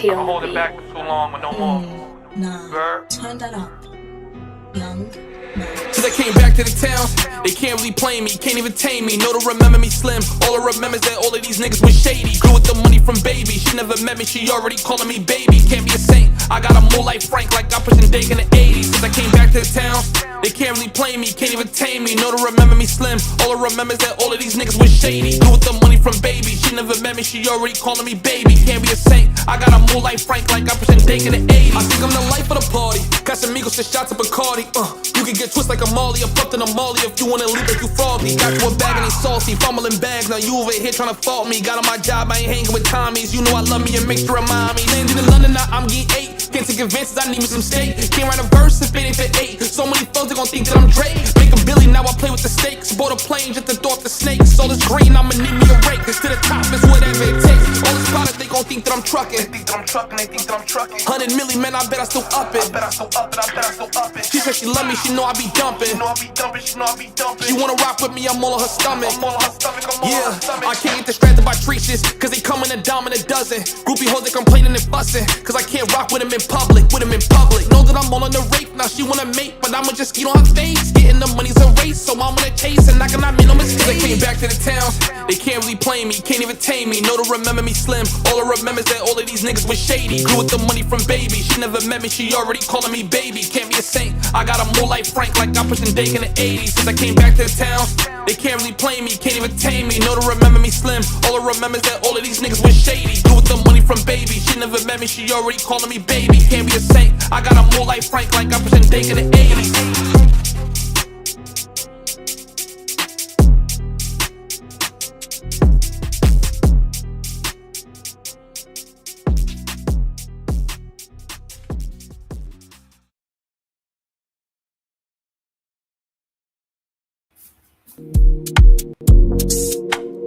I'm holding back for too long with no more. Nah, turn that up. Young. Since I came back to the town, they can't really play me, can't even tame me. No to remember me slim. All I remember is that all of these niggas was shady. Grew with the money from baby. She never met me, she already calling me baby. Can't be a saint. I got a move like Frank, like I pushing Dake in the 80s. Since I came back to the town, they can't really play me, can't even tame me. No to remember me slim. All I remember is that all of these niggas was shady. Grew with the money from baby. She never met me, she already calling me baby. Can't be a saint. I got a move like Frank, like I pushing Dake in the 80s. I think I'm the life of the party. Casamigos and shots of Bacardi. You can get twisted like a Molly. I'm fucked in a Molly if you wanna leave like you froggy. Got you a bag and they saucy, fumbling bags. Now you over here tryna fault me. Got on my job, I ain't hanging with Tommies. You know I love me a mixture of mommy. Landed in London, now I'm getting 8. Can't take advances, I need me some steak. Can't write a verse if it ain't for 8. So many folks they gon' think that I'm Drake. Make a Billy, now I play with the stakes. Bought a plane just to throw off the snakes. All this green, I'ma need me a rake. Cause to the top is whatever it takes. All this product, they gon' think that I'm trucking. They think that I'm trucking. 100 milli, man, I bet I still up it. I still up it. She said she love me, she know I be dumping. She know I be dumping. She wanna rock with me, I'm all on her stomach. I'm all on her stomach. I can't get distracted by treaches, cause they come in a dime and a dozen. Groupie hoes, they complaining and fussing, cause I can't rock with them in public, Know that I'm all on the rape, now she wanna mate, but I'ma just eat on her face. Getting the money's a race, so I'm gonna chase and I cannot make no mistakes. I came back to the town, they can't really play me, can't even tame me. Know to remember me slim, all I remember is that all of these niggas was shady. Grew with the money from baby, she never met me, she already calling me baby. Can't be a saint, I got a move like Frank, like I pushing Dake in the 80s. Since I came back to the town, they can't really play me, can't even tame me. Know to remember me slim, all I remember is that all of these niggas was shady. Grew with the money from baby, she never met me, she already calling me baby. Can't be a saint, I got a move like Frank, like I pushing Dake in the 80s.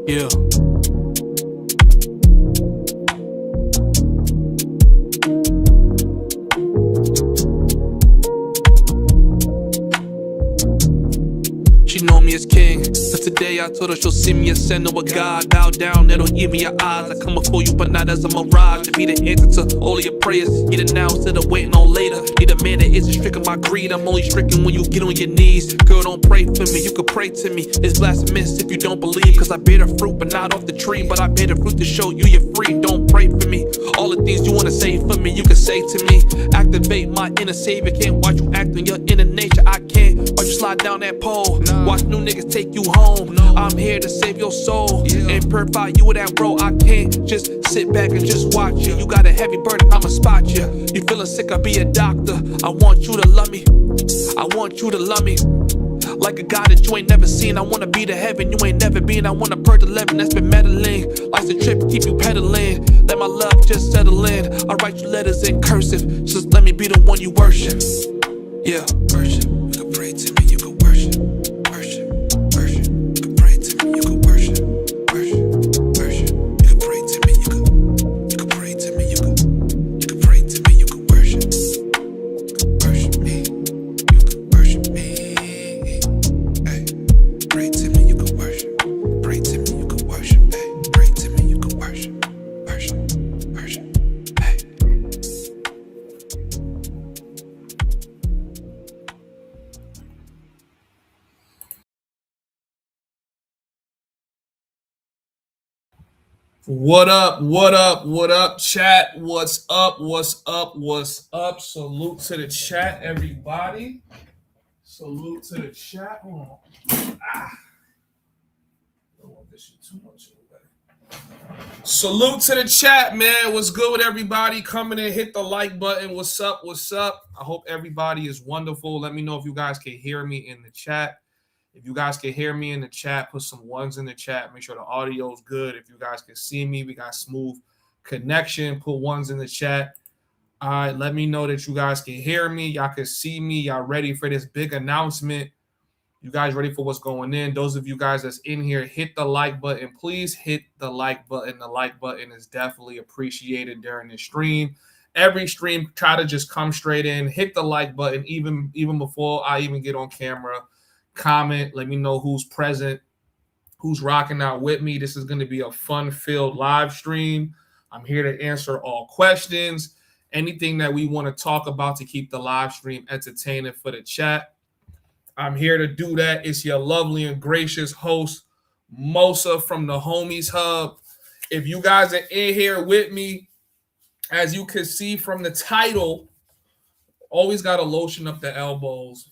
Yeah. She know me as king, but today I told her she'll see me as send or a god. Bow down, it'll give me your eyes. I come before you, but not as a mirage. To be the answer to all of your prayers. Get it now instead of waiting on later. Need a man that isn't stricken by greed. I'm only stricken when you get on your knees. Girl, don't pray for me, you can pray to me. It's blasphemous if you don't believe, cause I bear the fruit, but not off the tree. But I bear the fruit to show you you're free. Don't pray for me. All the things you wanna say for me, you can say to me. Activate my inner savior. Can't watch you act on your inner nature. I can't watch you slide down that pole. Watch new niggas take you home. I'm here to save your soul and purify you with that bro. I can't just sit back and just watch you. You got a heavy burden, I'ma spot you. You feeling sick, I'll be a doctor. I want you to love me. I want you to love me like a God that you ain't never seen. I wanna be to heaven you ain't never been. I wanna purge 11 that's been Medellin. Life's a trip, keep you pedaling. Let my love just settle in. I write you letters in cursive. Just let me be the one you worship. Yeah, worship. You can pray to me, you can worship. Worship, worship. You can pray to me, you can worship. Worship, worship. You can pray to me, you can pray to me, you can pray to me, you can worship. Worship me, you can worship me. Hey, pray to me, you can worship. Pray to me, you can worship. Hey, pray to me, you can worship. Worship, worship. Hey. What up, chat? What's up? Salute to the chat, everybody. Salute to the chat. Hold on. Don't want this shit too much over there. Salute to the chat, man. What's good with everybody? Coming in, hit the like button. What's up? I hope everybody is wonderful. Let me know if you guys can hear me in the chat. If you guys can hear me in the chat, put some ones in the chat. Make sure the audio is good. If you guys can see me, we got smooth connection. Put ones in the chat. All right, let me know that you guys can hear me. Y'all can see me. Y'all ready for this big announcement? You guys ready for what's going in? Those of you guys that's in here, hit the like button. Please hit the like button. The like button is definitely appreciated during the stream. Every stream, try to just come straight in. Hit the like button even before I even get on camera. Comment, let me know who's present, who's rocking out with me. This is going to be a fun-filled live stream. I'm here to answer all questions, anything that we want to talk about to keep the live stream entertaining for the chat. I'm here to do that. It's your lovely and gracious host, Mosa from the Homies Hub. If you guys are in here with me, as you can see from the title, always got to lotion up the elbows.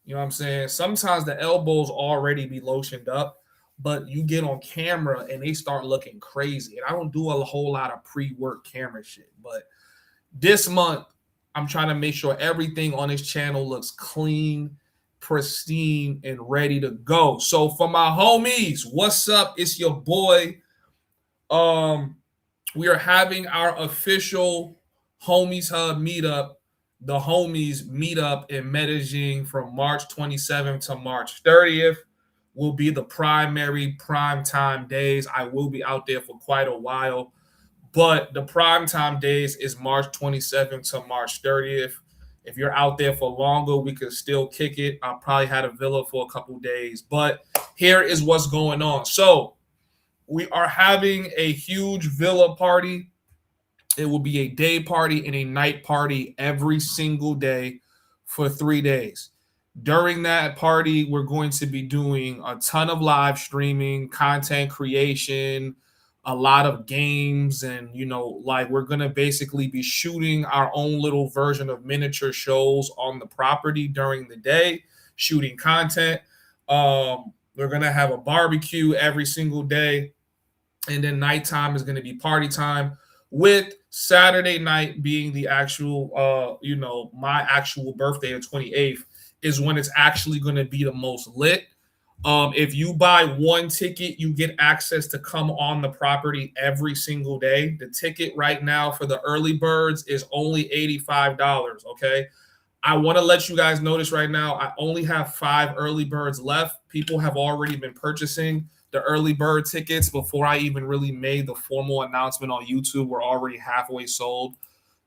You know what I'm saying? Sometimes the elbows already be lotioned up, but you get on camera and they start looking crazy. And I don't do a whole lot of pre-work camera shit. But this month, I'm trying to make sure everything on this channel looks clean, pristine, and ready to go. So for my homies, what's up? It's your boy. We are having our official Homies Hub meetup, the Homies meetup in Medellin from March 27th to March 30th. Will be the primary prime time days. I will be out there for quite a while, but the prime time days is March 27th to March 30th. If you're out there for longer, we could still kick it. I probably had a villa for a couple days, but here is what's going on. So we are having a huge villa party. It will be a day party and a night party every single day for 3 days. During that party, we're going to be doing a ton of live streaming, content creation, a lot of games, and, you know, like we're going to basically be shooting our own little version of miniature shows on the property during the day, shooting content. We're going to have a barbecue every single day, and then nighttime is going to be party time, with Saturday night being the actual, my actual birthday, the 28th, is when it's actually going to be the most lit. If you buy one ticket, you get access to come on the property every single day. The ticket right now for the early birds is only $85, okay? I want to let you guys know this right now. I only have 5 early birds left. People have already been purchasing the early bird tickets before I even really made the formal announcement on YouTube. We're already halfway sold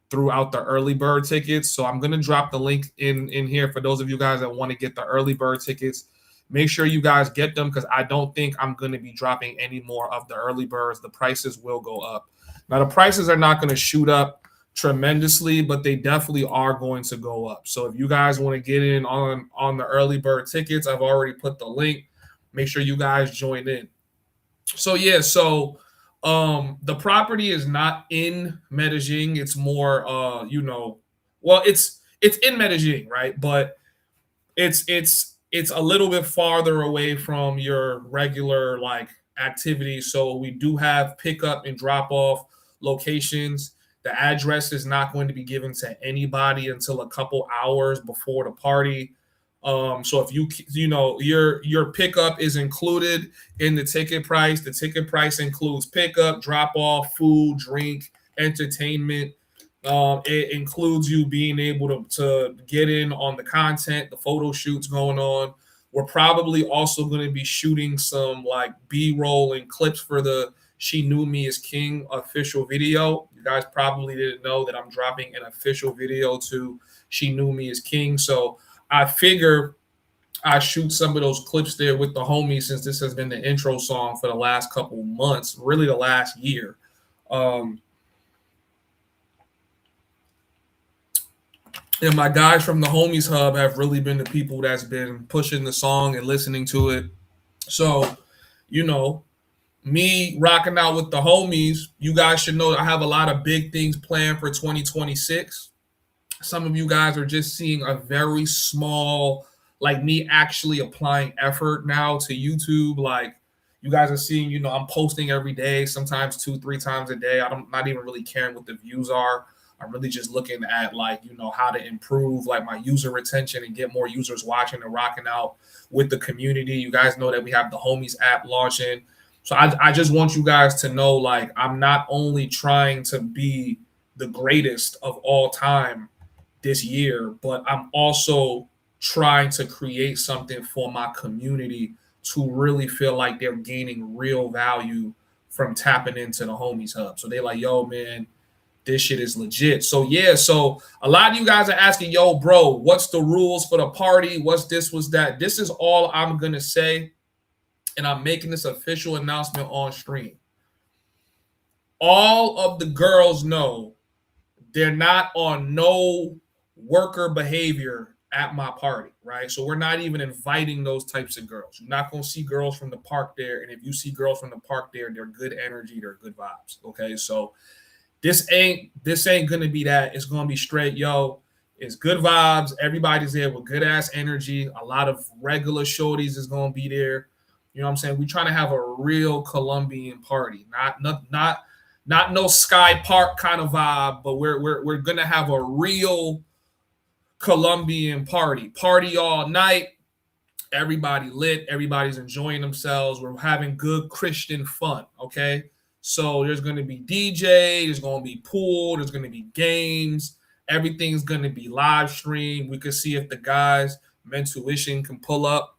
throughout the early bird tickets. So I'm going to drop the link in here for those of you guys that want to get the early bird tickets. Make sure you guys get them, because I don't think I'm going to be dropping any more of the early birds. The prices will go up. Now, the prices are not going to shoot up tremendously, but they definitely are going to go up. So if you guys want to get in on the early bird tickets, I've already put the link. Make sure you guys join in. So yeah, the property is not in Medellin. It's more it's in Medellin, right? But it's a little bit farther away from your regular like activities. So we do have pickup and drop off locations. The address is not going to be given to anybody until a couple hours before the party. So if your pickup is included in the ticket price. The ticket price includes pickup, drop off, food, drink, entertainment. It includes you being able to get in on the content, the photo shoots going on. We're probably also going to be shooting some like B-roll and clips for the She Knew Me As King official video. You guys probably didn't know that I'm dropping an official video to She Knew Me As King. So I figure I shoot some of those clips there with the homies, since this has been the intro song for the last couple months, really the last year. And my guys from the Homies Hub have really been the people that's been pushing the song and listening to it. So, me rocking out with the homies, you guys should know I have a lot of big things planned for 2026. Some of you guys are just seeing a very small, like me actually applying effort now to YouTube. Like you guys are seeing, I'm posting every day, sometimes 2-3 times a day. I'm not even really caring what the views are. I'm really just looking at how to improve like my user retention and get more users watching and rocking out with the community. You guys know that we have the Homies app launching. So I just want you guys to know, like, I'm not only trying to be the greatest of all time this year, but I'm also trying to create something for my community to really feel like they're gaining real value from tapping into the Homies Hub. So they're like, yo, man, this shit is legit. So yeah, so a lot of you guys are asking, yo, bro, what's the rules for the party? What's this, what's that? This is all I'm going to say, and I'm making this official announcement on stream. all of the girls know they're not on no worker behavior at my party, right? So we're not even inviting those types of girls. You're not going to see girls from the park there. And if you see girls from the park there, they're good energy, they're good vibes. Okay. So this ain't gonna be that. It's gonna be straight, yo. It's good vibes. Everybody's there with good ass energy. A lot of regular shorties is gonna be there. You know what I'm saying? We're trying to have a real Colombian party, not no Sky Park kind of vibe, but we're gonna have a real Colombian party all night. Everybody lit, everybody's enjoying themselves. We're having good Christian fun, okay? So there's going to be DJ, there's going to be pool, there's going to be games. Everything's going to be live streamed. We could see if the guys, Mentuition, can pull up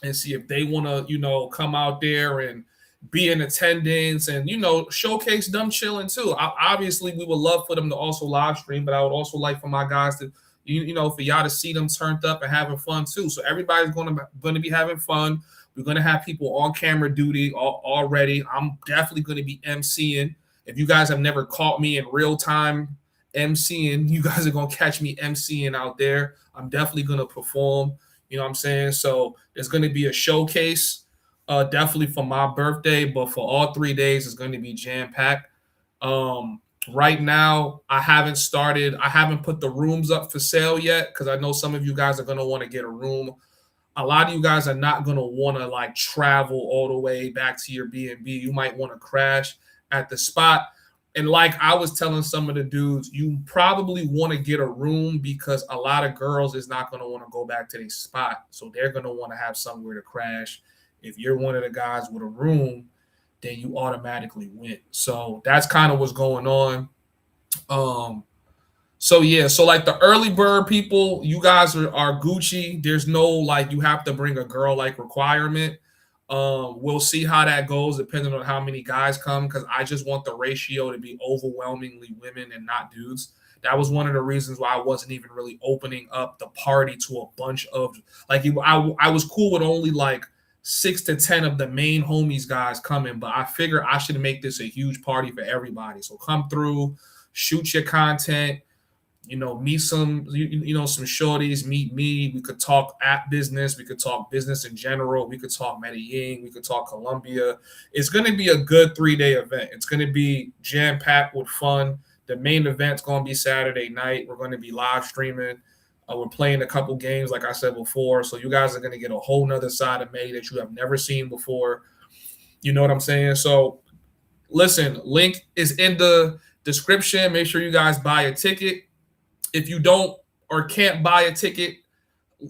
and see if they want to, come out there and be in attendance and, showcase them chilling too. Obviously, we would love for them to also live stream, but I would also like for my guys to, for y'all to see them turned up and having fun too. So everybody's going to be having fun. We're going to have people on camera duty already. I'm definitely going to be emceeing. If you guys have never caught me in real time emceeing, you guys are going to catch me emceeing out there. I'm definitely going to perform. You know what I'm saying? So there's going to be a showcase definitely for my birthday, but for all 3 days, it's going to be jam-packed. Right now, I haven't put the rooms up for sale yet because I know some of you guys are going to want to get a room. A lot of you guys are not going to want to travel all the way back to your B&B. You might want to crash at the spot. And like I was telling some of the dudes, you probably want to get a room because a lot of girls is not going to want to go back to their spot. So they're going to want to have somewhere to crash. If you're one of the guys with a room, then you automatically win. So that's kind of what's going on. So the early bird people, you guys are Gucci. There's no you have to bring a girl requirement. We'll see how that goes depending on how many guys come because I just want the ratio to be overwhelmingly women and not dudes. That was one of the reasons why I wasn't even really opening up the party to a bunch of I was cool with only 6 to 10 of the main homies guys coming, but I figure I should make this a huge party for everybody. So come through, shoot your content, meet some, some shorties, meet me. We could talk app business. We could talk business in general. We could talk Medellin. We could talk Colombia. It's going to be a good 3-day event. It's going to be jam-packed with fun. The main event's going to be Saturday night. We're going to be live streaming. We're playing a couple games, like I said before. So you guys are going to get a whole nother side of me that you have never seen before. You know what I'm saying? So listen, link is in the description. Make sure you guys buy a ticket. If you don't or can't buy a ticket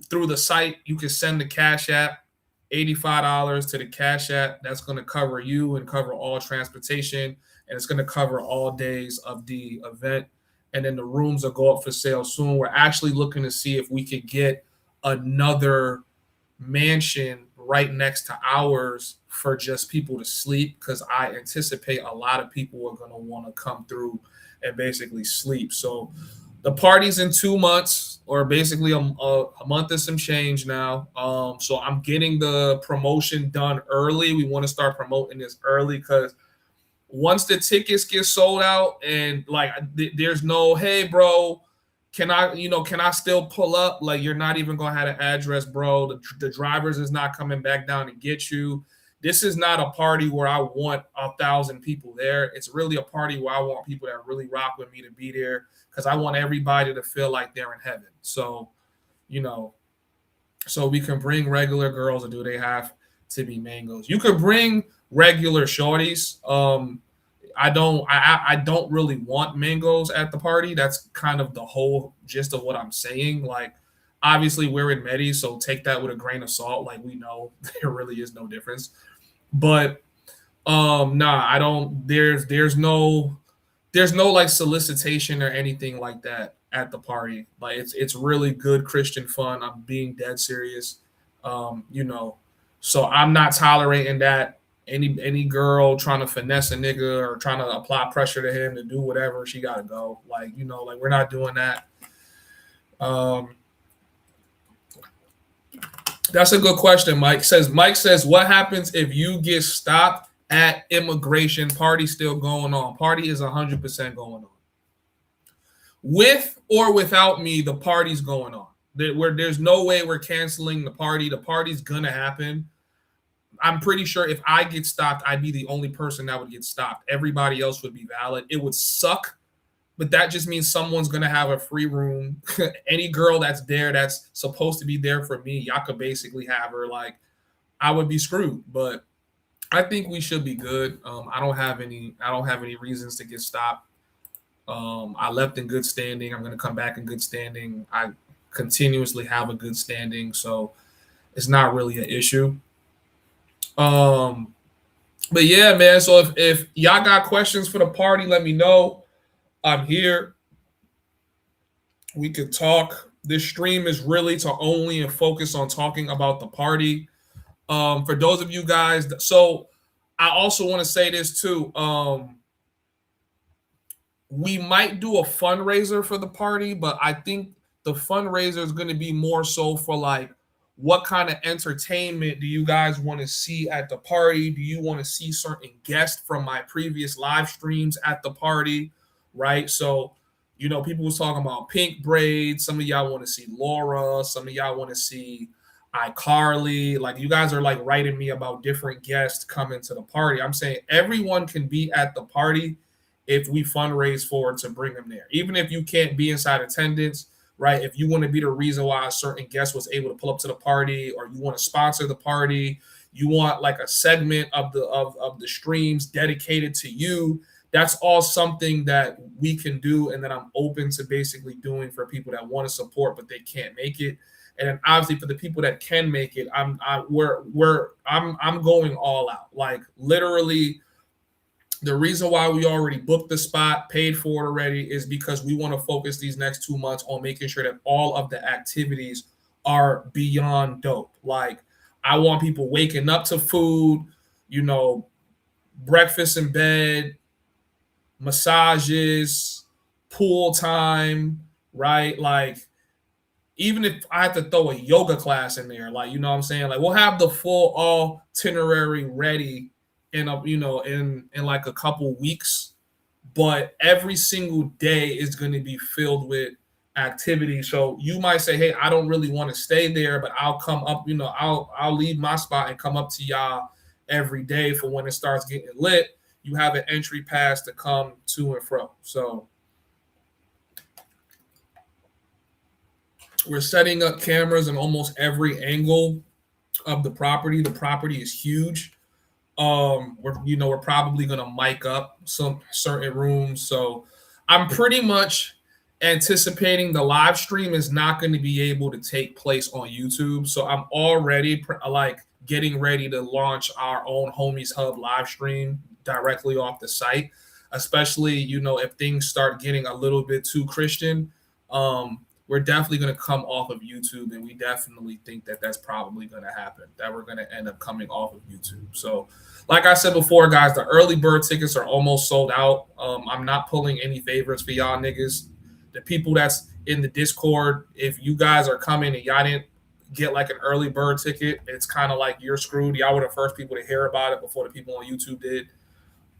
through the site, you can send the Cash App, $85 to the Cash App. That's going to cover you and cover all transportation, and it's going to cover all days of the event. And then the rooms will go up for sale soon. We're actually looking to see if we could get another mansion right next to ours for just people to sleep because I anticipate a lot of people are going to want to come through and basically sleep. So the party's in 2 months or basically a month and some change now. So I'm getting the promotion done early. We want to start promoting this early because once the tickets get sold out and there's no, hey, bro, can I still pull up? You're not even going to have an address, bro. The drivers is not coming back down to get you. This is not a party where I want 1,000 people there. It's really a party where I want people that really rock with me to be there because I want everybody to feel like they're in heaven. So, so we can bring regular girls or do they have to be mangoes? You could bring regular shorties. I don't really want mangoes at the party. That's kind of the whole gist of what I'm saying. Obviously we're in Medi, so take that with a grain of salt. We know there really is no difference. But I don't. There's no solicitation or anything like that at the party. It's really good Christian fun. I'm being dead serious. So I'm not tolerating that. Any girl trying to finesse a nigga or trying to apply pressure to him to do whatever, she gotta go. We're not doing that. That's a good question, Mike says. What happens if you get stopped at immigration. Party still going on. Party is 100% going on. With or without me, the party's going on. There's no way we're canceling the party. The party's gonna happen. I'm pretty sure if I get stopped, I'd be the only person that would get stopped. Everybody else would be valid. It would suck, but that just means someone's gonna have a free room. Any girl that's there that's supposed to be there for me, y'all could basically have her. Like, I would be screwed. But I think we should be good. I don't have any reasons to get stopped. I left in good standing. I'm gonna come back in good standing. I continuously have a good standing, so it's not really an issue. But yeah, man. So if y'all got questions for the party, let me know. I'm here. We could talk. This stream is really to only and focus on talking about the party. For those of you guys, so I also want to say this too. We might do a fundraiser for the party, but I think the fundraiser is going to be more so for like, what kind of entertainment do you guys want to see at the party? Do you want to see certain guests from my previous live streams at the party? Right. So, you know, people was talking about Pink Braids. Some of y'all want to see Laura. Some of y'all want to see iCarly. Like, you guys are like writing me about different guests coming to the party. I'm saying everyone can be at the party if we fundraise for it to bring them there. Even if you can't be inside attendance, right? If you want to be the reason why a certain guest was able to pull up to the party, or you want to sponsor the party, you want like a segment of the streams dedicated to you, that's all something that we can do and that I'm open to basically doing for people that want to support but they can't make it. And then obviously for the people that can make it, I'm going all out. Like, literally, the reason why we already booked the spot, paid for it already, is because we want to focus these next 2 months on making sure that all of the activities are beyond dope. Like, I want people waking up to food, you know, breakfast in bed, massages, pool time, right? Like, even if I have to throw a yoga class in there, like, you know what I'm saying? Like, we'll have the full itinerary ready in like a couple weeks, but every single day is going to be filled with activity. So you might say, hey, I don't really want to stay there, but I'll come up, you know, I'll leave my spot and come up to y'all every day for when it starts getting lit. You have an entry pass to come to and fro. So we're setting up cameras in almost every angle of the property. The property is huge. We're probably gonna mic up some certain rooms. So I'm pretty much anticipating the live stream is not going to be able to take place on YouTube. So I'm already getting ready to launch our own Homies Hub live stream directly off the site, especially, you know, if things start getting a little bit too Christian. We're definitely going to come off of YouTube, and we definitely think that that's probably going to happen, that we're going to end up coming off of YouTube. So like I said before, guys, the early bird tickets are almost sold out. I'm not pulling any favorites for y'all niggas. The people that's in the Discord, if you guys are coming and y'all didn't get like an early bird ticket, it's kind of like you're screwed. Y'all were the first people to hear about it before the people on YouTube did.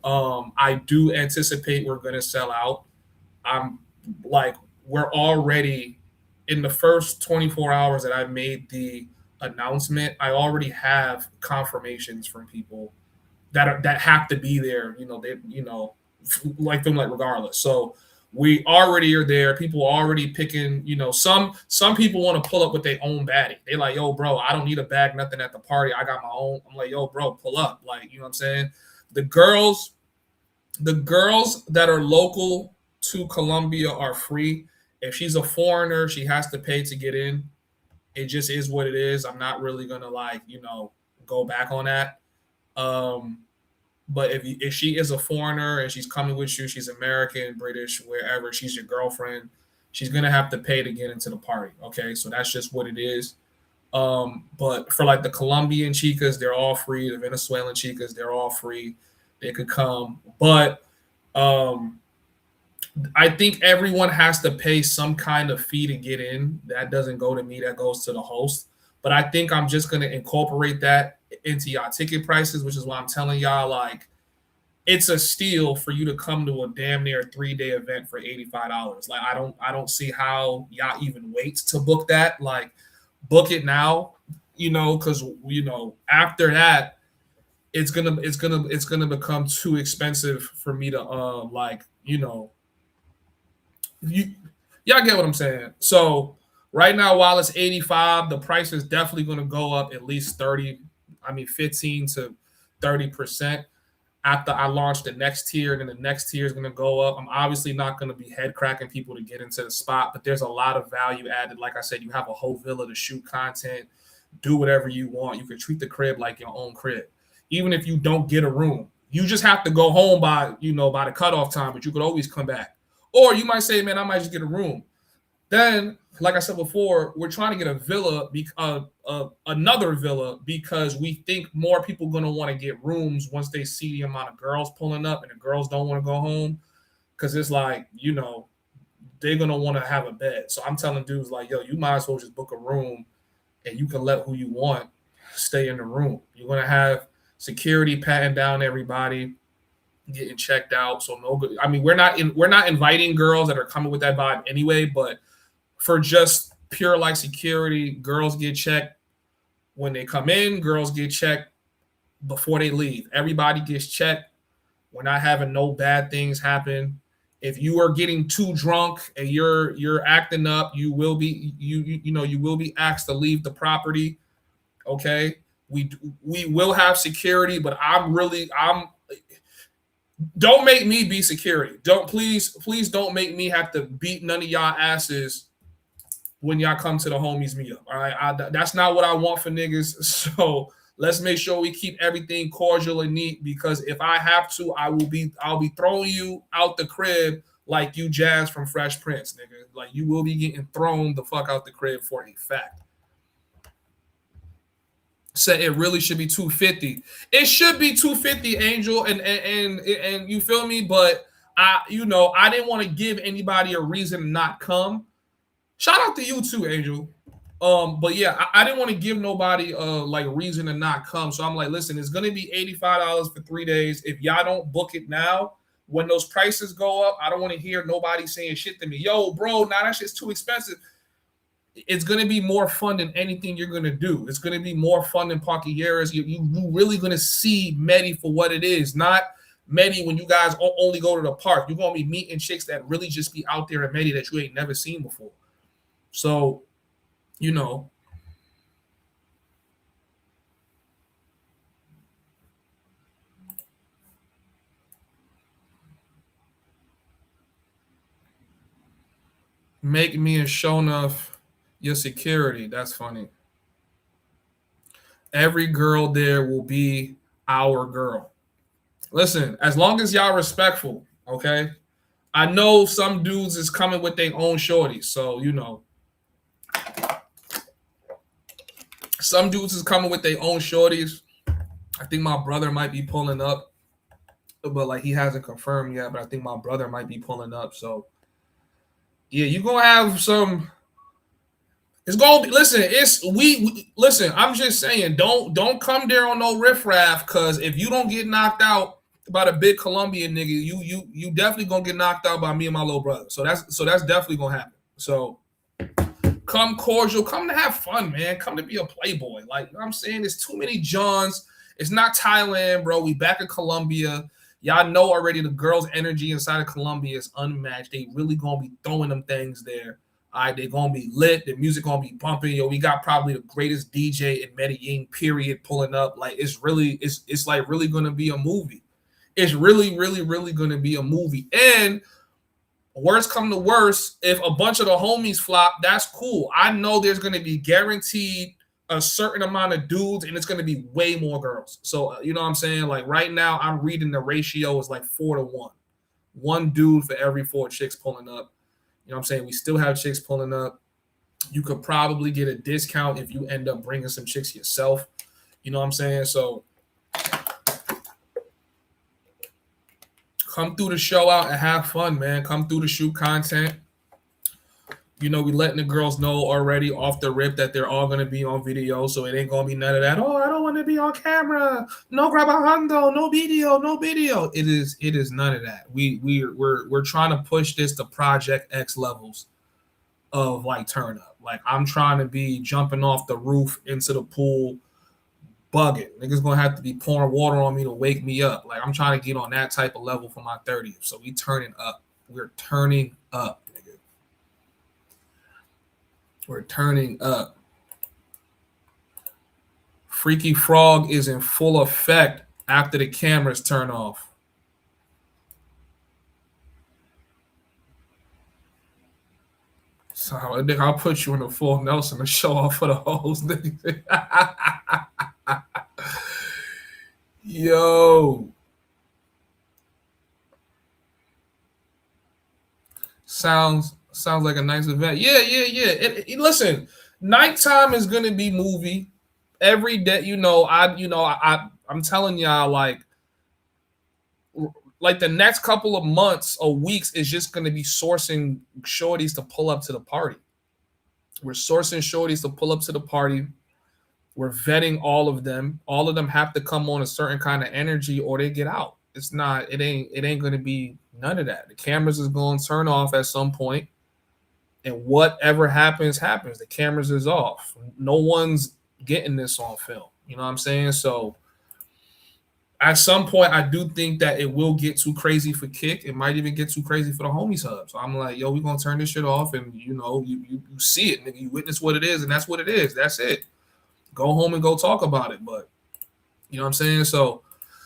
I do anticipate we're going to sell out. We're already in the first 24 hours that I made the announcement, I already have confirmations from people that have to be there. You know, regardless. So we already are there. People are already picking. You know, some people want to pull up with their own baddie. They like, yo, bro, I don't need a bag, nothing at the party. I got my own. I'm like, yo, bro, pull up. Like, you know what I'm saying? The girls that are local to Colombia are free. If she's a foreigner, she has to pay to get in. It just is what it is. I'm not really gonna go back on that. But if she is a foreigner and she's coming with you, she's American, British, wherever, she's your girlfriend, she's gonna have to pay to get into the party. Okay, so that's just what it is. But for like the Colombian chicas, they're all free. The Venezuelan chicas, they're all free. They could come, but I think everyone has to pay some kind of fee to get in. That doesn't go to me, that goes to the host. But I think I'm just going to incorporate that into y'all ticket prices, which is why I'm telling y'all, like, it's a steal for you to come to a damn near 3-day event for $85. Like, I don't see how y'all even wait to book that. Like, book it now, because after that, it's gonna become too expensive for me to y'all get what I'm saying. So right now, while it's 85, the price is definitely gonna go up at least 15 to 30% after I launch the next tier, and then the next tier is gonna go up. I'm obviously not gonna be head cracking people to get into the spot, but there's a lot of value added. Like I said, you have a whole villa to shoot content, do whatever you want. You can treat the crib like your own crib. Even if you don't get a room, you just have to go home by the cutoff time, but you could always come back. Or you might say, man, I might just get a room. Then, like I said before, we're trying to get a villa, another villa, because we think more people going to want to get rooms once they see the amount of girls pulling up, and the girls don't want to go home because it's like, they're going to want to have a bed. So I'm telling dudes like, yo, you might as well just book a room and you can let who you want stay in the room. You're going to have security patting down everybody, getting checked out. So no good. I mean, we're not inviting girls that are coming with that vibe anyway, but for just pure like security, girls get checked when they come in, girls get checked before they leave. Everybody gets checked. We're not having no bad things happen. If you are getting too drunk and you're acting up, you will be you will be asked to leave the property. Okay? We will have security, but don't make me be security. Please don't make me have to beat none of y'all asses when y'all come to the homies meetup. All right, that's not what I want for niggas. So let's make sure we keep everything cordial and neat, because if I have to, I'll be throwing you out the crib like you Jazz from Fresh Prince, nigga. Like, you will be getting thrown the fuck out the crib for a fact. Said it really should be 250. It should be 250, Angel, and you feel me? But I didn't want to give anybody a reason to not come. Shout out to you too, Angel. But yeah, I didn't want to give nobody reason to not come. So I'm like, listen, it's gonna be $85 for 3 days. If y'all don't book it now, when those prices go up, I don't want to hear nobody saying shit to me. Yo, bro, now that shit's too expensive. It's going to be more fun than anything you're going to do. It's going to be more fun than Parquilleras. You really going to see Medi for what it is, not Medi when you guys only go to the park. You're going to be meeting chicks that really just be out there at Medi that you ain't never seen before. So, make me and Shonuf your security. That's funny. Every girl there will be our girl. Listen, as long as y'all respectful, okay? I know some dudes is coming with their own shorties, so some dudes is coming with their own shorties. I think my brother might be pulling up, but he hasn't confirmed yet. But I think my brother might be pulling up. So yeah, you're gonna have some. It's gonna be. Listen, listen. I'm just saying, don't come there on no riffraff, because if you don't get knocked out by the big Colombian nigga, you definitely gonna get knocked out by me and my little brother. So that's definitely gonna happen. So come cordial, come to have fun, man. Come to be a playboy. Like, I'm saying, there's too many Johns. It's not Thailand, bro. We back in Colombia. Y'all know already the girls' energy inside of Colombia is unmatched. They really gonna be throwing them things there. All right, they're gonna be lit. The music gonna be bumping. Yo, we got probably the greatest DJ in Medellin, period, pulling up. Like, it's really gonna be a movie. It's really, really, really gonna be a movie. And worst come to worst, if a bunch of the homies flop, that's cool. I know there's gonna be guaranteed a certain amount of dudes, and it's gonna be way more girls. So you know what I'm saying? Like, right now, I'm reading the ratio is like 4-1. One dude for every 4 chicks pulling up. You know what I'm saying? We still have chicks pulling up. You could probably get a discount if you end up bringing some chicks yourself. You know what I'm saying? So come through the show out and have fun, man. Come through to shoot content. You know, we letting the girls know already off the rip that they're all gonna be on video, so it ain't gonna be none of that. Oh, I don't want to be on camera. No grabajando, no video, no video. It is none of that. We're trying to push this to Project X levels of like turn up. Like I'm trying to be jumping off the roof into the pool, bugging. Niggas gonna have to be pouring water on me to wake me up. Like I'm trying to get on that type of level for my 30th. So we turning up. We're turning up. We're turning up. Freaky Frog is in full effect after the cameras turn off. So nigga, I'll put you in a full Nelson to show off for the hoes. Yo. Sounds like a nice event. Yeah. Listen, nighttime is gonna be movie every day. I'm telling y'all, like the next couple of months or weeks is just gonna be sourcing shorties to pull up to the party. We're sourcing shorties to pull up to the party. We're vetting all of them. All of them have to come on a certain kind of energy or they get out. It ain't gonna be none of that. The cameras is going to turn off at some point, and whatever happens. The cameras is off. No one's getting this on film. You know what I'm saying? So at some point, I do think that it will get too crazy for Kick. It might even get too crazy for the Homies Hub. So I'm like, yo, we're gonna turn this shit off, and you see it, nigga. You witness what it is, and that's what it is. That's it. Go home and go talk about it. But you know what I'm saying? So.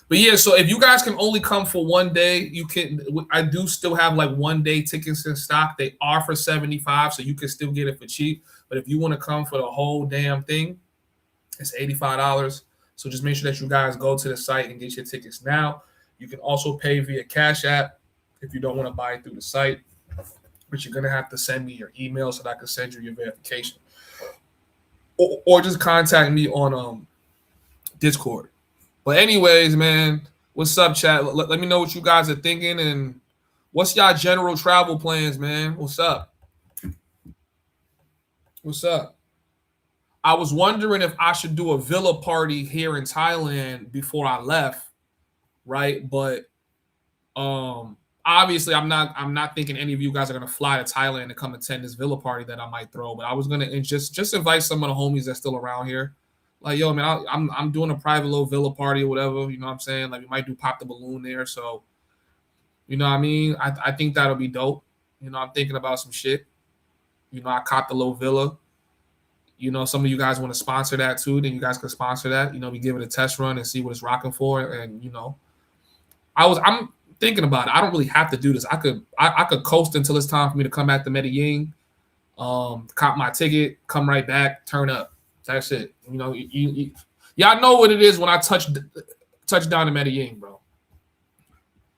But yeah, so if you guys can only come for one day, you can. I do still have like 1 day tickets in stock. They are for $75, so you can still get it for cheap. But if you want to come for the whole damn thing, it's $85. So just make sure that you guys go to the site and get your tickets now. You can also pay via Cash App if you don't want to buy it through the site. But you're gonna have to send me your email so that I can send you your verification, or just contact me on Discord. But anyways, man, what's up, chat? Let me know what you guys are thinking and what's y'all general travel plans, man? What's up? What's up? I was wondering if I should do a villa party here in Thailand before I left, right? But obviously I'm not thinking any of you guys are gonna fly to Thailand to come attend this villa party that I might throw. But I was gonna just invite some of the homies that's still around here. Like, yo, man, I'm doing a private little villa party or whatever. You know what I'm saying? Like, we might do Pop the Balloon there. So, you know what I mean? I think that'll be dope. You know, I'm thinking about some shit. You know, I caught the little villa. You know, some of you guys want to sponsor that too. Then you guys can sponsor that. You know, we give it a test run and see what it's rocking for. And, you know, I'm thinking about it. I don't really have to do this. I could coast until it's time for me to come back to Medellin, cop my ticket, come right back, turn up. That's it. You know, y'all know what it is when I touch down in Medellin, bro.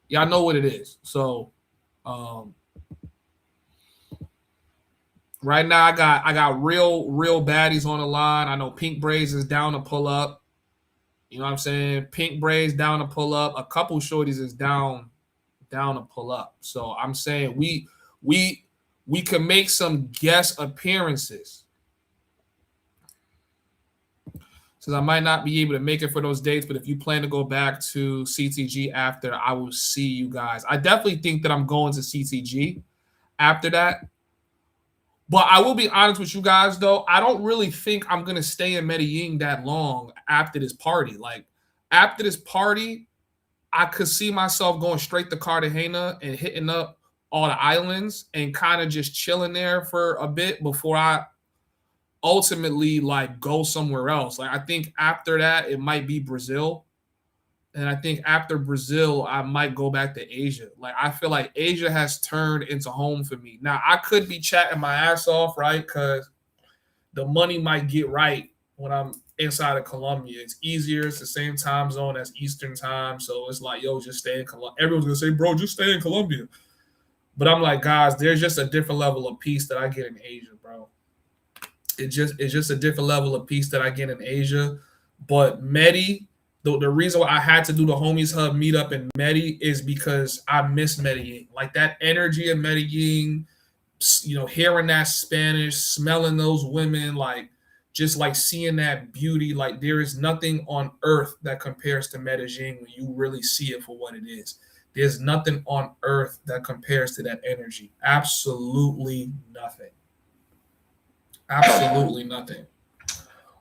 Y'all know what it is. So, right now I got real baddies on the line. I know Pink Braids is down to pull up. You know what I'm saying? Pink Braids down to pull up. A couple shorties is down to pull up. So I'm saying we can make some guest appearances. Since I might not be able to make it for those dates, but if you plan to go back to CTG after, I will see you guys. I definitely think that I'm going to CTG after that. But I will be honest with you guys, though. I don't really think I'm going to stay in Medellin that long after this party. Like, after this party, I could see myself going straight to Cartagena and hitting up all the islands and kind of just chilling there for a bit before I ultimately like go somewhere else. Like I think after that it might be Brazil, and I think after Brazil I might go back to Asia. Like I feel like Asia has turned into home for me. Now I could be chatting my ass off, right? Because the money might get right when I'm inside of Colombia. It's easier. It's the same time zone as Eastern time, so it's like, yo, just stay in Colombia. Everyone's gonna say, bro, just stay in Colombia. But I'm like, guys, there's just a different level of peace that I get in Asia, bro. It's just a different level of peace that I get in Asia. But Medi, the reason why I had to do the Homies Hub meetup in Medi is because I miss Medellin. Like that energy in Medellin, hearing that Spanish, smelling those women, like just like seeing that beauty. Like there is nothing on earth that compares to Medellin when you really see it for what it is. There's nothing on earth that compares to that energy. Absolutely nothing. Absolutely nothing.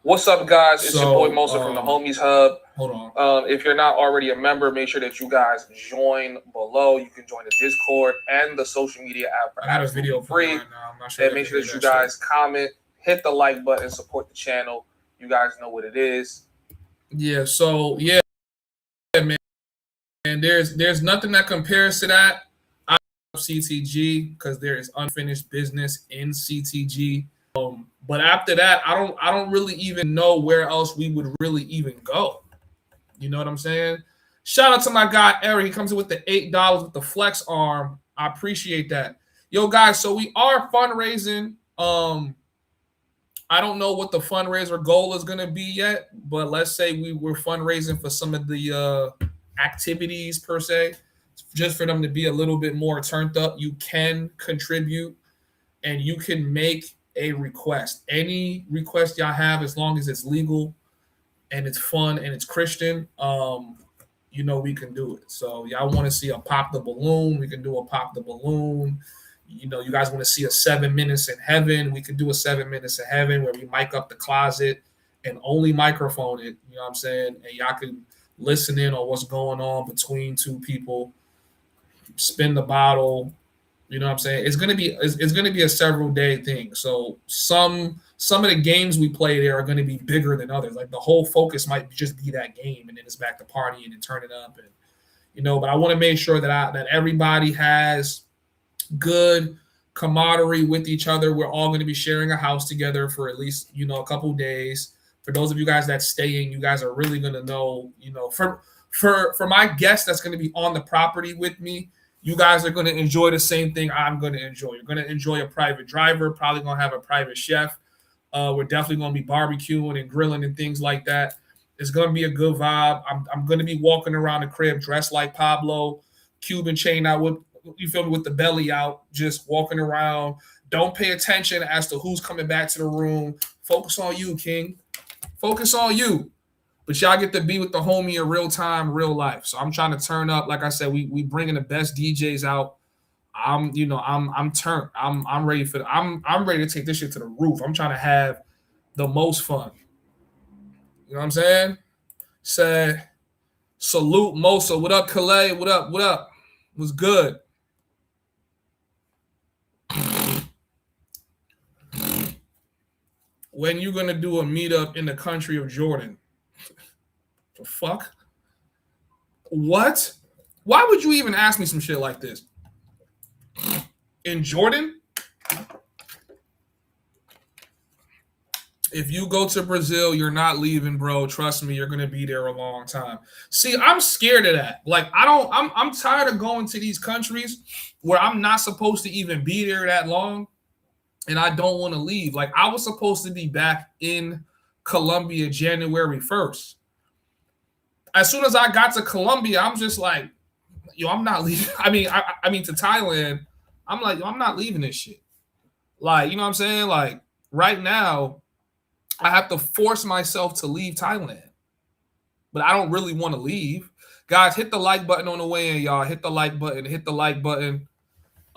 What's up, guys? It's your boy Mosa from the Homies Hub. Hold on. If you're not already a member, make sure that you guys join below. You can join the Discord and the social media app for I got a video free. Right now. I'm not sure. And make sure that you guys comment, hit the like button, support the channel. You guys know what it is. Yeah. So yeah, man. And there's nothing that compares to that. I love CTG because there is unfinished business in CTG. But after that, I don't really even know where else we would really even go. You know what I'm saying? Shout out to my guy Eric. He comes in with the $8 with the flex arm. I appreciate that. Yo, guys, so we are fundraising. I don't know what the fundraiser goal is gonna be yet, but let's say we were fundraising for some of the activities per se, just for them to be a little bit more turned up. You can contribute and you can make a request. Any request y'all have, as long as it's legal and it's fun and it's Christian, we can do it. So y'all want to see a pop the balloon, we can do a pop the balloon. You guys want to see a 7 minutes in heaven, we can do a 7 minutes in heaven where we mic up the closet and only microphone it. You know what I'm saying? And y'all can listen in on what's going on between two people, spin the bottle. You know what I'm saying? It's gonna be a several day thing. So some of the games we play there are gonna be bigger than others. Like the whole focus might just be that game, and then it's back to partying and turn it up. And but I want to make sure that everybody has good camaraderie with each other. We're all going to be sharing a house together for at least a couple days. For those of you guys that staying, you guys are really going to know. For my guests that's going to be on the property with me, you guys are going to enjoy the same thing I'm going to enjoy. You're going to enjoy a private driver, probably going to have a private chef. We're definitely going to be barbecuing and grilling and things like that. It's going to be a good vibe. I'm going to be walking around the crib dressed like Pablo, Cuban chain out with, you feel me, with the belly out, just walking around. Don't pay attention as to who's coming back to the room. Focus on you, King. Focus on you. But y'all get to be with the homie in real time, real life. So I'm trying to turn up. Like I said, we bringing the best DJs out. I'm turned. I'm ready for. I'm ready to take this shit to the roof. I'm trying to have the most fun. You know what I'm saying? Say, salute Mosa. What up, Calais? What up? What up? What's good? When you gonna do a meetup in the country of Jordan? The fuck? What? Why would you even ask me some shit like this? In Jordan? If you go to Brazil, you're not leaving, bro. Trust me, you're gonna be there a long time. See, I'm scared of that. Like, I'm tired of going to these countries where I'm not supposed to even be there that long, and I don't want to leave. Like, I was supposed to be back in Colombia January 1st. As soon as I got to Colombia, I'm just like, yo, I'm not leaving. I mean to Thailand, I'm like, yo, I'm not leaving this shit. Like, you know what I'm saying? Like, right now, I have to force myself to leave Thailand. But I don't really want to leave. Guys, hit the like button on the way in, y'all. Hit the like button. Hit the like button.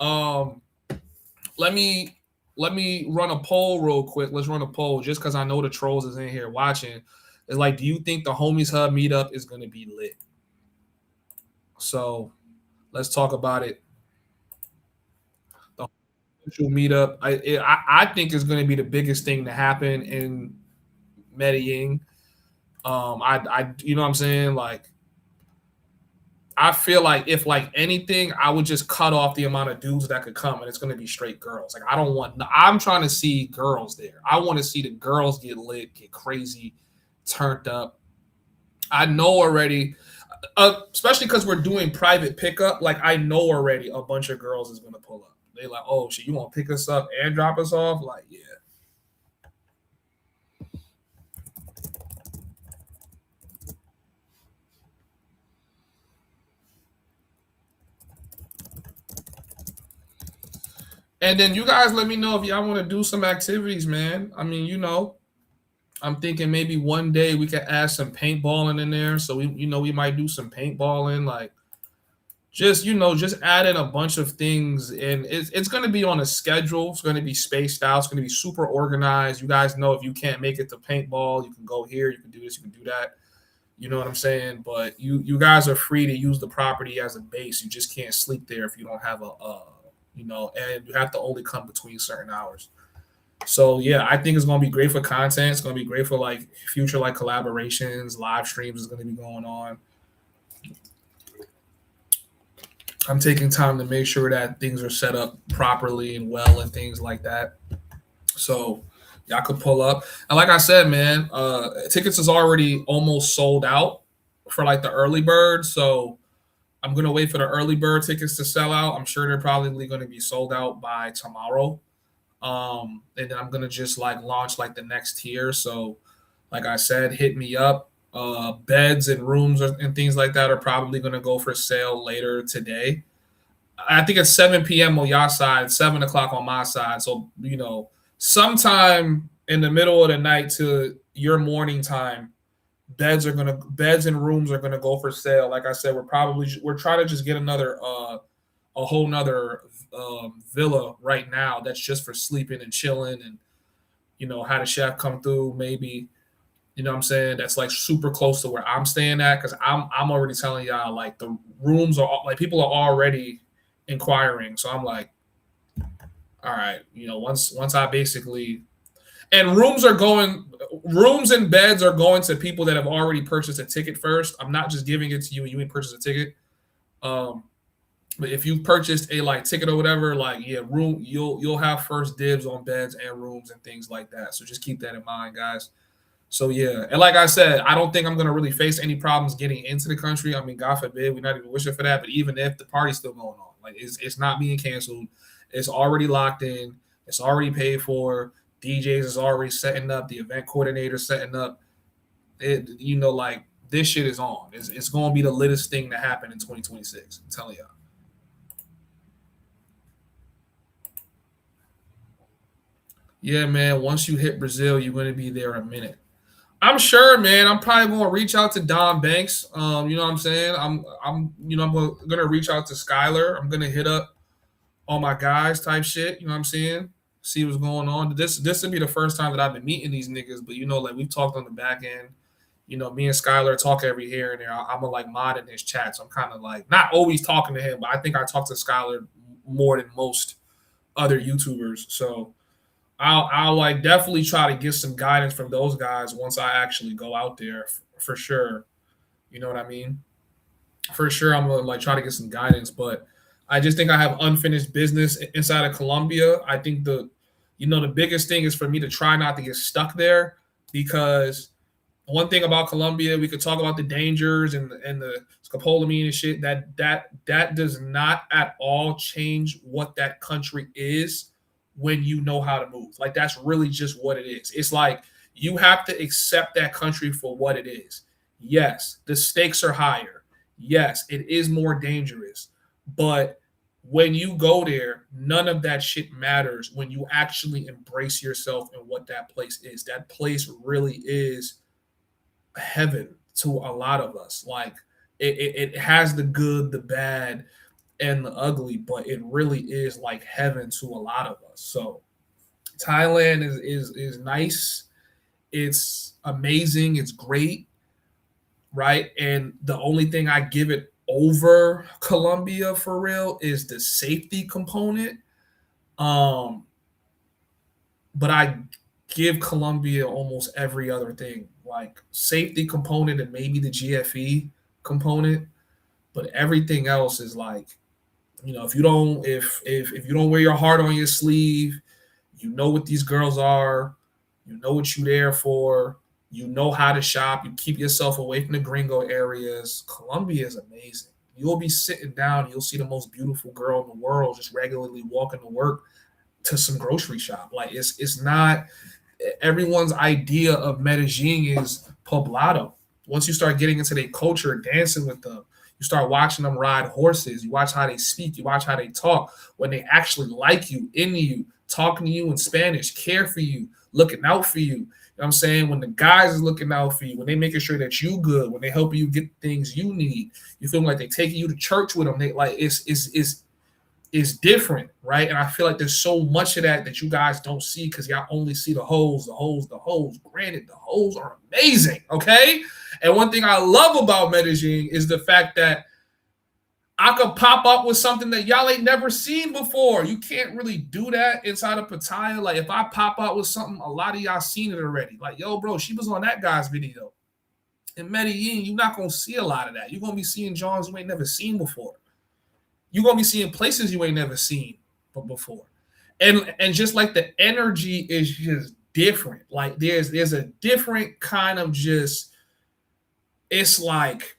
Let me run a poll real quick. Let's run a poll just because I know the trolls is in here watching. It's like, do you think the Homies Hub meetup is going to be lit? So let's talk about it. The official meetup, I think is going to be the biggest thing to happen in Medellin. You know what I'm saying? Like, I feel like if like anything, I would just cut off the amount of dudes that could come, and it's going to be straight girls. Like, I'm trying to see girls there. I want to see the girls get lit, get crazy, turned up. I know already, especially because we're doing private pickup. Like, I know already a bunch of girls is going to pull up. They like, oh shit, you want to pick us up and drop us off? Like, yeah. And then you guys let me know if y'all want to do some activities, man. I mean, I'm thinking maybe one day we could add some paintballing in there. So we might do some paintballing, like just add in a bunch of things, and it's going to be on a schedule. It's going to be spaced out. It's going to be super organized. You guys know if you can't make it to paintball, you can go here, you can do this, you can do that. You know what I'm saying? But you guys are free to use the property as a base. You just can't sleep there if you don't have and you have to only come between certain hours. So yeah, I think it's gonna be great for content. It's gonna be great for like future like collaborations, live streams is gonna be going on. I'm taking time to make sure that things are set up properly and well and things like that. So y'all could pull up. And like I said, man, tickets is already almost sold out for like the early bird. So I'm gonna wait for the early bird tickets to sell out. I'm sure they're probably gonna be sold out by tomorrow. And then I'm gonna just like launch like the next tier. So like I said, hit me up. Beds and rooms and things like that are probably gonna go for sale later today. I think it's 7 p.m. on your side, 7 o'clock on my side. So, sometime in the middle of the night to your morning time, beds and rooms are gonna go for sale. Like I said, we're trying to just get a whole nother villa right now that's just for sleeping and chilling, and had a chef come through maybe. You know what I'm saying? That's like super close to where I'm staying at, because I'm already telling y'all like the rooms are like people are already inquiring. So I'm like, all right, once I basically, and rooms and beds are going to people that have already purchased a ticket first. I'm not just giving it to you and you ain't purchased a ticket. But if you purchased a like ticket or whatever, like room, you'll have first dibs on beds and rooms and things like that. So just keep that in mind, guys. So yeah, and like I said, I don't think I'm gonna really face any problems getting into the country. I mean, God forbid, we're not even wishing for that. But even if the party's still going on, like it's not being canceled, it's already locked in, it's already paid for. DJs is already setting up, the event coordinator setting up. Like this shit is on. It's gonna be the littest thing to happen in 2026. I'm telling y'all. Yeah, man. Once you hit Brazil, you're gonna be there a minute. I'm sure, man. I'm probably gonna reach out to Don Banks. You know what I'm saying? I'm gonna reach out to Skylar. I'm gonna hit up all my guys type shit. You know what I'm saying? See what's going on. This would be the first time that I've been meeting these niggas, but like we've talked on the back end. Me and Skylar talk every here and there. I'm a like mod in his chat, so I'm kind of like not always talking to him, but I think I talk to Skylar more than most other YouTubers. So I'll like definitely try to get some guidance from those guys once I actually go out there for sure. You know what I mean? For sure, I'm gonna like try to get some guidance, but I just think I have unfinished business inside of Colombia. I think the biggest thing is for me to try not to get stuck there, because one thing about Colombia, we could talk about the dangers and the scopolamine and shit. That does not at all change what that country is when you know how to move. Like that's really just what it is. It's like you have to accept that country for what it is. Yes, the stakes are higher. Yes, it is more dangerous. But when you go there, none of that shit matters when you actually embrace yourself and what that place is. That place really is heaven to a lot of us. Like it has the good, the bad, and the ugly, but it really is like heaven to a lot of us. So Thailand is nice. It's amazing. It's great. Right. And the only thing I give it over Colombia for real is the safety component. But I give Colombia almost every other thing, like safety component and maybe the GFE component. But everything else is like, if you don't wear your heart on your sleeve, you know what these girls are, you know what you're there for, you know how to shop, you keep yourself away from the gringo areas. Colombia is amazing. You'll be sitting down, you'll see the most beautiful girl in the world just regularly walking to work to some grocery shop. Like it's not everyone's idea of Medellin is poblado. Once you start getting into their culture, dancing with them, you You start watching them ride horses. You watch how they speak. You watch how they talk. When they actually like you, into you, talking to you in Spanish, care for you, looking out for you. You know what I'm saying? When the guys is looking out for you, when they making sure that you good, when they helping you get the things you need, you feel like they taking you to church with them. They like it's different, right? And I feel like there's so much of that you guys don't see because y'all only see the hoes. Granted, the hoes are amazing, okay? And one thing I love about Medellin is the fact that I could pop up with something that y'all ain't never seen before. You can't really do that inside of Pattaya. Like, if I pop out with something, a lot of y'all seen it already. Like, yo, bro, she was on that guy's video. In Medellin, you're not going to see a lot of that. You're going to be seeing Johns you ain't never seen before. You're going to be seeing places you ain't never seen before. And just like the energy is just different. Like, there's a different kind of just, it's like,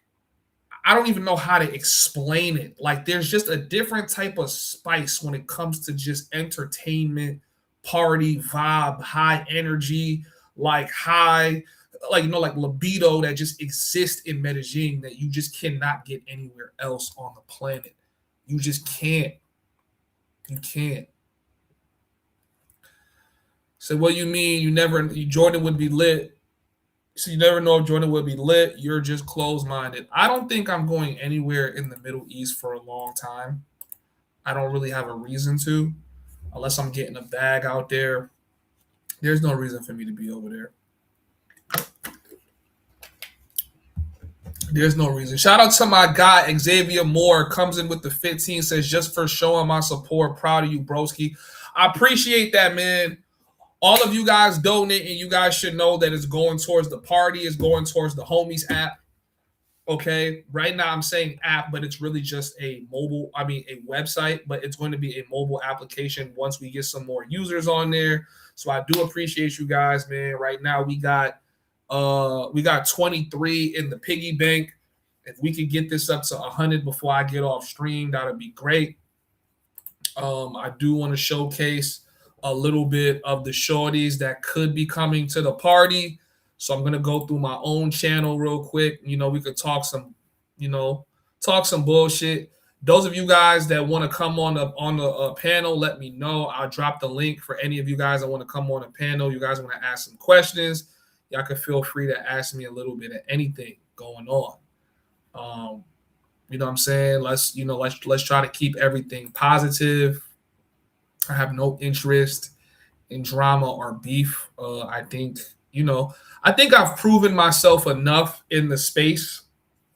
I don't even know how to explain it. Like, there's just a different type of spice when it comes to just entertainment, party, vibe, high energy, like high, like, you know, like libido that just exists in Medellin that you just cannot get anywhere else on the planet. You just can't. You can't. So what you mean Jordan would be lit? So you never know if Jordan would be lit. You're just closed-minded. I don't think I'm going anywhere in the Middle East for a long time. I don't really have a reason to, unless I'm getting a bag out there. There's no reason for me to be over there. There's no reason. Shout out to my guy, Xavier Moore, comes in with the 15, says, just for showing my support. Proud of you, broski. I appreciate that, man. All of you guys donate, and you guys should know that it's going towards the party. It's going towards the HOMIES app. Okay? Right now I'm saying app, but it's really just a website, but it's going to be a mobile application once we get some more users on there. So I do appreciate you guys, man. Right now we got 23 in the piggy bank. If we could get this up to 100 before I get off stream, that would be great. I do want to showcase a little bit of the shorties that could be coming to the party. So I'm going to go through my own channel real quick. You know, we could talk some bullshit. Those of you guys that want to come on the panel, let me know. I'll drop the link for any of you guys that want to come on the panel. You guys want to ask some questions, y'all can feel free to ask me a little bit of anything going on. You know what I'm saying? Let's try to keep everything positive. I have no interest in drama or beef. I think I've proven myself enough in the space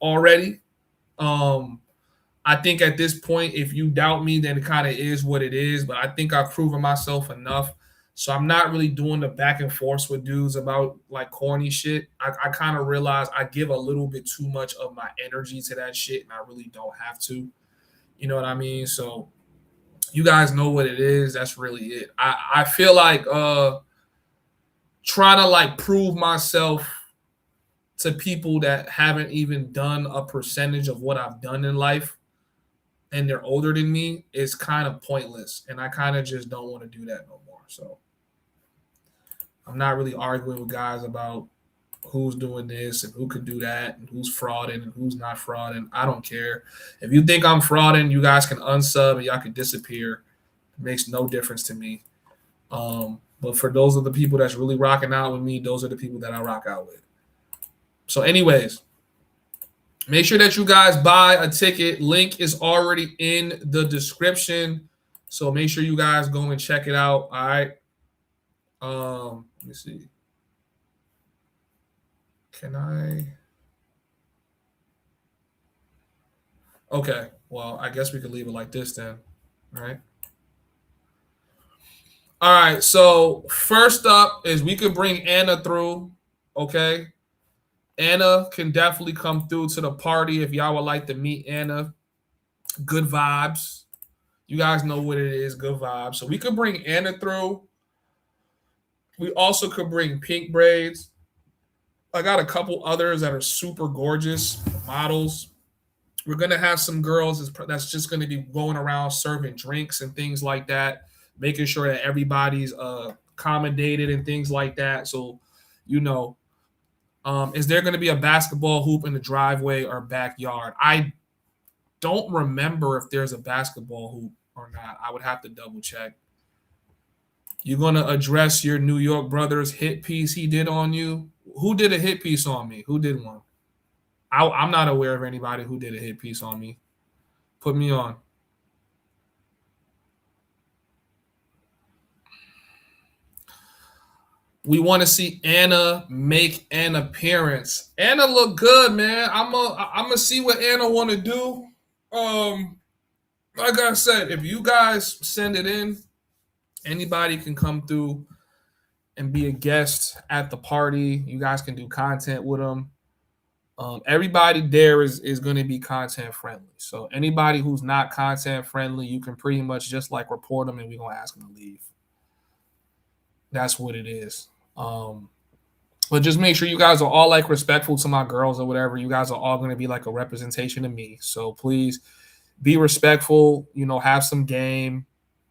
already. I think at this point, if you doubt me, then it kind of is what it is. But I think I've proven myself enough. So I'm not really doing the back and forth with dudes about like corny shit. I kind of realize I give a little bit too much of my energy to that shit, and I really don't have to. You know what I mean? So you guys know what it is. That's really it. I feel like trying to like prove myself to people that haven't even done a percentage of what I've done in life and they're older than me is kind of pointless. And I kind of just don't want to do that no more. So I'm not really arguing with guys about who's doing this and who could do that and who's frauding and who's not frauding. I don't care. If you think I'm frauding, you guys can unsub and y'all can disappear. It makes no difference to me. But for those of the people that's really rocking out with me, those are the people that I rock out with. So anyways, make sure that you guys buy a ticket. Link is already in the description. So make sure you guys go and check it out. All right. Let me see. Can I? Okay. Well, I guess we could leave it like this then. All right. All right. So first up is we could bring Anna through. Okay. Anna can definitely come through to the party if y'all would like to meet Anna. Good vibes. You guys know what it is. Good vibes. So we could bring Anna through. We also could bring Pink Braids. I got a couple others that are super gorgeous models. We're going to have some girls that's just going to be going around serving drinks and things like that, making sure that everybody's accommodated and things like that. So, you know, is there going to be a basketball hoop in the driveway or backyard? I don't remember if there's a basketball hoop or not. I would have to double check. You're gonna address your New York brother's hit piece he did on you. Who did a hit piece on me? Who did one? I'm not aware of anybody who did a hit piece on me. Put me on. We want to see Anna make an appearance. Anna look good, man. I'm gonna see what Anna want to do. Like I said, if you guys send it in, anybody can come through and be a guest at the party. You guys can do content with them. Everybody there is going to be content friendly. So anybody who's not content friendly, you can pretty much just like report them and we're going to ask them to leave. That's what it is. But just make sure you guys are all like respectful to my girls or whatever. You guys are all going to be like a representation of me. So please be respectful, have some game.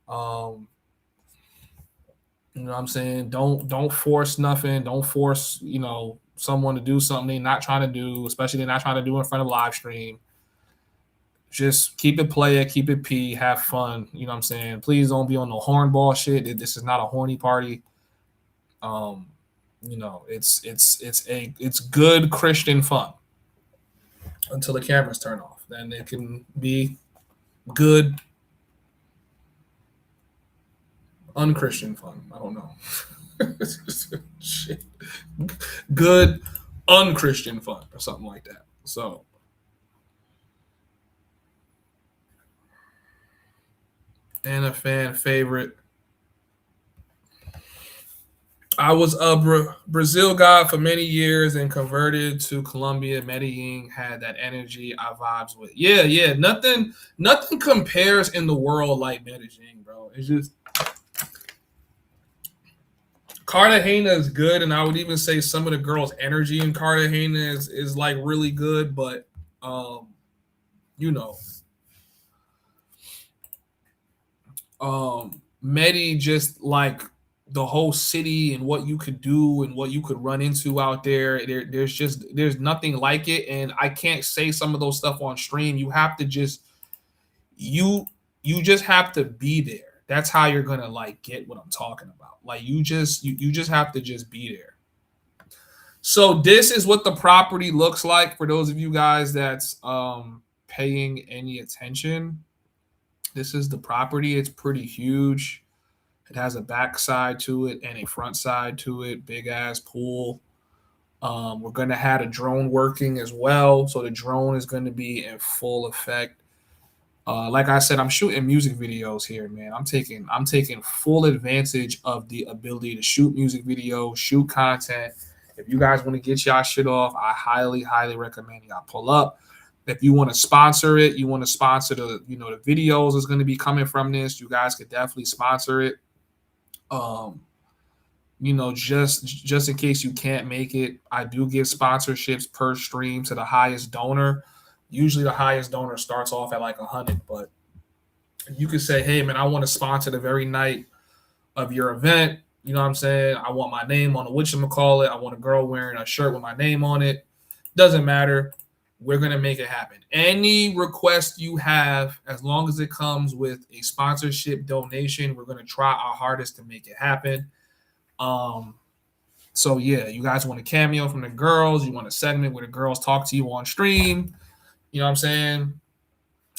You know what I'm saying? Don't force nothing. Don't force, someone to do something they're not trying to do, especially they're not trying to do in front of live stream. Just keep it player, keep it P, have fun. You know what I'm saying? Please don't be on no hornball shit. This is not a horny party. It's good Christian fun until the cameras turn off. Then it can be good unchristian fun. I don't know. Shit. Good unchristian fun or something like that. So and a fan favorite. I was a Brazil guy for many years and converted to Colombia. Medellin had that energy I vibes with. Yeah. Nothing compares in the world like Medellin, bro. It's just Cartagena is good, and I would even say some of the girls' energy in Cartagena is like really good, but Medi just like the whole city and what you could do and what you could run into out there. There's nothing like it, and I can't say some of those stuff on stream. You have to just you just have to be there. That's how you're gonna like get what I'm talking about. Like you just have to just be there. So this is what the property looks like for those of you guys that's paying any attention. This is the property. It's pretty huge. It has a back side to it and a front side to it. Big ass pool. We're gonna have a drone working as well. So the drone is gonna be in full effect. Like I said, I'm shooting music videos here, man. I'm taking full advantage of the ability to shoot music videos, shoot content. If you guys want to get y'all shit off, I highly, highly recommend y'all pull up. If you want to sponsor it, you want to sponsor the videos is going to be coming from this. You guys could definitely sponsor it. Just in case you can't make it, I do give sponsorships per stream to the highest donor. Usually the highest donor starts off at like 100, but you could say, hey, man, I want to sponsor the very night of your event. You know what I'm saying? I want my name on the whatchamacallit. I want a girl wearing a shirt with my name on it. Doesn't matter. We're going to make it happen. Any request you have, as long as it comes with a sponsorship donation, we're going to try our hardest to make it happen. So, yeah, you guys want a cameo from the girls. You want a segment where the girls talk to you on stream. You know what I'm saying?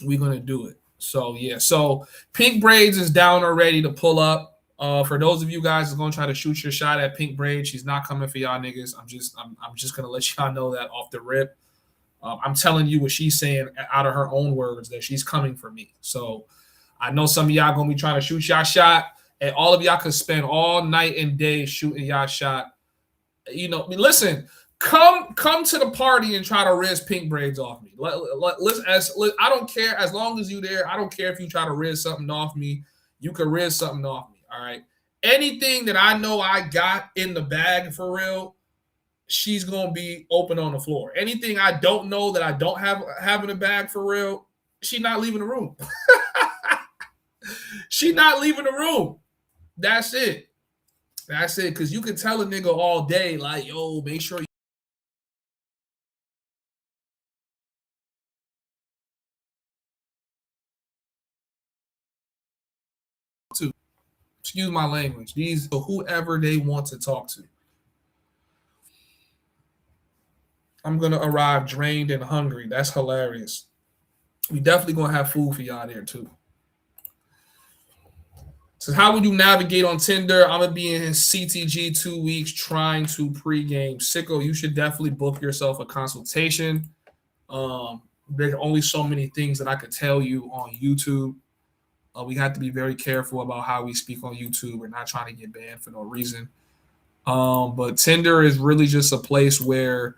We're going to do it. So, yeah. So, Pink Braids is down already to pull up. For those of you guys who's going to try to shoot your shot at Pink Braids, she's not coming for y'all niggas. I'm just going to let y'all know that off the rip. I'm telling you what she's saying out of her own words, that she's coming for me. So, I know some of y'all going to be trying to shoot y'all shot, and all of y'all could spend all night and day shooting y'all shot. Listen. Come to the party and try to riz Pink Braids off me. I don't care. As long as you there, I don't care if you try to riz something off me. You can riz something off me, all right? Anything that I know I got in the bag for real, she's going to be open on the floor. Anything I don't know that I don't have in the bag for real, she's not leaving the room. She's not leaving the room. That's it. That's it. Because you can tell a nigga all day, like, yo, make sure excuse my language, these whoever they want to talk to. I'm going to arrive drained and hungry. That's hilarious. We definitely going to have food for y'all there too. So how would you navigate on Tinder? I'm going to be in CTG 2 weeks trying to pregame. Sicko, you should definitely book yourself a consultation. There's only so many things that I could tell you on YouTube. We have to be very careful about how we speak on YouTube. We're not trying to get banned for no reason. But Tinder is really just a place where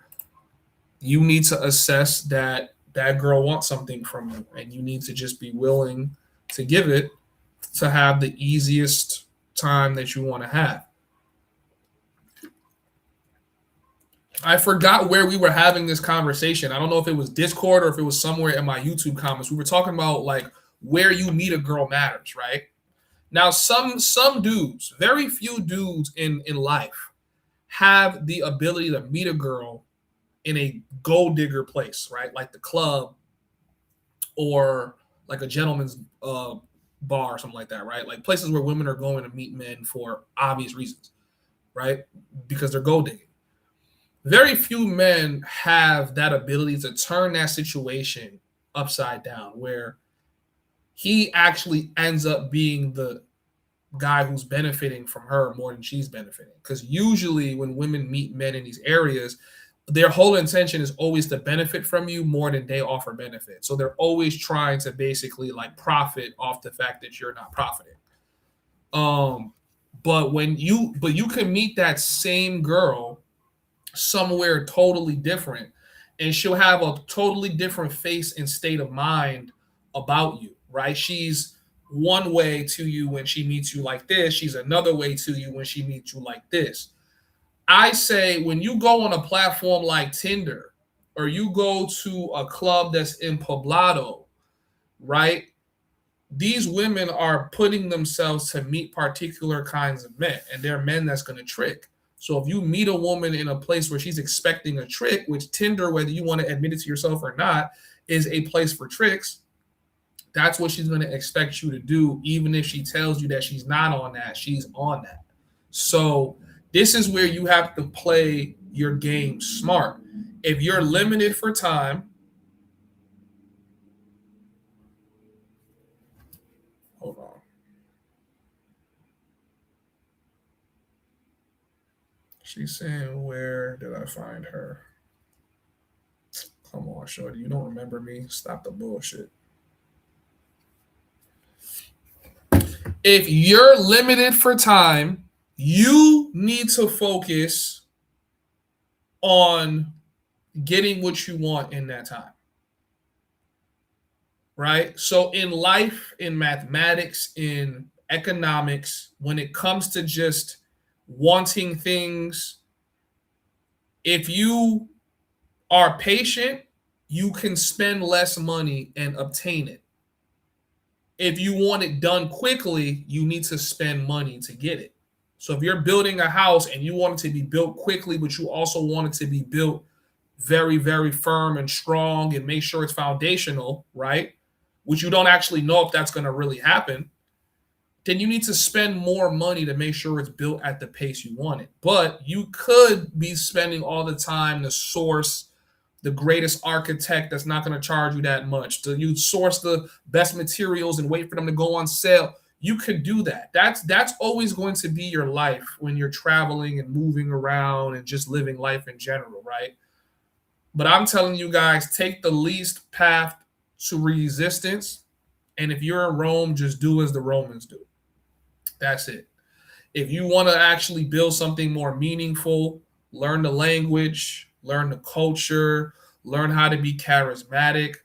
you need to assess that that girl wants something from you, and you need to just be willing to give it to have the easiest time that you want to have. I forgot where we were having this conversation. I don't know if it was Discord or if it was somewhere in my YouTube comments. We were talking about like where you meet a girl matters, right? Now, some dudes, very few dudes in life have the ability to meet a girl in a gold digger place, right? Like the club or like a gentleman's bar or something like that, right? Like places where women are going to meet men for obvious reasons, right? Because they're gold digging. Very few men have that ability to turn that situation upside down where he actually ends up being the guy who's benefiting from her more than she's benefiting. Because usually when women meet men in these areas, their whole intention is always to benefit from you more than they offer benefit. So they're always trying to basically like profit off the fact that you're not profiting. But you can meet that same girl somewhere totally different, and she'll have a totally different face and state of mind about you, right? She's one way to you when she meets you like this. She's another way to you when she meets you like this. I say when you go on a platform like Tinder or you go to a club that's in Poblado, right? These women are putting themselves to meet particular kinds of men, and they're men that's going to trick. So if you meet a woman in a place where she's expecting a trick, which Tinder, whether you want to admit it to yourself or not, is a place for tricks, that's what she's going to expect you to do. Even if she tells you that she's not on that, she's on that. So this is where you have to play your game smart. If you're limited for time, hold on. She's saying, where did I find her? Come on, shorty. You don't remember me? Stop the bullshit. If you're limited for time, you need to focus on getting what you want in that time. Right? So in life, in mathematics, in economics, when it comes to just wanting things, if you are patient, you can spend less money and obtain it. If you want it done quickly, you need to spend money to get it. So if you're building a house and you want it to be built quickly, but you also want it to be built very, very firm and strong and make sure it's foundational, right? Which you don't actually know if that's going to really happen, then you need to spend more money to make sure it's built at the pace you want it. But you could be spending all the time to source the greatest architect that's not going to charge you that much. You source the best materials and wait for them to go on sale. You could do that. That's always going to be your life when you're traveling and moving around and just living life in general, right? But I'm telling you guys, take the least path to resistance. And if you're in Rome, just do as the Romans do. That's it. If you want to actually build something more meaningful, learn the language, learn the culture, learn how to be charismatic,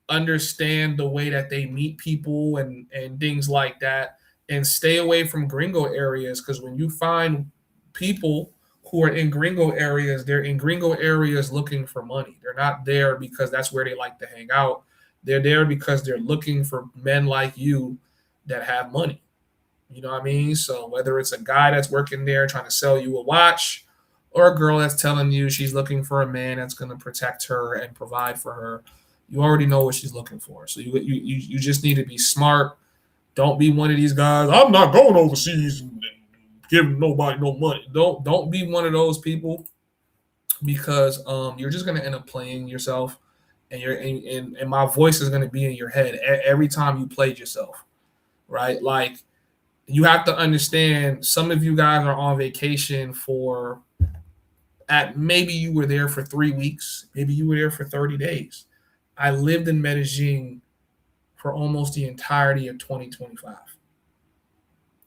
understand the way that they meet people and things like that, and stay away from gringo areas, because when you find people who are in gringo areas, they're in gringo areas looking for money. They're not there because that's where they like to hang out. They're there because they're looking for men like you that have money. You know what I mean? So whether it's a guy that's working there trying to sell you a watch, or a girl that's telling you she's looking for a man that's going to protect her and provide for her, you already know what she's looking for. So you just need to be smart, Don't be one of these guys. I'm not going overseas and giving nobody no money. Don't be one of those people, because you're just gonna end up playing yourself, and and my voice is gonna be in your head every time you played yourself, right? Like, you have to understand, some of you guys are on vacation maybe you were there for 3 weeks, maybe you were there for 30 days. I lived in Medellin for almost the entirety of 2025.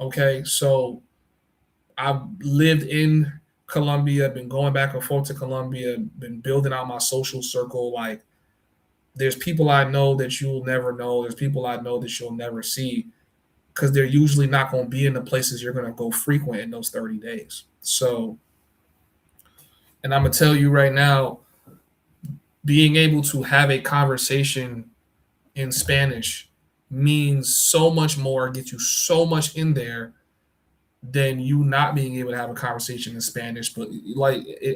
Okay, so I've lived in Colombia, been going back and forth to Colombia, been building out my social circle. Like, there's people I know that you'll never know. There's people I know that you'll never see, because they're usually not going to be in the places you're going to go frequent in those 30 days. So, and I'm going to tell you right now, being able to have a conversation in Spanish means so much more, gets you so much in there, than you not being able to have a conversation in Spanish. But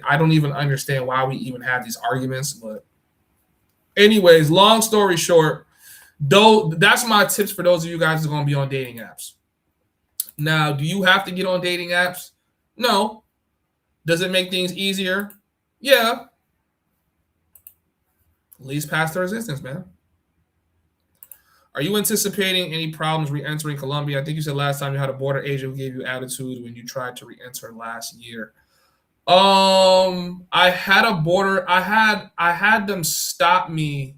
I don't even understand why we even have these arguments. But anyways, long story short, though, that's my tips for those of you guys who are going to be on dating apps. Now, do you have to get on dating apps? No. Does it make things easier? Yeah. Least past the resistance, man. Are you anticipating any problems re-entering Colombia? I think you said last time you had a border agent who gave you attitude when you tried to re-enter last year. I had a border. I had them stop me.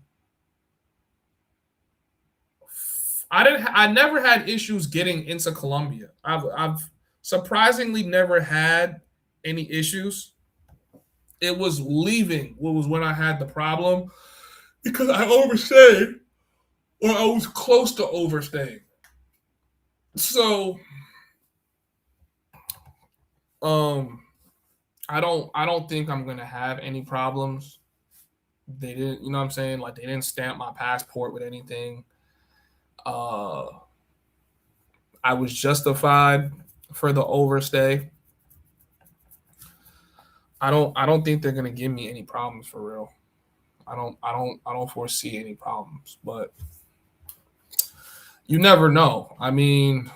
I never had issues getting into Colombia. I've surprisingly never had any issues. It was leaving was when I had the problem, because I overstayed, or I was close to overstaying. So, I don't think I'm gonna have any problems. They didn't, you know what I'm saying? Like, they didn't stamp my passport with anything. I was justified for the overstay. I don't think they're gonna give me any problems for real. I don't foresee any problems, but you never know. I mean,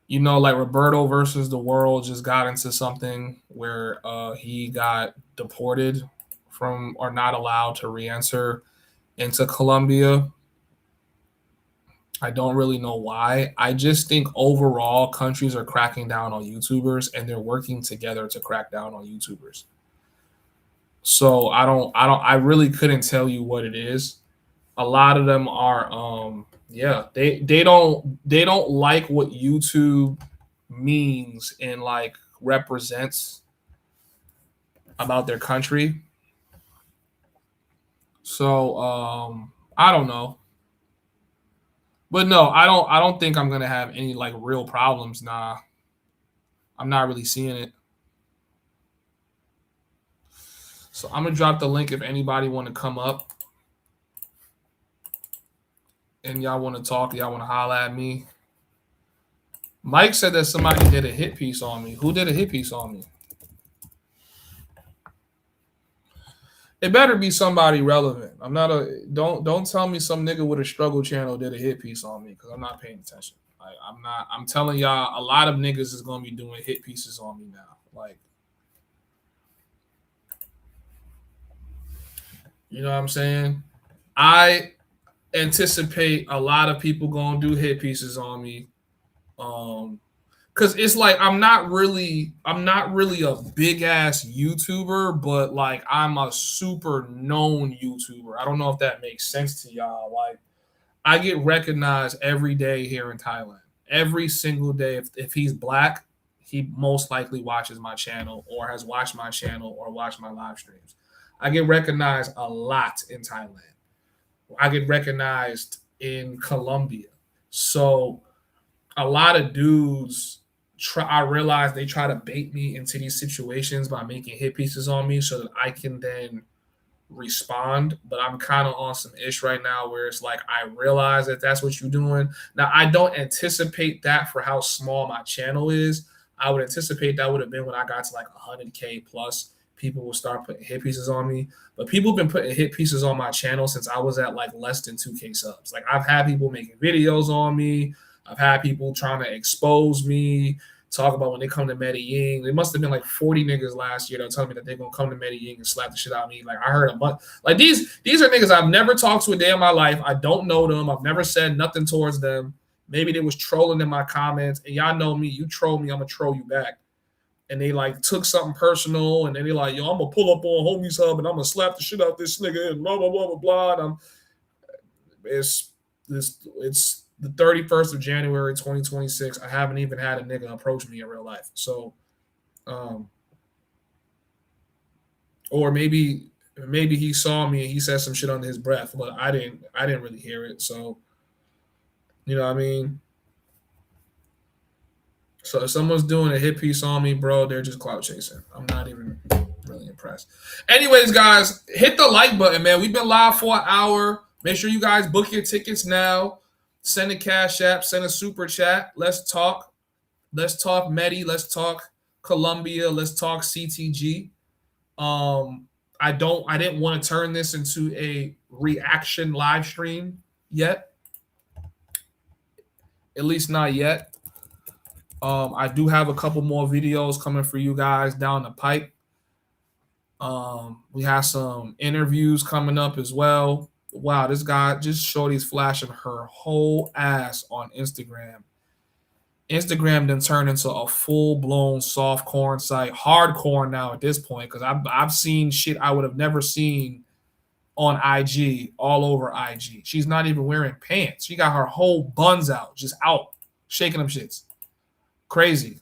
like Roberto versus the world just got into something where he got deported from, or not allowed to re-enter into Colombia. I don't really know why. I just think overall countries are cracking down on YouTubers, and they're working together to crack down on YouTubers. So I really couldn't tell you what it is. A lot of them are they don't like what YouTube means and like represents about their country. So I don't know. But no, I don't think I'm gonna have any like real problems. Nah. I'm not really seeing it. So I'm gonna drop the link if anybody want to come up and y'all want to talk, y'all want to holler at me. Mike said that somebody did a hit piece on me. Who did a hit piece on me? It better be somebody relevant. I'm not don't tell me some nigga with a struggle channel did a hit piece on me, because I'm not paying attention. I'm telling y'all, a lot of niggas is gonna be doing hit pieces on me now. Like, you know what I'm saying? I anticipate a lot of people gonna do hit pieces on me. Cause it's like I'm not really a big ass YouTuber, but like I'm a super known YouTuber. I don't know if that makes sense to y'all. Like, I get recognized every day here in Thailand. Every single day. If he's black, he most likely watches my channel, or has watched my channel, or watched my live streams. I get recognized a lot in Thailand. I get recognized in Colombia. So a lot of dudes I realize they try to bait me into these situations by making hit pieces on me so that I can then respond. But I'm kind of on some ish right now where it's like, I realize that that's what you're doing. Now, I don't anticipate that for how small my channel is. I would anticipate that would have been when I got to like 100K plus, people will start putting hit pieces on me. But people have been putting hit pieces on my channel since I was at like less than 2K subs. Like I've had people making videos on me. I've had people trying to expose me, talk about when they come to Medellin. There must have been like 40 niggas last year that telling me that they're gonna come to Medellin and slap the shit out of me. Like I heard a bunch. Like these are niggas I've never talked to a day in my life. I don't know them. I've never said nothing towards them. Maybe they was trolling in my comments, and y'all know me. You troll me, I'm gonna troll you back. And they like took something personal, and then they like, yo, I'm gonna pull up on Homies Hub and I'm gonna slap the shit out this nigga and blah blah blah blah blah. And it's the 31st of January 2026. I haven't even had a nigga approach me in real life. So, or maybe he saw me and he said some shit under his breath, but I didn't really hear it. So, you know what I mean? So if someone's doing a hit piece on me, bro, they're just clout chasing. I'm not even really impressed. Anyways, guys, hit the like button, man. We've been live for an hour. Make sure you guys book your tickets now. Send a Cash App, send a super chat. Let's talk. Let's talk Medi. Let's talk Colombia. Let's talk CTG. I didn't want to turn this into a reaction live stream yet. At least not yet. I do have a couple more videos coming for you guys down the pipe. We have some interviews coming up as well. Wow, this guy just shorty's flashing her whole ass on Instagram. Instagram then turned into a full-blown soft corn site, hardcore now at this point, because I've seen shit I would have never seen on IG, all over IG. She's not even wearing pants. She got her whole buns out, just out, shaking them shits. Crazy.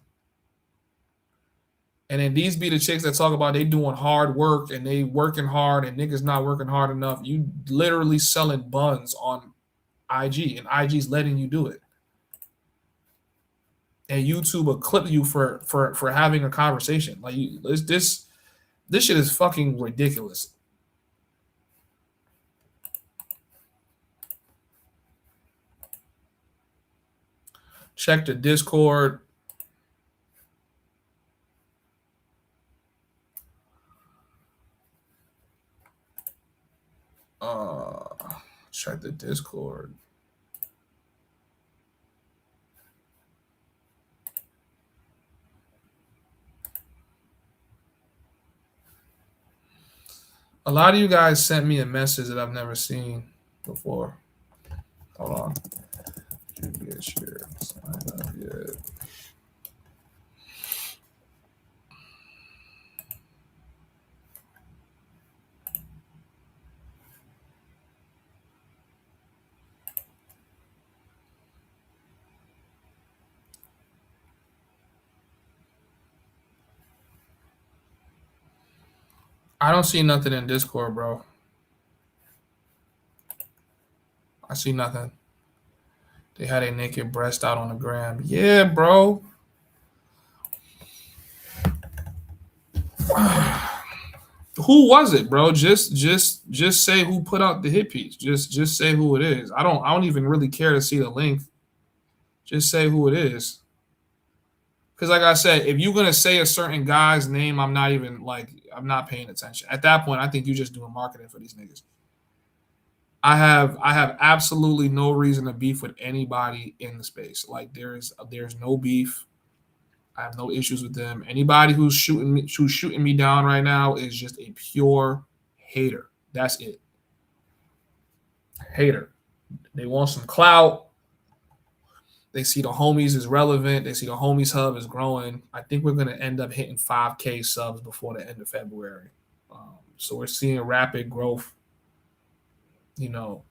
And then these be the chicks that talk about they doing hard work and they working hard and niggas not working hard enough. You literally selling buns on IG and IG's letting you do it. And YouTube will clip you for having a conversation. Like this shit is fucking ridiculous. Check the Discord. Check the Discord. A lot of you guys sent me a message that I've never seen before. Hold on. Get share. Sign up yet. I don't see nothing in Discord, bro. I see nothing. They had a naked breast out on the gram. Yeah, bro. Who was it, bro? Just say who put out the hit piece. Just say who it is. I don't even really care to see the link. Just say who it is. Because like I said, if you're gonna say a certain guy's name, I'm not paying attention. At that point, I think you're just doing marketing for these niggas. I have absolutely no reason to beef with anybody in the space. Like there's no beef. I have no issues with them. Anybody who's shooting me down right now is just a pure hater. That's it. Hater. They want some clout. They see the homies is relevant. They see the homies hub is growing. I think we're going to end up hitting 5K subs before the end of February. So we're seeing rapid growth. You know,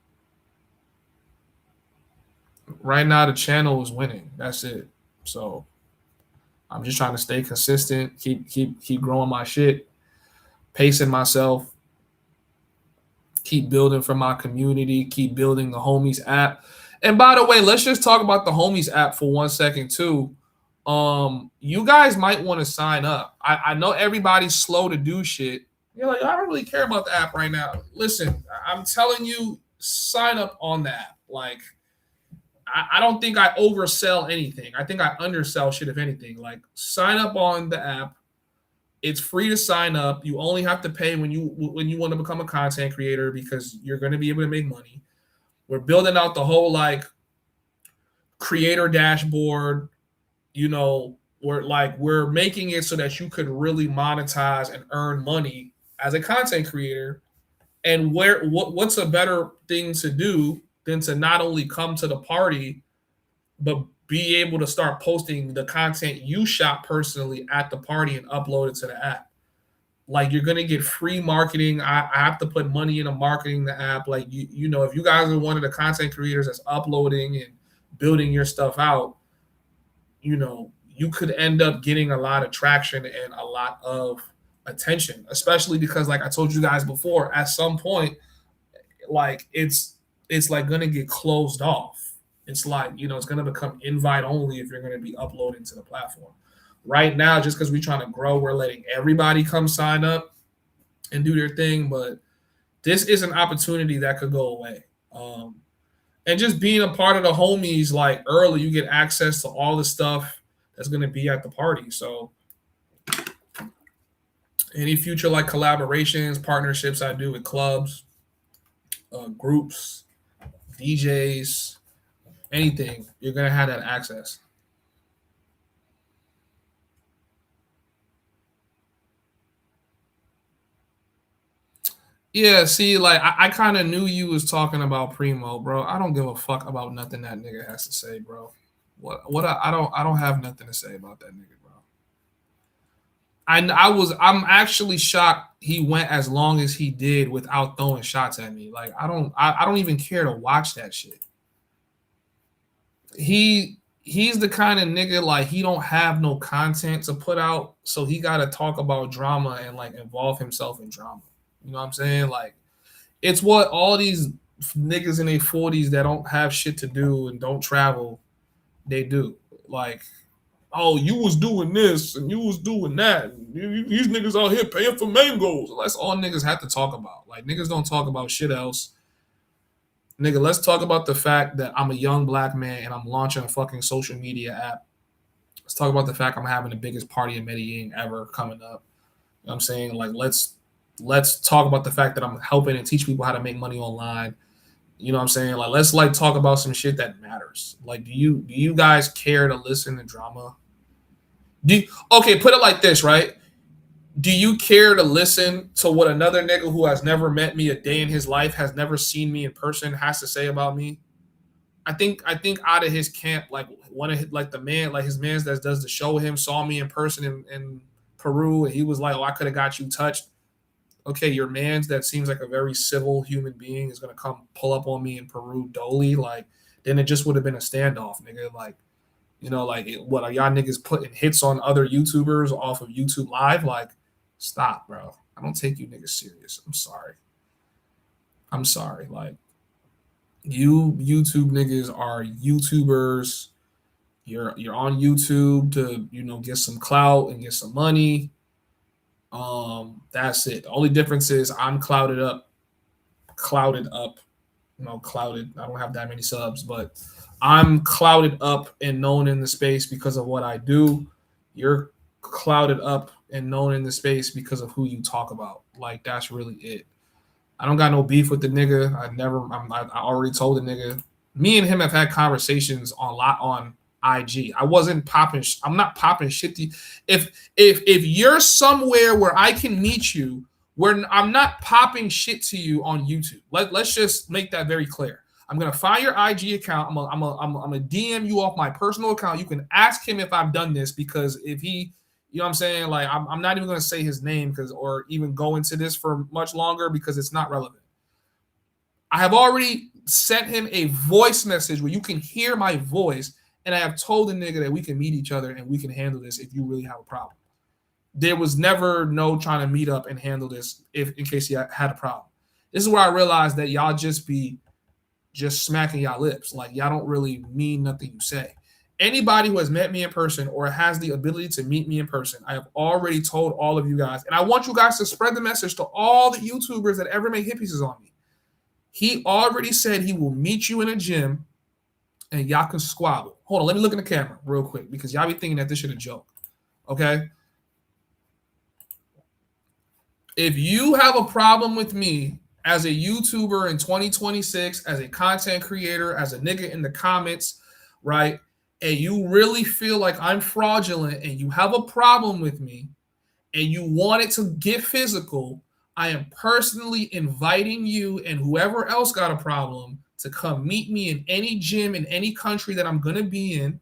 right now the channel is winning. That's it. So I'm just trying to stay consistent, keep growing my shit, pacing myself, keep building for my community, keep building the Homies app. And by the way, let's just talk about the Homies app for 1 second too. You guys might want to sign up. I know everybody's slow to do shit. You're like, I don't really care about the app right now. Listen, I'm telling you, sign up on the app. Like, I don't think I oversell anything. I think I undersell shit, if anything. Like, sign up on the app. It's free to sign up. You only have to pay when you want to become a content creator because you're going to be able to make money. We're building out the whole like creator dashboard. You know, we're making it so that you could really monetize and earn money as a content creator. And what's a better thing to do than to not only come to the party, but be able to start posting the content you shot personally at the party and upload it to the app. Like, you're gonna get free marketing. I have to put money into marketing the app. Like, you know, if you guys are one of the content creators that's uploading and building your stuff out, you know, you could end up getting a lot of traction and a lot of attention, especially because, like I told you guys before, at some point, like it's like gonna get closed off. It's like, you know, it's gonna become invite only if you're gonna be uploading to the platform. Right now, just because we're trying to grow, we're letting everybody come sign up and do their thing, but this is an opportunity that could go away. And just being a part of the homies, like early, you get access to all the stuff that's gonna be at the party. So any future like collaborations, partnerships I do with clubs, groups, DJs, anything, you're gonna have that access. Yeah, see, like I kind of knew you was talking about Primo, bro. I don't give a fuck about nothing that nigga has to say, bro. I don't have nothing to say about that nigga, bro. I'm actually shocked he went as long as he did without throwing shots at me. Like I don't even care to watch that shit. He's the kind of nigga, like, he don't have no content to put out, so he got to talk about drama and like involve himself in drama. You know what I'm saying? Like, it's what all these niggas in their 40s that don't have shit to do and don't travel, they do. Like, oh, you was doing this and you was doing that. These niggas out here paying for mangoes. That's all niggas have to talk about. Like, niggas don't talk about shit else. Nigga, let's talk about the fact that I'm a young black man and I'm launching a fucking social media app. Let's talk about the fact I'm having the biggest party in Medellin ever coming up. You know what I'm saying? Like, let's talk about the fact that I'm helping and teach people how to make money online. You know what I'm saying? Like, let's like talk about some shit that matters. Like, do you guys care to listen to drama? Okay, put it like this, right? Do you care to listen to what another nigga who has never met me a day in his life, has never seen me in person, has to say about me? I think out of his camp, like one of his, like the man, like his man that does the show with him saw me in person in Peru, and he was like, "Oh, I could have got you touched." Okay, your man's that seems like a very civil human being is gonna come pull up on me in Peru, Dolly. Like, then it just would have been a standoff, nigga. Like, you know, like, what are y'all niggas putting hits on other YouTubers off of YouTube Live? Like, stop, bro. I don't take you niggas serious. I'm sorry. Like, you YouTube niggas are YouTubers. You're on YouTube to, you know, get some clout and get some money. That's it. The only difference is I'm clouded up. You know, clouded. I don't have that many subs, but I'm clouded up and known in the space because of what I do. You're clouded up and known in the space because of who you talk about. Like, that's really it. I don't got no beef with the nigga. I already told the nigga. Me and him have had conversations on IG. I'm not popping shit to you. If you're somewhere where I can meet you, where I'm not popping shit to you on YouTube. Let's just make that very clear. I'm gonna find your IG account. I'm gonna DM you off my personal account. You can ask him if I've done this, because if he, you know what I'm saying? Like, I'm not even gonna say his name or even go into this for much longer because it's not relevant. I have already sent him a voice message where you can hear my voice, and I have told the nigga that we can meet each other and we can handle this if you really have a problem. There was never no trying to meet up and handle this in case you had a problem. This is where I realized that y'all just be smacking y'all lips. Like, y'all don't really mean nothing you say. Anybody who has met me in person or has the ability to meet me in person, I have already told all of you guys, and I want you guys to spread the message to all the YouTubers that ever make hit pieces on me. He already said he will meet you in a gym and y'all can squabble. Hold on, let me look in the camera real quick because y'all be thinking that this shit a joke. Okay? If you have a problem with me as a YouTuber in 2026, as a content creator, as a nigga in the comments, right? And you really feel like I'm fraudulent and you have a problem with me and you want it to get physical, I am personally inviting you and whoever else got a problem to come meet me in any gym in any country that I'm going to be in.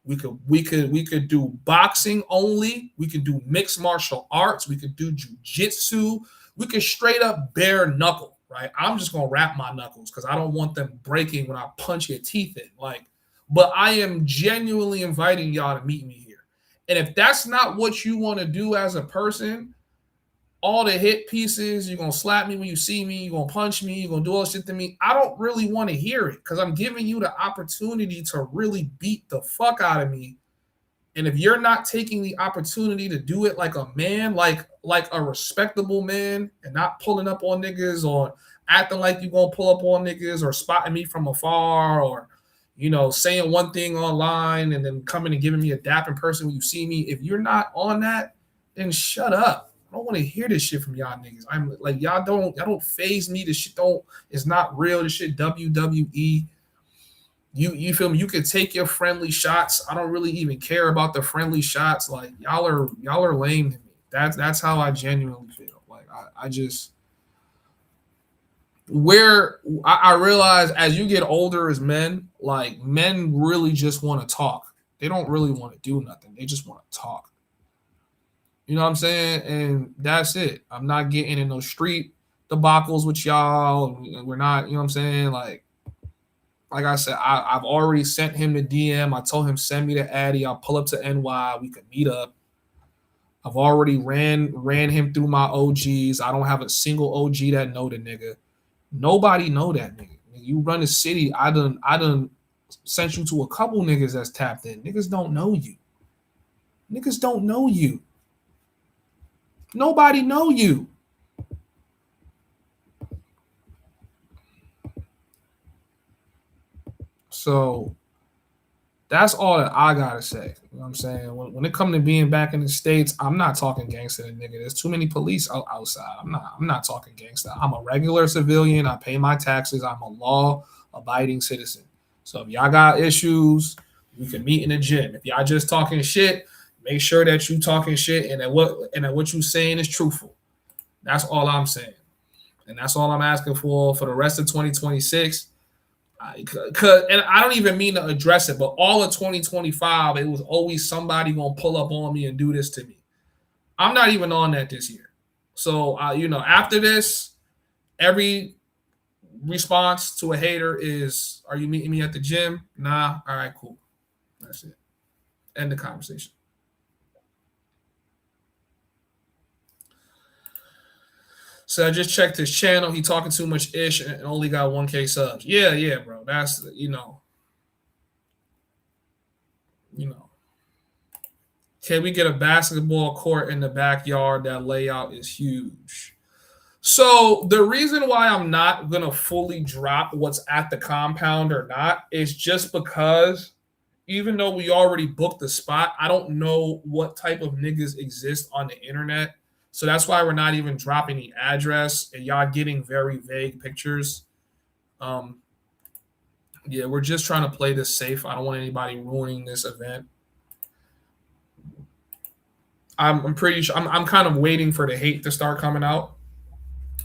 We could do boxing only. We could do mixed martial arts. We could do jujitsu. We could straight up bare knuckle, right? I'm just gonna wrap my knuckles because I don't want them breaking when I punch your teeth in. Like, but I am genuinely inviting y'all to meet me here. And if that's not what you want to do as a person, all the hit pieces, you're gonna slap me when you see me, you're gonna punch me, you're gonna do all shit to me. I don't really want to hear it because I'm giving you the opportunity to really beat the fuck out of me. And if you're not taking the opportunity to do it like a man, like a respectable man, and not pulling up on niggas or acting like you're gonna pull up on niggas or spotting me from afar or saying one thing online and then coming and giving me a dap in person when you see me. If you're not on that, then shut up. I don't want to hear this shit from y'all niggas. I'm like, y'all don't phase me. This shit it's not real. This shit WWE. You feel me? You can take your friendly shots. I don't really even care about the friendly shots. Like y'all are lame to me. That's how I genuinely feel. Like I just I realize as you get older as men, like men really just want to talk. They don't really want to do nothing. They just want to talk. You know what I'm saying? And that's it. I'm not getting in those street debacles with y'all. We're not, you know what I'm saying? Like I said, I've already sent him the DM. I told him, send me the Addy. I'll pull up to NY. We could meet up. I've already ran him through my OGs. I don't have a single OG that know the nigga. Nobody know that nigga. You run the city. I done sent you to a couple niggas that's tapped in. Niggas don't know you. Niggas don't know you. Nobody know you. So that's all that I gotta say. You know what I'm saying? When it comes to being back in the States, I'm not talking gangster to nigga. There's too many police outside. I'm not talking gangster. I'm a regular civilian. I pay my taxes. I'm a law-abiding citizen. So if y'all got issues, we can meet in the gym. If y'all just talking shit, make sure that you talking shit and that what you saying is truthful. That's all I'm saying. And that's all I'm asking for the rest of 2026. And I don't even mean to address it, but all of 2025, it was always somebody going to pull up on me and do this to me. I'm not even on that this year. So, after this, every response to a hater is, are you meeting me at the gym? Nah. All right, cool. That's it. End the conversation. So I just checked his channel. He talking too much ish and only got 1K subs. Yeah, bro. That's Can we get a basketball court in the backyard? That layout is huge. So the reason why I'm not gonna fully drop what's at the compound or not is just because even though we already booked the spot, I don't know what type of niggas exist on the internet. So that's why we're not even dropping the address and y'all getting very vague pictures. Yeah, we're just trying to play this safe. I don't want anybody ruining this event. I'm pretty sure I'm kind of waiting for the hate to start coming out.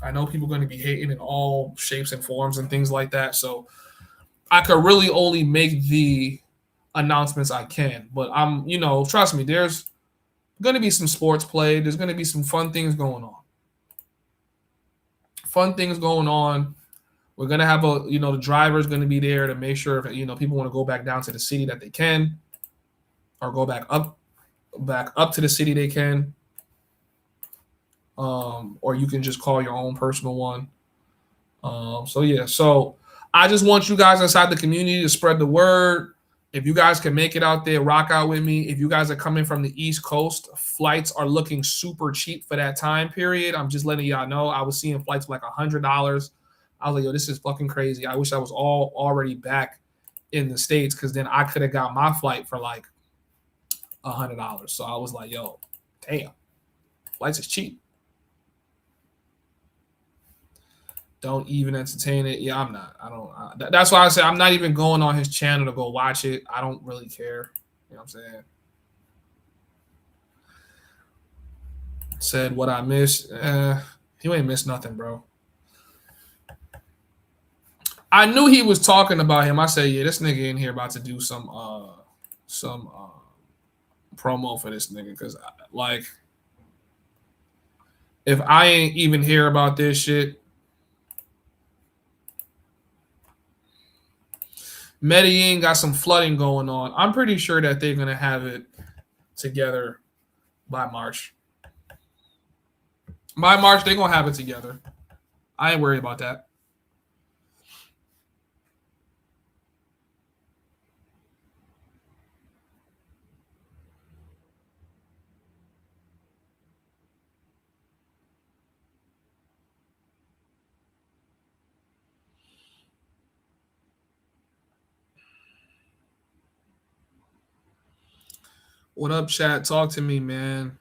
I know people are going to be hating in all shapes and forms and things like that. So I could really only make the announcements I can. But trust me, there's going to be some sports play. There's going to be some fun things going on. We're going to have the driver's going to be there to make sure if, people want to go back down to the city that they can, or go back up to the city they can. Or you can just call your own personal one. So I just want you guys inside the community to spread the word. If you guys can make it out there, rock out with me. If you guys are coming from the East Coast, flights are looking super cheap for that time period. I'm just letting y'all know. I was seeing flights for like $100. I was like, yo, this is fucking crazy. I wish I was already back in the States because then I could have got my flight for like $100. So I was like, yo, damn, flights is cheap. Don't even entertain it. Yeah, I'm not. I don't. That's why I say I'm not even going on his channel to go watch it. I don't really care. You know what I'm saying? Said what I missed. You ain't missed nothing, bro. I knew he was talking about him. I said, yeah, this nigga in here about to do some promo for this nigga, because like, if I ain't even hear about this shit, Medellin got some flooding going on. I'm pretty sure that they're gonna have it together by March. By March, they're gonna have it together. I ain't worried about that. What up, chat? Talk to me, man.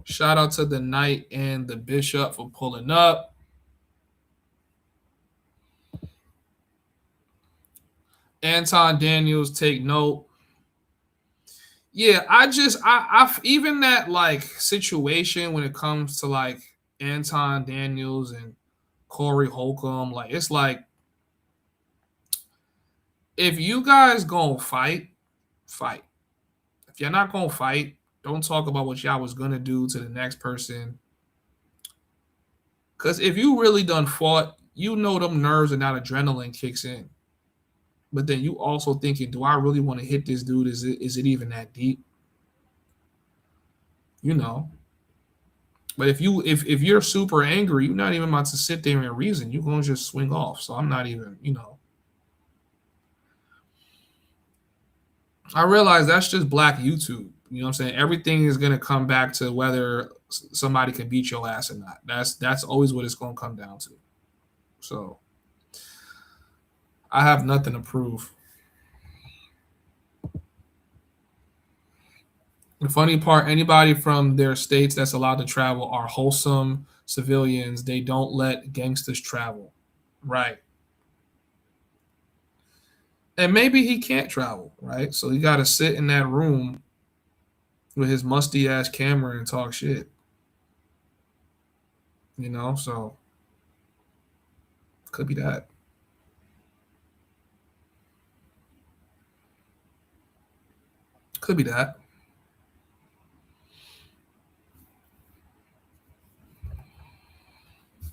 Shout out to the Knight and the Bishop for pulling up. Anton Daniels, take note. Yeah, I even that like situation when it comes to like Anton Daniels and Corey Holcomb, like it's like, if you guys gonna fight, fight. If you're not gonna fight, don't talk about what y'all was gonna do to the next person. Because if you really done fought, you know them nerves and that adrenaline kicks in. But then you also thinking, do I really want to hit this dude? Is it even that deep? You know. But if you're super angry, you're not even about to sit there and reason. You're gonna just swing off. So I'm not even, you know. I realize that's just black YouTube. You know what I'm saying? Everything is gonna come back to whether somebody can beat your ass or not. That's always what it's gonna come down to. So I have nothing to prove. The funny part, anybody from their states that's allowed to travel are wholesome civilians. They don't let gangsters travel. Right. And maybe he can't travel, right? So he got to sit in that room with his musty ass camera and talk shit. You know, so could be that. Could be that.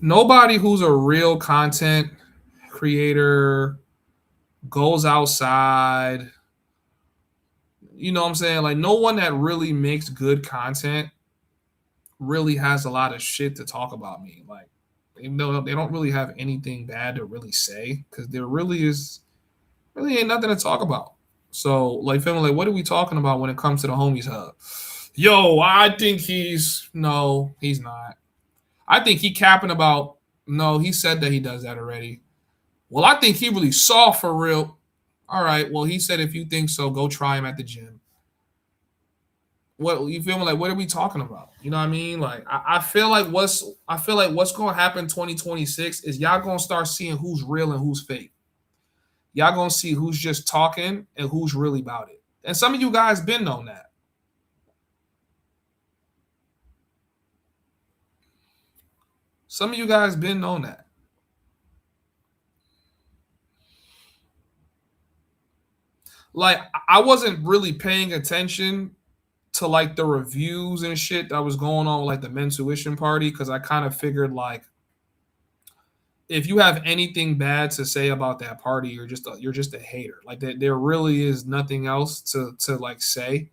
Nobody who's a real content creator goes outside. You know what I'm saying? Like, no one that really makes good content really has a lot of shit to talk about me. Like, even though they don't really have anything bad to really say, because there really ain't nothing to talk about. So, like, family, like, what are we talking about when it comes to the Homies Hub? Yo, I think no, he's not. I think he capping about, no, he said that he does that already. Well, I think he really saw for real. All right, well, he said if you think so, go try him at the gym. What you feel me? Like, what are we talking about? You know what I mean? Like, I feel like what's gonna happen 2026 is y'all gonna start seeing who's real and who's fake. Y'all gonna see who's just talking and who's really about it. And some of you guys been on that. Some of you guys been on that. Like, I wasn't really paying attention to like the reviews and shit that was going on with like the men's tuition party, because I kind of figured like, if you have anything bad to say about that party, you're just a hater. Like, there really is nothing else to like say.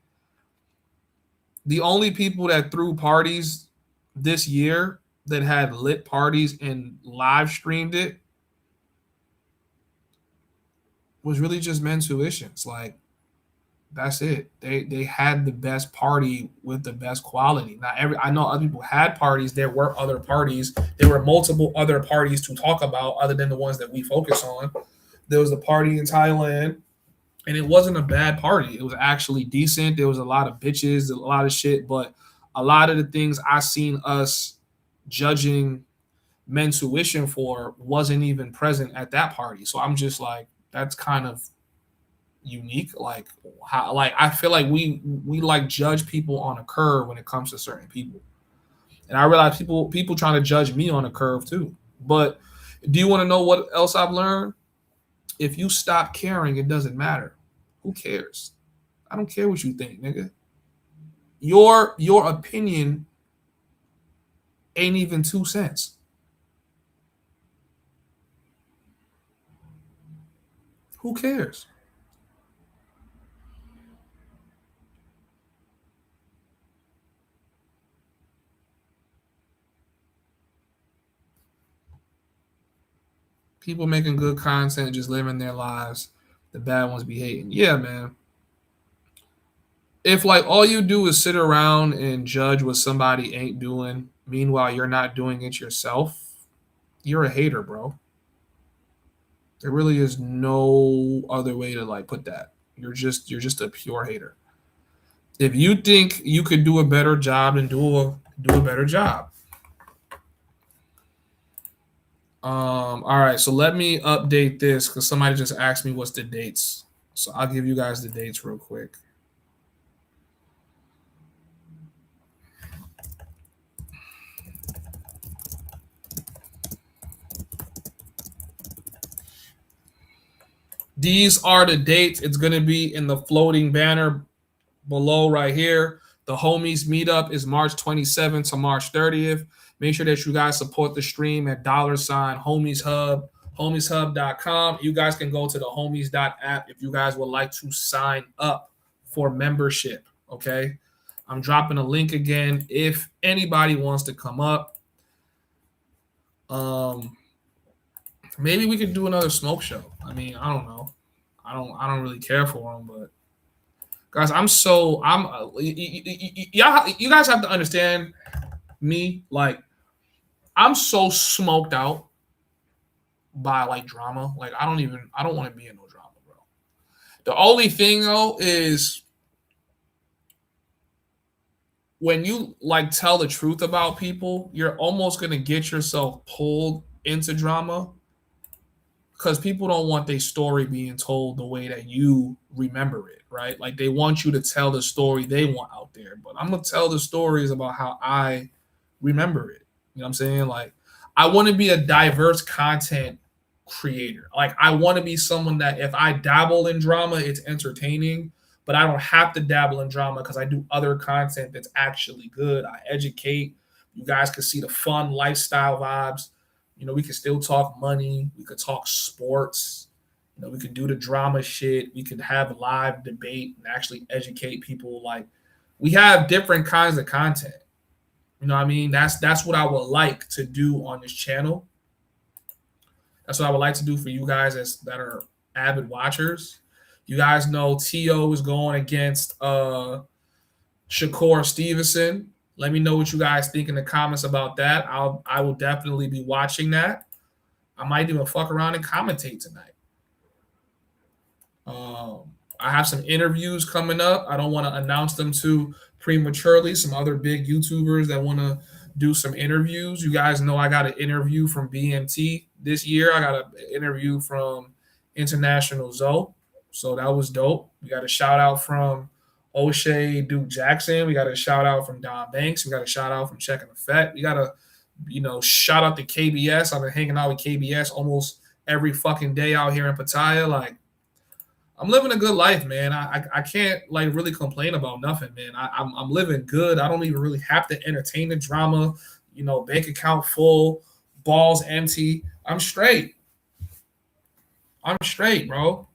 The only people that threw parties this year that had lit parties and live streamed it was really just men's tuitions. Like, that's it. They had the best party with the best quality. I know other people had parties. There were other parties. There were multiple other parties to talk about other than the ones that we focus on. There was a party in Thailand, and it wasn't a bad party. It was actually decent. There was a lot of bitches, a lot of shit, but a lot of the things I seen us judging men's tuition for wasn't even present at that party. So I'm just like, that's kind of unique. Like how, like I feel like we like judge people on a curve when it comes to certain people. And I realize people trying to judge me on a curve too. But do you want to know what else I've learned? If you stop caring, it doesn't matter. Who cares? I don't care what you think, nigga. Your opinion ain't even 2 cents. Who cares? People making good content, just living their lives. The bad ones be hating. Yeah, man. If like all you do is sit around and judge what somebody ain't doing, meanwhile you're not doing it yourself, you're a hater, bro. There really is no other way to like put that. You're just a pure hater. If you think you could do a better job, then do a better job. All right, so let me update this because somebody just asked me what's the dates. So I'll give you guys the dates real quick. These are the dates. It's going to be in the floating banner below right here. The homies meetup is March 27th to March 30th. Make sure that you guys support the stream at $homies hub, homieshub.com. You guys can go to the homies.app if you guys would like to sign up for membership. Okay. I'm dropping a link again if anybody wants to come up. Maybe we could do another smoke show. I mean, I don't know. I don't really care for them, but guys, you guys have to understand me. Like, I'm so smoked out by like drama. Like, I don't want to be in no drama, bro. The only thing though is when you like tell the truth about people, you're almost gonna get yourself pulled into drama because people don't want their story being told the way that you remember it, right? Like they want you to tell the story they want out there. But I'm gonna tell the stories about how I remember it. You know what I'm saying? Like I want to be a diverse content creator. Like I want to be someone that if I dabble in drama, it's entertaining, but I don't have to dabble in drama because I do other content that's actually good. I educate. You guys can see the fun lifestyle vibes. You know, we can still talk money. We could talk sports. You know, we could do the drama shit. We could have live debate and actually educate people. Like, we have different kinds of content. You know what I mean? That's what I would like to do on this channel. That's what I would like to do for you guys that are avid watchers. You guys know T.O. is going against Shakur Stevenson. Let me know what you guys think in the comments about that. I will definitely be watching that. I might even fuck around and commentate tonight. I have some interviews coming up. I don't want to announce them too prematurely. Some other big YouTubers that want to do some interviews. You guys know I got an interview from BMT this year. I got an interview from International Zoe. So that was dope. We got a shout out from O'Shea Duke Jackson. We got a shout out from Don Banks. We got a shout out from Check and Effect. We got a, shout out to KBS. I've been hanging out with KBS almost every fucking day out here in Pattaya. Like, I'm living a good life, man. I can't like really complain about nothing, man. I'm living good. I don't even really have to entertain the drama. Bank account full, balls empty. I'm straight. Bro.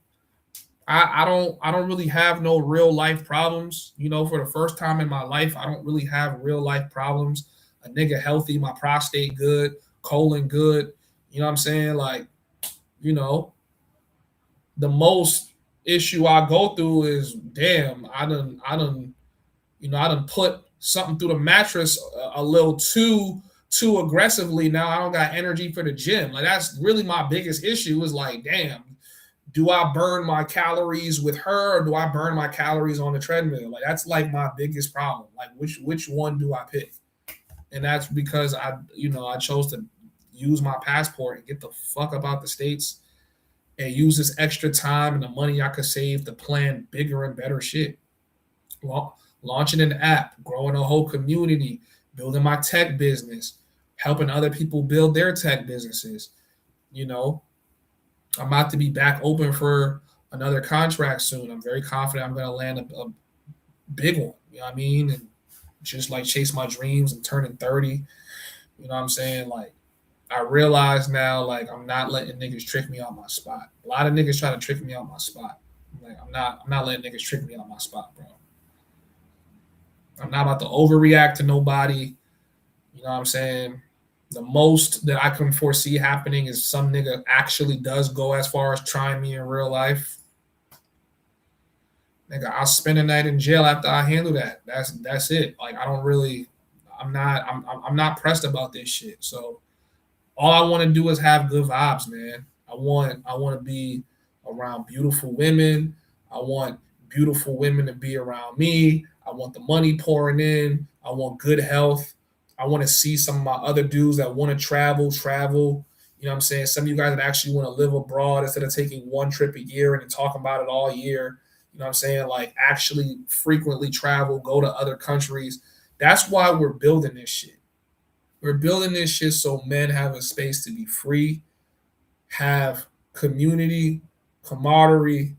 I don't really have no real life problems. For the first time in my life, I don't really have real life problems. A nigga healthy, my prostate good, colon good. You know what I'm saying? Like, the most issue I go through is, damn, I done put something through the mattress a little too aggressively. Now I don't got energy for the gym. Like, that's really my biggest issue is like, damn, do I burn my calories with her or do I burn my calories on the treadmill? Like, that's like my biggest problem. Like, which one do I pick? And that's because I chose to use my passport and get the fuck up out the States and use this extra time and the money I could save to plan bigger and better shit. Launching an app, growing a whole community, building my tech business, helping other people build their tech businesses. You know, I'm about to be back open for another contract soon. I'm very confident I'm going to land a big one. You know what I mean? And just like chase my dreams and turning 30. You know what I'm saying? Like, I realize now, like, I'm not letting niggas trick me on my spot. A lot of niggas try to trick me on my spot. Like, I'm not letting niggas trick me on my spot, bro. I'm not about to overreact to nobody. You know what I'm saying? The most that I can foresee happening is some nigga actually does go as far as trying me in real life. Nigga, I'll spend a night in jail after I handle that. That's it. Like, I'm not pressed about this shit. So all I want to do is have good vibes, man. I want to be around beautiful women. I want beautiful women to be around me. I want the money pouring in. I want good health. I want to see some of my other dudes that want to travel. You know what I'm saying? Some of you guys that actually want to live abroad instead of taking one trip a year and then talking about it all year. You know what I'm saying? Like, actually frequently travel, go to other countries. That's why we're building this shit. We're building this shit so men have a space to be free, have community, camaraderie,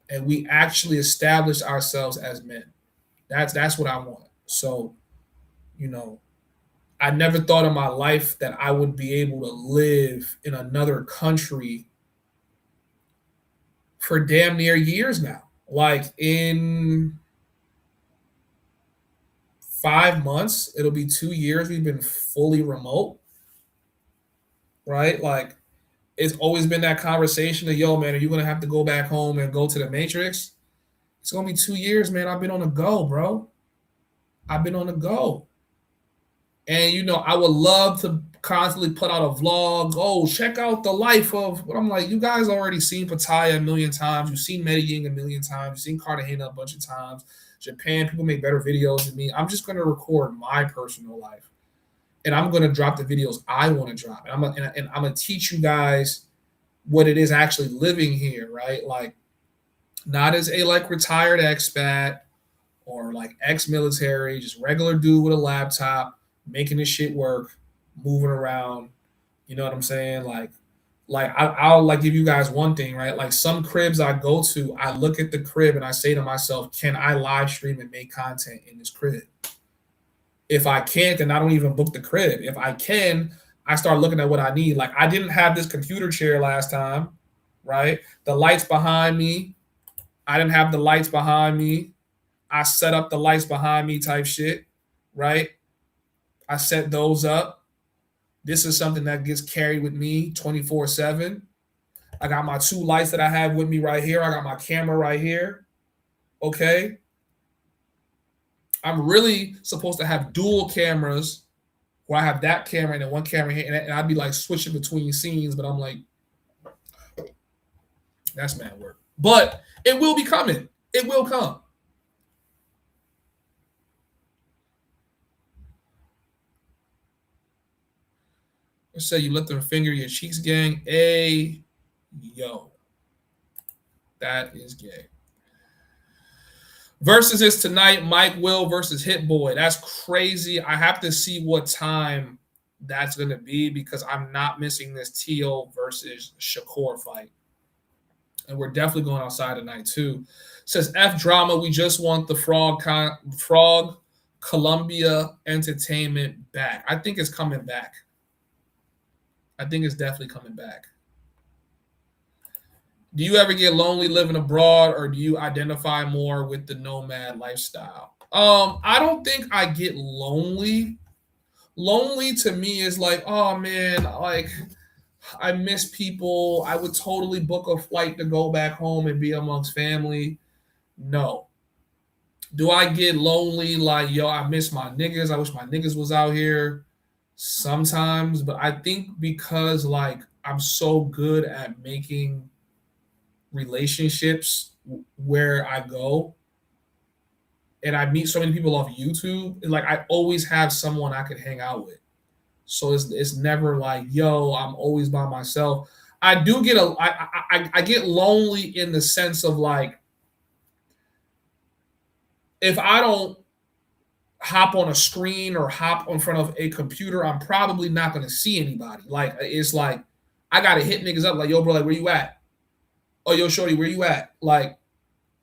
and we actually establish ourselves as men. That's what I want. So, you know, I never thought in my life that I would be able to live in another country for damn near years now. Like, in 5 months, it'll be 2 years we've been fully remote, right? Like, it's always been that conversation of, yo, man, are you going to have to go back home and go to the Matrix? It's going to be 2 years, man. I've been on the go, bro. I've been on the go. And, you know, I would love to constantly put out a vlog. Oh, check out the life of, but I'm like, you guys already seen Pattaya a million times. You've seen Medellin a million times. You've seen Cartagena a bunch of times. Japan, people make better videos than me. I'm just going to record my personal life. And I'm going to drop the videos I want to drop. And I'm going to teach you guys what it is actually living here, right? Like, not as a, like, retired expat or, like, ex-military, just regular dude with a laptop, making this shit work, moving around. You know what I'm saying? I'll like give you guys one thing, right? Like, some cribs I go to, I look at the crib and I say to myself, can I live stream and make content in this crib? If I can't, then I don't even book the crib. If I can, I start looking at what I need. Like, I didn't have this computer chair last time, right? The lights behind me, I didn't have the lights behind me. I set up the lights behind me type shit, right? I set those up. This is something that gets carried with me 24/7. I got my 2 lights that I have with me right here. I got my camera right here. Okay. I'm really supposed to have dual cameras where I have that camera and then one camera here. And I'd be like switching between scenes, but I'm like, that's mad work. But it will be coming. It will come. Let's say you let them finger your cheeks, gang. Hey, yo. That is gay. Versus is tonight, Mike Will versus Hit Boy. That's crazy. I have to see what time that's going to be because I'm not missing this T.O. versus Shakur fight. And we're definitely going outside tonight, too. Says F Drama, we just want the Frog Columbia Entertainment back. I think it's coming back. I think it's definitely coming back. Do you ever get lonely living abroad, or do you identify more with the nomad lifestyle? I don't think I get lonely. Lonely to me is like, oh man, like I miss people. I would totally book a flight to go back home and be amongst family. No. Do I get lonely like, yo, I miss my niggas. I wish my niggas was out here sometimes. But I think because like I'm so good at making relationships where I go, and I meet so many people off YouTube, and like I always have someone I could hang out with. So it's never like, yo, I'm always by myself. I do get I get lonely in the sense of like, if I don't hop on a screen or hop in front of a computer, I'm probably not gonna see anybody. Like it's like I gotta hit niggas up like, yo, bro, like where you at? Oh, yo, shorty, where you at? Like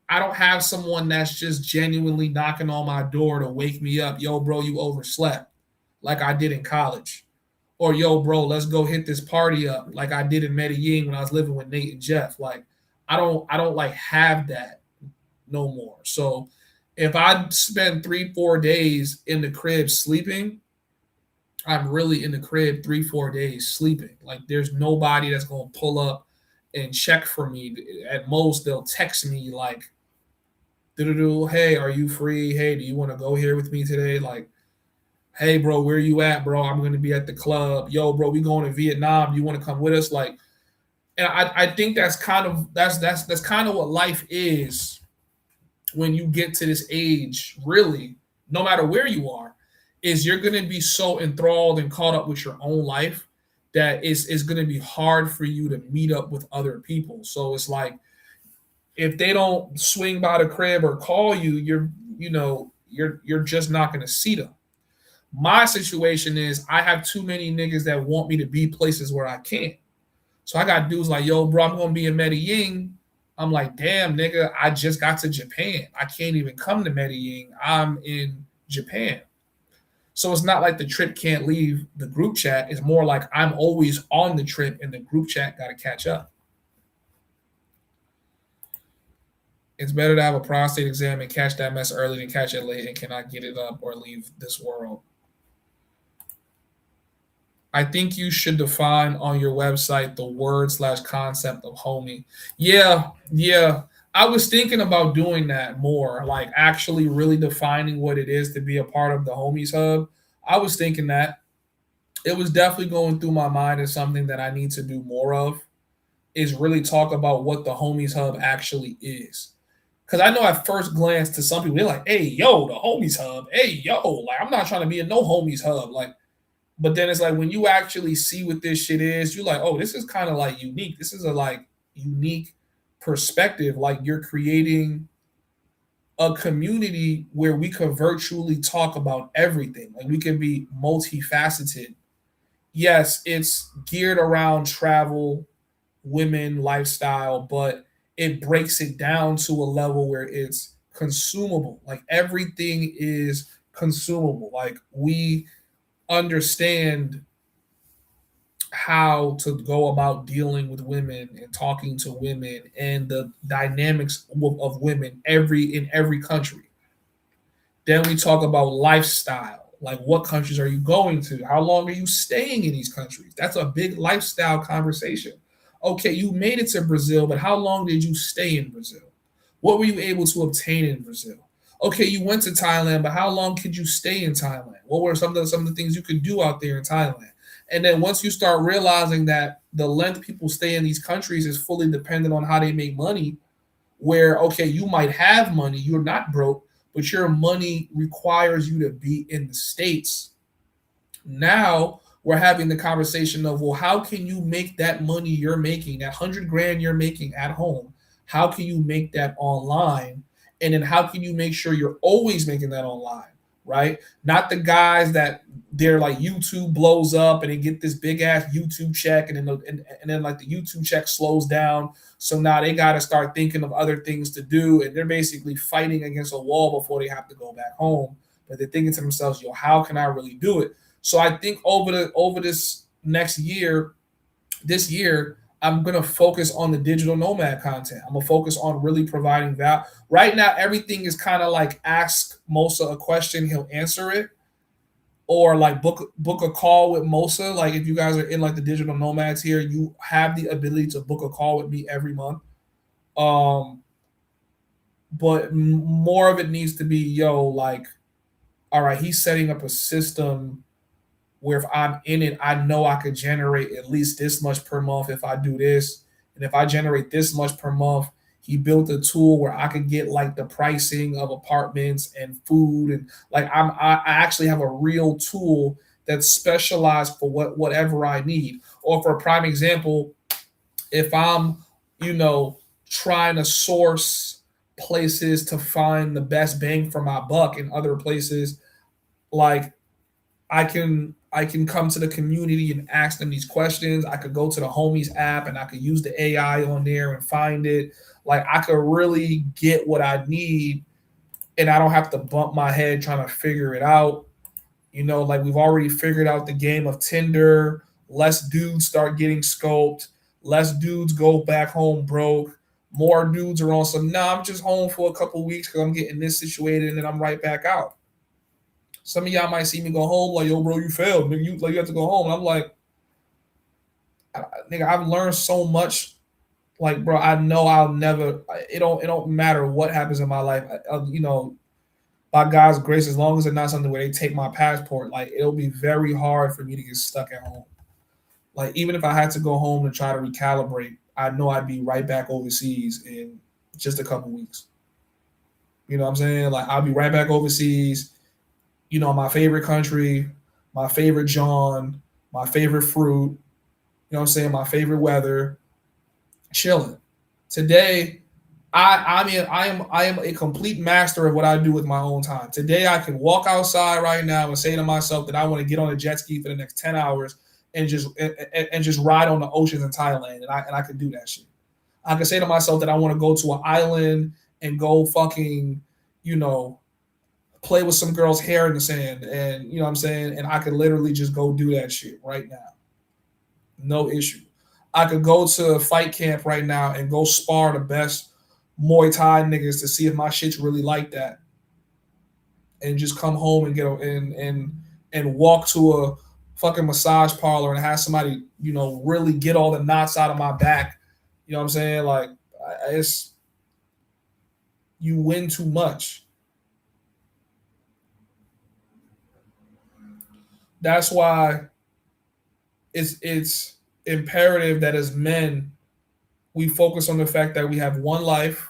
I don't have someone that's just genuinely knocking on my door to wake me up. Yo, bro, you overslept, like I did in college. Or yo, bro, let's go hit this party up, like I did in Medellin when I was living with Nate and Jeff. Like I don't like have that no more. So if I spend 3-4 days in the crib sleeping, I'm really in the crib 3-4 days sleeping. Like there's nobody that's gonna pull up and check for me. At most, they'll text me like, hey, are you free? Hey, do you want to go here with me today? Like, hey, bro, where you at, bro? I'm going to be at the club. Yo, bro, we going to Vietnam. Do you want to come with us? Like, and I think that's kind of what life is when you get to this age, really, no matter where you are, is you're going to be so enthralled and caught up with your own life that it's going to be hard for you to meet up with other people. So it's like, if they don't swing by the crib or call you, you're just not going to see them. My situation is I have too many niggas that want me to be places where I can't. So I got dudes like, yo, bro, I'm going to be in Medellin. I'm like, damn, nigga, I just got to Japan. I can't even come to Medellin. I'm in Japan. So it's not like the trip can't leave the group chat. It's more like I'm always on the trip and the group chat got to catch up. It's better to have a prostate exam and catch that mess early than catch it late and cannot get it up or leave this world. I think you should define on your website the word/concept of homie. Yeah. I was thinking about doing that more, like actually really defining what it is to be a part of the Homies Hub. I was thinking that. It was definitely going through my mind as something that I need to do more of, is really talk about what the Homies Hub actually is. Because I know at first glance to some people, they're like, hey, yo, the Homies Hub. Hey, yo, like I'm not trying to be in no Homies Hub. Like, but then it's like when you actually see what this shit is, you're like, oh, this is kind of like unique. This is a like unique perspective. Like you're creating a community where we could virtually talk about everything. Like we can be multifaceted. Yes, it's geared around travel, women, lifestyle, but it breaks it down to a level where it's consumable. Like everything is consumable. Like we understand how to go about dealing with women and talking to women and the dynamics of women in every country. Then we talk about lifestyle, like what countries are you going to? How long are you staying in these countries? That's a big lifestyle conversation. Okay, you made it to Brazil, but how long did you stay in Brazil? What were you able to obtain in Brazil? Okay, you went to Thailand, but how long could you stay in Thailand? What were some of the things you could do out there in Thailand? And then once you start realizing that the length people stay in these countries is fully dependent on how they make money, where, okay, you might have money, you're not broke, but your money requires you to be in the States. Now we're having the conversation of, well, how can you make that money you're making, that 100 grand you're making at home? How can you make that online? And then how can you make sure you're always making that online, right? Not the guys that they're like YouTube blows up and they get this big ass YouTube check and then like the YouTube check slows down. So now they got to start thinking of other things to do. And they're basically fighting against a wall before they have to go back home. But they're thinking to themselves, yo, how can I really do it? So I think over this year, I'm going to focus on the digital nomad content. I'm going to focus on really providing value. Right now, everything is kind of like ask Mosa a question, he'll answer it. Or like book a call with Mosa. Like if you guys are in like the digital nomads here, you have the ability to book a call with me every month. But more of it needs to be, yo, like, all right, he's setting up a system where if I'm in it, I know I could generate at least this much per month if I do this. And if I generate this much per month, He built a tool where I could get like the pricing of apartments and food, and like I actually have a real tool that's specialized for whatever I need. Or for a prime example, if I'm, you know, trying to source places to find the best bang for my buck in other places, like I can come to the community and ask them these questions. I could go to the Homies app and I could use the AI on there and find it. Like I could really get what I need and I don't have to bump my head trying to figure it out. You know, like we've already figured out the game of Tinder. Less dudes start getting scoped. Less dudes go back home broke. More dudes are on some, nah, I'm just home for a couple weeks because I'm getting this situated and then I'm right back out. Some of y'all might see me go home like, yo, bro, you failed. Nigga, you have to go home. And I'm like, nigga, I've learned so much. Like, bro, I know I'll never. It don't matter what happens in my life. You know, by God's grace, as long as it's not something where they take my passport, like it'll be very hard for me to get stuck at home. Like even if I had to go home and try to recalibrate, I know I'd be right back overseas in just a couple weeks. You know what I'm saying? Like I'll be right back overseas. You know, my favorite country, my favorite John, my favorite fruit, you know what I'm saying, my favorite weather, chilling. Today, I am a complete master of what I do with my own time. Today I can walk outside right now and say to myself that I want to get on a jet ski for the next 10 hours and just ride on the oceans in Thailand. And I can do that shit. I can say to myself that I want to go to an island and go fucking, you know, play with some girl's hair in the sand, and you know what I'm saying, and I could literally just go do that shit right now. No issue. I could go to a fight camp right now and go spar the best Muay Thai niggas to see if my shit's really like that. And just come home and and walk to a fucking massage parlor and have somebody, you know, really get all the knots out of my back. You know what I'm saying? Like it's you win too much. That's why it's imperative that as men we focus on the fact that we have one life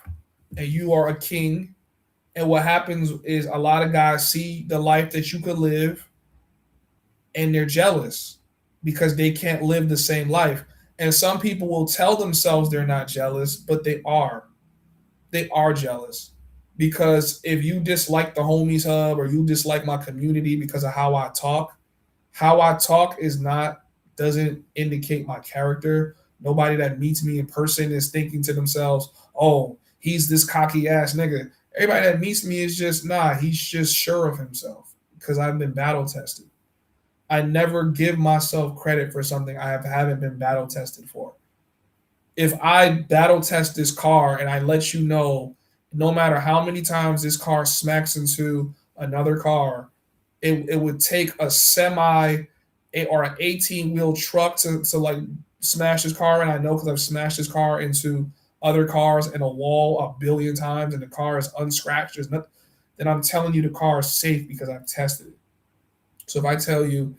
and you are a king. And what happens is a lot of guys see the life that you could live and they're jealous because they can't live the same life. And some people will tell themselves they're not jealous, but they are. They are jealous. Because if you dislike the Homies Hub or you dislike my community because of how I talk doesn't indicate my character. Nobody that meets me in person is thinking to themselves, oh, he's this cocky ass nigga. Everybody that meets me is just, nah, he's just sure of himself because I've been battle tested. I never give myself credit for something I haven't been battle tested for. If I battle test this car and I let you know, no matter how many times this car smacks into another car, it would take a semi or an 18-wheel truck to like smash this car. And I know because I've smashed this car into other cars and a wall a billion times and the car is unscratched. There's nothing. Then I'm telling you the car is safe because I've tested it. So if I tell you,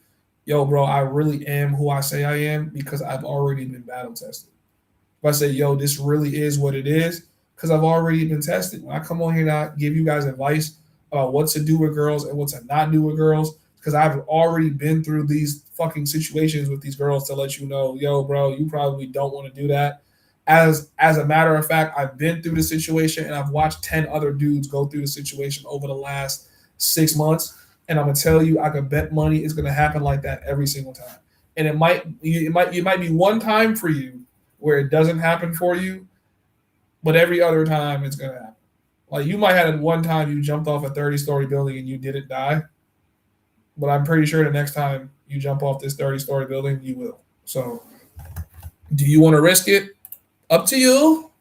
yo, bro, I really am who I say I am because I've already been battle tested. If I say, yo, this really is what it is because I've already been tested. When I come on here and I give you guys advice about what to do with girls and what to not do with girls, because I've already been through these fucking situations with these girls to let you know, yo, bro, you probably don't want to do that. As a matter of fact, I've been through the situation and I've watched 10 other dudes go through the situation over the last 6 months. And I'm gonna tell you, I could bet money it's gonna happen like that every single time. And it might be one time for you where it doesn't happen for you, but every other time it's gonna happen. Like you might have one time you jumped off a 30-story building and you didn't die, but I'm pretty sure the next time you jump off this 30-story building, you will. So do you want to risk it? Up to you.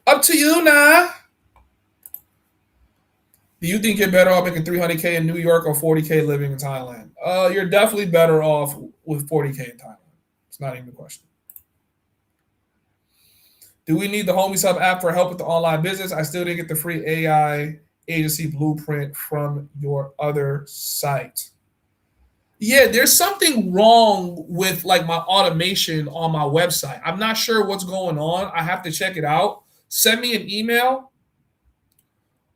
Up to you now. Do you think you're better off making $300K in New York or $40K living in Thailand? You're definitely better off with $40K in Thailand. It's not even a question. Do we need the Homies Hub app for help with the online business? I still didn't get the free AI agency blueprint from your other site. Yeah, there's something wrong with like my automation on my website. I'm not sure what's going on. I have to check it out. send me an email,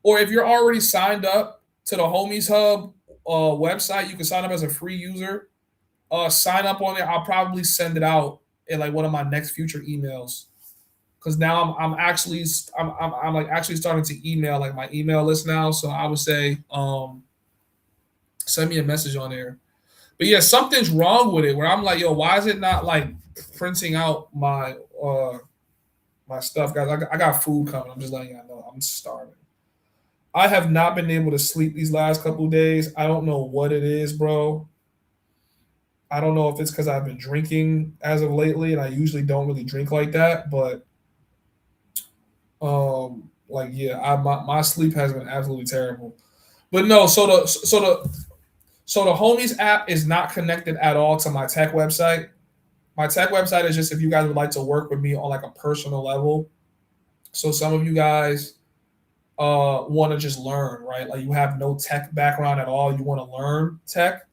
or if you're already signed up to the Homies Hub website, you can sign up as a free user. Sign up on it. I'll probably send it out in like one of my next future emails. Because now I'm actually starting to email like my email list now. So I would say send me a message on there. But yeah, something's wrong with it where I'm like, yo, why is it not like printing out my my stuff, guys? I got food coming. I'm just letting y'all know I'm starving. I have not been able to sleep these last couple of days. I don't know what it is, bro. I don't know if it's because I've been drinking as of lately, and I usually don't really drink like that, but my sleep has been absolutely terrible. But no, so the Homies app is not connected at all to my tech website. My tech website is just if you guys would like to work with me on like a personal level. So some of you guys want to just learn, right? Like you have no tech background at all. You want to learn tech.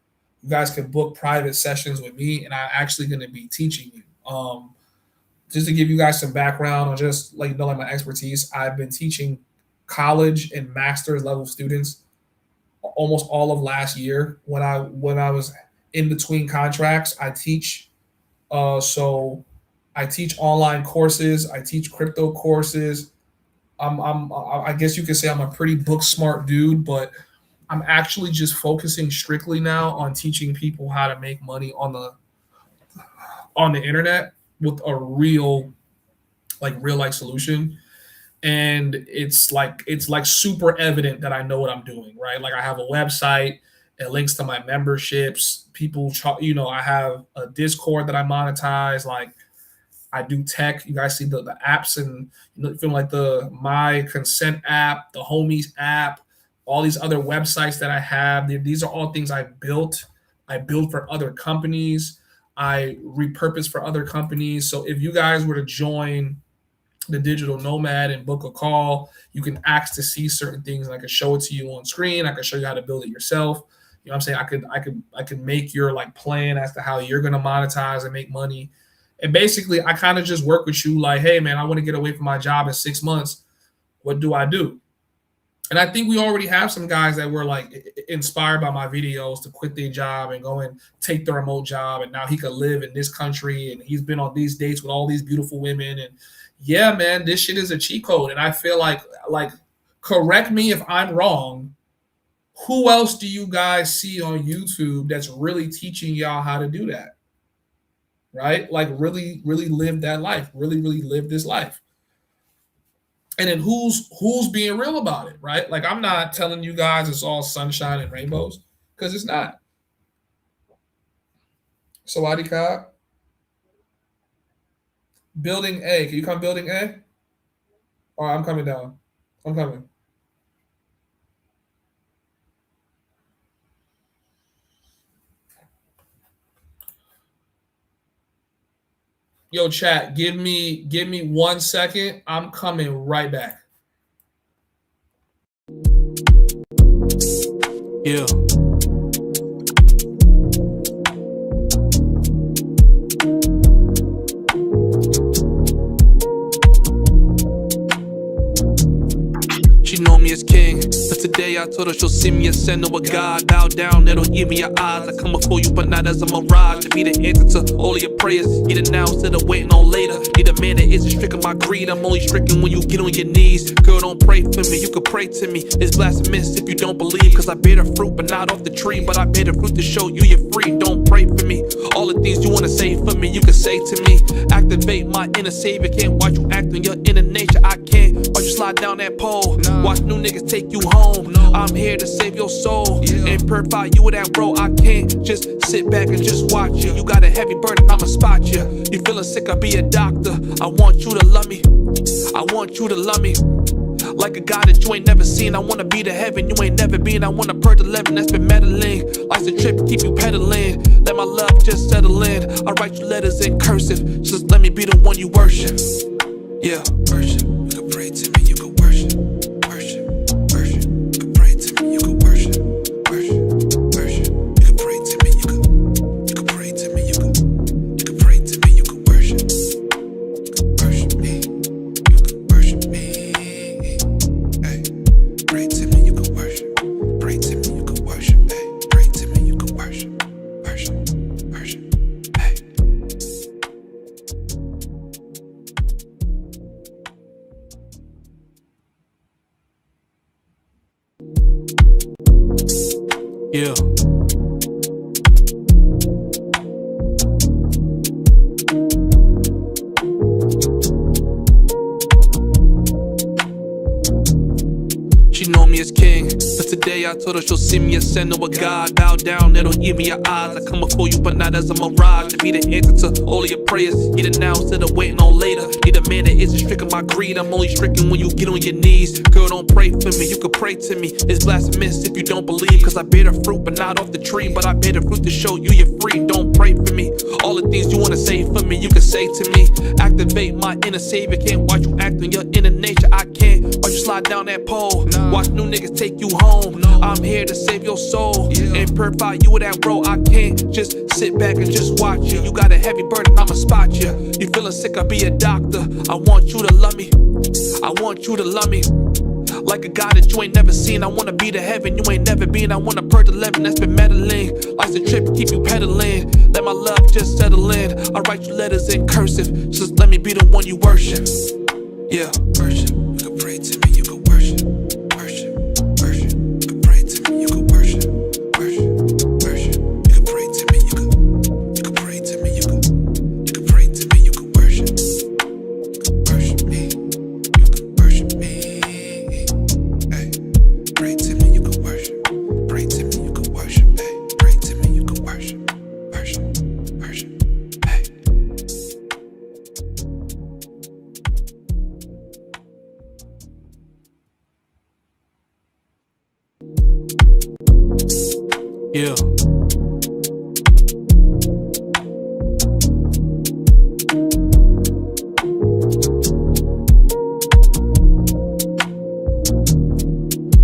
You guys can book private sessions with me, and I'm actually going to be teaching you. Just to give you guys some background on just like my expertise, I've been teaching college and master's level students almost all of last year. When I was in between contracts, I teach. So I teach online courses. I teach crypto courses. I guess you could say I'm a pretty book smart dude, but I'm actually just focusing strictly now on teaching people how to make money on the internet with a real life solution. And it's like super evident that I know what I'm doing, right? Like I have a website, it links to my memberships. People, I have a Discord that I monetize. Like I do tech. You guys see the apps and feel like the My Consent app, the Homies app, all these other websites that I have. These are all things I built. I build for other companies. I repurpose for other companies. So if you guys were to join the Digital Nomad and book a call, you can ask to see certain things, and I can show it to you on screen. I can show you how to build it yourself. You know what I'm saying? I could make your like plan as to how you're gonna monetize and make money. And basically, I kind of just work with you like, hey man, I want to get away from my job in 6 months. What do I do? And I think we already have some guys that were like inspired by my videos to quit their job and go and take the remote job. And now he could live in this country, and he's been on these dates with all these beautiful women. And yeah, man, this shit is a cheat code. And I feel like correct me if I'm wrong. Who else do you guys see on YouTube that's really teaching y'all how to do that? Right? Like really, really live that life, really, really live this life. And then who's being real about it, right? Like I'm not telling you guys it's all sunshine and rainbows, because it's not. Sawadee Ka. Building A. Can you come building A? All right, I'm coming down. I'm coming. Yo, chat, give me 1 second. I'm coming right back. Yeah. She know me as king, but today I told her she'll see me as sin or a God. Bow down, it'll give me your eyes. I come before you, but not as a mirage. To be the answer to all of your prayers. Get it now instead of waiting on later. Need a man that isn't stricken by greed. I'm only stricken when you get on your knees. Girl, don't pray for me, you can pray to me. It's blasphemous if you don't believe, cause I bear the fruit, but not off the tree. But I bear the fruit to show you you're free. Don't pray for me. All the things you wanna say for me, you can say to me. Activate my inner savior. Can't watch you act on your inner nature. I can't watch you slide down that pole. Watch new niggas take you home. I'm here to save your soul and purify you with that bro. I can't just sit back and just watch you. You got a heavy burden, I'ma spot you. You feeling sick, I'll be a doctor. I want you to love me. I want you to love me like a God that you ain't never seen. I wanna be to heaven you ain't never been. I wanna purge 11, that's been Medellin. Life's a trip, keep you pedaling. Let my love just settle in. I write you letters in cursive. Just let me be the one you worship. Yeah, worship. You can pray to me, you can worship. Worship, worship. You can pray to me, you can worship. Worship, worship. You can pray to me, you can pray to me, you can pray to me, you can worship. You can worship me. You can worship me. Yeah. She know me as king, but today I told her she'll see me as sin or a god. Bow down, it'll give me your eyes. I come before you, but not as a mirage. To be the answer to all of your prayers. Get it now instead of waiting on later. Need a man that isn't stricken by greed. I'm only stricken when you get on your knees. Girl, don't pray for me, you can pray to me. It's blasphemous if you don't believe. Cause I bear the fruit, but not off the tree. But I bear the fruit to show you you're free. Don't pray for me. All the things you wanna say for me, you can say to me. Activate my inner savior. Can't watch you act on your inner nature. I can't watch you slide down that pole. Watch new niggas take you home. I'm here to save your soul and purify you with that bro. I can't just sit back and just watch you. You got a heavy burden, I'ma spot you. You feeling sick, I'll be a doctor. I want you to love me. I want you to love me like a God that you ain't never seen. I wanna be to heaven you ain't never been. I wanna purge 11, that's been Medellin. Life's a trip, keep you pedaling. Let my love just settle in. I write you letters in cursive, just let me be the one you worship. Yeah, worship. You can pray to me, you can worship. Worship, worship. You can pray to me, you can worship. Worship, worship. You can pray to me, you can pray to me, you can pray to me, you can worship. You can worship me, you can worship me. Hey, pray to me, you can worship. Pray to me, you can worship. Hey, pray to me, you can worship. Worship, worship. Hey. Yeah.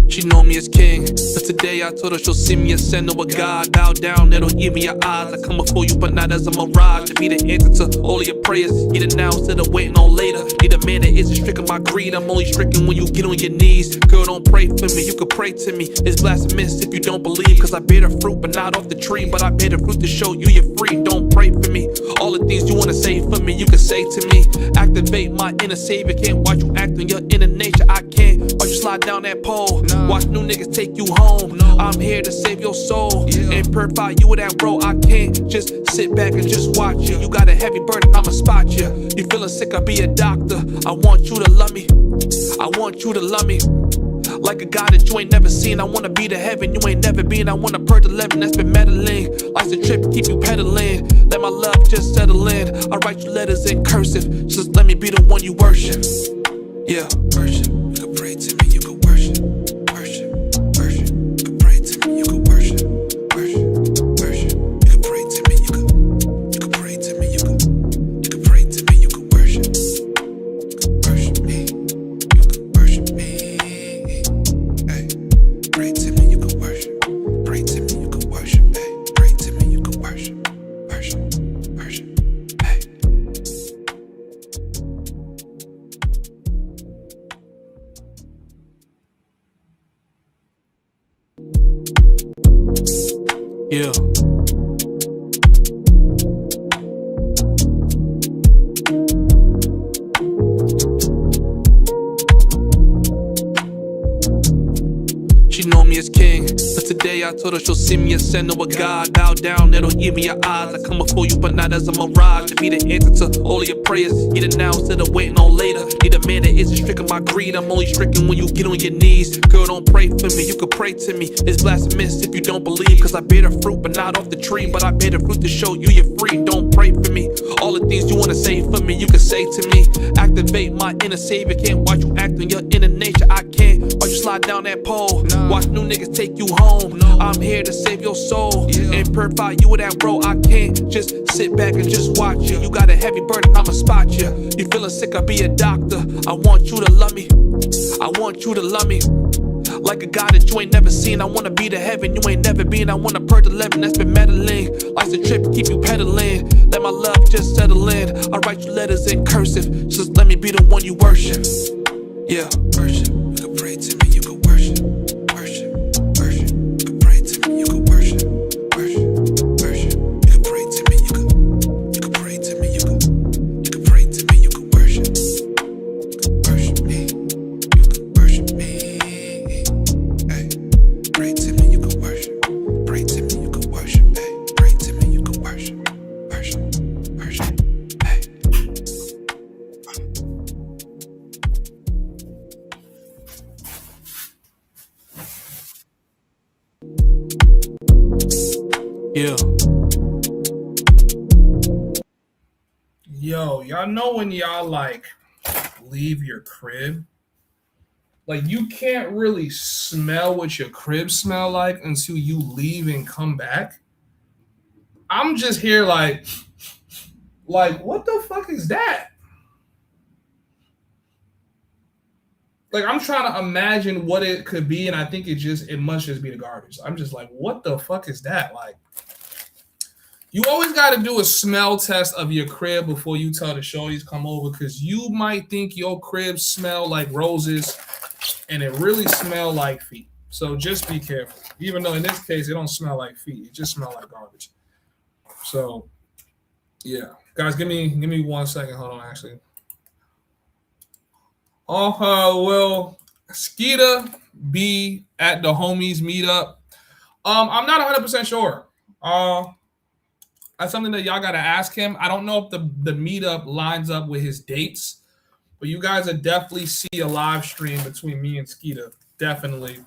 She know me as king, but today I told her she'll see me as sin or a god. Bow down, it'll give me your eyes. I come before you, but not as a mirage. To be the answer to all of your prayers. Get it now instead of waiting on later. Need a man that isn't stricken by greed. I'm only stricken when you get on your knees. Girl, don't pray for me, you can pray to me. It's blasphemous if you don't believe. Cause I bear the fruit, but not off the tree. But I bear the fruit to show you you're free. Don't pray for me. All the things you wanna say for me, you can say to me. Activate my inner savior. Can't watch you act on your inner nature. I can't watch you slide down that pole. Watch new niggas take you home. I'm here to save your soul and purify you with that bro. I can't just sit back and just watch you. You got a heavy burden, I'ma spot you. You feeling sick, I'll be a doctor. I want you to love me. I want you to love me like a God that you ain't never seen. I wanna be to heaven you ain't never been. I wanna purge 11, that's been Medellin. Life's a trip, keep you pedaling. Let my love just settle in. I write you letters in cursive, just let me be the one you worship. Yeah, worship. You can pray to me, you can worship. Worship, worship. You can pray to me, you can worship. Worship, worship. You can pray to me, you can pray to me, you can pray to me, you can worship. You can worship me, you can worship me. Hey, pray to me, you can worship. Pray to me, you can worship. Hey, pray to me, you can worship. Worship, worship. Hey. Yeah. She know me as king, but today I told her she'll see me as sin or a god. Bow down, it'll give me your eyes. I come before you, but not as a mirage. To be the answer to all of your prayers. Get it now instead of waiting on later. Need a man that isn't stricken by greed. I'm only stricken when you get on your knees. Girl, don't pray for me, you can pray to me. It's blasphemous if you don't believe. Cause I bear the fruit, but not off the tree. But I bear the fruit to show you you're free. Don't pray for me. All the things you wanna say for me, you can say to me. Activate my inner savior. Can't watch you act on your inner nature. I can't watch you slide down that pole. Watch new niggas take you home. I'm here to save your soul and purify you with that bro. I can't just sit back and just watch you. You got a heavy burden, I'ma spot you. You feeling sick, I'll be a doctor. I want you to love me. I want you to love me like a God that you ain't never seen. I wanna be to heaven you ain't never been. I wanna purge 11, that's been Medellin. Life's a trip, keep you pedaling. Let my love just settle in. I write you letters in cursive, just let me be the one you worship. Yeah, worship. You can pray to me, you can worship. Worship, worship. You can pray to me, you can worship. Worship, worship. You can pray to me, you can pray to me, you can pray to me, you can worship. You can worship me, you can worship me. Hey, pray to me, you can worship. Yeah. Yo, y'all know when y'all like leave your crib? Like you can't really smell what your crib smell like until you leave and come back. I'm just here like what the fuck is that? Like I'm trying to imagine what it could be, and I think it must just be the garbage. I'm just like, what the fuck is that? Like, you always got to do a smell test of your crib before you tell the shorties come over, because you might think your crib smell like roses, and it really smell like feet. So just be careful. Even though in this case it don't smell like feet, it just smell like garbage. So yeah, guys, give me 1 second. Hold on, actually. Will Skeeta be at the homies meetup? I'm not 100% sure. That's something that y'all gotta ask him. I don't know if the meetup lines up with his dates, but you guys will definitely see a live stream between me and Skeeta, definitely,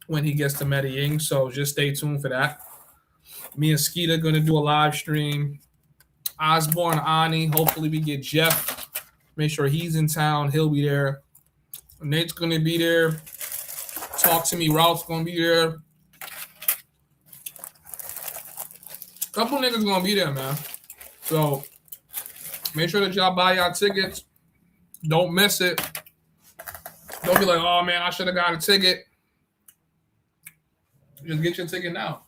when he gets to Medellin. So just stay tuned for that. Me and Skeeta gonna do a live stream. Osborne, Ani, hopefully we get Jeff. Make sure he's in town. He'll be there. Nate's gonna be there. Talk to me. Ralph's gonna be there. Couple niggas gonna be there, man. So make sure that y'all buy y'all tickets. Don't miss it. Don't be like, oh man, I should have got a ticket. Just get your ticket now.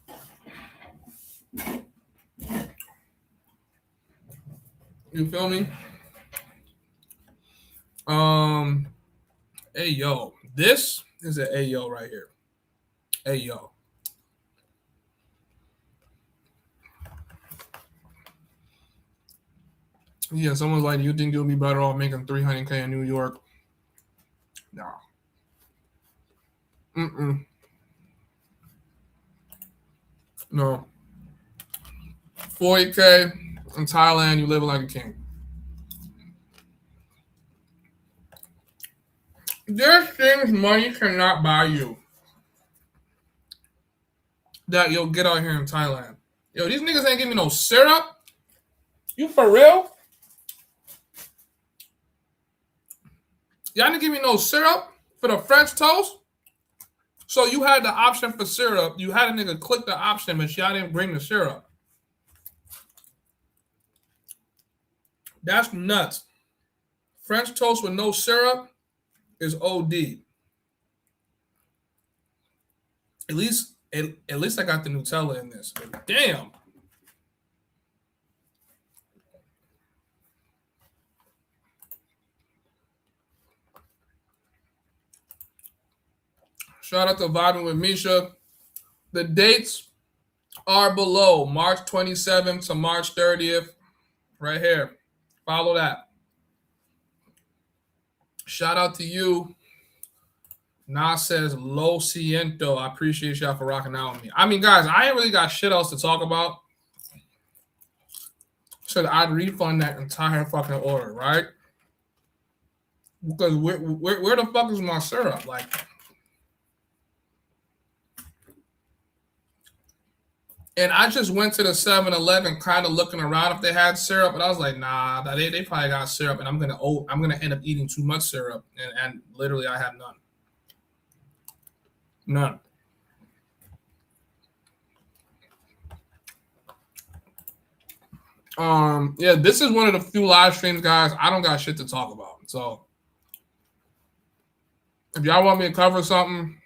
You feel me? Hey yo, this is an Ayo right here. Ayo. Yeah, someone's like, do you think you'll be better off making $300K in New York? Nah. No. 40K in Thailand, you live like a king. There's things money cannot buy you that you'll get out here in Thailand. Yo, these niggas ain't giving me no syrup. You for real? Y'all didn't give me no syrup for the French toast? So you had the option for syrup. You had a nigga click the option, but y'all didn't bring the syrup. That's nuts. French toast with no syrup is OD. At least I got the Nutella in this. But damn. Shout out to Vibing with Misha. The dates are below. March 27th to March 30th. Right here. Follow that. Shout out to you. Nas says, Lo siento. I appreciate y'all for rocking out with me. I mean, guys, I ain't really got shit else to talk about. So I'd refund that entire fucking order, right? Because where the fuck is my syrup? Like, and I just went to the 7-Eleven kind of looking around if they had syrup, and I was like, nah, they probably got syrup, and I'm gonna end up eating too much syrup, and literally I have none. None. Yeah, this is one of the few live streams, guys. I don't got shit to talk about. So if y'all want me to cover something,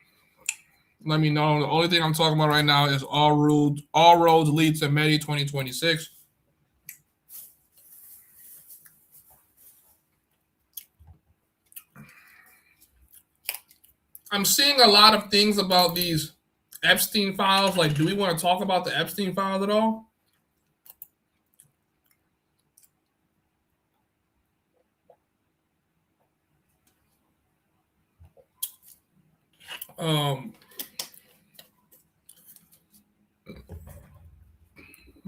let me know. The only thing I'm talking about right now is all roads lead to May 2026. I'm seeing a lot of things about these Epstein files. Like, do we want to talk about the Epstein files at all?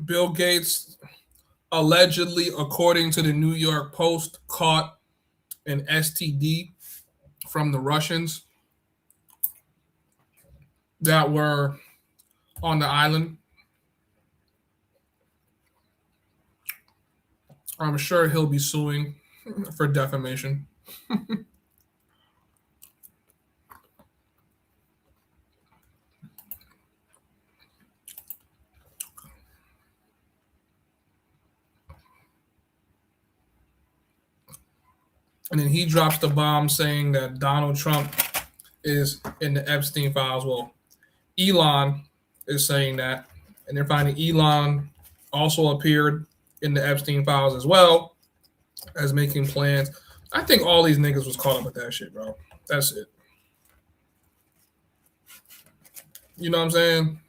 Bill Gates allegedly, according to the New York Post, caught an STD from the Russians that were on the island. I'm sure he'll be suing for defamation. And then he drops the bomb saying that Donald Trump is in the Epstein files. Well, Elon is saying that. And they're finding Elon also appeared in the Epstein files as well as making plans. I think all these niggas was caught up with that shit, bro. That's it. You know what I'm saying?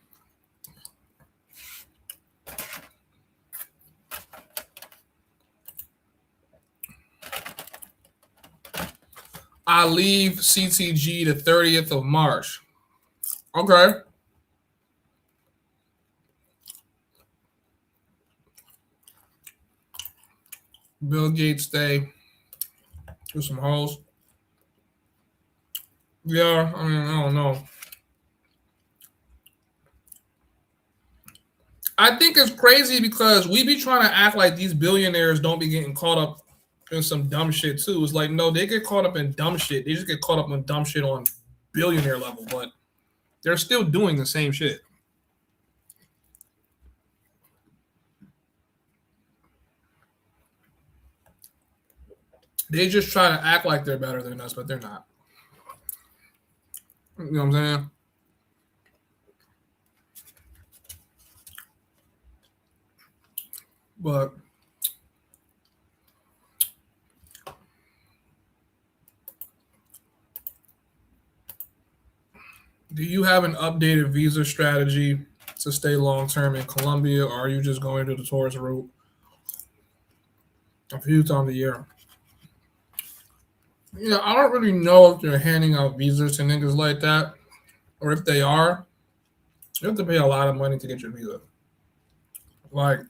I leave CTG the 30th of March. Okay. Bill Gates stay with some hoes. Yeah, I mean, I don't know. I think it's crazy because we be trying to act like these billionaires don't be getting caught up in some dumb shit too. It's like, no, they get caught up in dumb shit. They just get caught up in dumb shit on billionaire level, but they're still doing the same shit. They just try to act like they're better than us, but they're not. You know what I'm saying? But do you have an updated visa strategy to stay long-term in Colombia, or are you just going to the tourist route a few times a year? You know, I don't really know if they're handing out visas to niggas like that, or if they are, you have to pay a lot of money to get your visa. Like,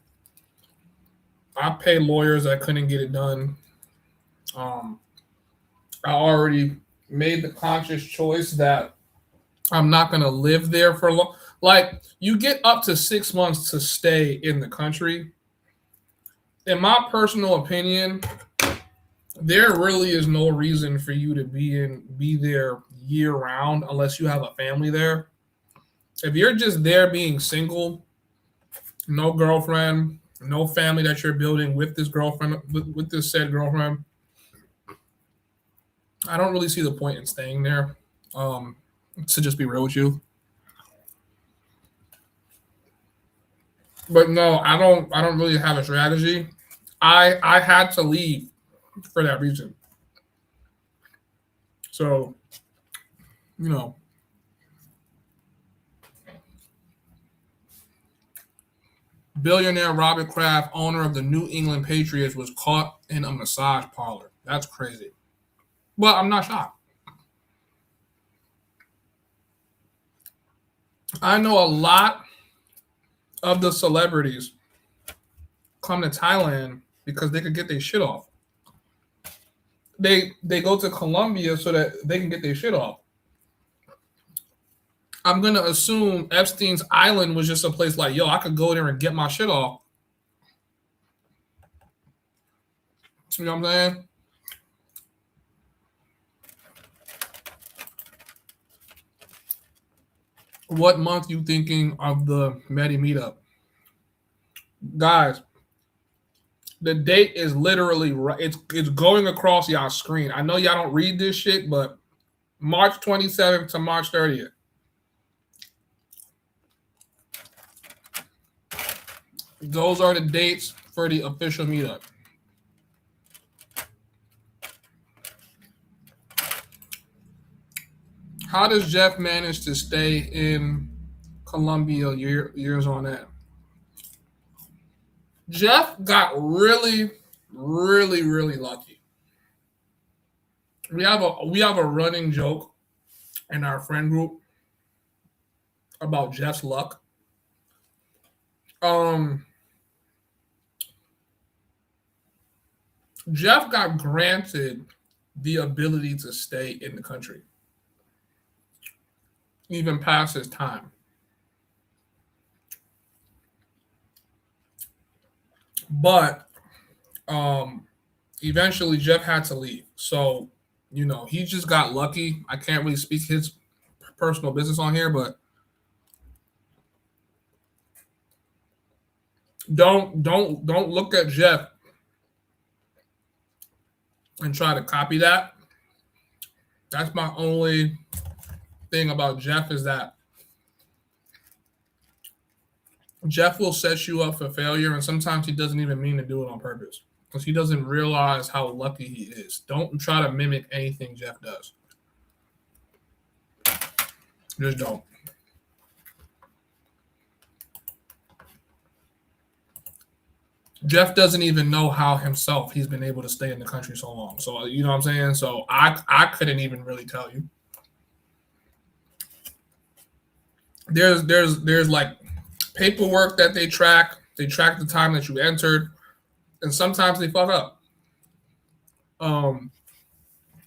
I pay lawyers that couldn't get it done. I already made the conscious choice that I'm not going to live there for long. Like, you get up to 6 months to stay in the country. In my personal opinion, there really is no reason for you to be there year round unless you have a family there. If you're just there being single, no girlfriend, no family that you're building with this girlfriend, with this said girlfriend, I don't really see the point in staying there. To just be real with you. But no, I don't really have a strategy. I had to leave for that reason. So, you know, billionaire Robert Kraft, owner of the New England Patriots, was caught in a massage parlor. That's crazy. But I'm not shocked. I know a lot of the celebrities come to Thailand because they could get their shit off. They go to Colombia so that they can get their shit off. I'm going to assume Epstein's Island was just a place like, yo, I could go there and get my shit off. You know what I'm saying? What month you thinking of the Medi meetup? Guys, the date is literally right. It's going across y'all screen. I know y'all don't read this shit, but March 27th to March 30th. Those are the dates for the official meetup. How does Jeff manage to stay in Colombia years on end? Jeff got really, really, really lucky. We have a running joke in our friend group about Jeff's luck. Jeff got granted the ability to stay in the country, even past his time. But Eventually Jeff had to leave. So, he just got lucky. I can't really speak his personal business on here, but don't look at Jeff and try to copy that. That's my only thing about Jeff, is that Jeff will set you up for failure, and sometimes he doesn't even mean to do it on purpose because he doesn't realize how lucky he is. Don't try to mimic anything Jeff does. Just don't. Jeff doesn't even know how himself he's been able to stay in the country so long. So, you know what I'm saying? So I couldn't even really tell you. There's like paperwork that they track. They track the time that you entered, and sometimes they fuck up.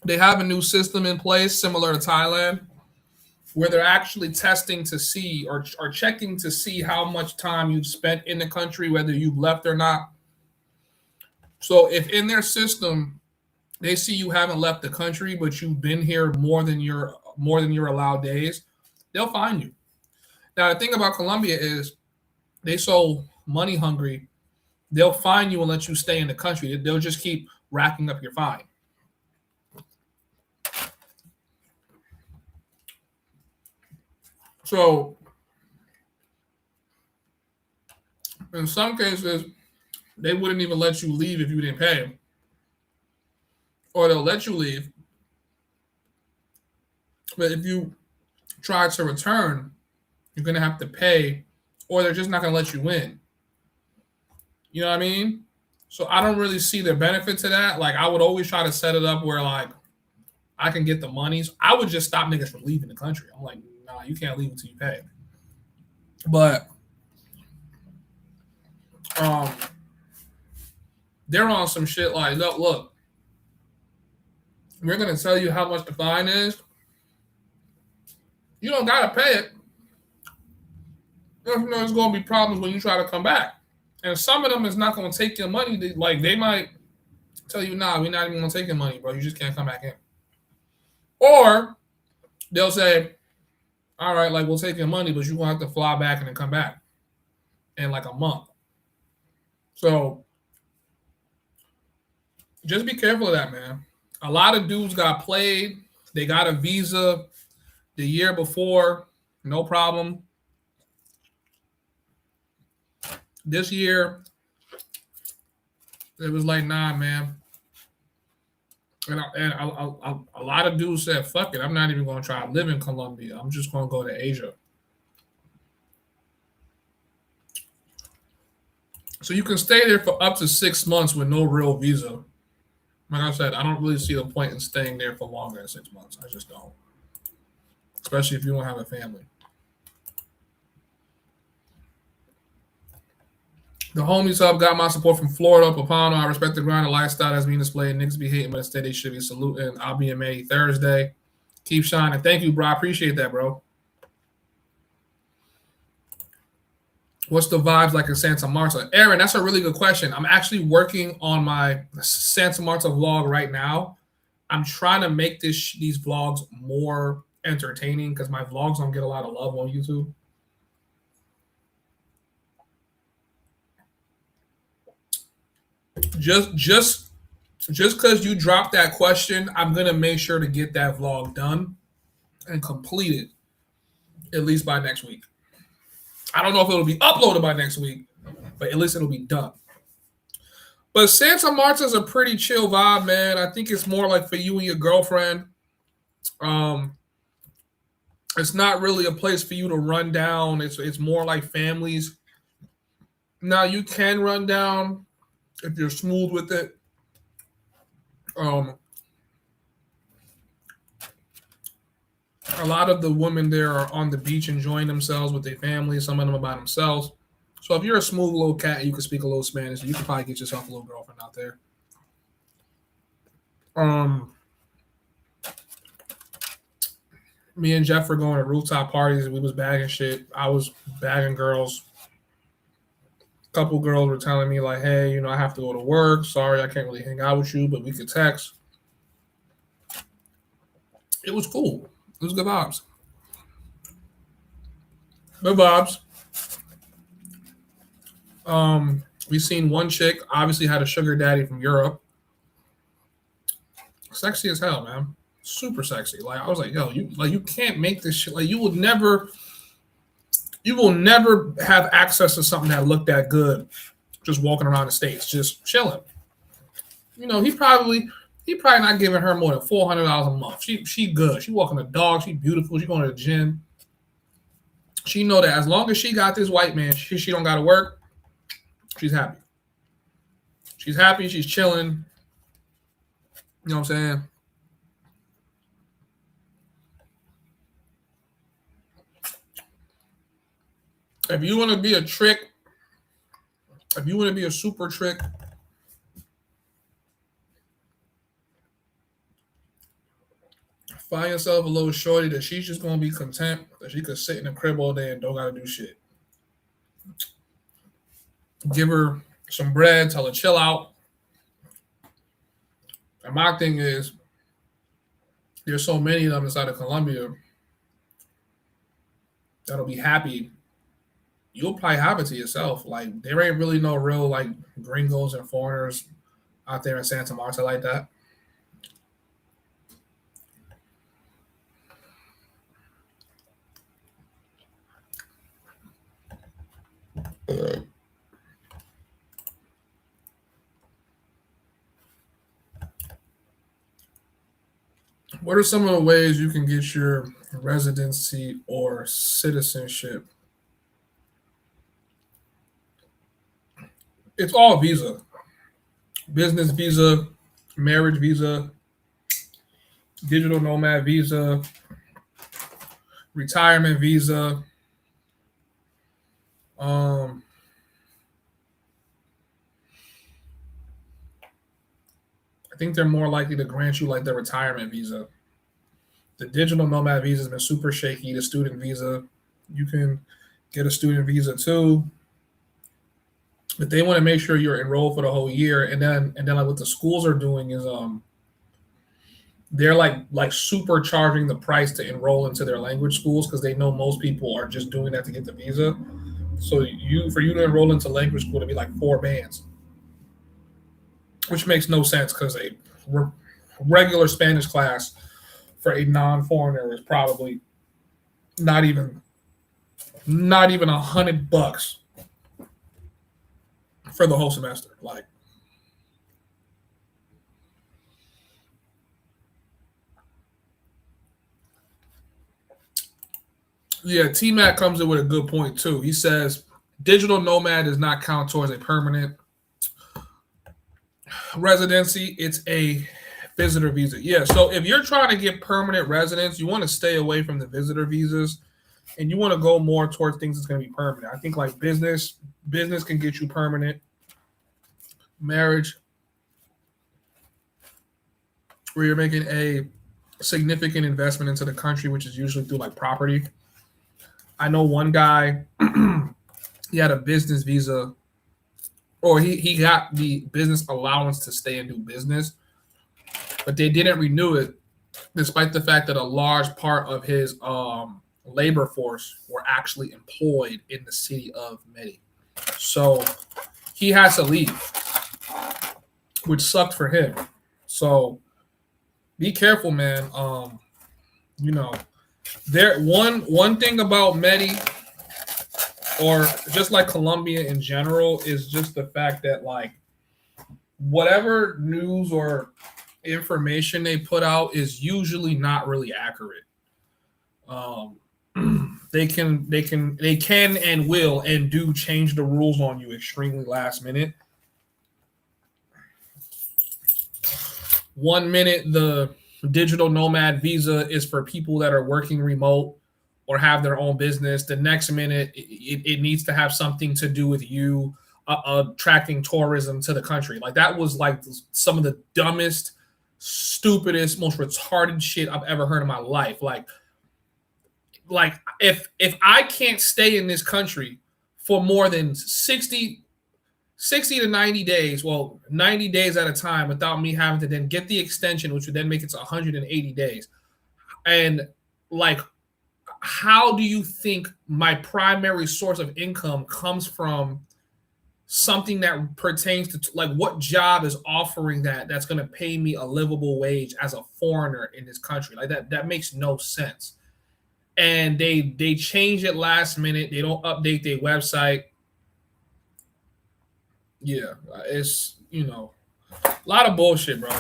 They have a new system in place similar to Thailand, where they're actually testing to see or checking to see how much time you've spent in the country, whether you've left or not. So if in their system they see you haven't left the country, but you've been here more than your allowed days, they'll fine you. Now the thing about Colombia is they so money hungry, they'll fine you and let you stay in the country. They'll just keep racking up your fine. So in some cases, they wouldn't even let you leave if you didn't pay them. Or they'll let you leave. But if you try to return, you're going to have to pay, or they're just not going to let you in. You know what I mean? So I don't really see the benefit to that. Like, I would always try to set it up where, like, I can get the monies. I would just stop niggas from leaving the country. I'm like, nah, you can't leave until you pay. But they're on some shit like, look, we're going to tell you how much the fine is. You don't got to pay it. There's going to be problems when you try to come back. And some of them is not going to take your money. They might tell you, nah, we're not even going to take your money, bro. You just can't come back in. Or they'll say, all right, like, we'll take your money, but you're going to have to fly back and then come back in like a month. So just be careful of that, man. A lot of dudes got played. They got a visa the year before, no problem. This year, it was like, nah, man. And a lot of dudes said, fuck it, I'm not even going to try to live in Colombia. I'm just going to go to Asia. So you can stay there for up to 6 months with no real visa. Like I said, I don't really see the point in staying there for longer than 6 months. I just don't. Especially if you don't have a family. The homies hub got my support from Florida, Papano. I respect the grind and lifestyle that's being displayed. Niggas be hating, but instead they should be saluting. I'll be in May Thursday. Keep shining. Thank you, bro. I appreciate that, bro. What's the vibes like in Santa Marta? Aaron, that's a really good question. I'm actually working on my Santa Marta vlog right now. I'm trying to make these vlogs more entertaining because my vlogs don't get a lot of love on YouTube. Just because you dropped that question, I'm gonna make sure to get that vlog done and completed at least by next week. I don't know if it'll be uploaded by next week, but at least it'll be done. But Santa Marta is a pretty chill vibe, man. I think it's more like for you and your girlfriend. It's not really a place for you to run down. It's more like families. Now you can run down if you're smooth with it. A lot of the women there are on the beach enjoying themselves with their families. Some of them are by themselves. So if you're a smooth little cat and you can speak a little Spanish, you can probably get yourself a little girlfriend out there. Me and Jeff were going to rooftop parties. We was bagging shit. I was bagging girls. couple girls were telling me like, hey, I have to go to work. Sorry, I can't really hang out with you, but we could text. It was cool. It was good vibes. Good vibes. We seen one chick, obviously had a sugar daddy from Europe. Sexy as hell, man. Super sexy. Like I was like, yo, you can't make this shit. Like you will never have access to something that looked that good just walking around the States, just chilling. He probably not giving her more than $400 a month. She good. She walking the dog. She beautiful. She going to the gym. She know that as long as she got this white man, she don't got to work. She's happy. She's happy. She's chilling. You know what I'm saying? If you want to be a trick, if you want to be a super trick, find yourself a little shorty that she's just going to be content, that she could sit in the crib all day and don't got to do shit. Give her some bread, tell her chill out. And my thing is, there's so many of them inside of Colombia that'll be happy. You'll probably have it to yourself. Like, there ain't really no real, like, gringos and foreigners out there in Santa Marta like that. What are some of the ways you can get your residency or citizenship? It's all visa. Business visa, marriage visa, digital nomad visa, retirement visa. I think they're more likely to grant you like the retirement visa. The digital nomad visa has been super shaky. The student visa, you can get a student visa too, but they want to make sure you're enrolled for the whole year. And then like what the schools are doing is they're like supercharging the price to enroll into their language schools because they know most people are just doing that to get the visa. So for you to enroll into language school, to be like 4 bands, which makes no sense because a regular Spanish class for a non-foreigner is probably not even $100 for the whole semester. Like, yeah, T-Mac comes in with a good point too. He says digital nomad does not count towards a permanent residency. It's a visitor visa. Yeah, so if you're trying to get permanent residence, you want to stay away from the visitor visas and you want to go more towards things that's going to be permanent. I think like business can get you permanent. Marriage, where you're making a significant investment into the country, which is usually through like property. I know one guy, he had a business visa, or he got the business allowance to stay and do business, but they didn't renew it, despite the fact that a large part of his labor force were actually employed in the city of Medellin. So he has to leave, which sucked for him. So be careful, man. There one thing about Medellin, or just like Colombia in general, is just the fact that like whatever news or information they put out is usually not really accurate. They can and will and do change the rules on you extremely last minute. 1 minute the digital nomad visa is for people that are working remote or have their own business. The next minute it needs to have something to do with you attracting tourism to the country. Like that was like some of the dumbest, stupidest, most retarded shit I've ever heard in my life. Like if I can't stay in this country for more than 60 60 to 90 days, well, 90 days at a time without me having to then get the extension, which would then make it to 180 days. And like, how do you think my primary source of income comes from something that pertains to like what job is offering that's going to pay me a livable wage as a foreigner in this country? Like that makes no sense. And they change it last minute. They don't update their website. Yeah, it's, a lot of bullshit, bro.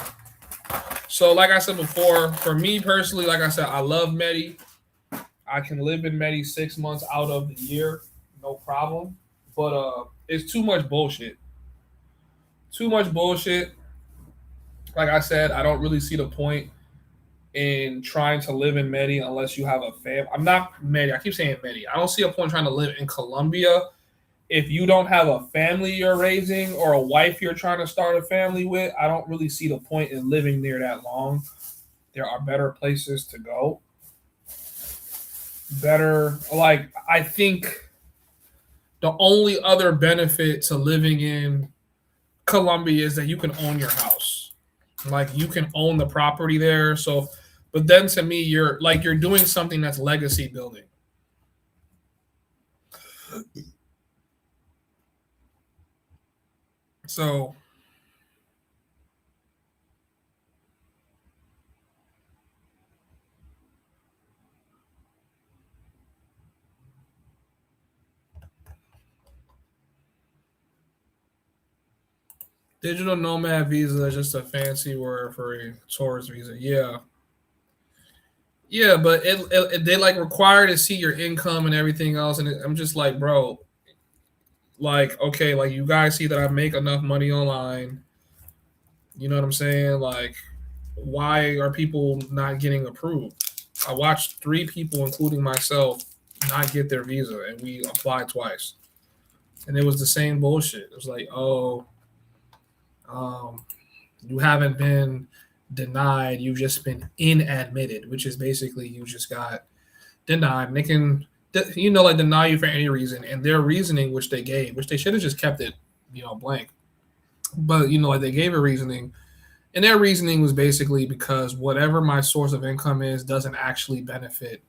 So like I said before, for me personally, like I said, I love Medi. I can live in Medi 6 months out of the year, no problem. But it's too much bullshit. Too much bullshit. Like I said, I don't really see the point in trying to live in Medi unless you have a fam. I'm not Medi. I keep saying Medi. I don't see a point trying to live in Colombia if you don't have a family you're raising or a wife you're trying to start a family with. I don't really see the point in living there that long. There are better places to go. I think the only other benefit to living in Colombia is that you can own your house. Like you can own the property there. So, but then to me, you're doing something that's legacy building. So digital nomad visa is just a fancy word for a tourist visa. Yeah. Yeah, but it they like require to see your income and everything else. And I'm just like, bro, like, okay, like you guys see that I make enough money online. You know what I'm saying? Like, why are people not getting approved? I watched 3 people, including myself, not get their visa, and we applied twice. And it was the same bullshit. It was like, oh, you haven't been denied, you've just been inadmitted, which is basically you just got denied. And they can, like deny you for any reason. And their reasoning, which they gave, which they should have just kept it, blank. But, like they gave a reasoning. And their reasoning was basically because whatever my source of income is doesn't actually benefit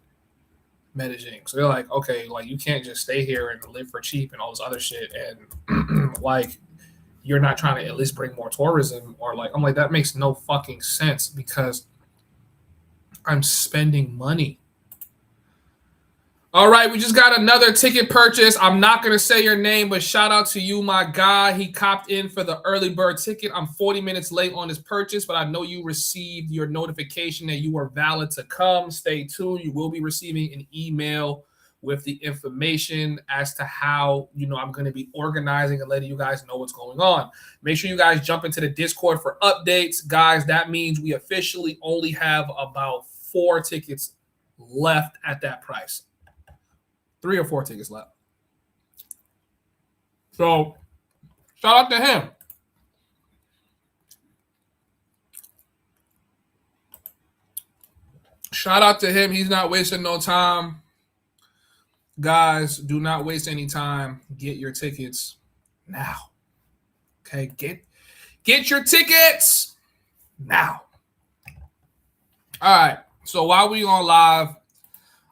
Medellin. So they're like, okay, like you can't just stay here and live for cheap and all this other shit. And like, you're not trying to at least bring more tourism or like, I'm like, that makes no fucking sense because I'm spending money. All right, we just got another ticket purchase. I'm not going to say your name, but shout out to you, my guy. He copped in for the early bird ticket. I'm 40 minutes late on his purchase, but I know you received your notification that you were valid to come. Stay tuned. You will be receiving an email with the information as to how, I'm going to be organizing and letting you guys know what's going on. Make sure you guys jump into the Discord for updates. Guys, that means we officially only have about 4 tickets left at that price. 3 or 4 tickets left. So, shout out to him. Shout out to him. He's not wasting no time. Guys, do not waste any time. Get your tickets now. Okay, get your tickets now. All right. So while we on live,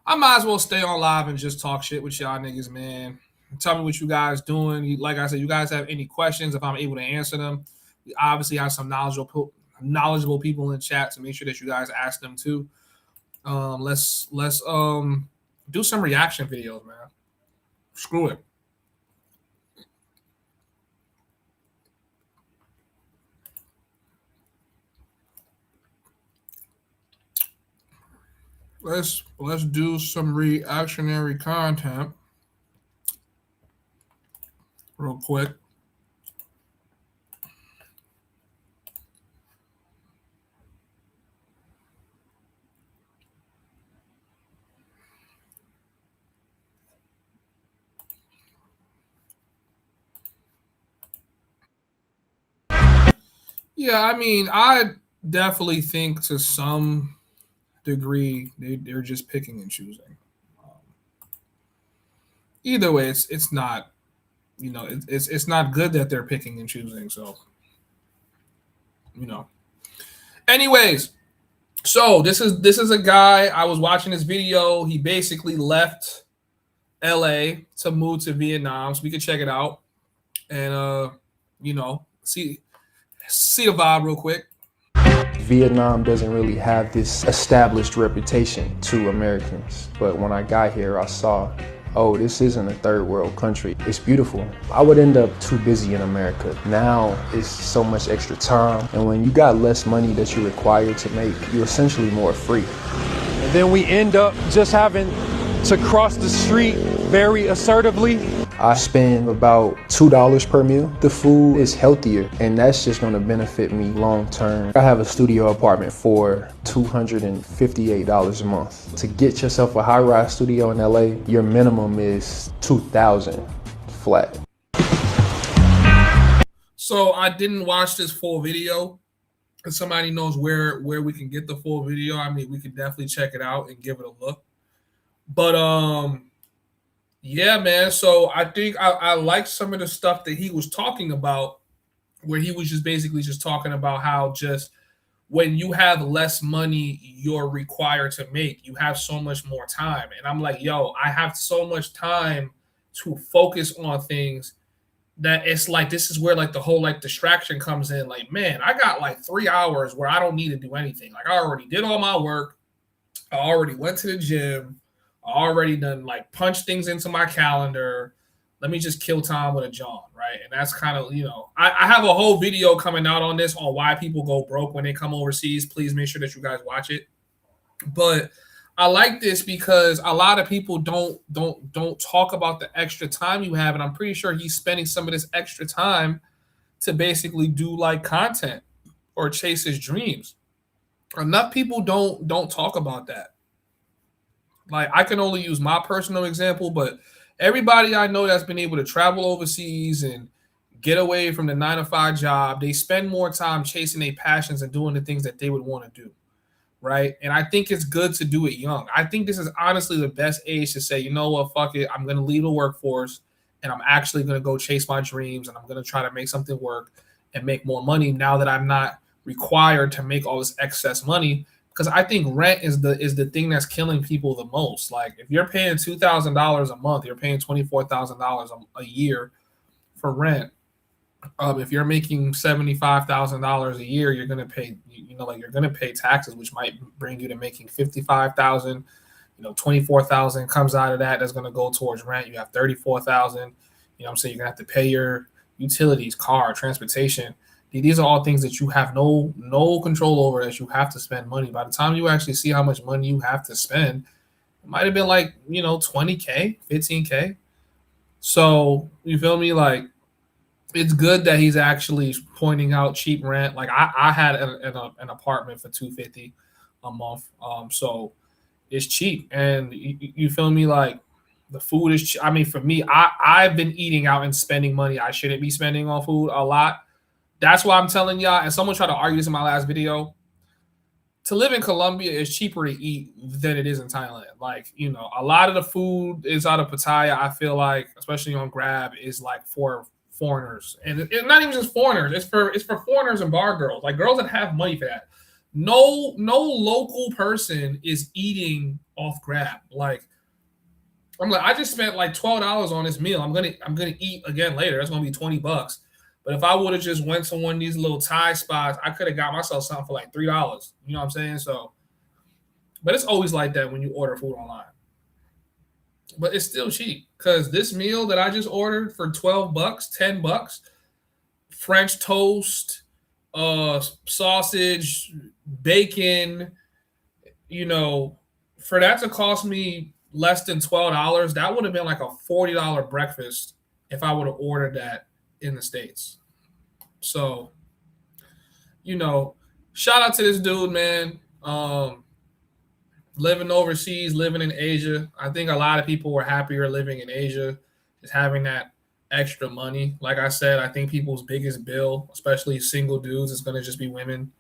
I might as well stay on live and just talk shit with y'all niggas, man. Tell me what you guys doing. Like I said, you guys have any questions, if I'm able to answer them. We obviously have some knowledgeable people in chat, so make sure that you guys ask them too. Let's do some reaction videos, man. Screw it. Let's do some reactionary content real quick. Yeah, I mean, I definitely think to some degree they're just picking and choosing. Either way, it's not it's not good that they're picking and choosing. So, anyways, so this is a guy. I was watching this video. He basically left LA to move to Vietnam, so we could check it out and see the vibe real quick. Vietnam doesn't really have this established reputation to Americans, but when I got here, I saw, oh, this isn't a third world country. It's beautiful. I would end up too busy in America. Now it's so much extra time, and when you got less money that you're required to make, you're essentially more free. And then we end up just having to cross the street very assertively. I spend about $2 per meal. The food is healthier, and that's just gonna benefit me long term. I have a studio apartment for $258 a month. To get yourself a high-rise studio in LA, your minimum is $2,000 flat. So I didn't watch this full video. If somebody knows where we can get the full video, I mean, we can definitely check it out and give it a look. But yeah, man. So I think I like some of the stuff that he was talking about, where he was just basically just talking about how just when you have less money you're required to make, you have so much more time. And I'm like, yo, I have so much time to focus on things that it's like, this is where like the whole like distraction comes in. Like, man, I got like 3 hours where I don't need to do anything. Like, I already did all my work. I already went to the gym. Already done like punch things into my calendar. Let me just kill time with a John, right? And that's kind of, I have a whole video coming out on this, on why people go broke when they come overseas. Please make sure that you guys watch it. But I like this because a lot of people don't talk about the extra time you have, and I'm pretty sure he's spending some of this extra time to basically do like content or chase his dreams. Enough people don't talk about that. Like, I can only use my personal example, but everybody I know that's been able to travel overseas and get away from the 9-to-5 job, they spend more time chasing their passions and doing the things that they would want to do, right? And I think it's good to do it young. I think this is honestly the best age to say, you know what, fuck it, I'm going to leave the workforce and I'm actually going to go chase my dreams and I'm going to try to make something work and make more money now that I'm not required to make all this excess money. Because I think rent is the thing that's killing people the most. Like, if you're paying $2,000 a month, you're paying $24,000 a year for rent. If you're making $75,000 a year, you're gonna pay, you're gonna pay taxes, which might bring you to making $55,000. $24,000 comes out of that. That's gonna go towards rent. You have $34,000. I'm saying you're gonna have to pay your utilities, car, transportation. These are all things that you have no control over, that you have to spend money. By the time you actually see how much money you have to spend, it might have been like, $20K, $15K. So, you feel me? Like, it's good that he's actually pointing out cheap rent. Like, I had an apartment for $250 a month. So it's cheap. And you feel me? Like, the food is cheap. I mean, for me, I've been eating out and spending money I shouldn't be spending on food a lot. That's why I'm telling y'all, and someone tried to argue this in my last video, to live in Colombia is cheaper to eat than it is in Thailand. Like, a lot of the food is out of Pattaya, I feel like, especially on Grab, is like for foreigners. And it's not even just foreigners. It's for foreigners and bar girls, like girls that have money for that. No local person is eating off Grab. Like, I'm like, I just spent like $12 on this meal. I'm gonna eat again later. That's gonna be $20. But if I would have just went to one of these little Thai spots, I could have got myself something for like $3. You know what I'm saying? So, but it's always like that when you order food online. But it's still cheap, because this meal that I just ordered for $12, $10, French toast, sausage, bacon, for that to cost me less than $12, that would have been like a $40 breakfast if I would have ordered that in the States. So, shout out to this dude, man. Living overseas, living in Asia. I think a lot of people were happier living in Asia, just having that extra money. Like I said, I think people's biggest bill, especially single dudes, is going to just be women.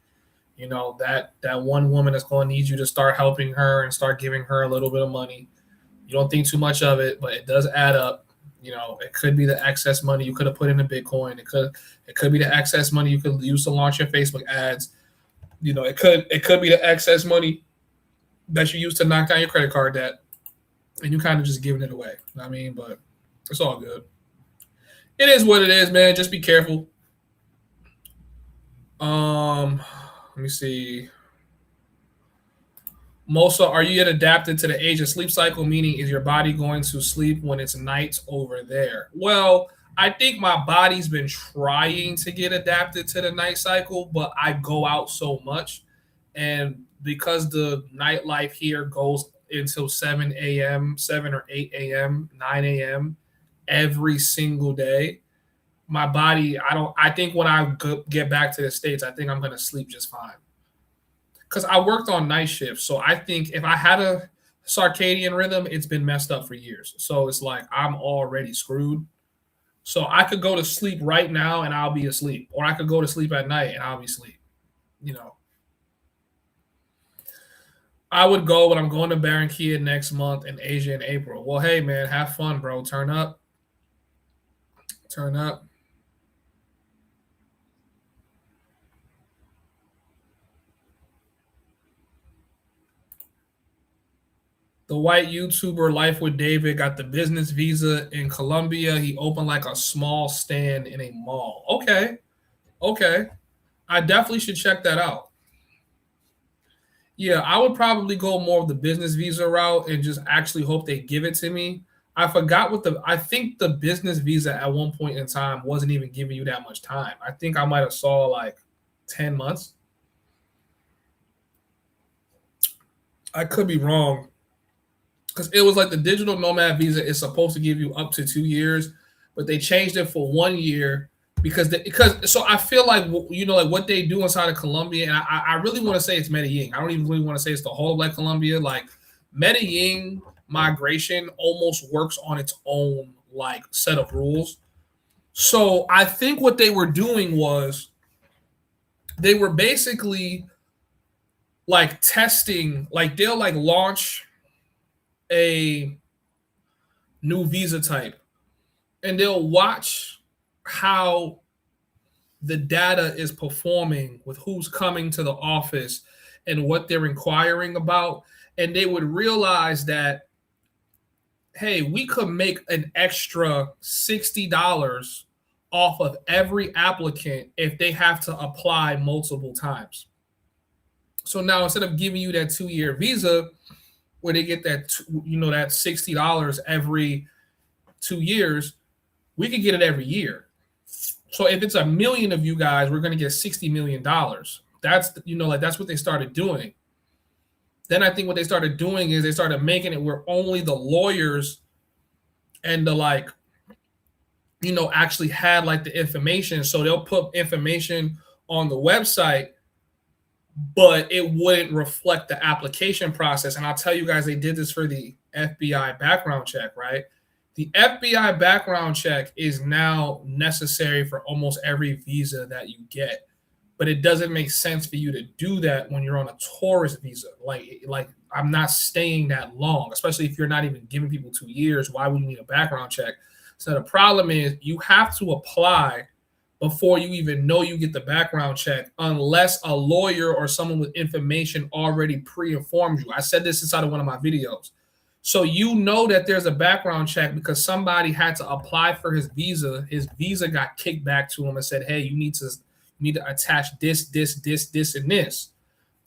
That one woman that's going to need you to start helping her and start giving her a little bit of money. You don't think too much of it, but it does add up. You know, it could be the excess money you could have put into Bitcoin. It could be the excess money you could use to launch your Facebook ads. You know, it could be the excess money that you use to knock down your credit card debt, and you kind of just giving it away. I mean, but it's all good. It is what it is, man. Just be careful. Let me see. Mosa, are you yet adapted to the Asian sleep cycle? Meaning, is your body going to sleep when it's night over there? Well, I think my body's been trying to get adapted to the night cycle, but I go out so much. And because the nightlife here goes until 7 a.m., 7 or 8 a.m., 9 a.m. every single day, my body, I think when I get back to the States, I think I'm going to sleep just fine. Because I worked on night shifts. So I think if I had a circadian rhythm, it's been messed up for years. So it's like I'm already screwed. So I could go to sleep right now and I'll be asleep. Or I could go to sleep at night and I'll be asleep. You know. I would go, but I'm going to Barranquilla next month and Asia in April. Well, hey, man, have fun, bro. Turn up. Turn up. The white YouTuber Life with David got the business visa in Colombia. He opened like a small stand in a mall. Okay. I definitely should check that out. Yeah, I would probably go more of the business visa route and just actually hope they give it to me. I forgot I think the business visa at one point in time wasn't even giving you that much time. I think I might have saw like 10 months. I could be wrong. Because it was like the digital nomad visa is supposed to give you up to 2 years, but they changed it for 1 year because so I feel like, you know, like what they do inside of Colombia, and I really want to say it's Medellin. I don't even really want to say it's the whole of like Colombia. Like Medellin migration almost works on its own like set of rules. So I think what they were doing was they were basically like testing, like they'll like launch a new visa type and they'll watch how the data is performing with who's coming to the office and what they're inquiring about, and they would realize that, hey, we could make an extra $60 off of every applicant if they have to apply multiple times. So now instead of giving you that 2-year visa where they get that, you know, that $60 every 2 years, we could get it every year. So if it's 1 million of you guys, we're going to get $60 million. That's, you know, like that's what they started doing. Then I think what they started doing is they started making it where only the lawyers and the like, you know, actually had like the information. So they'll put information on the website, but it wouldn't reflect the application process. And I'll tell you guys, they did this for the FBI background check, right? The FBI background check is now necessary for almost every visa that you get, but it doesn't make sense for you to do that when you're on a tourist visa. Like I'm not staying that long, especially if you're not even giving people 2 years. Why would you need a background check? So the problem is you have to apply before you even know you get the background check, unless a lawyer or someone with information already pre-informed you. I said this inside of one of my videos. So you know that there's a background check because somebody had to apply for his visa. His visa got kicked back to him and said, hey, you need to attach this, and this.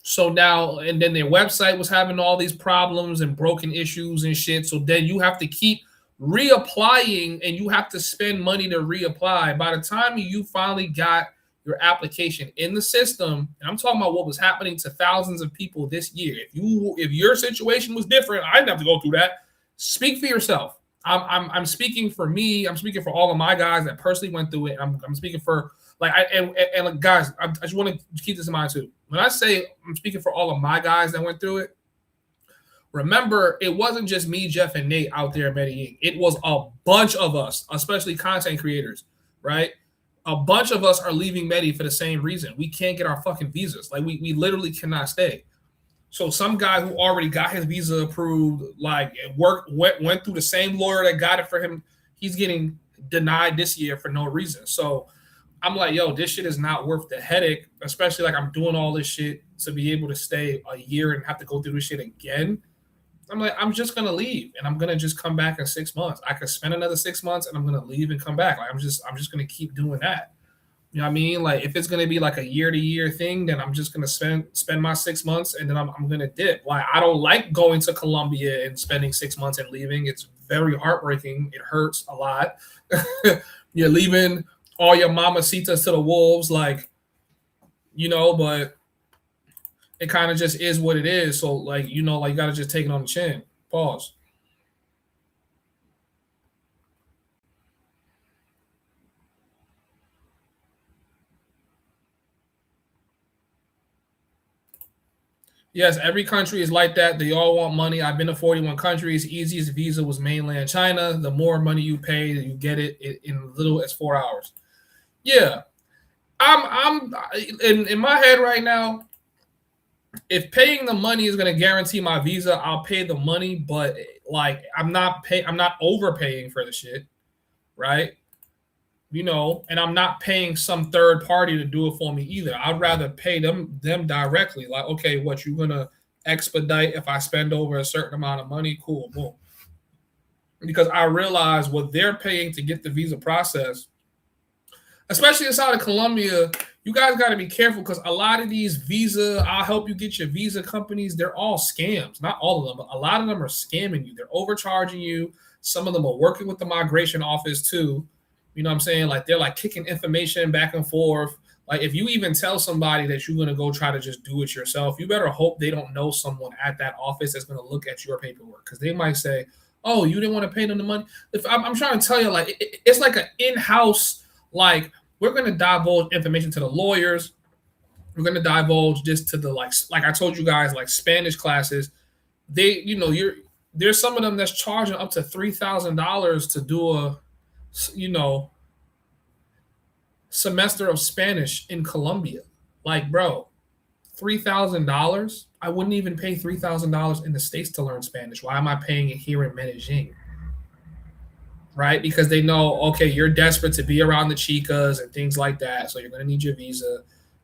So now, and then their website was having all these problems and broken issues and shit. So then you have to keep reapplying and you have to spend money to reapply. By the time you finally got your application in the system, and I'm talking about what was happening to thousands of people this year. If your situation was different, I didn't have to go through that. Speak for yourself. I'm speaking for me. I'm speaking for all of my guys that personally went through it. I'm speaking for and guys, I just want to keep this in mind too. When I say I'm speaking for all of my guys that went through it, remember, it wasn't just me, Jeff, and Nate out there in Medellin. It was a bunch of us, especially content creators, right? A bunch of us are leaving Medi for the same reason. We can't get our fucking visas. Like, we literally cannot stay. So some guy who already got his visa approved, like, went through the same lawyer that got it for him, he's getting denied this year for no reason. So I'm like, yo, this shit is not worth the headache, especially like I'm doing all this shit to be able to stay a year and have to go through this shit again. I'm like, I'm just gonna leave and I'm gonna just come back in 6 months. I could spend another 6 months and I'm gonna leave and come back. Like I'm just gonna keep doing that. You know what I mean? Like if it's gonna be like a year to year thing, then I'm just gonna spend my 6 months and then I'm gonna dip. Like I don't like going to Colombia and spending 6 months and leaving. It's very heartbreaking. It hurts a lot. You're leaving all your mamacitas to the wolves, like, you know, but it kind of just is what it is. So, like, you know, like you got to just take it on the chin. Pause. Yes, every country is like that. They all want money. I've been to 41 countries. Easiest visa was mainland China. The more money you pay, you get it in little as 4 hours. Yeah, I'm in my head right now. If paying the money is going to guarantee my visa, I'll pay the money. But like, I'm not overpaying for the shit, right? You know, and I'm not paying some third party to do it for me either. I'd rather pay them directly. Like, okay, what you gonna expedite if I spend over a certain amount of money? Cool, boom. Because I realize what they're paying to get the visa process, especially inside of Colombia, you guys got to be careful because a lot of these visa, I'll help you get your visa companies, they're all scams. Not all of them, but a lot of them are scamming you. They're overcharging you. Some of them are working with the migration office too. You know what I'm saying? Like they're like kicking information back and forth. Like if you even tell somebody that you're going to go try to just do it yourself, you better hope they don't know someone at that office that's going to look at your paperwork because they might say, oh, you didn't want to pay them the money. If I'm trying to tell you, like it's like an in-house, like we're going to divulge information to the lawyers. We're going to divulge this to the like I told you guys, like Spanish classes. They, you know, there's some of them that's charging up to $3,000 to do a, you know, semester of Spanish in Colombia. Like, bro, $3,000? I wouldn't even pay $3,000 in the States to learn Spanish. Why am I paying it here in Medellin? Right? Because they know, okay, you're desperate to be around the chicas and things like that. So you're going to need your visa.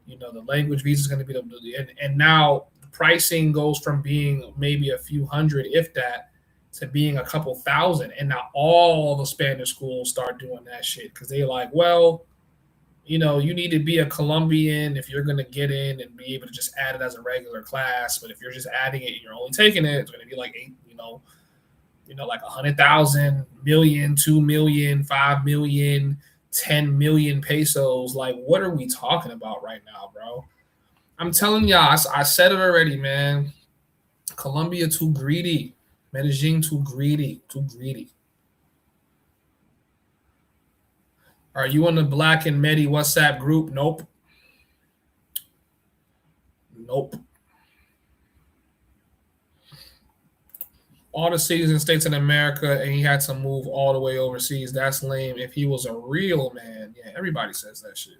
You know, the language visa is going to be and now the pricing goes from being maybe a few hundred, if that, to being a couple thousand. And now all the Spanish schools start doing that shit because they're like, well, you know, you need to be a Colombian if you're going to get in and be able to just add it as a regular class. But if you're just adding it and you're only taking it, it's going to be like like 100,000, million, 2 million, 5 million, 10 million pesos. Like, what are we talking about right now, bro? I'm telling y'all, I said it already, man. Colombia too greedy. Medellin too greedy. Are you in the Black and Medi WhatsApp group? Nope. All the cities and states in America, and he had to move all the way overseas. That's lame. If he was a real man, yeah, everybody says that shit.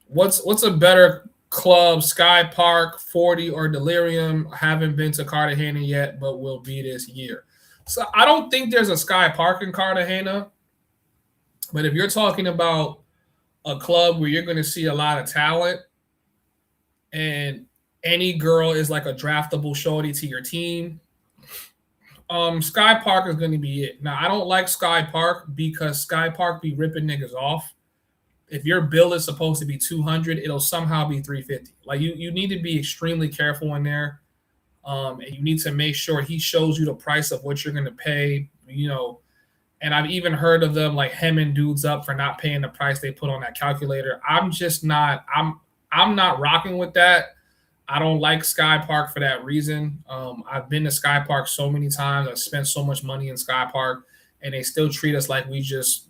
What's a better club, Sky Park, 40, or Delirium? I haven't been to Cartagena yet, but will be this year. So I don't think there's a Sky Park in Cartagena. But if you're talking about a club where you're going to see a lot of talent and any girl is like a draftable shorty to your team, Sky Park is going to be it. Now, I don't like Sky Park because Sky Park be ripping niggas off. If your bill is supposed to be 200, it'll somehow be 350. Like you need to be extremely careful in there. And you need to make sure he shows you the price of what you're going to pay, you know. And I've even heard of them like hemming dudes up for not paying the price they put on that calculator. I'm not rocking with that. I don't like Sky Park for that reason. I've been to Sky Park so many times. I've spent so much money in Sky Park, and they still treat us like we just,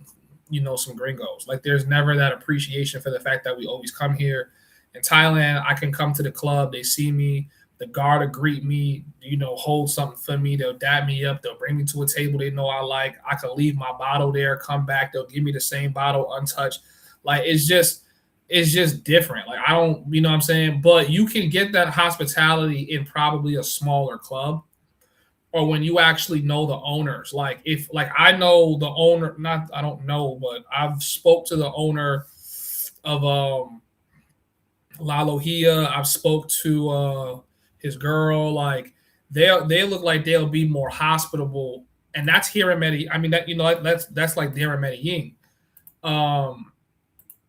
you know, some gringos. Like there's never that appreciation for the fact that we always come here. In Thailand, I can come to the club. They see me. The guard will greet me, you know, hold something for me. They'll dab me up. They'll bring me to a table they know I like. I can leave my bottle there, come back. They'll give me the same bottle untouched. Like, it's just different. Like, I don't, you know what I'm saying? But you can get that hospitality in probably a smaller club. or when you actually know the owners. Like if like I know the owner, not I don't know, but I've spoke to the owner of La Lojia. I've spoke to his girl. Like they look like they'll be more hospitable, and that's here in Medellin. I mean that's like there in Medellin.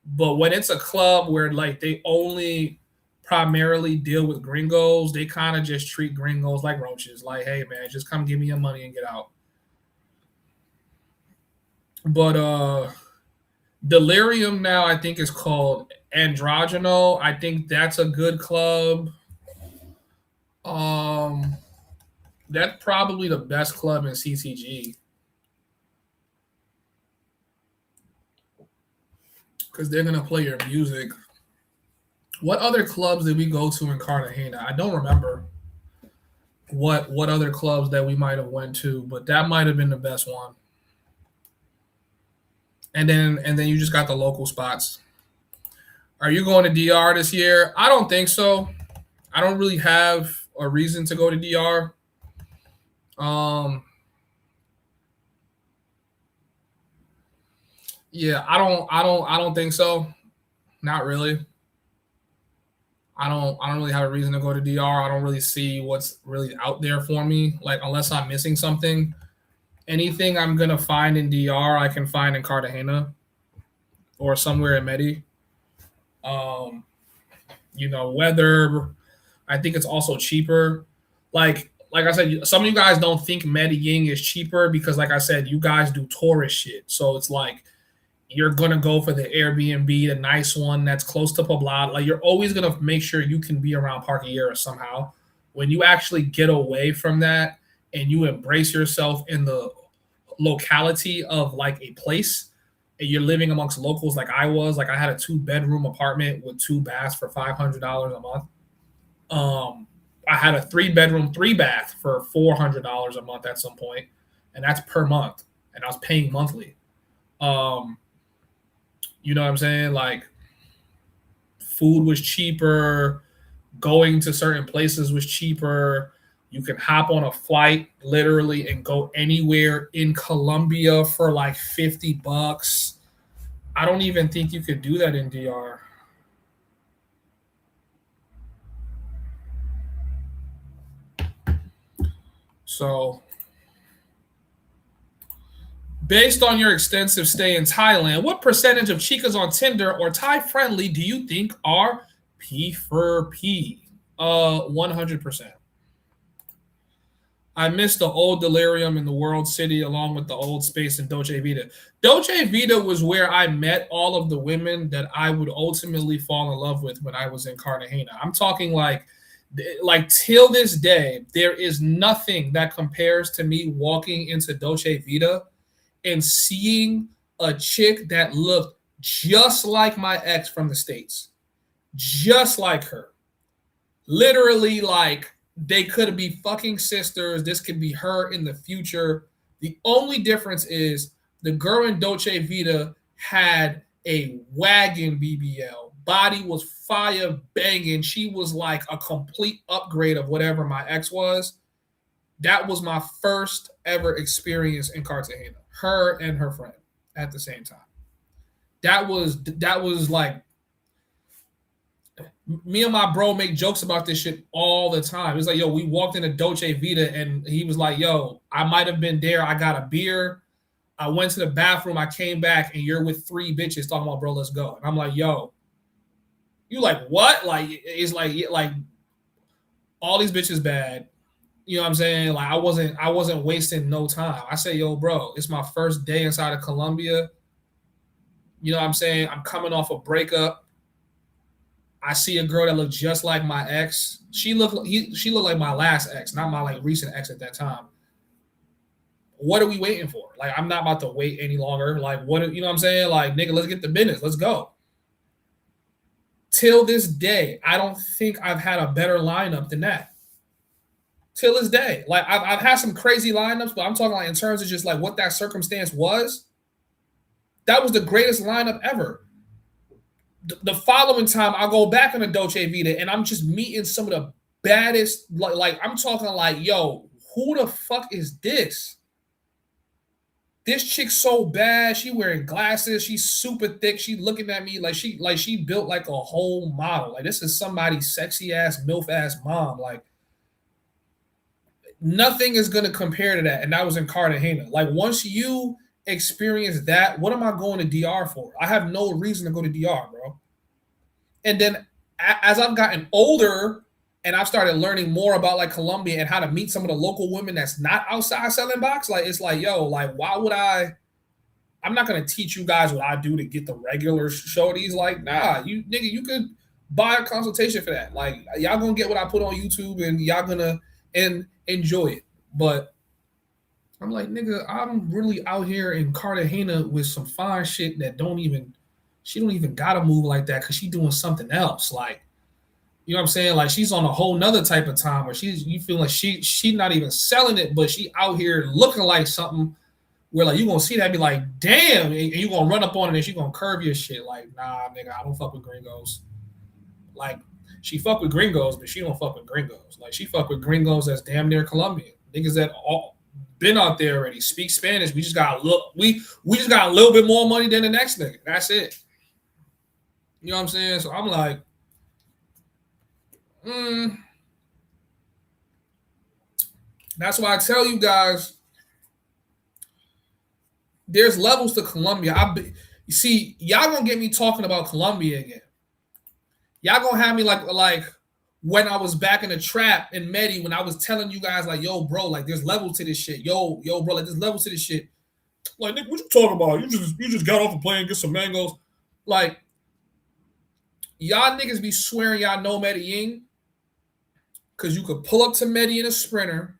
But when it's a club where like they only primarily deal with gringos, they kind of just treat gringos like roaches. Like, hey man, just come give me your money and get out. But Delirium now I think is called Androgeno. I think that's a good club. That's probably the best club in CTG. Because they're gonna play your music. What other clubs did we go to in Cartagena? I don't remember what other clubs that we might have went to, but that might have been the best one. And then you just got the local spots. Are you going to DR this year? I don't think so. I don't really have a reason to go to DR. Yeah, I don't think so. Not really. I don't really have a reason to go to DR. I don't really see what's really out there for me. Like unless I'm missing something. Anything I'm gonna find in DR, I can find in Cartagena or somewhere in Medi. Weather. I think it's also cheaper. Like I said, some of you guys don't think Medellin is cheaper because, like I said, you guys do tourist shit. So it's like you're gonna go for the Airbnb, the nice one that's close to Poblado. Like you're always gonna make sure you can be around Parquillera somehow. When you actually get away from that and you embrace yourself in the locality of like a place, and you're living amongst locals like I was. Like I had a 2-bedroom apartment with 2 baths for $500 a month. I had a 3-bedroom, 3-bath for $400 a month at some point, and that's per month, and I was paying monthly. You know what I'm saying? Like food was cheaper, going to certain places was cheaper. You can hop on a flight literally and go anywhere in Colombia for like $50. I don't even think you could do that in DR. So, based on your extensive stay in Thailand, what percentage of chicas on Tinder or Thai friendly do you think are P for P? 100%. I miss the old Delirium in the World City along with the old space in Dolce Vita. Dolce Vita was where I met all of the women that I would ultimately fall in love with when I was in Cartagena. I'm talking like till this day, there is nothing that compares to me walking into Dolce Vita and seeing a chick that looked just like my ex from the States. Just like her. Literally like they could be fucking sisters. This could be her in the future. The only difference is the girl in Dolce Vita had a wagon BBL. Body was fire banging. She was like a complete upgrade of whatever my ex was. That was my first ever experience in Cartagena. Her and her friend at the same time. That was like, me and my bro make jokes about this shit all the time. It's like, yo, we walked into Dolce Vita and he was like, yo, I might have been there. I got a beer. I went to the bathroom. I came back and you're with 3 bitches talking about, bro, let's go. And I'm like, yo, you like what? Like, it's like all these bitches bad. You know what I'm saying? Like I wasn't wasting no time. I say, yo, bro, it's my first day inside of Colombia. You know what I'm saying? I'm coming off a breakup. I see a girl that looked just like my ex. She looked like my last ex, not my like recent ex at that time. What are we waiting for? Like, I'm not about to wait any longer. Like, what, you know what I'm saying? Like, nigga, let's get the business. Let's go. Till this day, I don't think I've had a better lineup than that. Till this day. Like, I've had some crazy lineups, but I'm talking like in terms of just like what that circumstance was. That was the greatest lineup ever. The following time, I'll go back on the Dolce Vita, and I'm just meeting some of the baddest. Like I'm talking like, yo, who the fuck is this? This chick's so bad. She wearing glasses. She's super thick. She looking at me like she built like a whole model. Like this is somebody's sexy ass, MILF ass mom. Like nothing is gonna compare to that. And that was in Cartagena. Like once you experience that, what am I going to DR for? I have no reason to go to DR, bro. And then as I've gotten older and I've started learning more about like Colombia and how to meet some of the local women that's not outside selling box, like it's like, yo, like why would I'm not gonna teach you guys what I do to get the regular shorties. Like, nah, you nigga, you could buy a consultation for that. Like y'all gonna get what I put on YouTube and y'all gonna enjoy it. But I'm like, nigga, I'm really out here in Cartagena with some fine shit that she don't even gotta move like that because she's doing something else. Like, you know what I'm saying? Like she's on a whole nother type of time where you feel like she not even selling it, but she out here looking like something where like you gonna see that and be like, damn, and you gonna run up on it and she gonna curve your shit. Like, nah, nigga, I don't fuck with gringos. Like, she fuck with gringos, but she don't fuck with gringos. Like, she fuck with gringos that's damn near Colombian. Niggas that all been out there already, speak Spanish. We just got a little bit more money than the next nigga. That's it. You know what I'm saying? So I'm like, that's why I tell you guys, there's levels to Colombia. You see, y'all gonna get me talking about Colombia again. Y'all gonna have me like when I was back in the trap in Medellin, when I was telling you guys like, yo, bro, like there's levels to this shit. Yo, bro, like there's levels to this shit. Like, Nick, what you talking about? You just got off a plane, get some mangoes. Like, y'all niggas be swearing y'all know Medellin because you could pull up to Medellin in a Sprinter,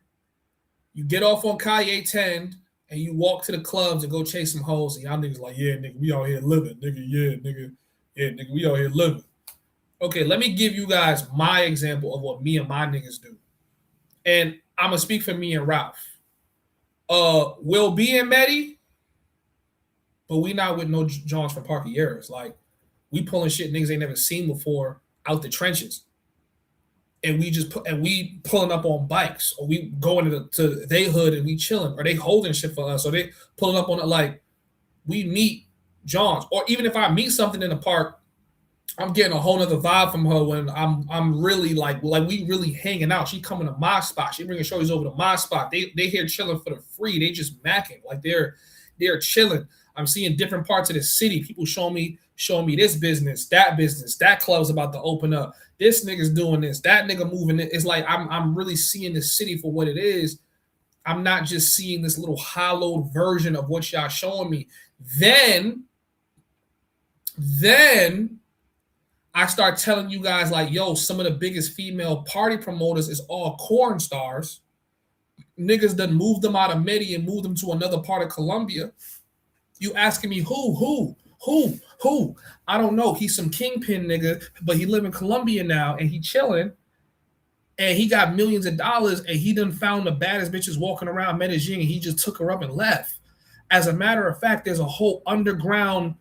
you get off on Calle 10, and you walk to the clubs and go chase some hoes, and y'all niggas like, yeah, nigga, we out here living. Nigga, yeah, nigga, we out here living. Okay, let me give you guys my example of what me and my niggas do. And I'm going to speak for me and Ralph. We'll be in Medellin, but we not with no Johns from Parquilleras. Like, we pulling shit niggas ain't never seen before out the trenches. And we pulling up on bikes, or we going to they hood and we chilling, or they holding shit for us, or they pulling up on it. Like, we meet Johns, or even if I meet something in the park, I'm getting a whole nother vibe from her when I'm really like we really hanging out. She coming to my spot. She bringing shorties over to my spot. They here chilling for the free. They just macking. Like they're chilling. I'm seeing different parts of the city. People showing me this business, that club's about to open up. This nigga's doing this, that nigga moving it. It's like I'm really seeing the city for what it is. I'm not just seeing this little hollowed version of what y'all showing me. Then I start telling you guys like, yo, some of the biggest female party promoters is all corn stars. Niggas done moved them out of Medellin and moved them to another part of Colombia. You asking me who? I don't know. He's some kingpin nigga, but he live in Colombia now and he chilling. And he got millions of dollars and he done found the baddest bitches walking around Medellin and he just took her up and left. As a matter of fact, there's a whole underground.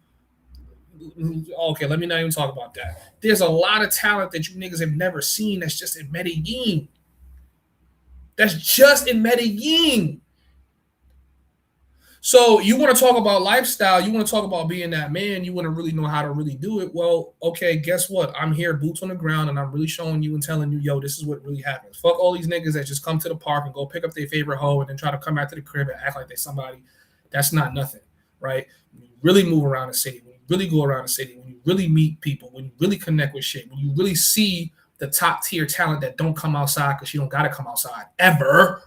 Okay, let me not even talk about that. There's a lot of talent that you niggas have never seen that's just in Medellin. That's just in Medellin. So you want to talk about lifestyle, you want to talk about being that man, you want to really know how to really do it. Well, okay, guess what? I'm here, boots on the ground, and I'm really showing you and telling you, yo, this is what really happens. Fuck all these niggas that just come to the park and go pick up their favorite hoe and then try to come back to the crib and act like they're somebody. That's not nothing, right? When you really move around the city, when you really go around the city, when you really meet people, when you really connect with shit, when you really see the top tier talent that don't come outside because she don't got to come outside ever.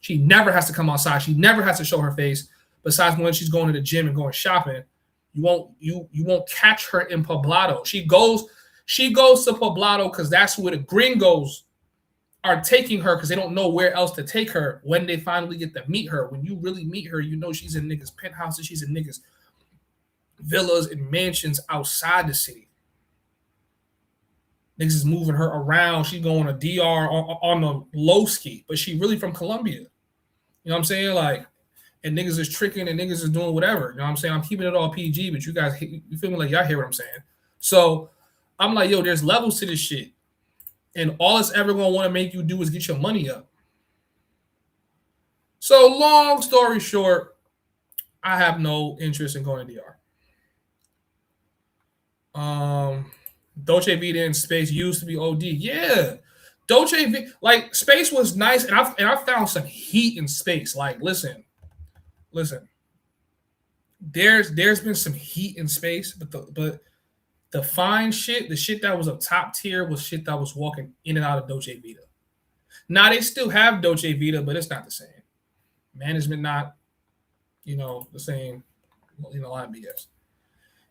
She never has to come outside. She never has to show her face. Besides when she's going to the gym and going shopping, you won't catch her in Poblado. She goes to Poblado because that's where the gringos are taking her because they don't know where else to take her when they finally get to meet her. When you really meet her, you know she's in niggas' penthouses, she's in niggas' villas and mansions outside the city. Niggas is moving her around. She going to DR on the low ski, but she really from Colombia. You know what I'm saying? Like, and niggas is tricking and niggas is doing whatever. You know what I'm saying? I'm keeping it all PG, but you guys, you feel me like y'all hear what I'm saying? So I'm like, yo, there's levels to this shit. And all it's ever going to want to make you do is get your money up. So long story short, I have no interest in going to DR. Dolce Vita in space used to be OD. Yeah. Dolce Vita, like space was nice, and I found some heat in space. Like, listen. There's been some heat in space, but the fine shit, the shit that was of top tier was shit that was walking in and out of Dolce Vita. Now they still have Dolce Vita, but it's not the same. Management not, the same. A lot of BS.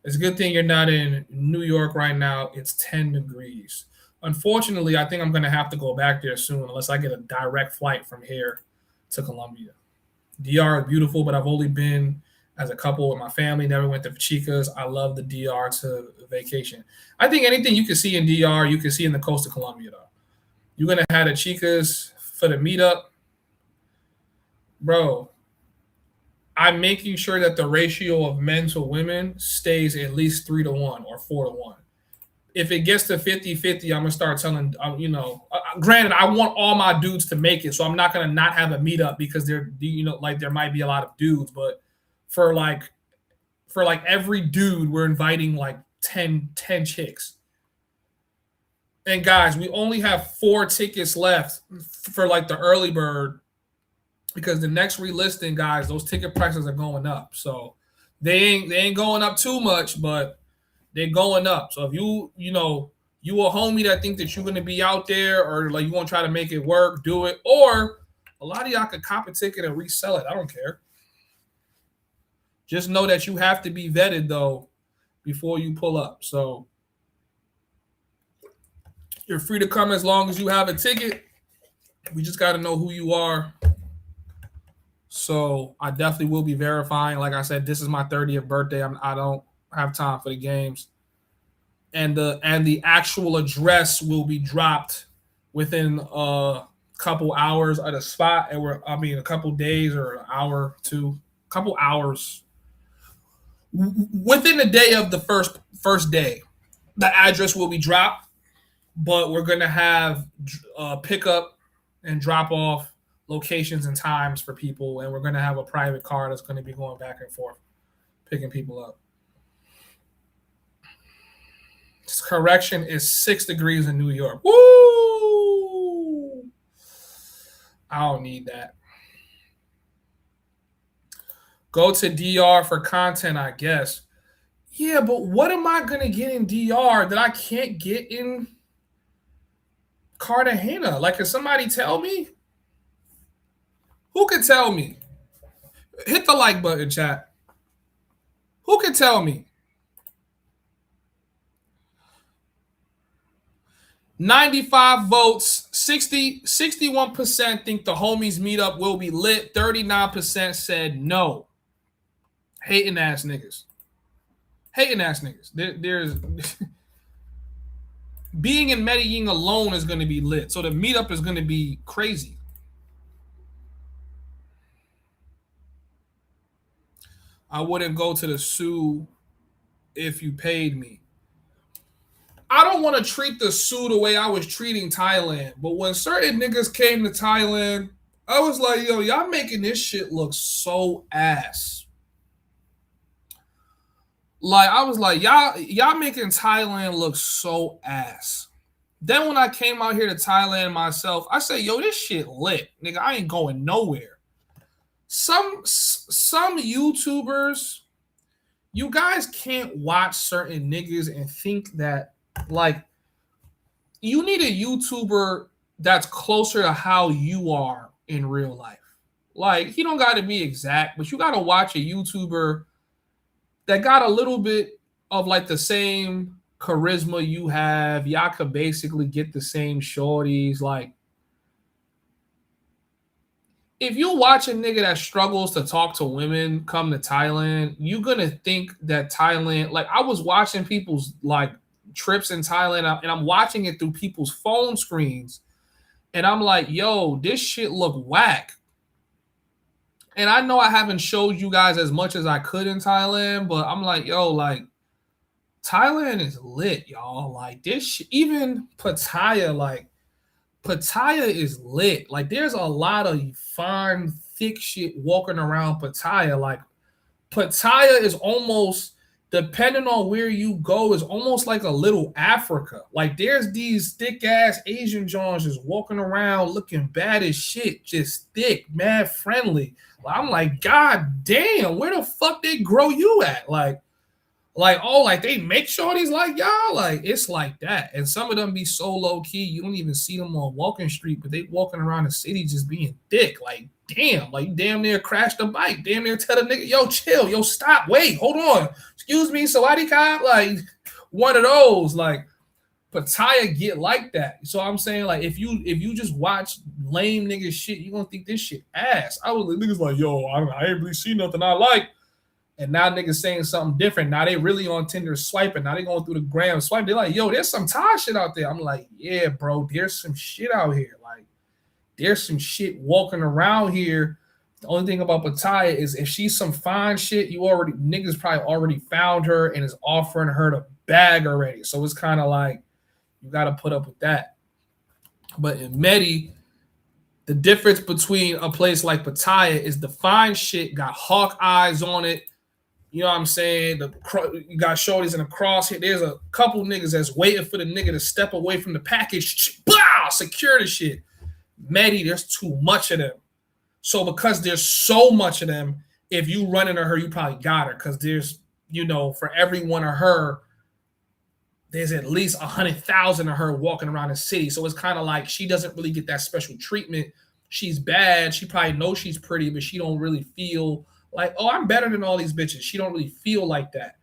It's a good thing you're not in New York right now. It's 10 degrees. Unfortunately, I think I'm going to have to go back there soon unless I get a direct flight from here to Colombia. DR is beautiful, but I've only been as a couple with my family. Never went to Chicas. I love the DR to vacation. I think anything you can see in DR, you can see in the coast of Colombia, though. You're going to have the Chicas for the meetup. Bro, I'm making sure that the ratio of men to women stays at least 3-1 or 4-1. If it gets to 50-50, I'm going to start telling, granted, I want all my dudes to make it, so I'm not going to not have a meetup because there might be a lot of dudes, but for every dude, we're inviting like 10 chicks. And guys, we only have 4 tickets left for like the early bird because the next relisting, guys, those ticket prices are going up. So they ain't going up too much, but they're going up. So if you a homie that think that you're gonna be out there or like you want to try to make it work, do it. Or a lot of y'all could cop a ticket and resell it. I don't care. Just know that you have to be vetted though before you pull up. So you're free to come as long as you have a ticket. We just got to know who you are. So I definitely will be verifying. Like I said, this is my 30th birthday. I don't have time for the games. And the actual address will be dropped within a couple hours at a spot. And a couple days or an hour to a couple hours. Within the day of the first day, the address will be dropped. But we're going to have pickup and drop off locations and times for people. And we're going to have a private car that's going to be going back and forth, picking people up. This correction is 6 degrees in New York. Woo! I don't need that. Go to DR for content, I guess. Yeah, but what am I going to get in DR that I can't get in Cartagena? Like, can somebody tell me? Who can tell me? Hit the like button, chat. Who can tell me? 95 votes, 61% think the homies meetup will be lit. 39% said no. Hating ass niggas. There's being in Medellin alone is going to be lit. So the meetup is going to be crazy. I wouldn't go to the zoo if you paid me. I don't want to treat the zoo the way I was treating Thailand. But when certain niggas came to Thailand, I was like, yo, y'all making this shit look so ass. Like, I was like, y'all making Thailand look so ass. Then when I came out here to Thailand myself, I said, yo, this shit lit. Nigga, I ain't going nowhere. Some YouTubers, you guys can't watch certain niggas and think that, like, you need a YouTuber that's closer to how you are in real life. Like, he don't got to be exact, but you got to watch a YouTuber that got a little bit of like the same charisma you have. Y'all could basically get the same shorties. Like, if you watch a nigga that struggles to talk to women come to Thailand, you're going to think that Thailand, like, I was watching people's like trips in Thailand and I'm watching it through people's phone screens. And I'm like, yo, this shit look whack. And I know I haven't showed you guys as much as I could in Thailand, but I'm like, yo, like, Thailand is lit, y'all. Like, this even Pattaya, like, Pattaya is lit. Like, there's a lot of fine, thick shit walking around Pattaya. Like Pattaya is almost, depending on where you go, is almost like a little Africa. Like there's these thick ass Asian Johns just walking around looking bad as shit, just thick, mad friendly. I'm like, God damn, where the fuck they grow you at? Like they make shorties like y'all. Like it's like that. And some of them be so low key, you don't even see them on Walking Street, but they walking around the city just being thick. Like damn, like you damn near crashed a bike. Damn near tell the nigga, yo, chill, yo, stop, wait, hold on, excuse me, Sawadee Ka, like one of those. Like Pattaya get like that. So I'm saying, like, if you just watch lame nigga shit, you gonna think this shit ass. I was niggas like, yo, I ain't really see nothing I like. And now niggas saying something different. Now they really on Tinder swiping. Now they going through the gram swipe. They're like, yo, there's some Thai shit out there. I'm like, yeah, bro, there's some shit out here. Like, there's some shit walking around here. The only thing about Pattaya is if she's some fine shit, niggas probably already found her and is offering her the bag already. So it's kind of like, you got to put up with that. But in Medi, the difference between a place like Pattaya is the fine shit got hawk eyes on it. You know what I'm saying? You got shorties in the crosshair. There's a couple niggas that's waiting for the nigga to step away from the package. Blah! Secure the shit. Medi, there's too much of them. So because there's so much of them, if you run into her, you probably got her. Because there's, for every one of her, there's at least 100,000 of her walking around the city. So it's kind of like she doesn't really get that special treatment. She's bad. She probably knows she's pretty, but she don't really feel like, oh, I'm better than all these bitches. She don't really feel like that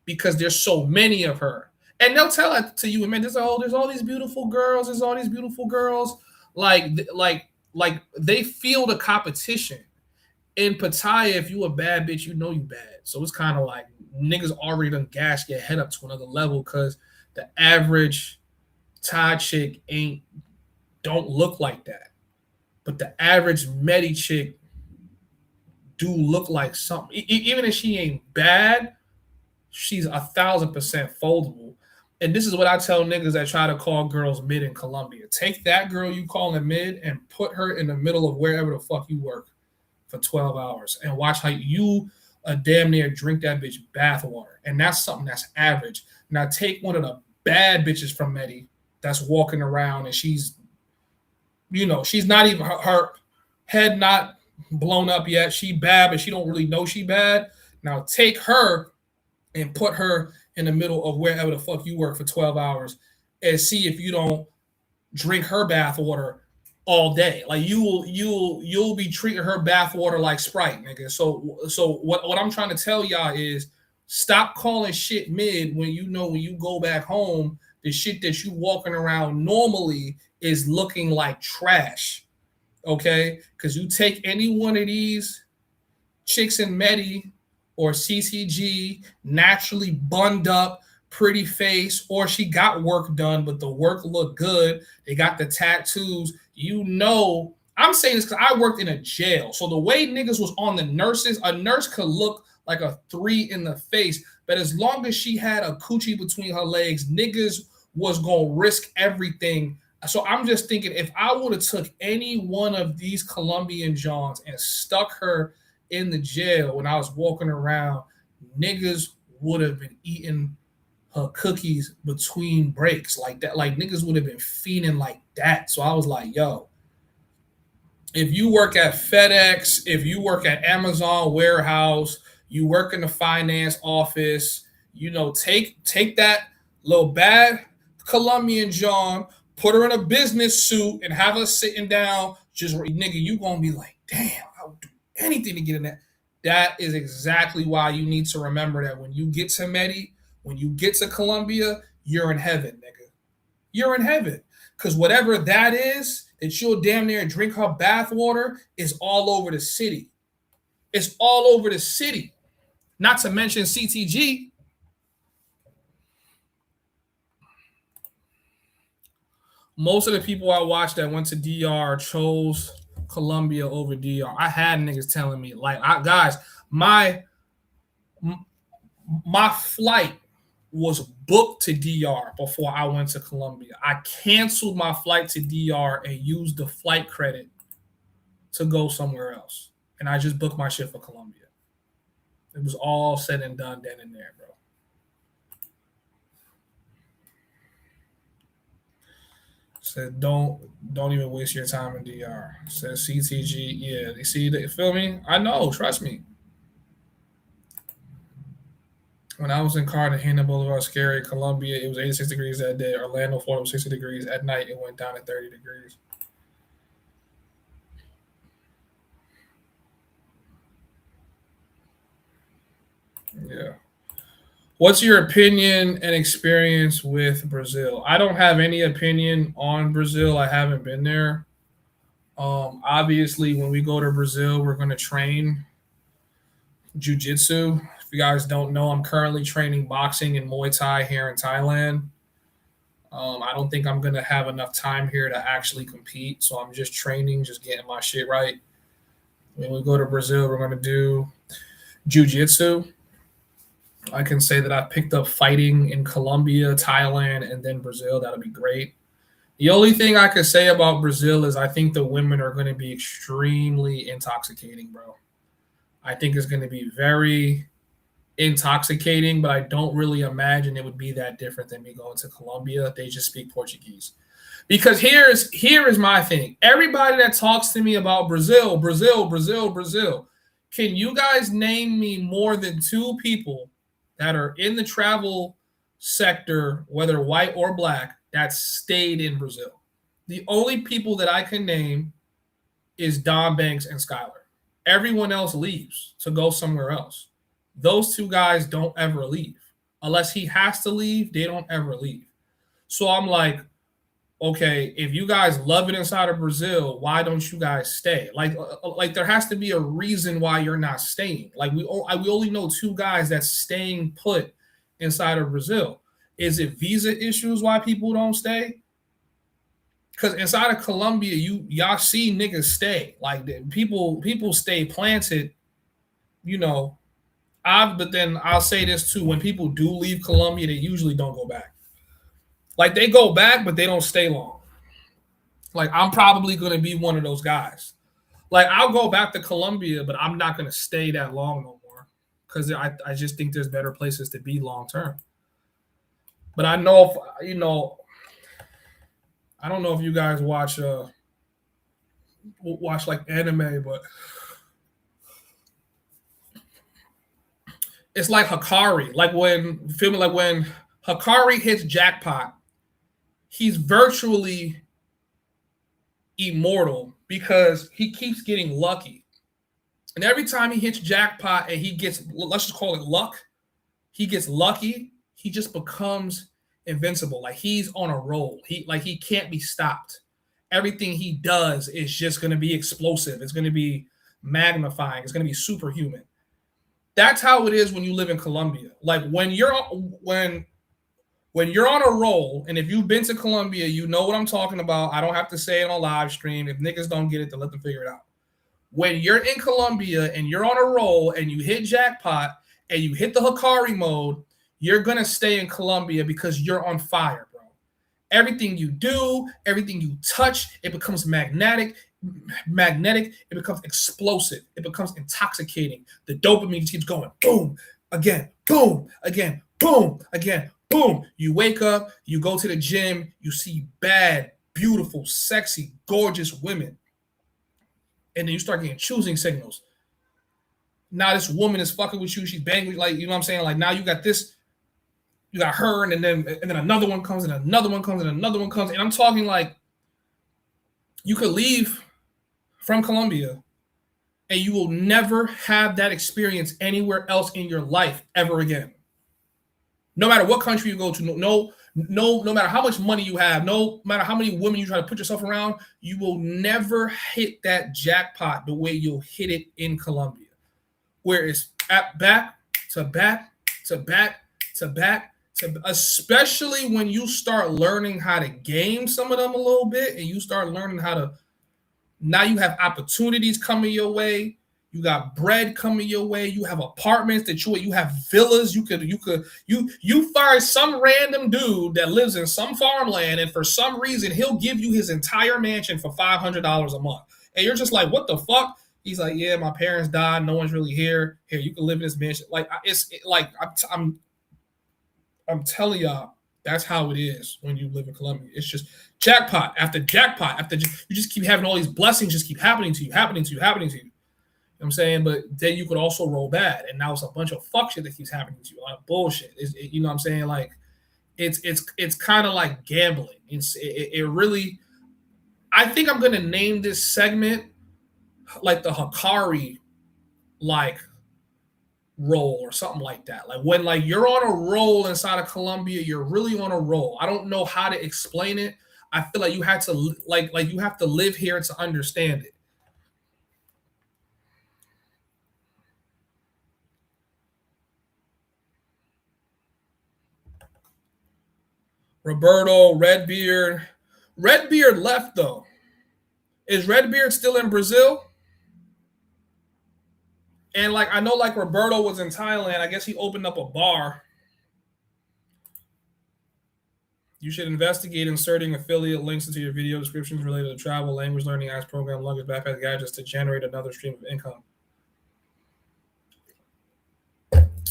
because there's so many of her. And they'll tell it to you, man, there's all these beautiful girls. There's all these beautiful girls. Like they feel the competition. In Pattaya, if you a bad bitch, you know you bad. So it's kind of like niggas already done gas your head up to another level because the average Thai chick don't look like that. But the average Medi chick do look like something. Even if she ain't bad, she's 1,000% foldable. And this is what I tell niggas that try to call girls mid in Colombia. Take that girl you calling mid and put her in the middle of wherever the fuck you work for 12 hours and watch how you damn near drink that bitch bath water. And that's something that's average. Now take one of the bad bitches from Medi that's walking around and she's not even her head not blown up yet. She bad, but she don't really know she bad. Now take her and put her in the middle of wherever the fuck you work for 12 hours and see if you don't drink her bath water all day. Like you'll be treating her bath water like Sprite, nigga. So what I'm trying to tell y'all is stop calling shit mid when you go back home, the shit that you walking around normally is looking like trash. Okay? Because you take any one of these chicks in Medi or CCG, naturally bunned up, pretty face, or she got work done, but the work looked good. They got the tattoos. I'm saying this because I worked in a jail. So the way niggas was on the nurses, a nurse could look like a 3 in the face, but as long as she had a coochie between her legs, niggas was going to risk everything. So I'm just thinking, if I would have took any one of these Colombian Johns and stuck her in the jail when I was walking around, niggas would have been eating her cookies between breaks like that. Like niggas would have been feeding like that. So I was like, yo, if you work at FedEx, if you work at Amazon warehouse, you work in the finance office, take that little bad Colombian John, put her in a business suit and have her sitting down, just nigga, you gonna be like, damn, I would do anything to get in that. That is exactly why you need to remember that when you get to Medi, when you get to Colombia, you're in heaven, nigga. You're in heaven. Because whatever that is, that you'll damn near drink her bath water is all over the city. It's all over the city. Not to mention CTG. Most of the people I watched that went to DR chose Colombia over DR. I had niggas telling me, like, guys, my flight was booked to DR before I went to Colombia. I canceled my flight to DR and used the flight credit to go somewhere else. And I just booked my shit for Colombia. It was all said and done then and there, bro. Said don't even waste your time in DR. Says CTG, yeah. You see, you feel me? I know, trust me. When I was in Cartagena Boulevard, scary. Colombia, it was 86 degrees that day. Orlando, Florida was 60 degrees. At night, it went down to 30 degrees. Yeah. What's your opinion and experience with Brazil? I don't have any opinion on Brazil. I haven't been there. Obviously, when we go to Brazil, we're going to train jiu-jitsu. If you guys don't know, I'm currently training boxing and Muay Thai here in Thailand. I don't think I'm going to have enough time here to actually compete, so I'm just training, just getting my shit right. When we go to Brazil, we're going to do jiu-jitsu. I can say that I picked up fighting in Colombia, Thailand, and then Brazil. That'll be great. The only thing I could say about Brazil is I think the women are going to be extremely intoxicating, bro. I think it's going to be very intoxicating, but I don't really imagine it would be that different than me going to Colombia. They just speak Portuguese. Because here is my thing. Everybody that talks to me about Brazil, can you guys name me more than 2 people that are in the travel sector, whether white or black, that stayed in Brazil? The only people that I can name is Don Banks and Skylar. Everyone else leaves to go somewhere else. Those 2 guys don't ever leave. Unless he has to leave, they don't ever leave. So I'm like, okay, if you guys love it inside of Brazil, why don't you guys stay? Like there has to be a reason why you're not staying. Like we only know 2 guys that's staying put inside of Brazil. Is it visa issues why people don't stay? Because inside of Colombia, y'all see niggas stay. Like people stay planted, you know. But then I'll say this too: when people do leave Colombia, they usually don't go back. Like they go back, but they don't stay long. Like I'm probably going to be one of those guys. Like I'll go back to Colombia, but I'm not going to stay that long no more because I just think there's better places to be long term. But I know if, you know, I don't know if you guys watch like anime, but it's like Hikari. Like when Hikari hits jackpot, he's virtually immortal because he keeps getting lucky. And every time he hits jackpot and he gets, let's just call it luck, he gets lucky, he just becomes invincible. Like he's on a roll. He can't be stopped. Everything he does is just going to be explosive. It's going to be magnifying. It's going to be superhuman. That's how it is when you live in Colombia. Like when you're on a roll, and if you've been to Colombia, you know what I'm talking about. I don't have to say it on live stream. If niggas don't get it, then let them figure it out. When you're in Colombia and you're on a roll and you hit jackpot and you hit the Hikari mode, you're going to stay in Colombia because you're on fire, bro. Everything you do, everything you touch, it becomes magnetic, it becomes explosive, it becomes intoxicating. The dopamine just keeps going, boom, again, boom, again, boom, again, boom. You wake up, you go to the gym, you see bad, beautiful, sexy, gorgeous women. And then you start getting choosing signals. Now this woman is fucking with you, she's banging, like, you know what I'm saying? Like now you got this, you got her, and then another one comes, and another one comes, and another one comes. And I'm talking like you could leave from Colombia and you will never have that experience anywhere else in your life ever again. No matter what country you go to, no matter how much money you have, no matter how many women you try to put yourself around, you will never hit that jackpot the way you'll hit it in Colombia, where it's back to back to back to back. Especially when you start learning how to game some of them a little bit, and you start learning how to, now you have opportunities coming your way, you got bread coming your way, you have apartments that you have villas, you find some random dude that lives in some farmland, and for some reason he'll give you his entire mansion for $500 a month. And you're just like, what the fuck? He's like, yeah, my parents died. No one's really here. Here, you can live in this mansion. Like, I'm telling y'all, that's how it is when you live in Colombia. It's just jackpot after jackpot after you just keep having all these blessings just keep happening to you. You know what I'm saying? But then you could also roll bad. And now it's a bunch of fuck shit that keeps happening to you. Like bullshit. You know what I'm saying? Like, it's kind of like gambling. It really, I think I'm going to name this segment like the Hikari, like, roll or something like that. Like when like you're on a roll inside of Colombia, you're really on a roll. I don't know how to explain it. I feel like you had to like you have to live here to understand it. Roberto, Redbeard left though. Is Redbeard still in Brazil? And like I know like Roberto was in Thailand. I guess he opened up a bar. You should investigate inserting affiliate links into your video descriptions related to travel, language learning, apps, program, luggage, backpack, gadgets to generate another stream of income.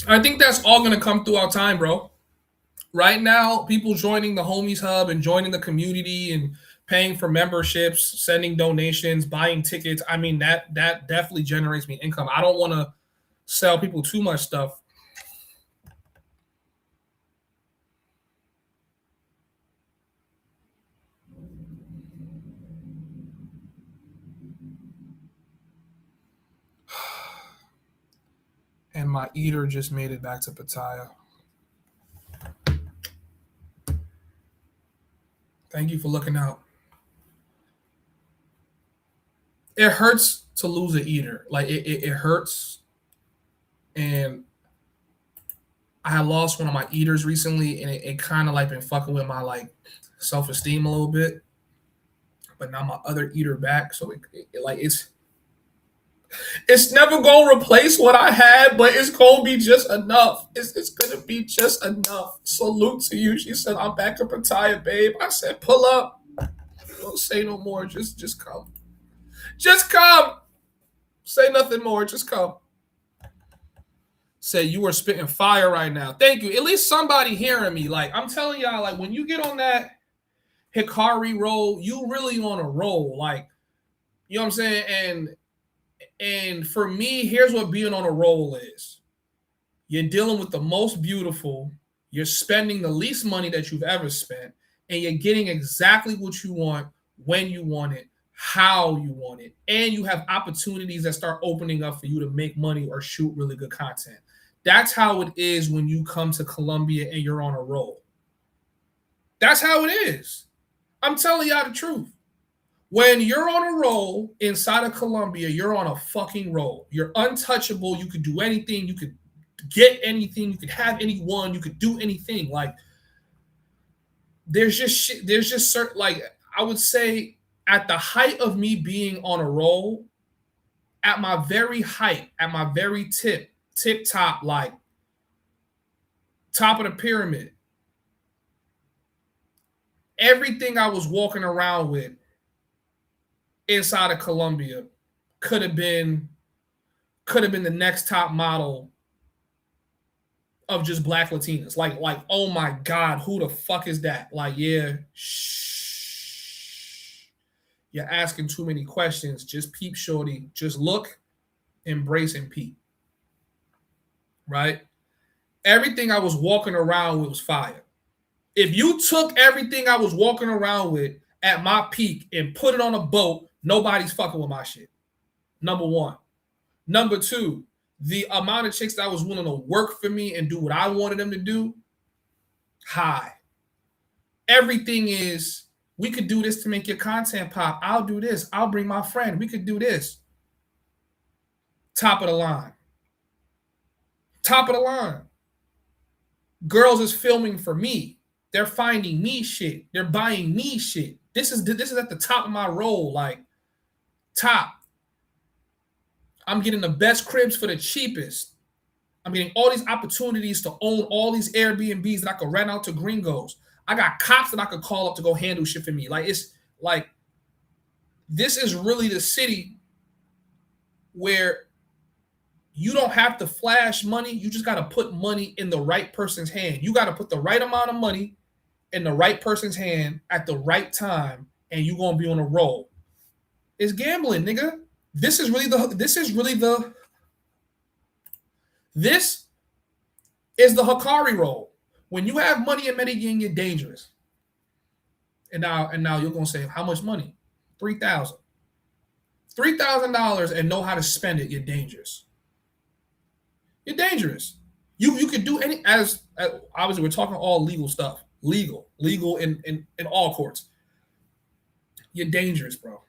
I think that's all going to come through our time, bro. Right now, people joining the Homies Hub and joining the community and paying for memberships, sending donations, buying tickets. I mean, that definitely generates me income. I don't want to sell people too much stuff. And my eater just made it back to Pattaya. Thank you for looking out. It hurts to lose an eater. Like it hurts. And I had lost one of my eaters recently, and it kind of like been fucking with my like self-esteem a little bit. But now my other eater back, so it's never gonna replace what I had, but it's gonna be just enough. It's gonna be just enough. Salute to you. She said, I'm back to Pattaya, babe. I said, pull up. Don't say no more. Just come. Just come. Say nothing more. Just come. Say you are spitting fire right now. Thank you. At least somebody hearing me. Like I'm telling y'all, like when you get on that Hikari roll, you really on a roll. Like, you know what I'm saying? And for me, here's what being on a roll is. You're dealing with the most beautiful. You're spending the least money that you've ever spent. And you're getting exactly what you want, when you want it, how you want it. And you have opportunities that start opening up for you to make money or shoot really good content. That's how it is when you come to Colombia and you're on a roll. That's how it is. I'm telling y'all the truth. When you're on a roll inside of Colombia, you're on a fucking roll. You're untouchable. You could do anything. You could get anything. You could have anyone. You could do anything. Like, there's just shit. There's just certain, like, I would say at the height of me being on a roll, at my very height, at my very tip top, like, top of the pyramid, everything I was walking around with inside of Colombia could have been the next top model of just black Latinas. Like, oh my God, who the fuck is that? Like, yeah, shh. You're asking too many questions. Just peep, shorty. Just look, embrace, and peep. Right? Everything I was walking around with was fire. If you took everything I was walking around with at my peak and put it on a boat, nobody's fucking with my shit. Number one. Number two, the amount of chicks that was willing to work for me and do what I wanted them to do, high. Everything is, we could do this to make your content pop. I'll do this. I'll bring my friend. We could do this. Top of the line. Top of the line. Girls is filming for me. They're finding me shit. They're buying me shit. This is at the top of my roll, like top. I'm getting the best cribs for the cheapest. I'm getting all these opportunities to own all these Airbnbs that I could rent out to gringos. I got cops that I could call up to go handle shit for me. Like, it's like, this is really the city where you don't have to flash money. You just got to put money in the right person's hand. You got to put the right amount of money in the right person's hand at the right time, and you're going to be on a roll. It's gambling, nigga. This is the Hikari roll. When you have money in Medellin, you're dangerous. And now you're gonna say, how much money? $3,000. $3,000 and know how to spend it, you're dangerous. You're dangerous. You could do any, as obviously we're talking all legal stuff. Legal in all courts. You're dangerous, bro.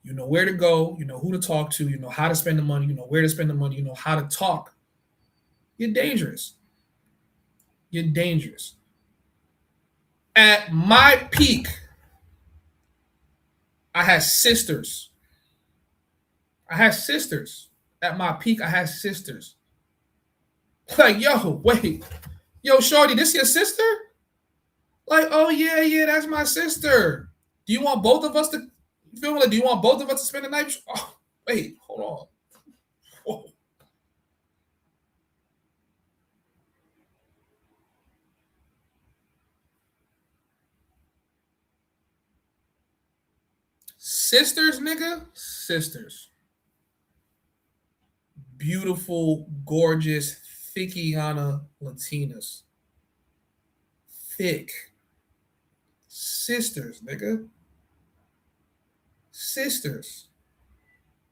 You know where to go, you know who to talk to, you know how to spend the money, you know where to spend the money, you know how to talk. You're dangerous. You're dangerous. At my peak, I had sisters. At my peak, I had sisters. Like, yo, wait. Yo, shorty, this your sister? Like, oh, yeah, that's my sister. Do you want both of us to, you feel me? Like, do you want both of us to spend the night? Oh, wait, hold on. Whoa. Sisters, nigga. Sisters. Beautiful, gorgeous, thickiana Latinas. Thick. Sisters, nigga. Sisters.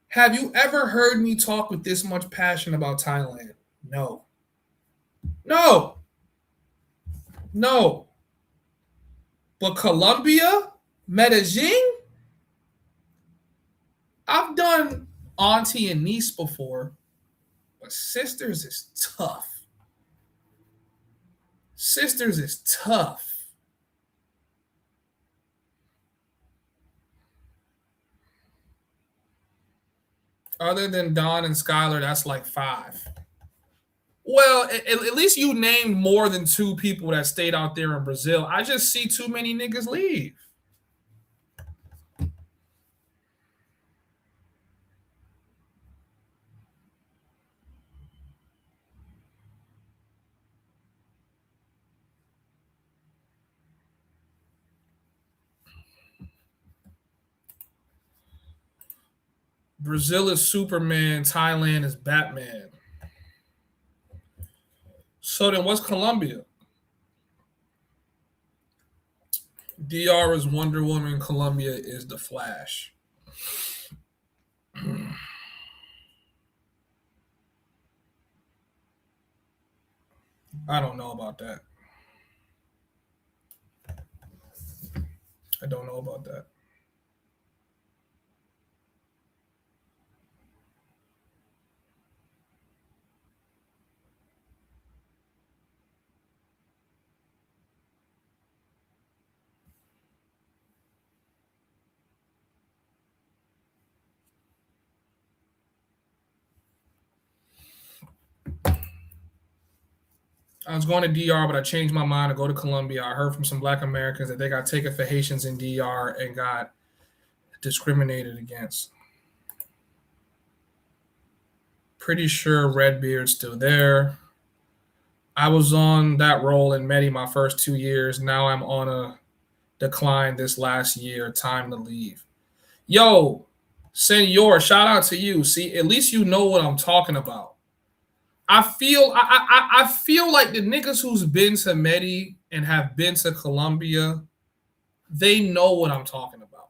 Have you ever heard me talk with this much passion about Thailand? No. But Colombia, Medellin, I've done auntie and niece before, but sisters is tough. Sisters is tough. Other than Don and Skylar, that's like 5. Well, at least you named more than 2 people that stayed out there in Brazil. I just see too many niggas leave. Brazil is Superman, Thailand is Batman. So then what's Colombia? DR is Wonder Woman, Colombia is the Flash. I don't know about that. I don't know about that. I was going to DR, but I changed my mind to go to Colombia. I heard from some Black Americans that they got taken for Haitians in DR and got discriminated against. Pretty sure Redbeard's still there. I was on that role in Medi my first 2 years. Now I'm on a decline this last year. Time to leave. Yo, Senor, shout out to you. See, at least you know what I'm talking about. I feel like the niggas who's been to Medi and have been to Colombia, they know what I'm talking about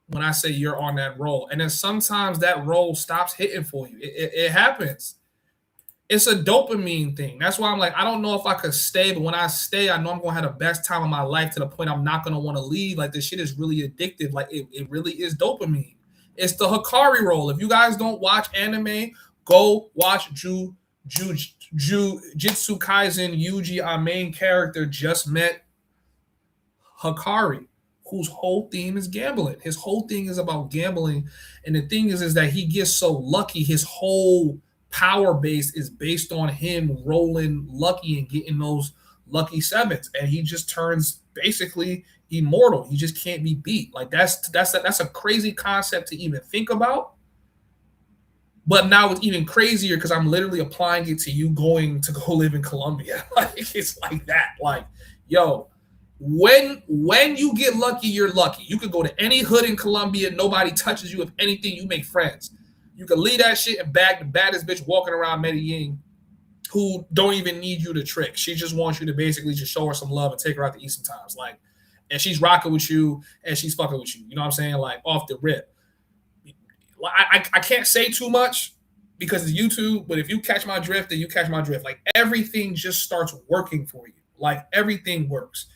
when I say you're on that roll. And then sometimes that roll stops hitting for you. It happens. It's a dopamine thing. That's why I'm like, I don't know if I could stay, but when I stay, I know I'm going to have the best time of my life to the point I'm not going to want to leave. Like, this shit is really addictive. Like, it really is dopamine. It's the Hikari roll. If you guys don't watch anime, go watch Jujutsu Kaisen. Yuji, our main character, just met Hikari, whose whole theme is gambling. His whole thing is about gambling. And the thing is that he gets so lucky. His whole power base is based on him rolling lucky and getting those lucky sevens. And he just turns basically immortal. He just can't be beat. Like that's a crazy concept to even think about. But now it's even crazier because I'm literally applying it to you going to go live in Colombia. Like it's like that. Like, yo, when you get lucky, you're lucky. You could go to any hood in Colombia, nobody touches you. If anything, you make friends. You can leave that shit and bag the baddest bitch walking around Medellin who don't even need you to trick. She just wants you to basically just show her some love and take her out to eat sometimes. Like, and she's rocking with you and she's fucking with you. You know what I'm saying? Like off the rip. I can't say too much because it's YouTube, but if you catch my drift, then you catch my drift. Like everything just starts working for you. Like everything works.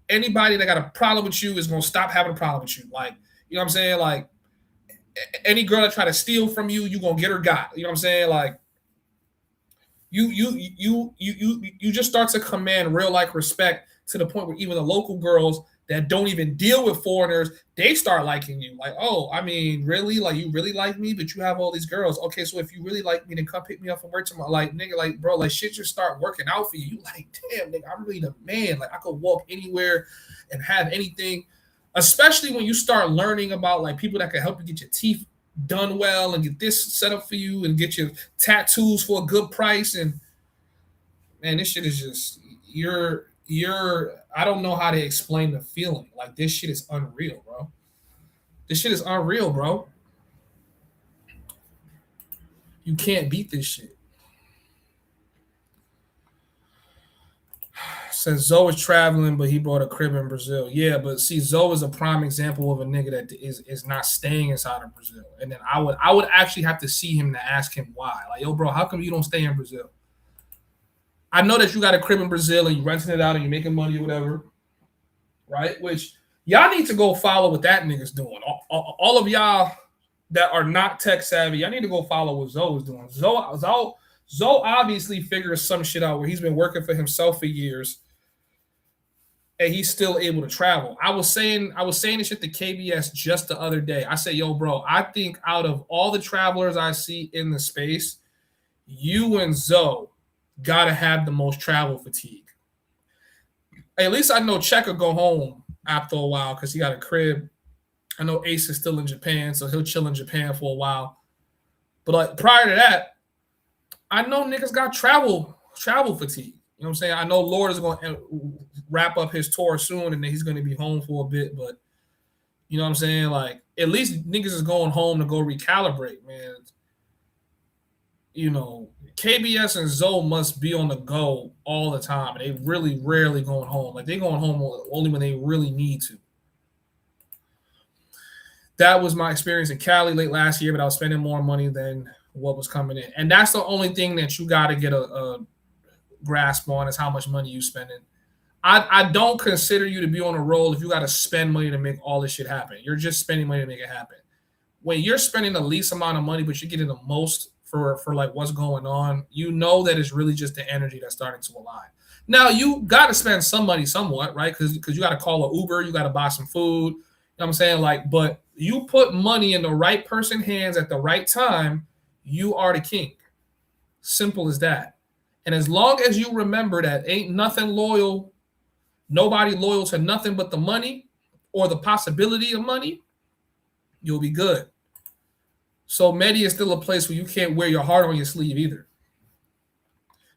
Anybody that got a problem with you is going to stop having a problem with you. Like, you know what I'm saying? Like any girl that try to steal from you, you going to get her got. You know what I'm saying? Like you just start to command real like respect to the point where even the local girls that don't even deal with foreigners, they start liking you. Like, oh, I mean, really? Like, you really like me, but you have all these girls. Okay, so if you really like me, then come pick me up from work tomorrow. Like, nigga, like, bro, like, shit just start working out for you. You like, damn, nigga, I'm really the man. Like, I could walk anywhere and have anything, especially when you start learning about, like, people that can help you get your teeth done well and get this set up for you and get your tattoos for a good price. And, man, this shit is just, I don't know how to explain the feeling. Like, this shit is unreal, bro. This shit is unreal, bro. You can't beat this shit. Says Zoe is traveling, but he bought a crib in Brazil. Yeah, but see, Zoe is a prime example of a nigga that is not staying inside of Brazil. And then I would actually have to see him to ask him why. Like, yo, bro, how come you don't stay in Brazil? I know that you got a crib in Brazil and you renting it out and you're making money or whatever, right? Which y'all need to go follow what that nigga's doing. All of y'all that are not tech savvy, y'all need to go follow what Zoe is doing. Zoe obviously figures some shit out where he's been working for himself for years and he's still able to travel. I was saying this shit to KBS just the other day. I said, yo, bro, I think out of all the travelers I see in the space, you and Zoe gotta have the most travel fatigue. At least I know Check will go home after a while because he got a crib. I know Ace is still in Japan, so he'll chill in Japan for a while. But like prior to that, I know niggas got travel fatigue. You know what I'm saying? I know Lord is going to wrap up his tour soon, and then he's going to be home for a bit. But you know what I'm saying? Like at least niggas is going home to go recalibrate, man. You know, KBS and Zoe must be on the go all the time. They really rarely going home. Like they going home only when they really need to. That was my experience in Cali late last year, but I was spending more money than what was coming in. And that's the only thing that you got to get a grasp on is how much money you spending. I don't consider you to be on a roll if you got to spend money to make all this shit happen. You're just spending money to make it happen. When you're spending the least amount of money, but you're getting the most for like what's going on, you know that it's really just the energy that's starting to align. Now, you got to spend some money somewhat, right? Because you got to call an Uber, you got to buy some food. You know what I'm saying? Like, but you put money in the right person's hands at the right time, you are the king. Simple as that. And as long as you remember that ain't nothing loyal, nobody loyal to nothing but the money or the possibility of money, you'll be good. So Medi is still a place where you can't wear your heart on your sleeve either.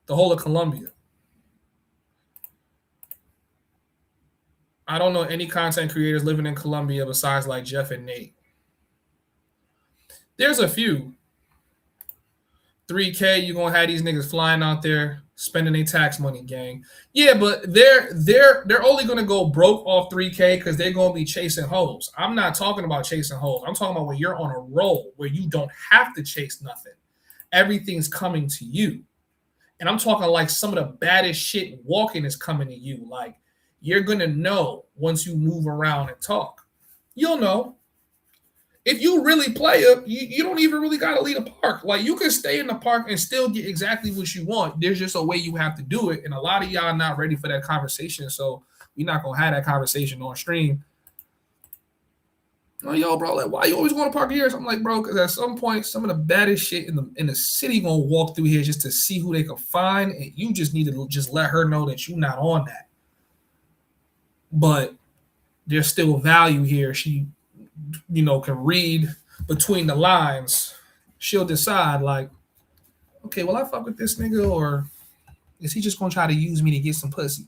The whole of Colombia. I don't know any content creators living in Colombia besides like Jeff and Nate. There's a few. 3K, you're gonna have these niggas flying out there spending their tax money, gang. Yeah, but they're only gonna go broke off 3K because they're gonna be chasing hoes. I'm not talking about chasing hoes. I'm talking about when you're on a roll where you don't have to chase nothing. Everything's coming to you. And I'm talking like some of the baddest shit walking is coming to you. Like you're gonna know once you move around and talk. You'll know. If you really play up, you don't even really got to leave the park. Like, you can stay in the park and still get exactly what you want. There's just a way you have to do it. And a lot of y'all are not ready for that conversation. So we're not going to have that conversation on stream. Oh, yo, bro, like, why you always going to park here? So I'm like, bro, because at some point, some of the baddest shit in the city going to walk through here just to see who they can find. And you just need to just let her know that you're not on that. but there's still value here. She, can read between the lines. She'll decide like, okay, will I fuck with this nigga, or is he just gonna try to use me to get some pussy?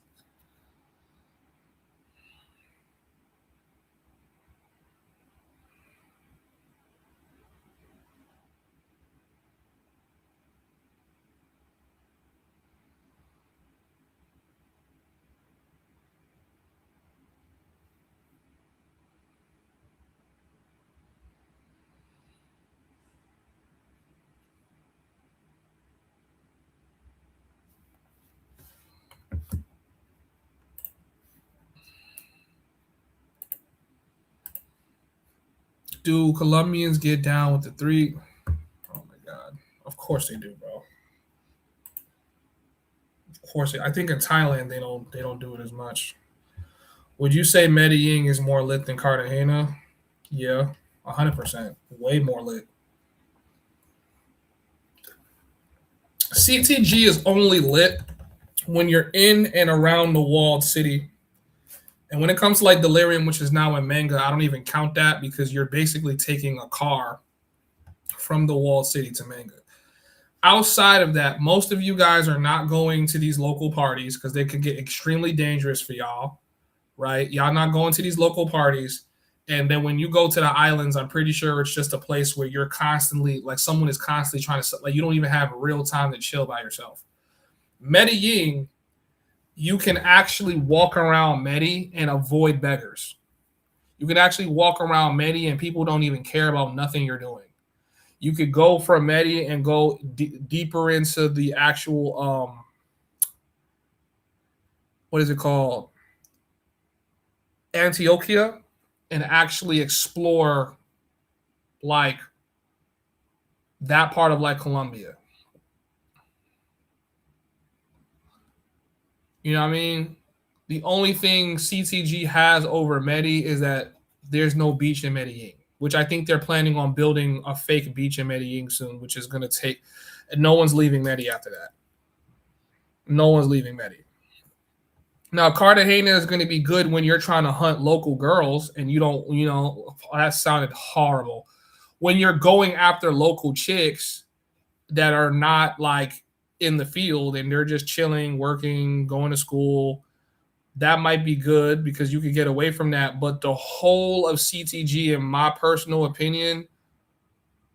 Do Colombians get down with the three? Oh my god. Of course they do, bro. Of course I think in Thailand they don't do it as much. Would you say Medellin is more lit than Cartagena? Yeah, 100%. Way more lit. CTG is only lit when you're in and around the walled city. And when it comes to like Delirium, which is now in Manga, I don't even count that because you're basically taking a car from the walled city to Manga. Outside of that, most of you guys are not going to these local parties because they could get extremely dangerous for y'all, right? Y'all not going to these local parties. And then when you go to the islands, I'm pretty sure it's just a place where you're constantly, like someone is constantly trying to, like you don't even have real time to chill by yourself. Medellin, you can actually walk around Medi and avoid beggars. You can actually walk around Medi and people don't even care about nothing you're doing. You could go from Medi and go deeper into the actual, what is it called? Antioquia, and actually explore like that part of like Colombia. You know what I mean? The only thing CTG has over Medi is that there's no beach in Medellin, which I think they're planning on building a fake beach in Medellin soon, which is going to take, and no one's leaving Medi after that. No one's leaving Medi. Now, Cartagena is going to be good when you're trying to hunt local girls and you don't, that sounded horrible. When you're going after local chicks that are not like in the field and they're just chilling, working, going to school, that might be good because you could get away from that. But the whole of CTG, in my personal opinion,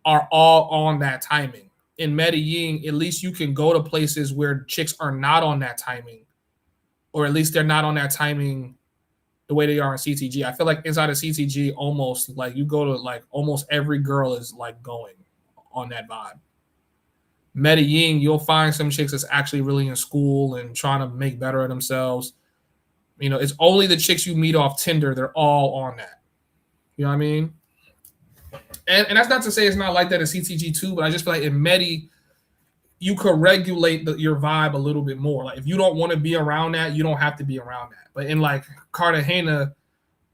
are all on that timing. In Medellin, at least you can go to places where chicks are not on that timing. Or at least they're not on that timing the way they are in CTG. I feel like inside of CTG, almost like you go to like almost every girl is like going on that vibe. Medellin, you'll find some chicks that's actually really in school and trying to make better of themselves. It's only the chicks you meet off Tinder. They're all on that. You know what I mean? And that's not to say it's not like that in CTG too, but I just feel like in Medi, you could regulate your vibe a little bit more. Like if you don't want to be around that, you don't have to be around that. But in like Cartagena,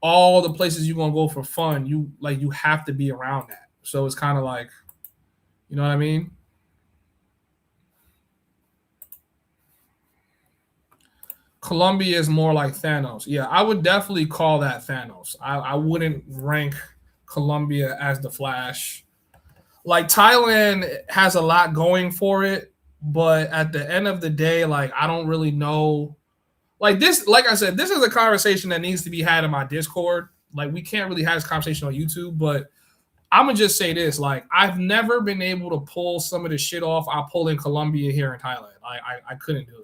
all the places you're gonna go for fun, you have to be around that. So it's kind of like, you know what I mean? Colombia is more like Thanos. Yeah, I would definitely call that Thanos. I wouldn't rank Colombia as the Flash. Like Thailand has a lot going for it, but at the end of the day, like I don't really know. Like this, like I said, this is a conversation that needs to be had in my Discord. Like we can't really have this conversation on YouTube, but I'm gonna just say this: like I've never been able to pull some of the shit off I pull in Colombia here in Thailand. I couldn't do it.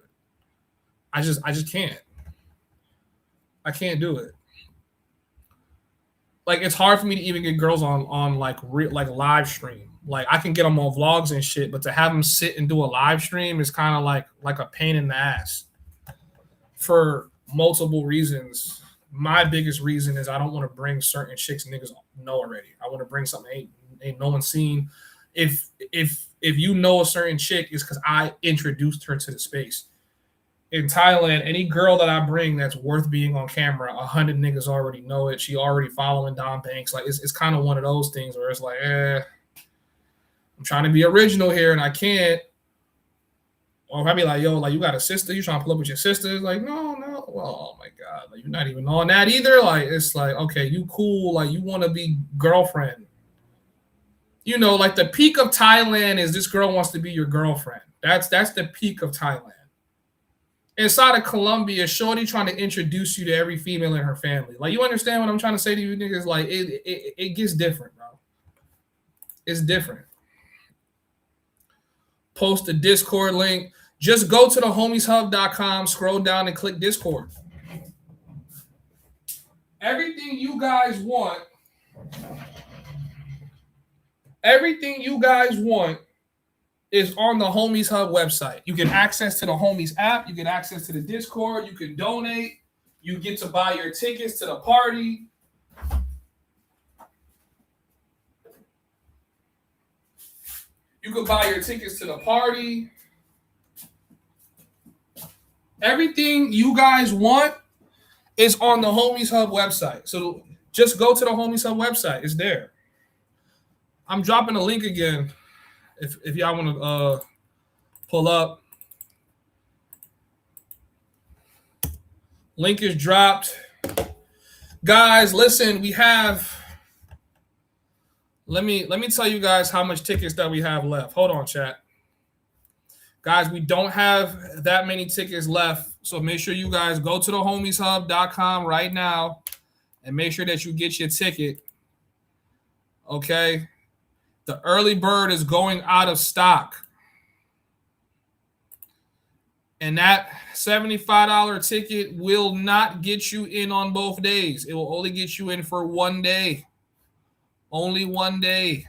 I just can't. I can't do it. Like it's hard for me to even get girls on like live stream. Like I can get them on vlogs and shit, but to have them sit and do a live stream is kind of like a pain in the ass for multiple reasons. My biggest reason is I don't want to bring certain chicks niggas know already. I want to bring something ain't no one seen. If you know a certain chick, is because I introduced her to the space. In Thailand, any girl that I bring that's worth being on camera, 100 niggas already know it. She already following Don Banks. Like it's kind of one of those things where it's like, I'm trying to be original here and I can't. Or if I be like, yo, like you got a sister, you trying to pull up with your sister? Like, no. Well, oh my God, like you're not even on that either. Like, it's like, okay, you cool, like you want to be girlfriend. You know, like the peak of Thailand is this girl wants to be your girlfriend. That's the peak of Thailand. Inside of Colombia, shorty trying to introduce you to every female in her family. Like, you understand what I'm trying to say to you niggas? Like, it gets different, bro. It's different. Post the Discord link. Just go to the homieshub.com, scroll down and click Discord. Everything you guys want is on the Homies Hub website. You get access to the Homies app. You get access to the Discord. You can donate. You get to buy your tickets to the party. You can buy your tickets to the party. Everything you guys want is on the Homies Hub website. So just go to the Homies Hub website. It's there. I'm dropping a link again if y'all want to pull up. Link is dropped. Guys, listen, we have... Let me tell you guys how much tickets that we have left. Hold on, chat. Guys, we don't have that many tickets left. So make sure you guys go to the homieshub.com right now and make sure that you get your ticket. Okay? The early bird is going out of stock. And that $75 ticket will not get you in on both days. It will only get you in for one day. Only one day.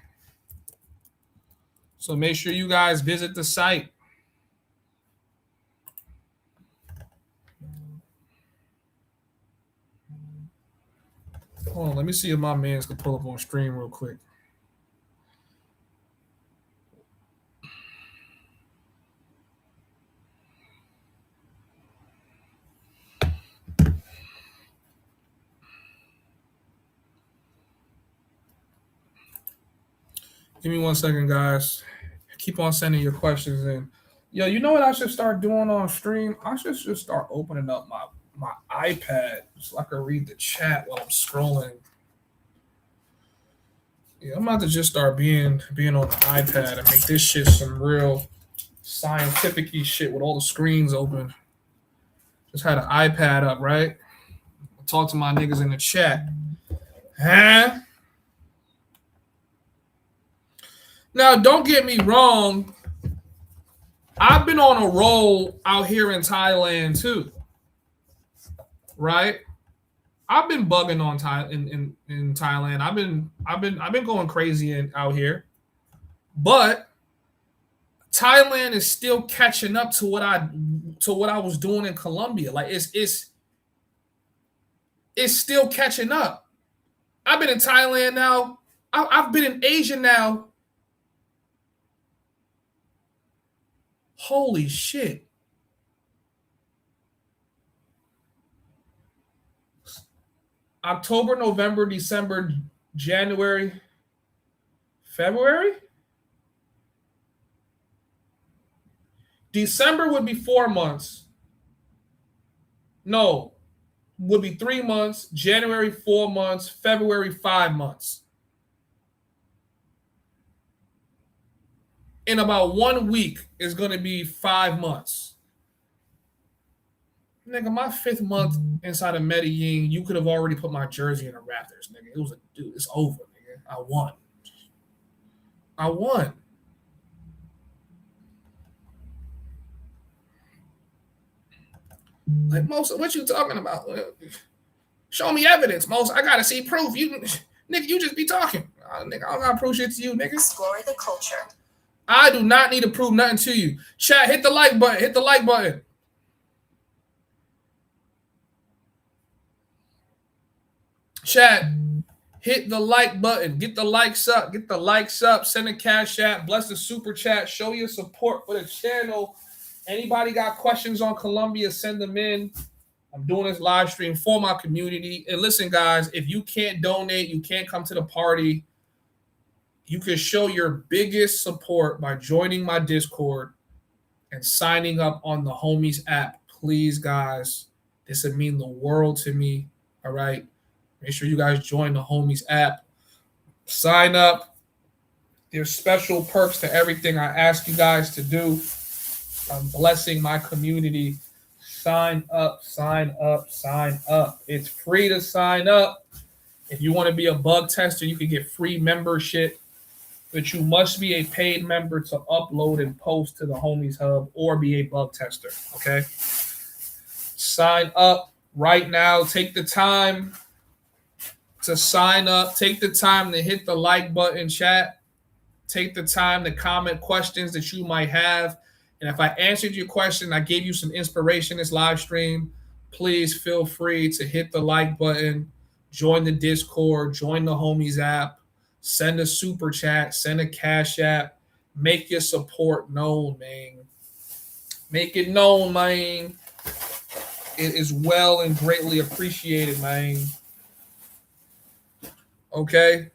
So make sure you guys visit the site. Hold on, let me see if my mans can pull up on stream real quick. Give me 1 second, guys. Keep on sending your questions in. Yo, you know what I should start doing on stream? I should just start opening up my iPad so I can read the chat while I'm scrolling. Yeah, I'm about to just start being on the iPad and make this shit some real scientific-y shit with all the screens open. Just had an iPad up, right? Talk to my niggas in the chat. Huh? Now, don't get me wrong. I've been on a roll out here in Thailand too, right? I've been bugging on in Thailand. I've been going crazy out here, but Thailand is still catching up to what I was doing in Colombia. Like it's still catching up. I've been in Thailand now. I've been in Asia now. Holy shit. October, November, December, January, February? December would be 4 months. No, would be 3 months. January, 4 months. February, 5 months. In about 1 week is going to be 5 months. Nigga, my 5th month inside of Medellin, you could have already put my jersey in the Raptors, nigga. It's over, nigga. I won. Like, Most, what you talking about? Show me evidence, Most. I gotta see proof. Nigga, you just be talking. Nigga, I don't gotta prove shit to you, nigga. Explore the culture. I do not need to prove nothing to you. Chat, hit the like button. Hit the like button. Chat, hit the like button. Get the likes up. Get the likes up. Send a cash app. Bless the super chat. Show your support for the channel. Anybody got questions on Colombia, send them in. I'm doing this live stream for my community. And listen, guys, if you can't donate, you can't come to the party, you can show your biggest support by joining my Discord and signing up on the Homies app. Please, guys, this would mean the world to me. All right. Make sure you guys join the Homies app. Sign up. There's special perks to everything I ask you guys to do. I'm blessing my community. Sign up, sign up, sign up. It's free to sign up. If you want to be a bug tester, you can get free membership, but you must be a paid member to upload and post to the Homies Hub or be a bug tester, okay? Sign up right now. Take the time to sign up. Take the time to hit the like button, chat. Take the time to comment questions that you might have. And if I answered your question, I gave you some inspiration this live stream, please feel free to hit the like button, join the Discord, join the Homies app, send a super chat, send a cash app, make your support known, man. Make it known, man. It is well and greatly appreciated, man. Okay?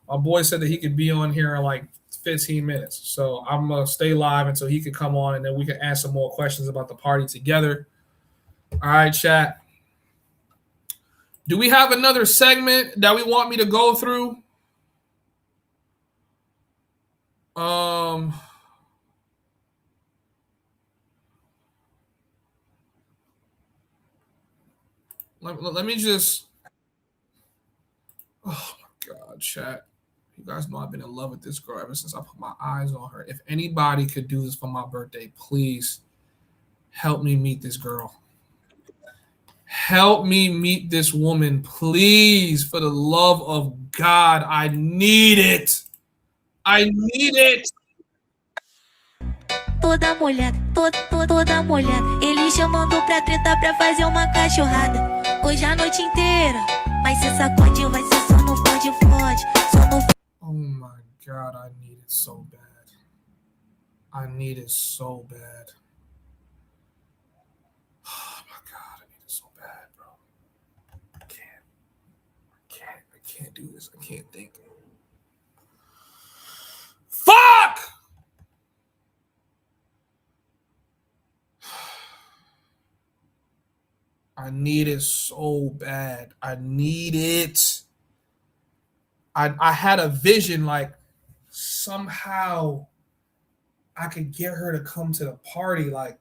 My boy said that he could be on here in like 15 minutes. So I'm going to stay live until he can come on, and then we can answer more questions about the party together. All right, chat. Do we have another segment that we want me to go through? Let me just. Oh my God, chat. You guys know I've been in love with this girl ever since I put my eyes on her. If anybody could do this for my birthday, please help me meet this girl. Help me meet this woman, please, for the love of God. I need it. I need it. Toda molhada, toda molhada. Ele chamando pra treta pra fazer uma cachorrada. Hoje a noite inteira. Mas se sacode, vai ser só no fode. Só no. Oh my God, I need it so bad. I need it so bad. Oh my God, I need it so bad, bro. I can't do this. I can't think. Fuck! I need it so bad. I need it. I had a vision like somehow I could get her to come to the party. Like,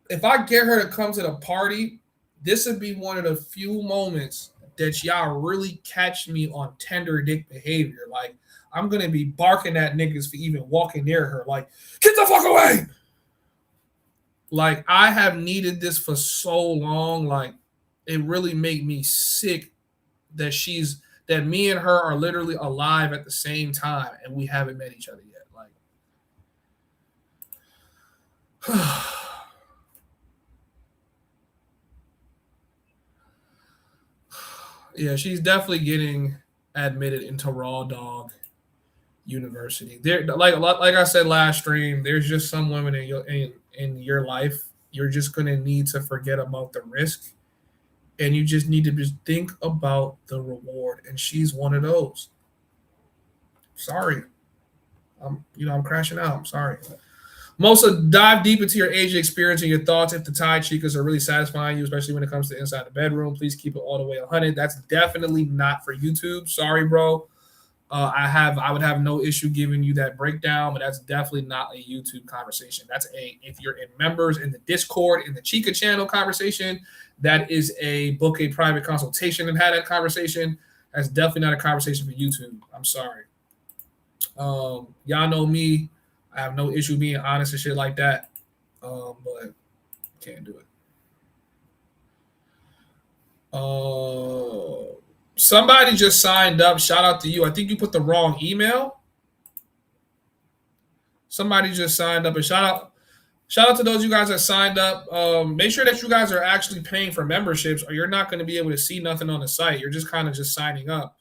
if I get her to come to the party, this would be one of the few moments that y'all really catch me on tender dick behavior. Like, I'm going to be barking at niggas for even walking near her. Like, get the fuck away. Like, I have needed this for so long. Like, it really made me sick that that me and her are literally alive at the same time and we haven't met each other yet. Like, yeah, she's definitely getting admitted into Raw Dog University. There, like I said last stream, there's just some women in your life you're just gonna need to forget about the risk. And you just need to just think about the reward. And she's one of those. Sorry. I'm crashing out. I'm sorry. Mosa, dive deep into your age experience and your thoughts. If the Tide Chicas are really satisfying you, especially when it comes to inside the bedroom, please keep it all the way 100. That's definitely not for YouTube. Sorry, bro. I would have no issue giving you that breakdown, but that's definitely not a YouTube conversation. If you're in members in the Discord, in the Chica channel conversation, that is a book a private consultation and have that conversation. That's definitely not a conversation for YouTube. I'm sorry. Y'all know me. I have no issue being honest and shit like that. But can't do it. Somebody just signed up. Shout out to you. I think you put the wrong email. Somebody just signed up. And shout out to those of you guys that signed up. Make sure that you guys are actually paying for memberships or you're not going to be able to see nothing on the site. You're just kind of just signing up.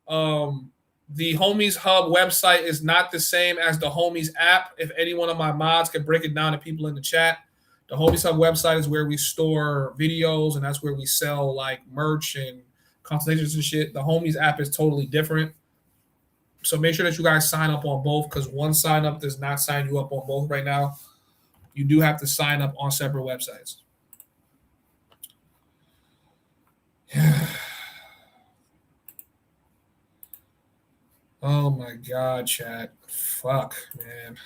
The Homies Hub website is not the same as the Homies app. If any one of my mods could break it down to people in the chat, the Homies Hub website is where we store videos and that's where we sell like merch and consultations and shit. The Homies app is totally different. So make sure that you guys sign up on both because one sign up does not sign you up on both right now. You do have to sign up on separate websites. Oh my God, chat. Fuck, man.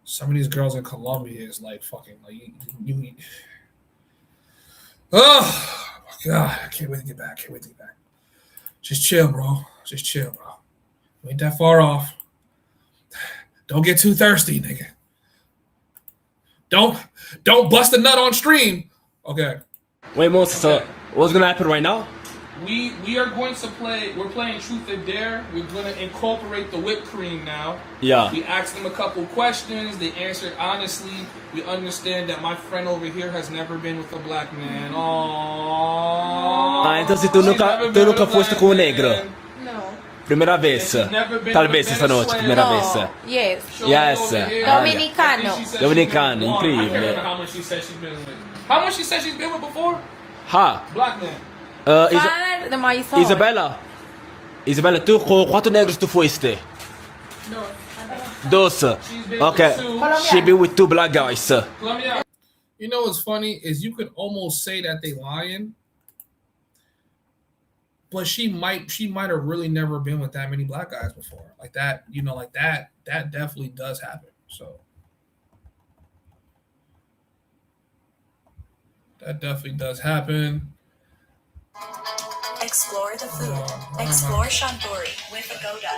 Some of these girls in Colombia is like fucking like you oh my God, I can't wait to get back. Just chill, bro. Just chill, bro. We ain't that far off. Don't get too thirsty, nigga. Don't bust a nut on stream. Okay. Wait, Moses, so what's gonna happen right now? We are going to play. We're playing Truth or Dare. We're going to incorporate the whipped cream now. Yeah. We asked them a couple questions. They answered honestly. We understand that my friend over here has never been with a black man. Aww. Ah, então se tu nunca foste com um negro? No. Primeira vez. Talvez esta noite, primeira vez. Yes. Yes. Dominicano. Dominicano, I can't incrível. remember how much she said she's been with. How much she said she's been with before? Ha. Black man. Fala de mais só. Isabela, tu com quantos negros tu foste? Dos. Okay. She been with 2 black guys. You know what's funny is you could almost say that they lying, but she might have really never been with that many black guys before. Like that, you know, like that definitely does happen. So that definitely does happen. Explore the food. Explore Shanturi with Agoda.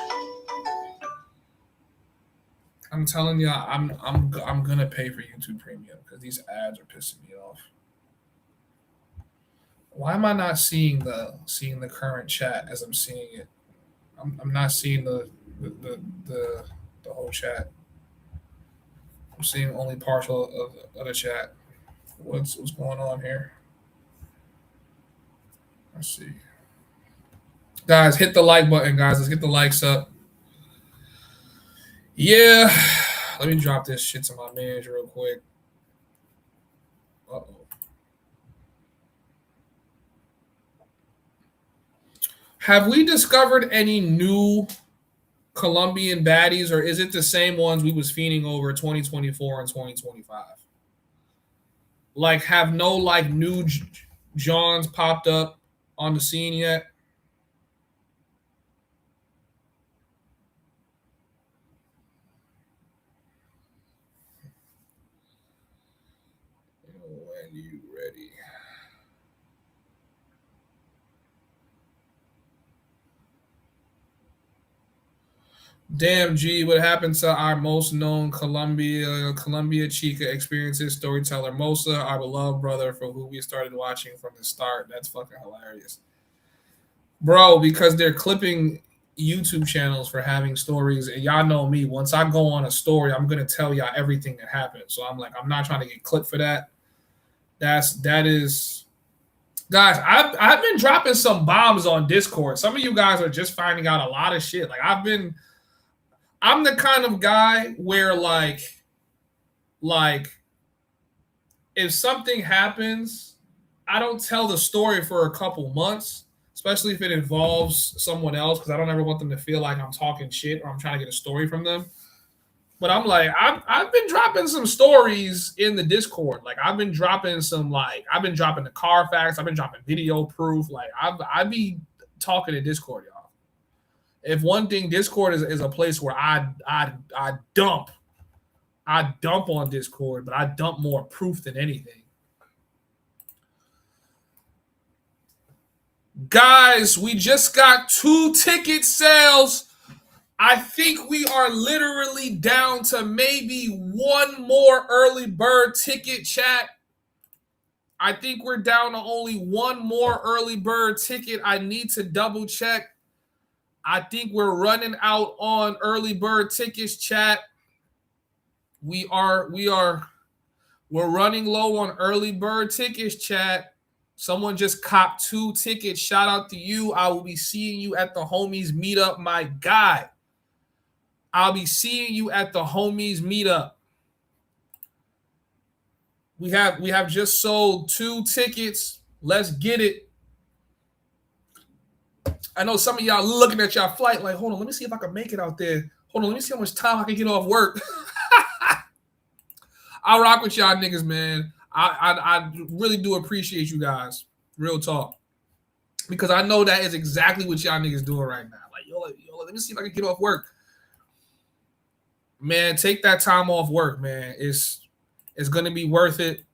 I'm telling you, I'm gonna pay for YouTube Premium because these ads are pissing me off. Why am I not seeing the current chat as I'm seeing it? I'm not seeing the whole chat. I'm seeing only partial of the chat. What's going on here? Let's see. Guys, hit the like button, guys. Let's get the likes up. Yeah. Let me drop this shit to my manager real quick. Uh-oh. Have we discovered any new Colombian baddies, or is it the same ones we was fiending over 2024 and 2025? Like, have no like new Johns popped up on the scene yet? When you ready. Damn, G, what happened to our most known Colombia Chica experiences storyteller, Mosa, our beloved brother for who we started watching from the start? That's fucking hilarious. Bro, because they're clipping YouTube channels for having stories. And y'all know me. Once I go on a story, I'm going to tell y'all everything that happened. So I'm like, I'm not trying to get clipped for that. That is... Guys, I've been dropping some bombs on Discord. Some of you guys are just finding out a lot of shit. Like, I'm the kind of guy where like if something happens, I don't tell the story for a couple months, especially if it involves someone else, because I don't ever want them to feel like I'm talking shit or I'm trying to get a story from them. But I'm like, I've been dropping some stories in the Discord. Like I've been dropping the Carfax, I've been dropping video proof. Like I be talking to Discord, y'all. If one thing, Discord is a place where I dump on Discord, but I dump more proof than anything. Guys, we just got 2 ticket sales. I think we are literally down to maybe one more early bird ticket, chat. I think we're down to only one more early bird ticket. I need to double check. I think we're running out on early bird tickets, chat. We're running low on early bird tickets, chat. Someone just copped 2 tickets. Shout out to you. I will be seeing you at the Homies meetup, my guy. I'll be seeing you at the Homies meetup. We have just sold 2 tickets. Let's get it. I know some of y'all looking at y'all flight like, hold on, let me see if I can make it out there. Hold on, let me see how much time I can get off work. I rock with y'all niggas, man. I really do appreciate you guys. Real talk. Because I know that is exactly what y'all niggas doing right now. Like, yo, let me see if I can get off work. Man, take that time off work, man. It's gonna be worth it.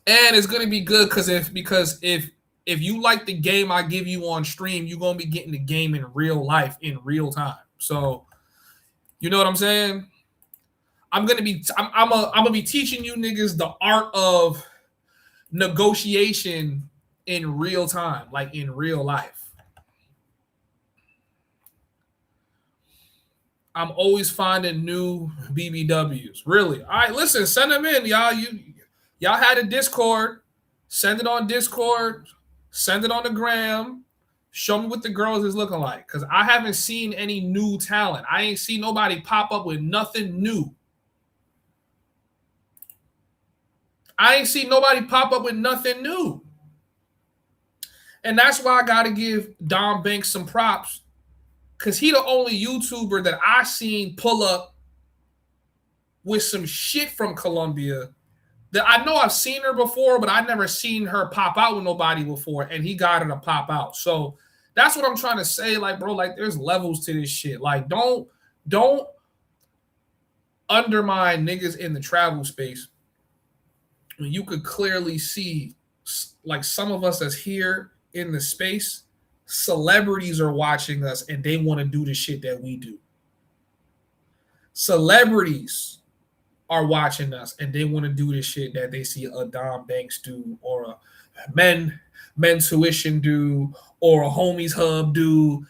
And it's gonna be good because if you like the game I give you on stream, you're gonna be getting the game in real life, in real time. So you know what I'm saying? I'm gonna be teaching you niggas the art of negotiation in real time, like in real life. I'm always finding new BBWs. Really. All right, listen, send them in, y'all. Y'all had a Discord. Send it on Discord. Send it on the gram. Show me what the girls is looking like. Because I haven't seen any new talent. I ain't seen nobody pop up with nothing new. I ain't seen nobody pop up with nothing new. And that's why I got to give Dom Banks some props. Because he the only YouTuber that I seen pull up with some shit from Colombia that I know I've seen her before, but I never seen her pop out with nobody before, and he got her to pop out. So that's what I'm trying to say. Like, bro, like there's levels to this shit. Like, don't undermine niggas in the travel space when you could clearly see, like, some of us that's here in the space, celebrities are watching us and they want to do the shit that we do. Celebrities are watching us and they want to do the shit that they see a Dom Banks do, or a Men Tuition do, or a Homies Hub do.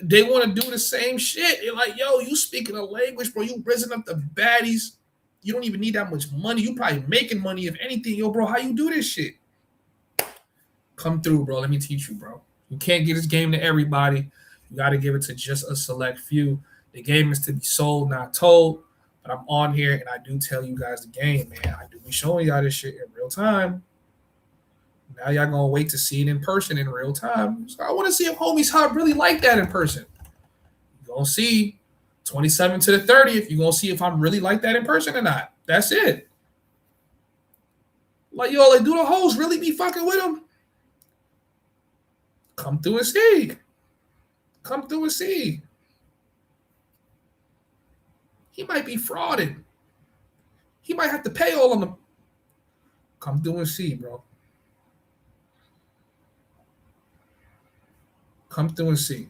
They want to do the same shit. They're like, yo, you speaking a language, bro. You risen up the baddies. You don't even need that much money. You probably making money, if anything. Yo, bro, how you do this shit? Come through, bro. Let me teach you, bro. You can't give this game to everybody. You got to give it to just a select few. The game is to be sold, not told. But I'm on here, and I do tell you guys the game, man. I do be showing y'all this shit in real time. Now y'all going to wait to see it in person in real time. So I want to see if Homies Hub really like that in person. You're going to see 27 to the 30th. You're going to see if I'm really like that in person or not. That's it. Like, yo, like, do the hoes really be fucking with him? Come through and see. Come through and see. He might be frauded. He might have to pay all of them. Come through and see, bro. Come through and see.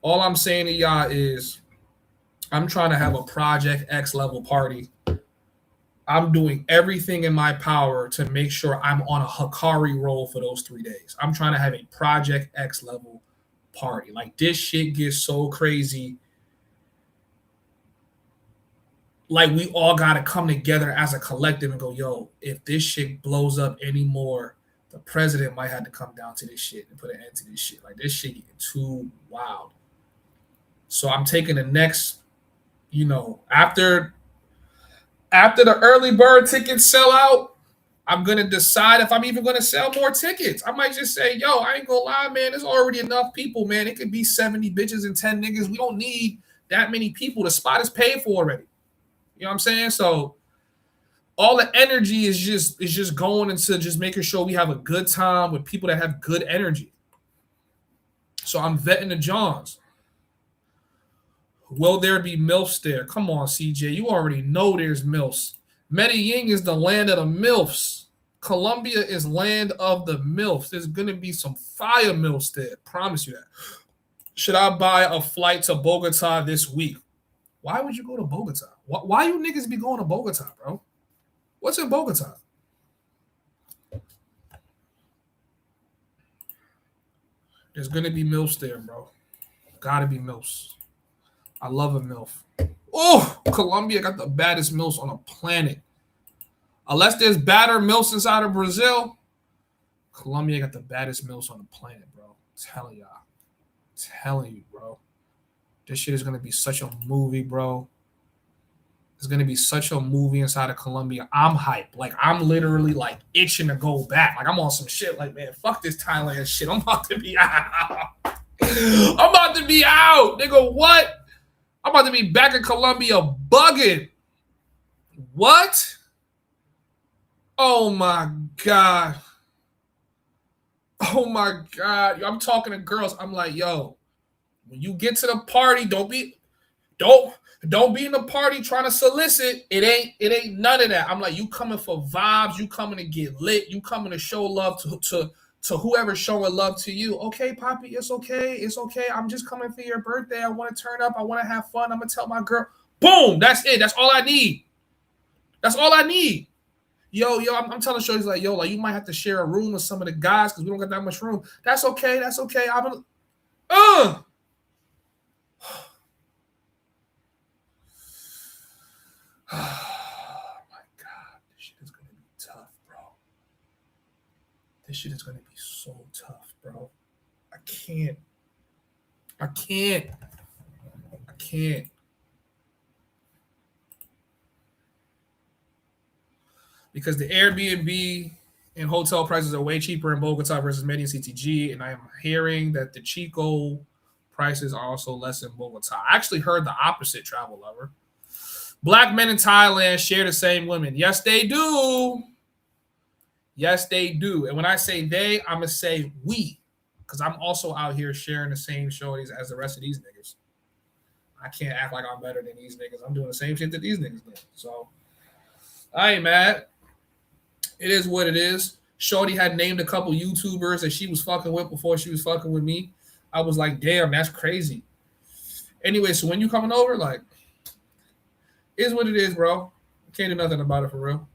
All I'm saying to y'all is I'm trying to have a Project X level party. I'm doing everything in my power to make sure I'm on a Hikari roll for those 3 days. I'm trying to have a Project X level party. Like, this shit gets so crazy. Like, we all got to come together as a collective and go, yo, if this shit blows up anymore, the president might have to come down to this shit and put an end to this shit. Like, this shit getting too wild. So I'm taking the next, after the early bird tickets sell out, I'm going to decide if I'm even going to sell more tickets. I might just say, yo, I ain't going to lie, man. There's already enough people, man. It could be 70 bitches and 10 niggas. We don't need that many people. The spot is paid for already. You know what I'm saying? So all the energy is just going into just making sure we have a good time with people that have good energy. So I'm vetting the Johns. Will there be MILFs there? Come on, CJ. You already know there's MILFs. Medellin is the land of the MILFs. Colombia is land of the MILFs. There's going to be some fire MILFs there. Promise you that. Should I buy a flight to Bogota this week? Why would you go to Bogota? Why you niggas be going to Bogota, bro? What's in Bogota? There's going to be MILFs there, bro. Gotta be MILFs. I love a MILF. Oh, Colombia got the baddest MILFs on the planet. Unless there's badder MILFs inside of Brazil, Colombia got the baddest MILFs on the planet, bro. I'm telling y'all. Telling you, bro. This shit is going to be such a movie, bro. It's going to be such a movie inside of Colombia. I'm hyped. Like, I'm literally, like, itching to go back. Like, I'm on some shit like, man, fuck this Thailand shit. I'm about to be out. I'm about to be out. Nigga, what? I'm about to be back in Colombia bugging. What? Oh my God. Oh my God. I'm talking to girls. I'm like, yo, when you get to the party, don't be in the party trying to solicit. It ain't none of that. I'm like, you coming for vibes, you coming to get lit, you coming to show love to whoever's showing love to you. Okay, Poppy, it's okay. It's okay. I'm just coming for your birthday. I want to turn up. I want to have fun. I'm gonna tell my girl. Boom, that's it. That's all I need. That's all I need. Yo, I'm telling Shorty's like, yo, like you might have to share a room with some of the guys because we don't got that much room. That's okay. That's okay. Oh my God, this shit is gonna be tough, bro. This shit is gonna be so tough, bro. I can't. Because the Airbnb and hotel prices are way cheaper in Bogota versus Medellin CTG, and I am hearing that the Chico prices are also less in Bogota. I actually heard the opposite, travel lover. Black men in Thailand share the same women. Yes, they do. Yes, they do. And when I say they, I'm going to say we, because I'm also out here sharing the same shorties as the rest of these niggas. I can't act like I'm better than these niggas. I'm doing the same shit that these niggas do. So I ain't mad. It is what it is. Shorty had named a couple YouTubers that she was fucking with before she was fucking with me. I was like, damn, that's crazy. Anyway, so when you coming over, like, is what it is, bro. Can't do nothing about it for real.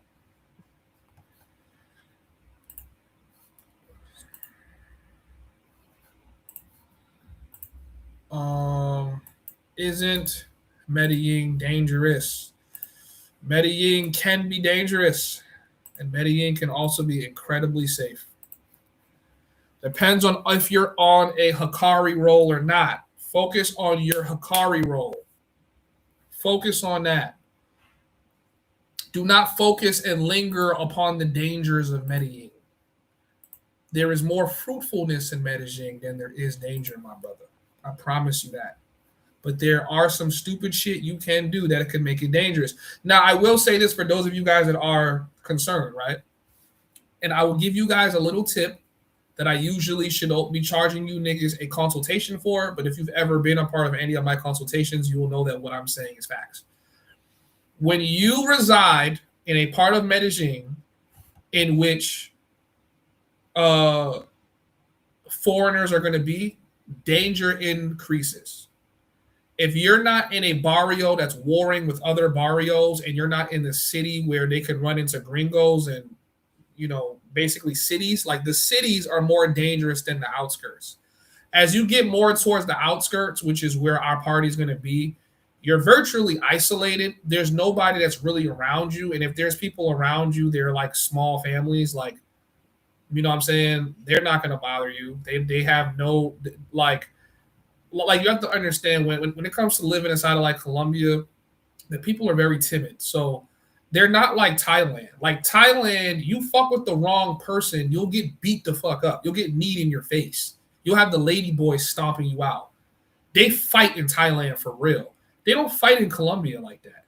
Isn't Medellin dangerous? Medellin can be dangerous, and Medellin can also be incredibly safe. Depends on if you're on a Hikari roll or not. Focus on your Hikari roll. Focus on that. Do not focus and linger upon the dangers of Medellin. There is more fruitfulness in Medellin than there is danger, my brother. I promise you that. But there are some stupid shit you can do that can make it dangerous. Now, I will say this for those of you guys that are concerned, right? And I will give you guys a little tip that I usually should be charging you niggas a consultation for. But if you've ever been a part of any of my consultations, you will know that what I'm saying is facts. When you reside in a part of Medellin in which foreigners are going to be, danger increases. If you're not in a barrio that's warring with other barrios and you're not in the city where they can run into gringos and, you know, basically cities, like the cities are more dangerous than the outskirts. As you get more towards the outskirts, which is where our party is going to be, you're virtually isolated. There's nobody that's really around you. And if there's people around you, they're like small families, like, you know what I'm saying? They're not going to bother you. They have no, like you have to understand when it comes to living inside of like Colombia, the people are very timid. So they're not like Thailand. Like Thailand, you fuck with the wrong person, you'll get beat the fuck up. You'll get kneed in your face. You'll have the lady boys stomping you out. They fight in Thailand for real. They don't fight in Colombia like that.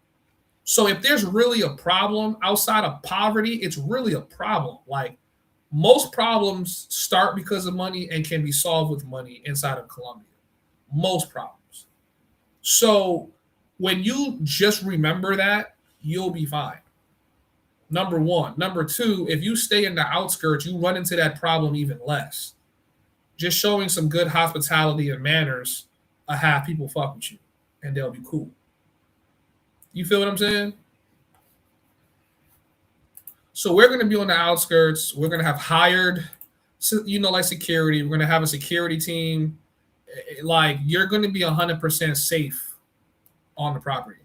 So if there's really a problem outside of poverty, it's really a problem. Like most problems start because of money and can be solved with money inside of Colombia. Most problems. So when you just remember that, you'll be fine. Number one. Number two, if you stay in the outskirts, you run into that problem even less. Just showing some good hospitality and manners, have people fuck with you, and they'll be cool. You feel what I'm saying? So we're going to be on the outskirts. We're going to have hired, you know, like security. We're going to have a security team. Like you're going to be 100% safe on the property.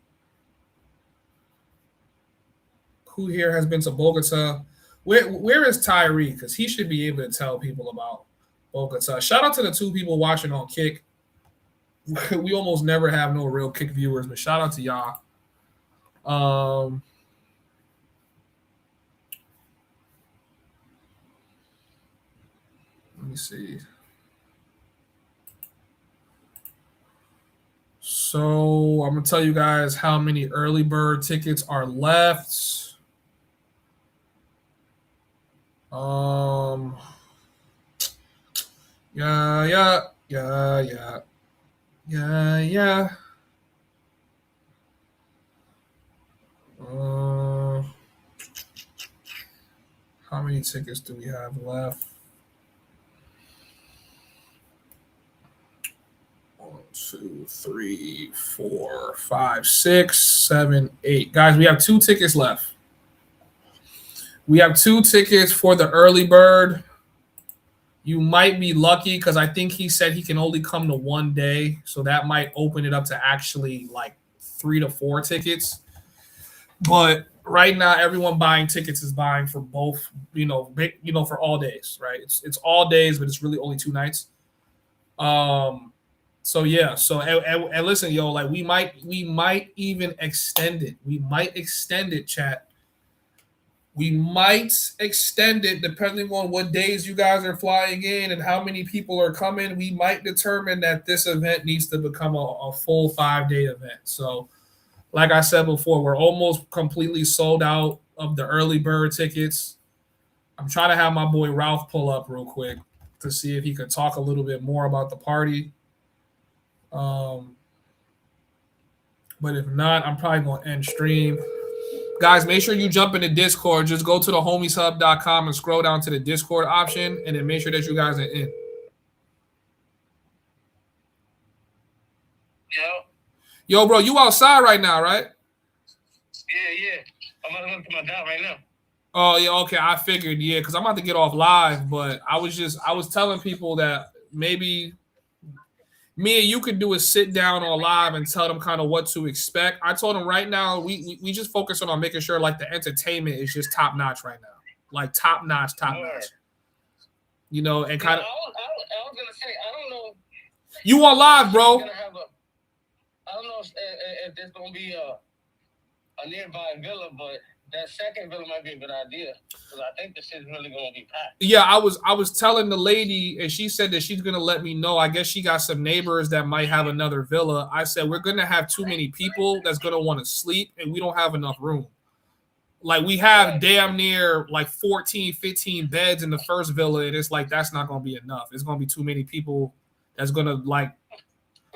Who here has been to Bogota? Where is Tyree? Because he should be able to tell people about Bogota. Shout out to the 2 people watching on Kick. We almost never have no real Kick viewers, but shout out to y'all. Let me see. So I'm gonna tell you guys how many early bird tickets are left. Yeah. How many tickets do we have left? 1, 2, 3, 4, 5, 6, 7, 8. Guys, we have 2 tickets left. We have 2 tickets for the early bird. You might be lucky because I think he said he can only come to 1 day. So that might open it up to actually like 3 to 4 tickets. But right now, everyone buying tickets is buying for both, for all days, right? It's all days, but it's really only 2 nights. So yeah, and listen, yo, like we might even extend it. We might extend it, chat. We might extend it depending on what days you guys are flying in and how many people are coming. We might determine that this event needs to become a full 5-day event. So, like I said before, we're almost completely sold out of the early bird tickets. I'm trying to have my boy Ralph pull up real quick to see if he could talk a little bit more about the party. But if not, I'm probably going to end stream. Guys, make sure you jump into Discord. Just go to the homieshub.com and scroll down to the Discord option, and then make sure that you guys are in. Yo, bro, you outside right now, right? Yeah. I'm going to my job right now. Oh, yeah, okay. I figured, yeah, because I'm about to get off live, but I was telling people that maybe me and you could do a sit down on live and tell them kind of what to expect. I told them right now we just focus on making sure like the entertainment is just top notch right now, like top notch. And kind of. I was gonna say I don't know. You on live, bro? I don't know if there's gonna be a nearby villa, but that second villa might be a good idea because I think the shit's really gonna be packed. Yeah, I was telling the lady, and she said that she's gonna let me know. I guess she got some neighbors that might have another villa. I said we're gonna have too many people that's gonna want to sleep, and we don't have enough room. Like we have damn near like 14, 15 beds in the first villa, and it's like that's not gonna be enough. It's gonna be too many people that's gonna like.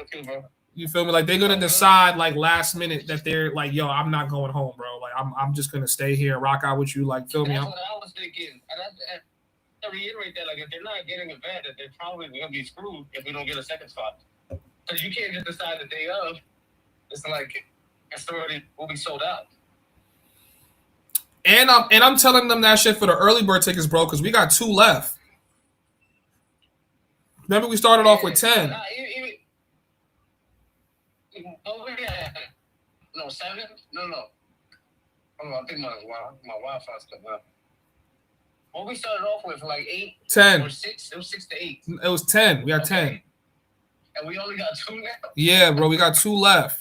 Okay, bro. You feel me? Like they're gonna decide like last minute that they're like, yo, I'm not going home, bro. Like I'm just gonna stay here, rock out with you. Like, feel me? That's what I was thinking. And I reiterate that, like, if they're not getting a bed, that they're probably gonna be screwed if we don't get a second spot. Because you can't just decide the day of. It's like it's already will be sold out. And I'm telling them that shit for the early bird tickets, bro, because we got 2 left. Remember we started off with 10. No, 7? No. Hold on, I think my Wi-Fi's cutting out. What we started off with, like 8? 10. Or 6? It was 6 to 8. It was 10. We got 10. And we only got 2 now? Yeah, bro, we got 2 left.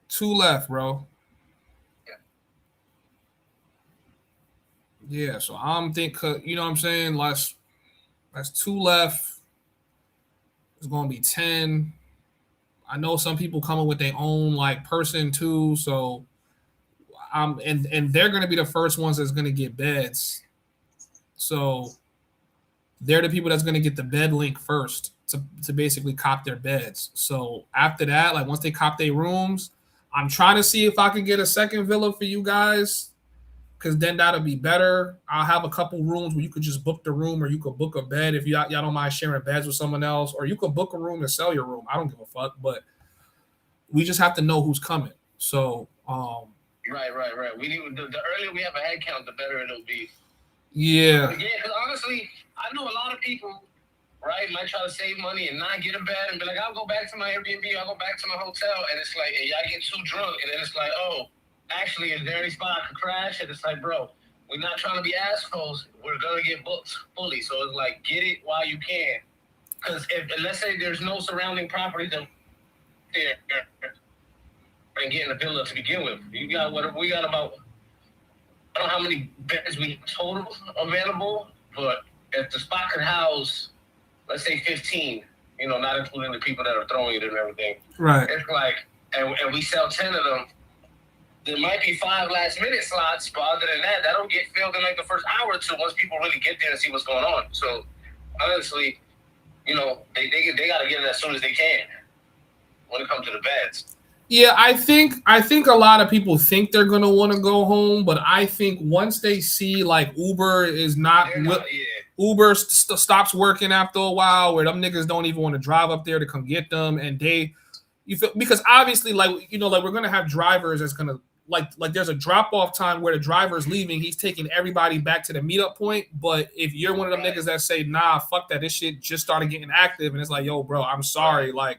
2 left, bro. Yeah, so I'm thinking, you know what I'm saying? That's 2 left. It's gonna be 10. I know some people coming with their own like person too, so and they're gonna be the first ones that's gonna get beds. So they're the people that's gonna get the bed link first to basically cop their beds. So after that, like once they cop their rooms, I'm trying to see if I can get a second villa for you guys. Because then that'll be better. I'll have a couple rooms where you could just book the room, or you could book a bed if y'all don't mind sharing beds with someone else, or you could book a room and sell your room. I don't give a fuck, but we just have to know who's coming. So, Right. We need the earlier we have a head count, the better it'll be. Yeah. Yeah, because honestly, I know a lot of people, right, might try to save money and not get a bed and be like, I'll go back to my Airbnb, I'll go back to my hotel, and it's like, and y'all get too drunk, and then it's like, oh. Actually, is there any spot I could crash? And it's like, bro, we're not trying to be assholes. We're going to get booked fully. So it's like, get it while you can. Because let's say there's no surrounding properties there and getting a villa to begin with. You got whatever. We got about, I don't know how many beds we total available, but if the spot could house, let's say 15, you know, not including the people that are throwing it and everything. Right. It's like, and we sell 10 of them. There might be 5 last-minute slots, but other than that, that'll get filled in like the first hour or two once people really get there and see what's going on. So, honestly, you know, they got to get it as soon as they can when it comes to the beds. Yeah, I think a lot of people think they're gonna want to go home, but I think once they see like Uber is not, Uber stops working after a while, where them niggas don't even want to drive up there to come get them, and you feel, because obviously, like, you know, like we're gonna have drivers that's gonna like there's a drop off time where the driver's leaving, he's taking everybody back to the meetup point. But if you're one of them niggas that say, nah, fuck that, this shit just started getting active, and it's like, yo, bro, I'm sorry, like,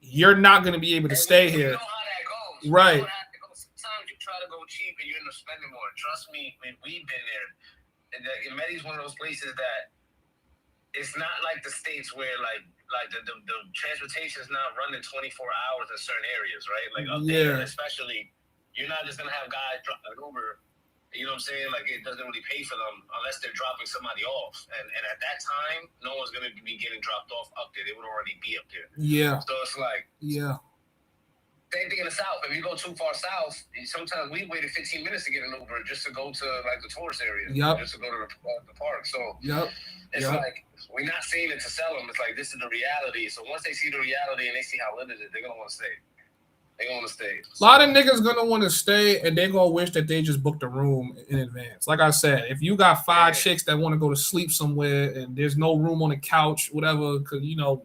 you're not going to be able to stay here. You know how that goes. Right. You know how that goes. Sometimes you try to go cheap and you end up spending more. Trust me, we've been there. And Medellin is one of those places that it's not like the States where like the transportation is not running 24 hours in certain areas, right? Like up there, especially, you're not just going to have guys drop an Uber. You know what I'm saying? Like, it doesn't really pay for them unless they're dropping somebody off. And at that time, no one's going to be getting dropped off up there. They would already be up there. Yeah. So it's like, same thing in the South. If you go too far south, sometimes we waited 15 minutes to get an Uber just to go to like the tourist area. Just to go to the park. So it's like, we're not saying it to sell them. It's like, this is the reality. So once they see the reality and they see how lit it is, they're going to want to stay. They want to stay. A lot of niggas gonna want to stay, and they gonna wish that they just booked a room in advance. Like I said, if you got 5 chicks that want to go to sleep somewhere and there's no room on the couch, whatever, because you know,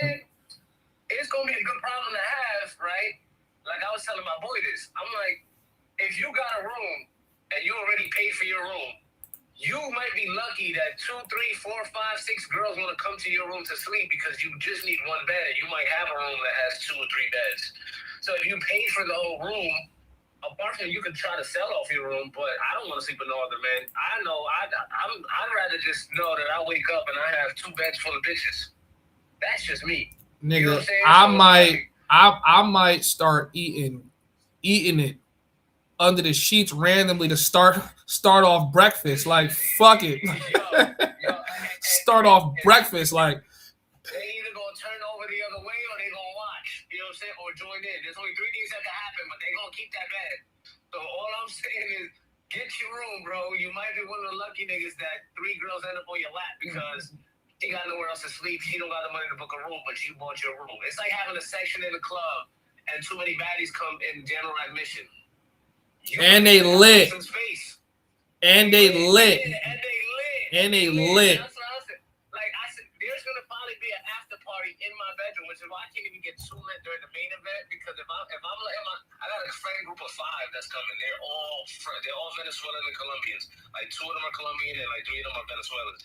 and it's gonna be a good problem to have, right? Like I was telling my boy this, I'm like, if you got a room and you already paid for your room, you might be lucky that 2, 3, 4, 5, 6 girls want to come to your room to sleep because you just need one bed. And you might have a room that has 2 or 3 beds. So if you pay for the whole room, apart from you can try to sell off your room, but I don't want to sleep with no other man. I know I'd rather just know that I wake up and I have 2 beds full of bitches. That's just me. Nigga, you know what I'm saying? I might start eating it under the sheets randomly to start off breakfast. Like, fuck it. Start off breakfast like. They either gonna turn over the other way or they gonna watch. You know what I'm saying? Or join in. There's only 3 things that can happen, but they gonna keep that bed. So all I'm saying is, get your room, bro. You might be one of the lucky niggas that 3 girls end up on your lap because she got nowhere else to sleep. She don't got the money to book a room, but you bought your room. It's like having a section in the club and too many baddies come in general admission. And they lit. And they lit. And they lit. That's what I said. Like I said, there's gonna probably be an after party in my bedroom, which is why I can't even get too lit during the main event because if I'm I got a friend group of 5 that's coming. They're all Venezuelan and Colombians. Like 2 of them are Colombian and like 3 of them are Venezuelans.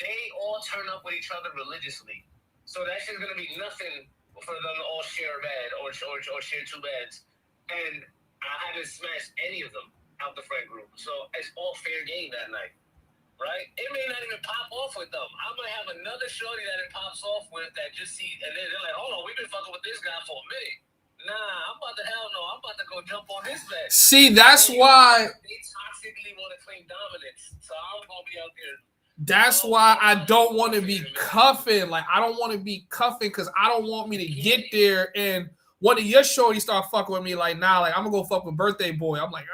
They all turn up with each other religiously. So that shit's gonna be nothing for them to all share a bed or share 2 beds. And I haven't smashed any of them out the friend group. So it's all fair game that night. Right? It may not even pop off with them. I might have another shorty that it pops off with that just see, and then they're like, hold on, we've been fucking with this guy for a minute. Nah, I'm about to go jump on this bed. See, that's why they toxically want to claim dominance. So I'm gonna be out there. That's why I don't want to be cuffing. Like, I don't want to be cuffing because I don't want me to get there and one of your shorties start fucking with me. Like, nah, like I'm gonna go fuck with birthday boy. I'm like,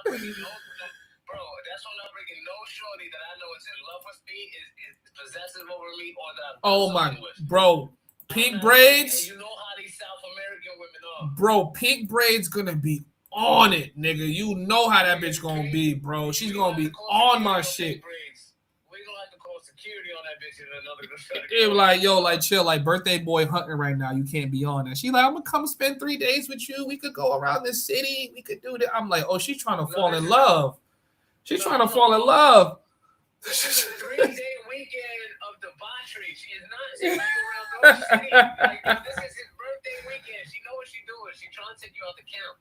That's why I'm not bringing no shorty that I know is in love with me, is possessive over me, or that. Oh my, bro, pink braids. You know how these South American women are. Bro, pink braids gonna be on it, nigga. You know how that bitch gonna be, bro. She's gonna be on my shit. We gonna have to call security on that bitch in another. It was like, yo, like chill, like birthday boy hunting right now. You can't be on that. She like, I'm gonna come spend 3 days with you. We could go around the city. We could do that. I'm like, oh, she's trying to fall in love. She's trying to fall in love. This is a 3-day weekend of debauchery. She is not around no city. Like, this is his birthday weekend. She know what she's doing. She's trying to take you out the camp.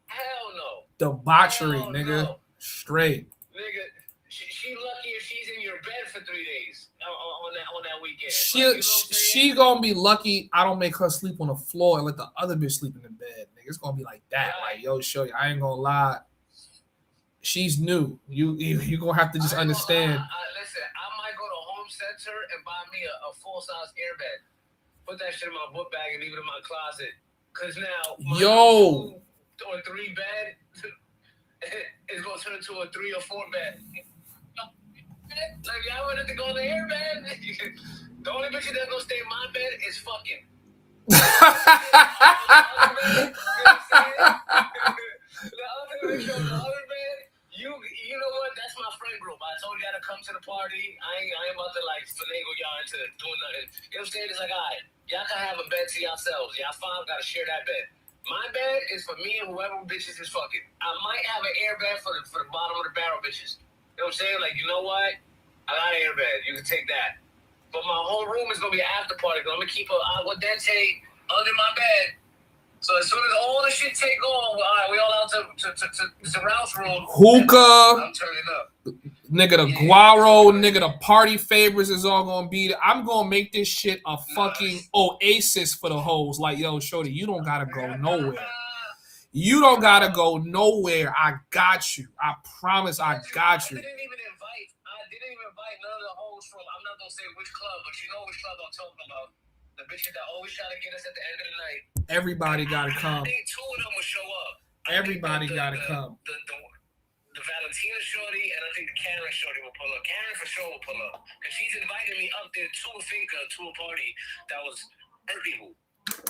Hell no. Debauchery, nigga. No. Straight. Nigga, she lucky if she's in your bed for 3 days on that weekend. She gonna be lucky I don't make her sleep on the floor and let the other bitch sleep in the bed. Nigga, it's gonna be like that. Right. Like, yo, show you, I ain't gonna lie. She's new. You gonna have to just understand. Listen, I might go to Home Center and buy me a full size airbag. Put that shit in my book bag and leave it in my closet. Cause now my 2 or 3 bed is gonna turn into a 3 or 4 bed. Like y'all wanted to go in the airbag. The only bitch that's gonna stay in my bed is fucking. The other bitch on the other bed, you know what? That's my friend group. I told y'all to come to the party. I ain't about to like finagle y'all into doing nothing. You know what I'm saying? It's like, all right, y'all can have a bed to yourselves. Y'all 5 gotta share that bed. My bed is for me and whoever bitches is fucking. I might have an airbag for the bottom of the barrel bitches. You know what I'm saying? Like, you know what? I got an airbag. You can take that. But my whole room is gonna be an after party. I'm gonna keep a dente under my bed. So as soon as all the shit take off, all right, we all out to the Ralph's room. Hookah. I'm turning up. Nigga, the guaro, nigga, the party favors is all gonna be there. I'm gonna make this shit a fucking oasis for the hoes. Like, yo, shorty, you don't gotta go nowhere. You don't gotta go nowhere. I got you. I promise I got you. I didn't even invite none of the hoes from, I'm not gonna say which club, but you know which club I'm talking about. The bitches that always try to get us at the end of the night. Everybody gotta come. I think 2 of them will show up. Everybody gotta come. The Valentina shorty and I think the Karen shorty will pull up. Karen for sure will pull up. Because she's invited me up there to a finca, to a party that was her people.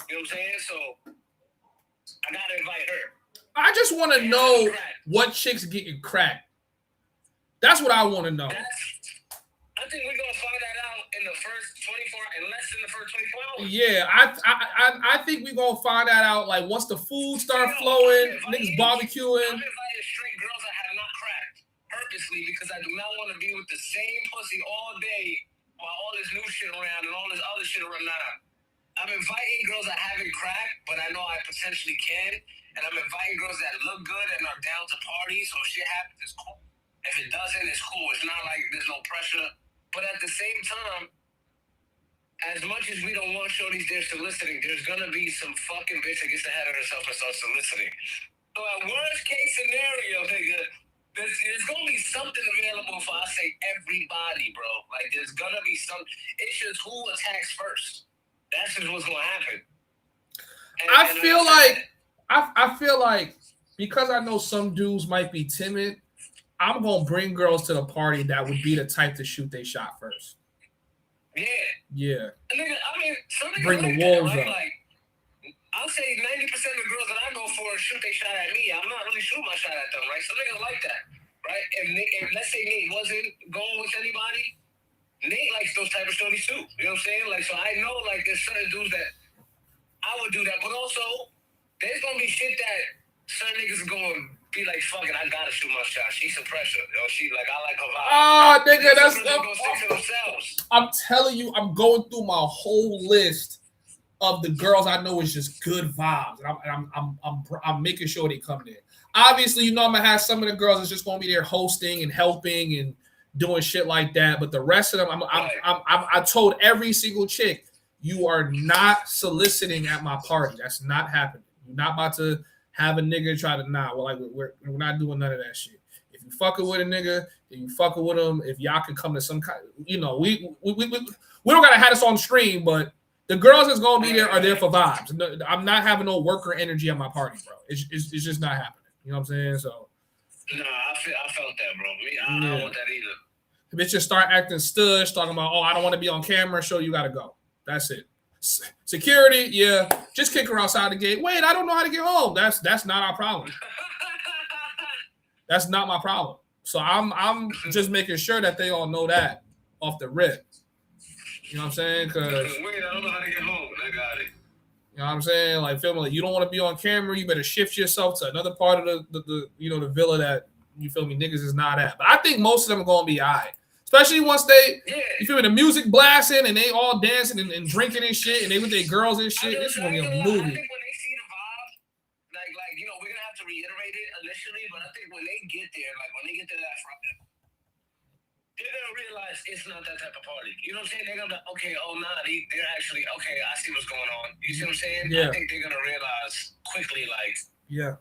You know what I'm saying? So I gotta invite her. I just want to know what chicks getting cracked. That's what I want to know. I think we're gonna find that out in the first 24, in less than the first 24 hours. Yeah, I think we're gonna find that out like once the food start flowing, niggas barbecuing. I'm inviting straight girls that have not cracked purposely because I do not want to be with the same pussy all day while all this new shit around and all this other shit around now. I'm inviting girls that haven't cracked, but I know I potentially can. And I'm inviting girls that look good and are down to party. So if shit happens, it's cool. If it doesn't, it's cool. It's not like there's no pressure. But at the same time, as much as we don't want shorties there soliciting, there's going to be some fucking bitch that gets ahead of herself and starts soliciting. So at worst case scenario, nigga, there's going to be something available for, I say, everybody, bro. Like, there's going to be some. It's just who attacks first. That's just what's going to happen. I feel like because I know some dudes might be timid, I'm going to bring girls to the party that would be the type to shoot they shot first. Yeah. Nigga, I mean, some niggas bring the like wolves that, right? up. Like, I'll say 90% of the girls that I go for shoot they shot at me. I'm not really shooting my shot at them, right? Some niggas like that, right? If let's say Nate wasn't going with anybody, Nate likes those type of shorties too. You know what I'm saying? Like, so I know, like, there's certain dudes that I would do that, but also there's gonna be shit that certain niggas are gonna be like, fuck it, I gotta shoot my shot. She's some pressure. Yo, she like, I like her vibe. Ah, nigga, that's I'm telling you, I'm going through my whole list of the girls I know is just good vibes. And I'm making sure they come there. Obviously, you know I'm gonna have some of the girls that's just gonna be there hosting and helping and doing shit like that. But the rest of them, I told every single chick, you are not soliciting at my party. That's not happening. You're not about to have a nigga try to we're not doing none of that shit. If you fucking with a nigga, then you fucking with him. If y'all can come to some kind, you know, we don't gotta have this on stream, but the girls that's gonna be there are there for vibes. I'm not having no worker energy at my party, bro. It's just not happening. You know what I'm saying? So. No, I felt that, bro. I don't want that either. Bitch just start acting stush, talking about, oh, I don't want to be on camera. Show you gotta go. That's it. Security, yeah. Just kick her outside the gate. Wait, I don't know how to get home. That's not our problem. That's not my problem. So I'm just making sure that they all know that off the rip. You know what I'm saying? Because wait, I don't know how to get home. I got it. You know what I'm saying? Like, feel me? Like, you don't want to be on camera. You better shift yourself to another part of the villa that, you feel me, niggas is not at. But I think most of them are gonna be all right. Especially once you feel me, the music blasting and they all dancing and drinking and shit, and they with their girls and shit. This is gonna be a movie. I think when they see the vibe, like you know, we're gonna have to reiterate it initially, but I think when they get there, like when they get to that front, they're gonna realize it's not that type of party. You know what I'm saying? They're gonna be like, okay, oh nah, they're actually okay. I see what's going on. You see what I'm saying? Yeah. I think they're gonna realize quickly, like, yeah,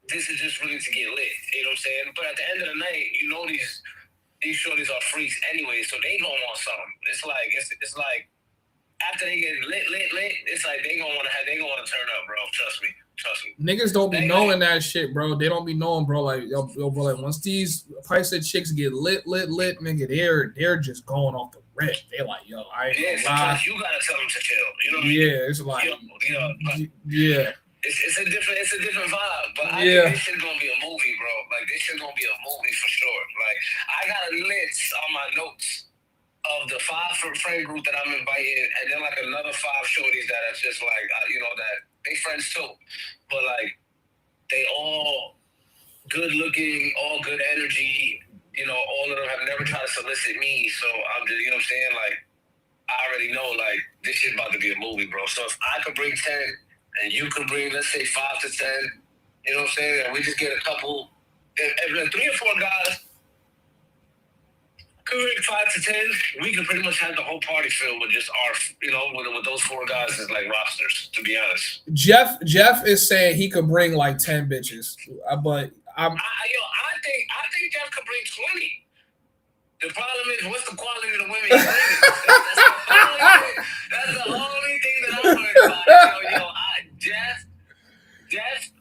this is just really to get lit. You know what I'm saying? But at the end of the night, you know these shorties are freaks anyway, so they gonna want something. It's like after they get lit, it's like they gonna want to turn up, bro. Trust me. Niggas don't be knowing that shit, bro. They don't be knowing, bro. Like, yo, bro, like once these price of chicks get lit, nigga, they're just going off the rip. They're like, yo, I ain't gonna lie. You gotta tell them to chill. You know what I mean? Yeah, it's like, yeah. It's a different vibe, but I think this shit gonna be a movie, bro. Like this shit gonna be a movie for sure. Like I got a list on my notes of the 5 friend group that I'm inviting, and then like another 5 shorties that are just like that they friends too, but like they all good looking, all good energy. All of them have never tried to solicit me, so I'm just what I'm saying, like I already know like this shit about to be a movie, bro. So if I could bring 10. And you can bring, let's say, 5 to 10. You know what I'm saying? And we just get a couple. If like 3 or 4 guys could bring 5 to 10, we can pretty much have the whole party filled with just our, with those 4 guys as like rosters. To be honest, Jeff is saying he could bring like 10 bitches, but I think Jeff could bring 20. The problem is, what's the quality of the women he's bringing? That's the only thing that I'm worried about. Jeff,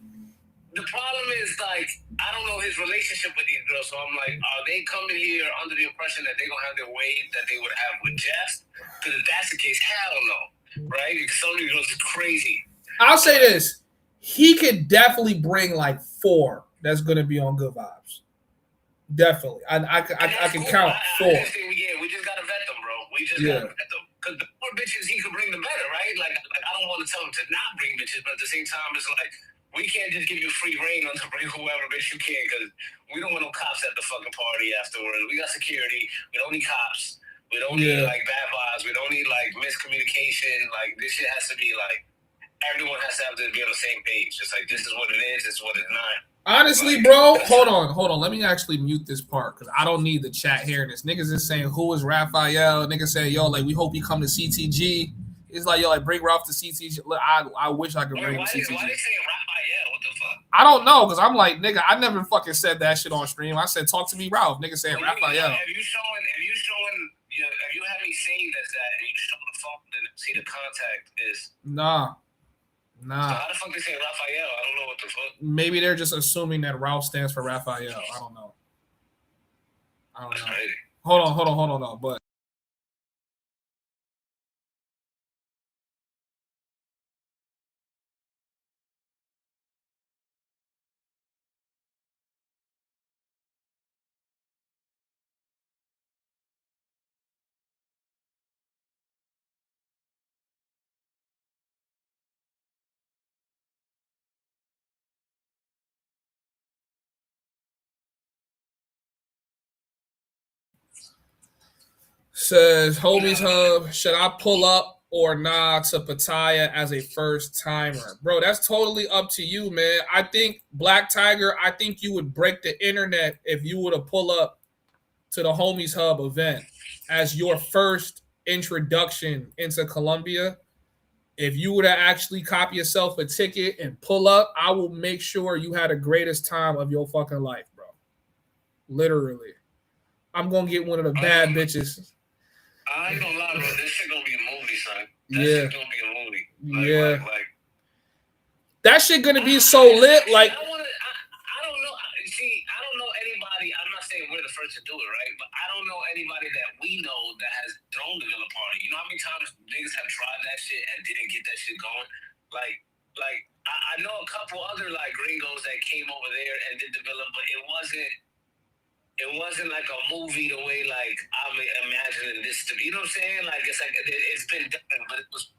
the problem is, like, I don't know his relationship with these girls, so I'm like, are they coming here under the impression that they're going to have their way that they would have with Jeff? Because if that's the case, hell no, right? Because some of these girls are crazy. I'll say this. He could definitely bring, like, 4 that's going to be on Good Vibes. Definitely. I can count 4. We just got to vet them, bro. We just got to vet them. Because the more bitches he could bring, the better, right? Like I don't want to tell him to not bring bitches, but at the same time, it's like, we can't just give you free reign on to bring whoever bitch you can, because we don't want no cops at the fucking party afterwards. We got security. We don't need cops. We don't need, like, bad vibes. We don't need, like, miscommunication. Like, this shit has to be, like, everyone has to be on the same page. It's like, this is what it is. This is what it's not. Honestly, bro, hold on. Let me actually mute this part because I don't need the chat hearing this. Niggas is saying, who is Raphael? Niggas saying, yo, like, we hope he come to CTG. It's like, yo, like, bring Ralph to CTG. Look, I wish I could bring him to CTG. Why they saying Raphael? What the fuck? I don't know, because I'm like, nigga, I never fucking said that shit on stream. I said, talk to me, Ralph. Nigga saying Raphael. Have you had me saved as that, and you show the phone and see the contact is? Nah. So how the fuck they say Raphael? I don't know what the fuck. Maybe they're just assuming that Ralph stands for Raphael. I don't know. That's crazy. Hold on, though. But says Homies Hub, should I pull up or nah to Pattaya as a first timer? Bro, that's totally up to you, man. I think Black Tiger, I think you would break the internet if you were to pull up to the Homies Hub event as your first introduction into Colombia. If you were to actually copy yourself a ticket and pull up, I will make sure you had the greatest time of your fucking life, bro. Literally. I'm going to get one of the bad bitches. I ain't gonna lie, bro. This shit gonna be a movie, son. Shit gonna be a movie. Like, that shit gonna be so lit. Like, I don't know. See, I don't know anybody. I'm not saying we're the first to do it, right? But I don't know anybody that we know that has thrown the villa party. You know how many times niggas have tried that shit and didn't get that shit going? Like I know a couple other like gringos that came over there and did the villa, but it wasn't like a movie the way like I'm imagining this to be. You know what I'm saying? Like it's been different, but it was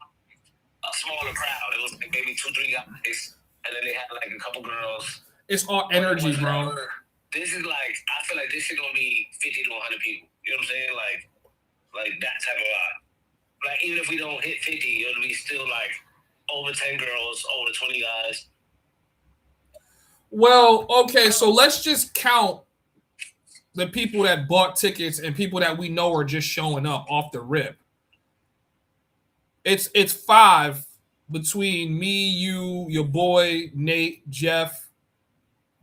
a smaller crowd. It was like maybe 2-3 guys, and then they had like a couple girls. It's all energy, bro. This is like, I feel like this shit gonna be 50 to 100 people. You know what I'm saying? Like that type of vibe. Like even if we don't hit 50, it'll be still like over 10 girls, over 20 guys. Well, okay, so let's just count the people that bought tickets and people that we know are just showing up off the rip. It's 5 between me, you, your boy, Nate, Jeff,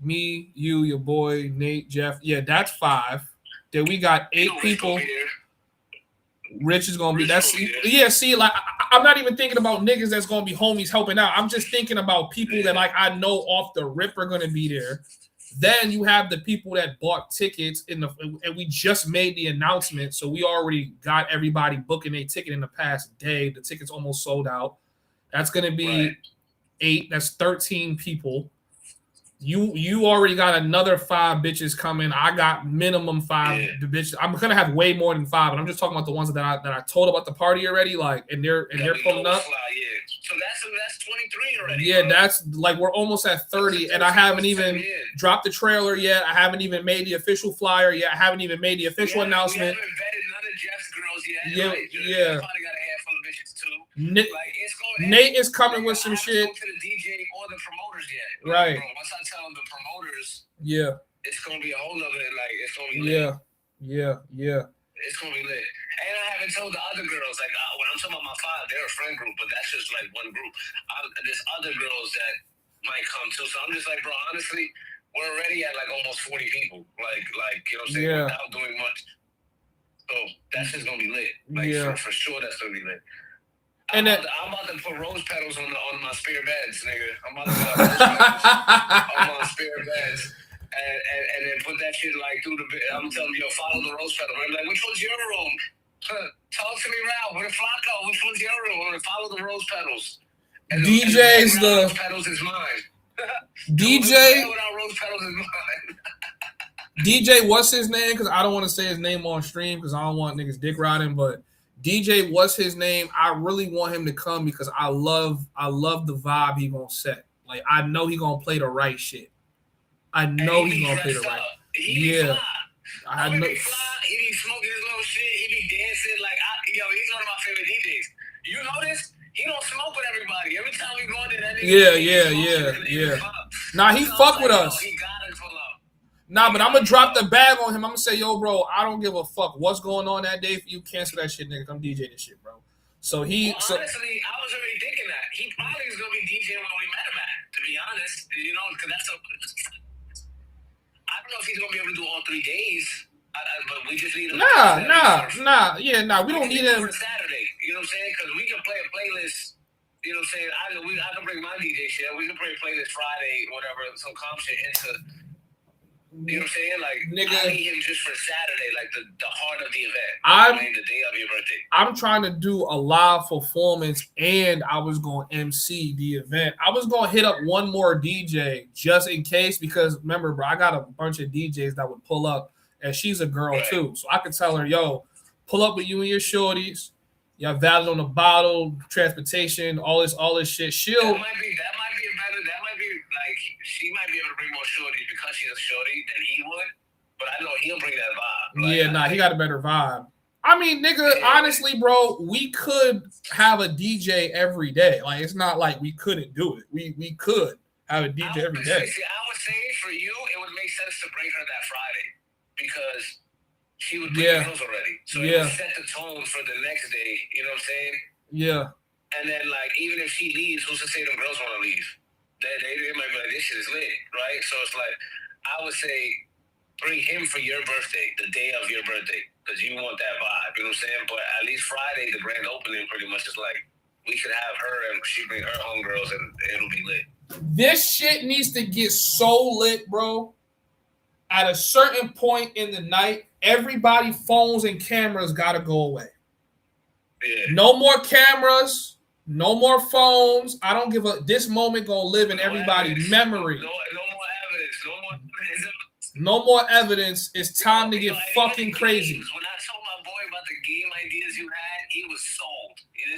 Me, you, your boy, Nate, Jeff. Yeah, that's 5. Then we got 8 people. Rich is gonna be yeah. See, like I'm not even thinking about niggas that's gonna be homies helping out. I'm just thinking about people that like I know off the rip are gonna be there. Then you have the people that bought tickets and we just made the announcement, so we already got everybody booking a ticket in the past day. The tickets almost sold out. That's gonna be 8. That's 13 people. You already got another 5 bitches coming. I got minimum 5 bitches. I'm gonna have way more than 5, but I'm just talking about the ones that I told about the party already. Like, and they're pulling up. So that's 23 already. Yeah, bro. That's like we're almost at 30, and I haven't even dropped the trailer yet. I haven't even made the official flyer yet. I haven't even made the official announcement. We haven't vetted none of Jeff's girls yet. Yeah, right? yeah. Probably got a handful of bitches too. Nate is coming with some shit. I haven't spoken to the DJ or the promoters yet. Right. Bro, once I tell them the promoters, it's gonna be a whole nother it's gonna be lit. Yeah. It's gonna be lit. And I haven't told the other girls, like when I'm talking about my 5, they're a friend group, but that's just like one group. There's other girls that might come too. So I'm just like, bro, honestly, we're already at like almost 40 people. Like you know what I'm saying? Without doing much. So that's just gonna be lit. Like for sure that's gonna be lit. I'm about to put rose petals on my spare beds, nigga. I'm about to put rose petals on my spare beds. And then put that shit like through the. I'm telling you, follow the rose petal. I'm like, which one's your room? Talk to me, Ralph. With a Flacco, which one's your room? I'm gonna follow the rose petals. And DJ's the rose petals is mine. DJ. Without rose petals is mine. DJ, what's his name? Because I don't want to say his name on stream because I don't want niggas dick riding. But DJ, what's his name? I really want him to come because I love the vibe he gonna set. Like I know he gonna play the right shit. I know he's gonna play the right. I know. He be smoking his little shit. He be dancing like, he's one of my favorite DJs. You notice he don't smoke with everybody. Every time we go in there, that nigga. Nah, he fuck with us. He gotta pull up. Nah, but I'm gonna drop the bag on him. I'm gonna say, yo, bro, I don't give a fuck what's going on that day. If you cancel that shit, nigga, come DJ this shit, bro. So honestly, I was already thinking that he probably is gonna be DJing when we met him at. To be honest, you know, because that's I don't know if he's gonna be able to do all 3 days, but we just need him. We don't need him for Saturday. You know what I'm saying? Because we can play a playlist. You know what I'm saying? I can bring my DJ shit. We can play a playlist Friday, whatever, some comp shit into. You know what I'm saying? Like, nigga, I need him just for Saturday, like the heart of the event. The day of your birthday. I'm trying to do a live performance, and I was going to MC the event. I was going to hit up one more DJ just in case, because remember, bro, I got a bunch of DJs that would pull up, and she's a girl too, so I could tell her, yo, pull up with you and your shorties. Y'all valid on the bottle, transportation, all this shit. That might be better. That might be like she might be able to bring more shorties because she's a shorty than he would. But I know he'll bring that vibe. He got a better vibe. I mean, nigga, honestly, bro, we could have a DJ every day. Like, it's not like we couldn't do it. We could have a DJ every day. See, I would say for you, it would make sense to bring her that Friday because she would bring girls already. So it would set the tone for the next day. You know what I'm saying? Yeah. And then, like, even if she leaves, who's to say the girls want to leave? They might be like, this shit is lit, right? So it's like, I would say bring him for your birthday, the day of your birthday, because you want that vibe. You know what I'm saying? But at least Friday, the grand opening pretty much is like, we could have her and she bring her homegirls and it'll be lit. This shit needs to get so lit, bro. At a certain point in the night, everybody phones and cameras gotta go away. Yeah. No more cameras, no more phones. I don't give a. This moment gonna live in everybody's memory. No more evidence. No more evidence. It's time to get fucking crazy. When I told my boy about the game ideas you had, he was sold. He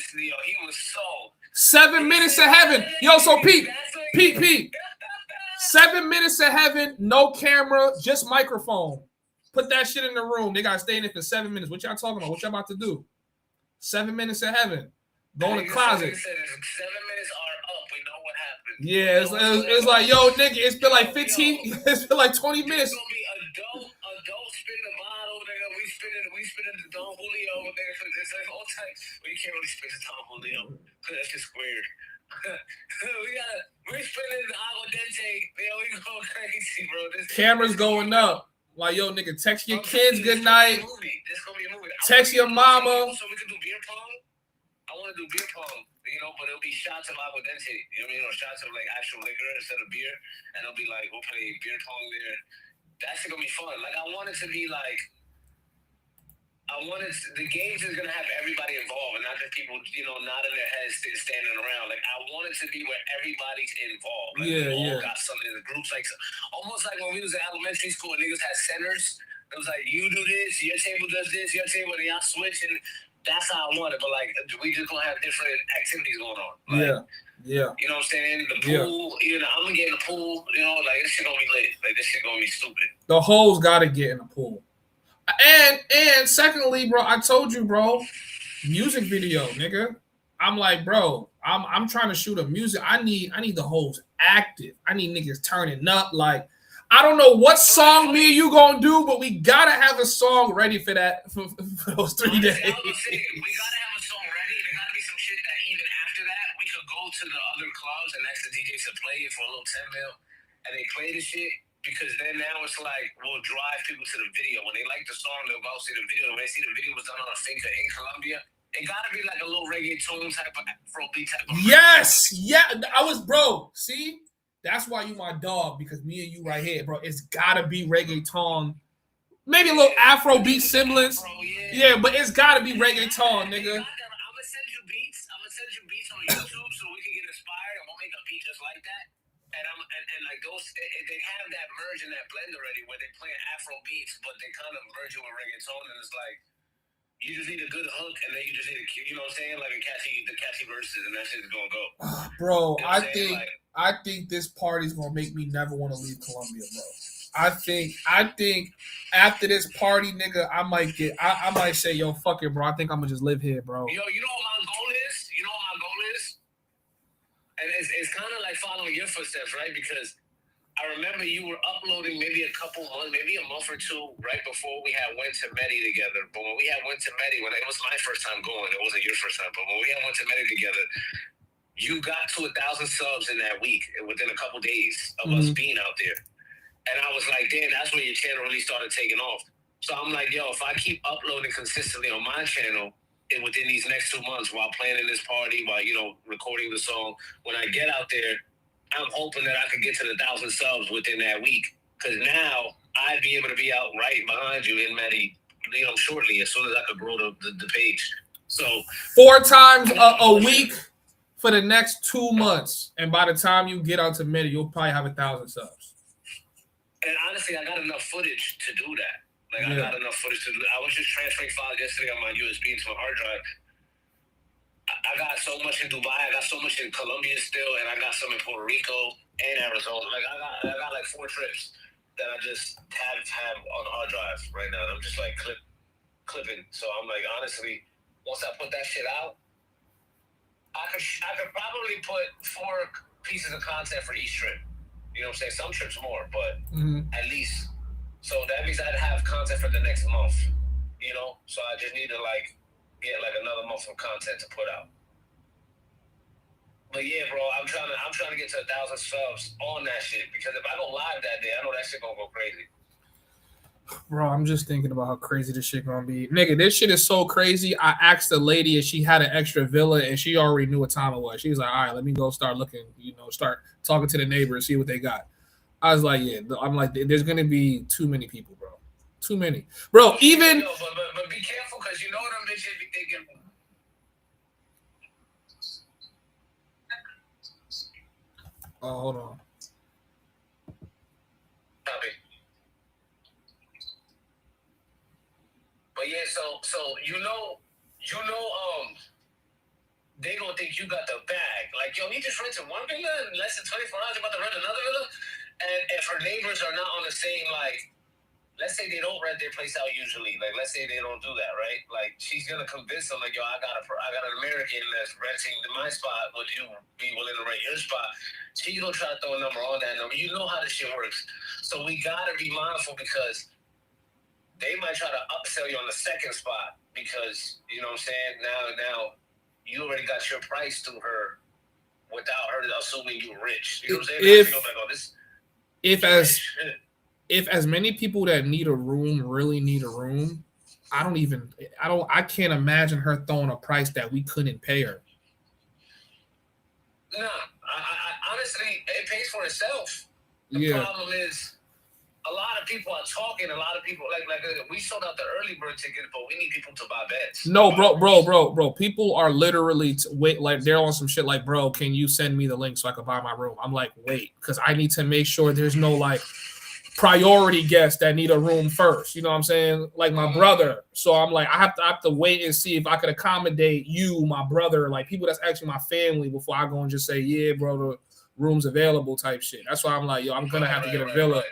was sold. 7 minutes to heaven. Yo, so Pete. 7 minutes to heaven, no camera, just microphone. Put that shit in the room. They gotta stay in it for 7 minutes. What y'all talking about? What y'all about to do? 7 minutes to heaven. Go in the closet. 7 minutes are up. We know what happened. Yeah, it's like, yo, nigga, it's been like 15. It's been like 20 minutes. It's gonna be adult spin the bottle, nigga. We spinning the Don Julio, nigga. It's like all time. Well, you can't really spin the Don Julio because that's just weird. We're spinning the agua dente. Yo, we going crazy, bro. Cameras going up. Like, yo, nigga, text your kids good night. This gonna be a movie. Text your mama. So we can do beer pong. I want to do beer pong, you know, but it'll be shots of agua dente. You know what I mean? Or shots of like actual liquor instead of beer, and it'll be like we'll play beer pong there. That's gonna be fun. Like I want it to be like. The games is gonna have everybody involved, and not just people, you know, nodding their heads, standing around. Like I want it to be where everybody's involved. Like we all got something in the groups, like almost like when we was in elementary school, and niggas had centers. It was like you do this, your table does this, your table, and y'all switch, and that's how I want it. But like we just gonna have different activities going on. Like, yeah. You know what I'm saying? The pool, you know, I'm gonna get in the pool. You know, like this shit gonna be lit. Like this shit gonna be stupid. The hoes gotta get in the pool. And secondly, bro, I told you, bro, music video, nigga. I'm like, bro, I'm trying to shoot a music. I need the hoes active. I need niggas turning up. Like, I don't know what song me and you gonna do, but we gotta have a song ready for that for those 3 days. We gotta have a song ready. There gotta be some shit that even after that we could go to the other clubs and ask the DJs to play it for a little 10 mil, and they play the shit. Because then now it's like we'll drive people to the video. When they like the song, they'll go see the video. When they see the video was done on a finca in Colombia, it gotta be like a little reggaeton type of Afrobeat type of. Yes, yeah. I was, bro. See, that's why you my dog, because me and you right here, bro. It's gotta be reggaeton. Maybe a little Afrobeat semblance. Yeah, but it's gotta be reggaeton, nigga. I'm gonna send you beats. I'm gonna send you beats on YouTube so we can get inspired, and we'll make a beat just like that. And like those, they have that merge and that blend already where they play Afro beats, but they kind of merge it with reggaeton, and it's like you just need a good hook, and then you just need you know what I'm saying, like the catchy verses, and that shit is gonna go. Bro, you know I think this party's gonna make me never want to leave Colombia, bro. I think after this party, nigga, I might say, yo, fuck it, bro. I think I'm gonna just live here, bro. Yo, you know what my goal is? And it's kind of like following your footsteps, right? Because I remember you were uploading maybe a couple months, maybe a month or two right before we had went to Medi together. But when we had went to Medi, when it was my first time going, it wasn't your first time. But when we had went to Medi together, you got to 1,000 subs in that week within a couple days of us being out there. And I was like, damn, that's when your channel really started taking off. So I'm like, yo, if I keep uploading consistently on my channel, and within these next 2 months while planning this party, while, you know, recording the song, when I get out there, I'm hoping that I could get to the 1,000 subs within that week. Because now I'd be able to be out right behind you in Medi, you know, shortly, as soon as I could grow the page. So 4 times a week for the next 2 months. And by the time you get out to Medi, you'll probably have 1,000 subs. And honestly, I got enough footage to do that. Like, I got enough footage to do. I was just transferring files yesterday on my USB into my hard drive. I got so much in Dubai. I got so much in Colombia still, and I got some in Puerto Rico and Arizona. Like, I got like 4 trips that I just have on the hard drive right now. And I'm just like clipping. So I'm like, honestly, once I put that shit out, I could probably put 4 pieces of content for each trip. You know what I'm saying? Some trips more, but at least. So that means I'd have content for the next month, you know? So I just need to, like, get, like, another month of content to put out. But, yeah, bro, I'm trying to get to 1,000 subs on that shit. Because if I go live that day, I know that shit gonna go crazy. Bro, I'm just thinking about how crazy this shit gonna be. Nigga, this shit is so crazy. I asked the lady if she had an extra villa, and she already knew what time it was. She was like, all right, let me go start looking, you know, start talking to the neighbors, see what they got. I was like, yeah. I'm like, there's gonna be too many people, bro. Too many, bro. Even. No, but be careful, because you know them bitches be thinking. Oh, hold on. Copy. But yeah, so you know, they gonna think you got the bag. Like, yo, he just rented one villa in less than 24 hours. About to rent another villa. And if her neighbors are not on the same, like, let's say they don't rent their place out usually. Like, let's say they don't do that, right? Like, she's gonna convince them, like, yo, I got an American that's renting my spot. Would you be willing to rent your spot? She's gonna try to throw a number on that number. You know how this shit works. So we gotta be mindful, because they might try to upsell you on the second spot, because, you know what I'm saying? Now you already got your price to her with started assuming you were rich. You know what I'm saying? If Like, oh, this if as many people that need a room really need a room, I can't imagine her throwing a price that we couldn't pay her. No, I honestly, it pays for itself. The problem is, a lot of people are talking. A lot of people like we sold out the early bird ticket, but we need people to buy beds. No, bro. People are literally wait, like they're on some shit. Like, bro, can you send me the link so I can buy my room? I'm like, wait, because I need to make sure there's no like priority guests that need a room first. You know what I'm saying? Like my brother. So I'm like, I have to wait and see if I could accommodate you, my brother, like people that's actually my family before I go and just say, yeah, bro, the room's available type shit. That's why I'm like, yo, I'm gonna have to get a villa.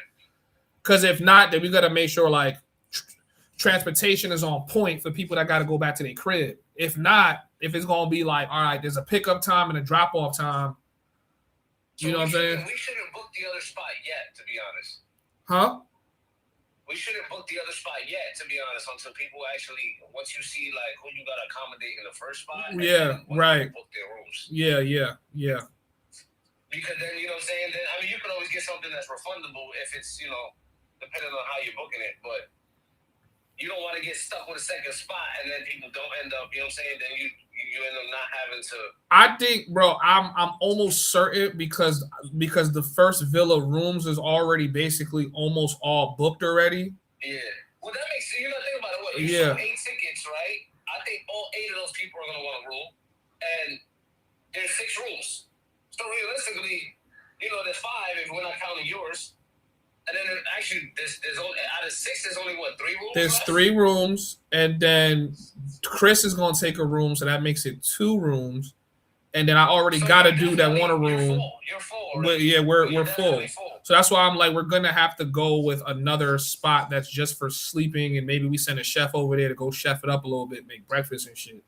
Because if not, then we got to make sure like transportation is on point for people that got to go back to their crib. If not, if it's going to be like, all right, there's a pickup time and a drop off time. You know what I'm saying? We shouldn't book the other spot yet, to be honest. Huh? We shouldn't book the other spot yet, to be honest, until people actually, once you see like who you got to accommodate in the first spot. Yeah, right. Book their rooms. Yeah. Because then, you know what I'm saying? Then, I mean, you can always get something that's refundable if it's, you know, depending on how you're booking it, but you don't want to get stuck with a second spot and then people don't end up, you know what I'm saying? Then you end up not having to. I think, bro, I'm almost certain because the first villa rooms is already basically almost all booked already. Yeah. Well, that makes you know think about it. What, you sold 8 tickets, right? I think all 8 of those people are gonna want a room, and there's 6 rooms. So realistically, you know, there's 5 if we're not counting yours. And then actually, there's only out of 6, there's only what 3 rooms. There's left? 3 rooms, and then Chris is gonna take a room, so that makes it 2 rooms. And then I already got a dude that want a room. You're full. Right? Yeah, we're full. So that's why I'm like, we're gonna have to go with another spot that's just for sleeping, and maybe we send a chef over there to go chef it up a little bit, make breakfast and shit.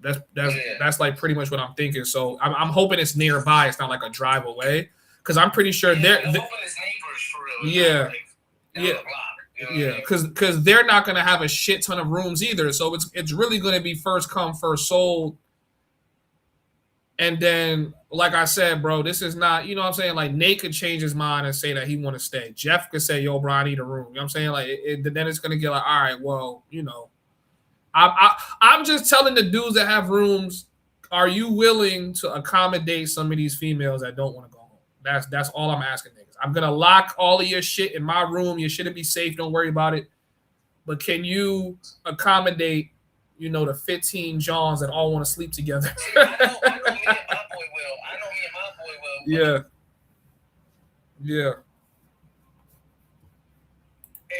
That's like pretty much what I'm thinking. So I'm hoping it's nearby. It's not like a drive away. Because I'm pretty sure because they're not gonna have a shit ton of rooms either. So it's really gonna be first come first sold. And then, like I said, bro, this is not, you know what I'm saying? Like Nate could change his mind and say that he want to stay. Jeff could say, yo, bro, I need a room. You know what I'm saying? Like then it's gonna get like, all right, well, you know, I'm just telling the dudes that have rooms, are you willing to accommodate some of these females that don't want to go? That's all I'm asking niggas. I'm gonna lock all of your shit in my room. Your shit'll be safe. Don't worry about it. But can you accommodate, you know, the 15 Johns that all want to sleep together? I know me and my boy will. Yeah.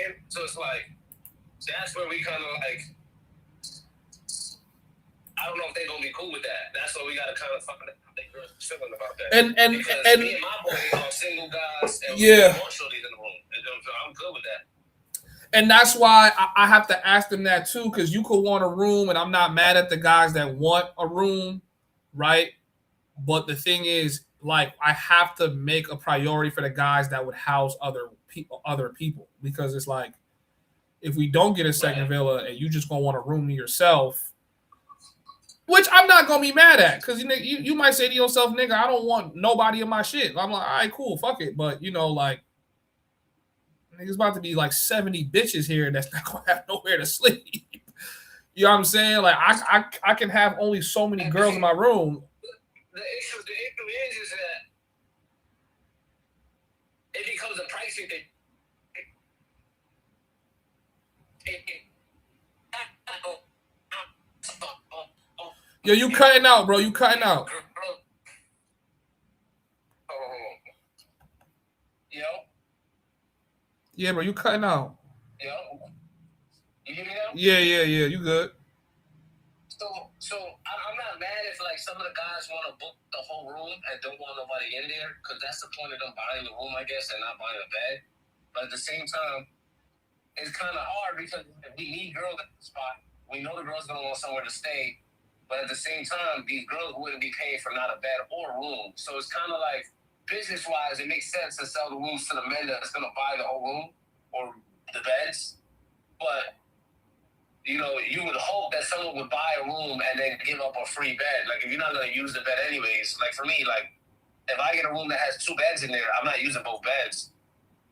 And so it's like, that's where we kind of like, I don't know if they're gonna be cool with that. That's why we gotta kind of find out how they feeling about that. And me and my boy are single guys, and yeah, we want shorties in the room, and I'm good with that. And that's why I have to ask them that too, because you could want a room, and I'm not mad at the guys that want a room, right? But the thing is, like, I have to make a priority for the guys that would house other people, because it's like, if we don't get a second villa and you just gonna want a room to yourself, which I'm not gonna be mad at, because you might say to yourself, nigga, I don't want nobody in my shit. I'm like, all right, cool, fuck it. But you know, like, nigga's about to be like 70 bitches here that's not gonna have nowhere to sleep. You know what I'm saying? Like, I can have only so many girls in my room. The issue is that it becomes a pricing thing. Yo, you cutting out, bro. You cutting out. Yo? Yeah, bro, you cutting out. Yo? You hear me now? Yeah. You good. So I'm not mad if like some of the guys want to book the whole room and don't want nobody in there, because that's the point of them buying the room, I guess, and not buying a bed. But at the same time, it's kind of hard because we need girls at the spot. We know the girls gonna want somewhere to stay, but at the same time, these girls wouldn't be paying for not a bed or a room. So it's kind of like, business-wise, it makes sense to sell the rooms to the men that's gonna buy the whole room or the beds. But you know, you would hope that someone would buy a room and then give up a free bed. Like, if you're not going to use the bed anyways, like for me, like, if I get a room that has 2 beds in there, I'm not using both beds.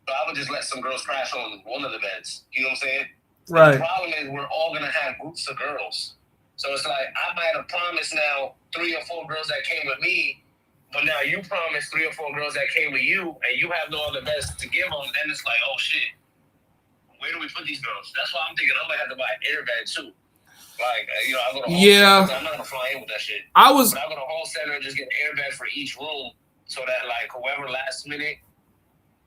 So I would just let some girls crash on one of the beds. You know what I'm saying? Right. The problem is we're all gonna have groups of girls. So it's like I might have promised now 3 or 4 girls that came with me, but now you promised 3 or 4 girls that came with you, and you have no other beds to give them. Then it's like, oh shit, where do we put these girls? That's why I'm thinking I might have to buy an airbag too. Like, you know, I go to home center, I'm not gonna fly in with that shit. But I go to home center and just get an airbag for each room, so that like whoever last minute.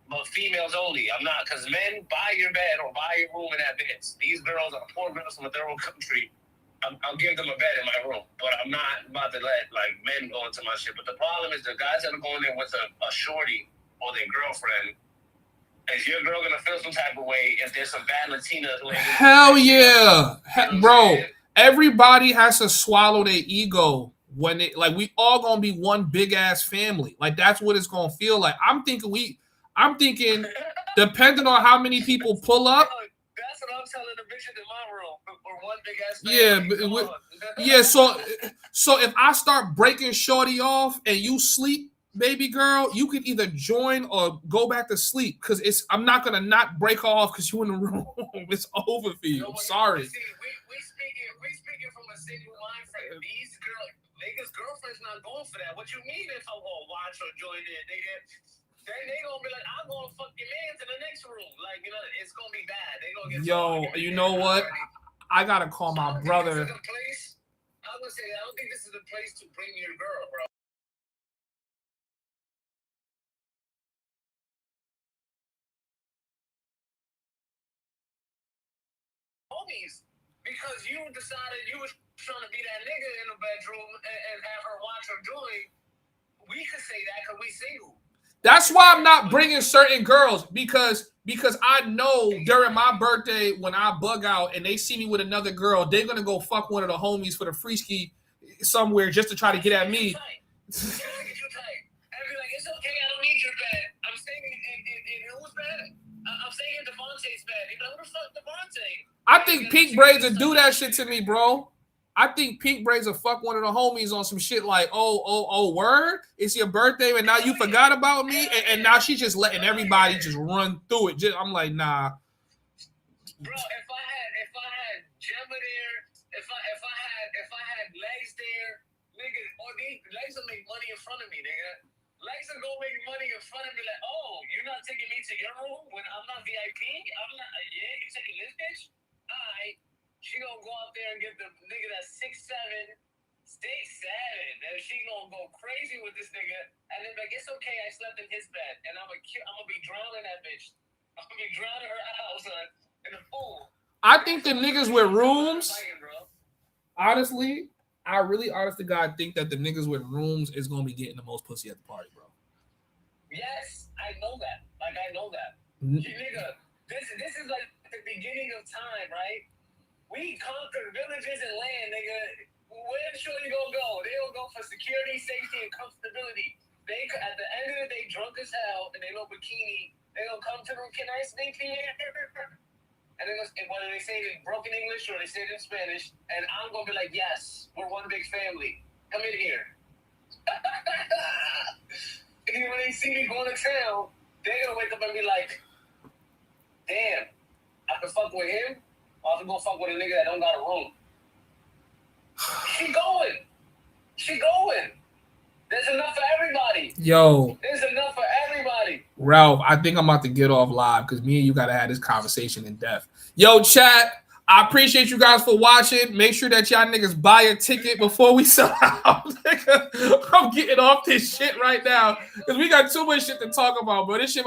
But females only. I'm not, because men buy your bed or buy your room in advance. These girls are poor girls from a third world country. I'll give them a bed in my room, but I'm not about to let like men go into my shit. But the problem is the guys that are going in with a shorty or their girlfriend. Is your girl gonna feel some type of way if there's some bad Latinas? Hell yeah, bro. Everybody has to swallow their ego when they like. We all gonna be one big ass family. Like that's what it's gonna feel like. I'm thinking, depending on how many people pull up. That's what I'm telling the bitches in my room. Or one big ass family. Yeah. So if I start breaking shorty off and you sleep, baby girl, you can either join or go back to sleep because I'm not gonna not break her off because you in the room. It's over for you. I'm sorry. We speaking from a single mind frame. These niggas' girlfriends not going for that. What you mean if I won't watch or join it, nigga? They gonna be like, I'm gonna fuck your man to the next room. Like, you know, it's gonna be bad. They gonna get you know what? I gotta call my brother. I would say I don't think this is the place to bring your girl, bro. Homies, because you decided you was trying to be that nigga in the bedroom and have her watch or join. We could say that because we single. That's why I'm not bringing certain girls because I know during my birthday when I bug out and they see me with another girl, they're gonna go fuck one of the homies for the free ski somewhere just to try to get at me. And be like, it's okay, I don't need your bed. I'm staying in whose bed? I'm staying in Devontae's bed. He's like, who the fuck Devontae? I think Pink Braids will do that shit to me, bro. I think Pink Braids will fuck one of the homies on some shit like, oh, word? It's your birthday and now you forgot about me? And now she's just letting everybody just run through it. I'm like, nah. Bro, if I had Gemma there, if I had Legs there, nigga, or these Legs will make money in front of me, nigga. Legs will go make money in front of me like, oh, you're not taking me to your room when I'm not VIP? I'm not, yeah, you taking this bitch? Alright. She gonna go out there and get the nigga that's 6'7", stay 7, and she gonna go crazy with this nigga, and then like, it's okay, I slept in his bed, and I'm gonna be drowning that bitch. I'm gonna be drowning her out, son, in the pool. I think the niggas with rooms, honestly, I really, honest to God, think that the niggas with rooms is gonna be getting the most pussy at the party, bro. Yes, I know that. Like, I know that. Nigga, this is like the beginning of time, right? We conquered villages and land, nigga. Where the shorty gonna go? They gonna go for security, safety, and comfortability. They at the end of the day, drunk as hell, and they no bikini. They gonna come to them. Can I sneak in? And then whether they say it in broken English or they say it in Spanish, and I'm gonna be like, yes, we're one big family. Come in here. And when they see me going to town, they're gonna wake up and be like, damn, I can fuck with him. I have to go fuck with a nigga that don't got a room. She going. There's enough for everybody. Yo. There's enough for everybody. Ralph, I think I'm about to get off live because me and you got to have this conversation in depth. Yo, chat, I appreciate you guys for watching. Make sure that y'all niggas buy a ticket before we sell out. I'm getting off this shit right now because we got too much shit to talk about, bro. This shit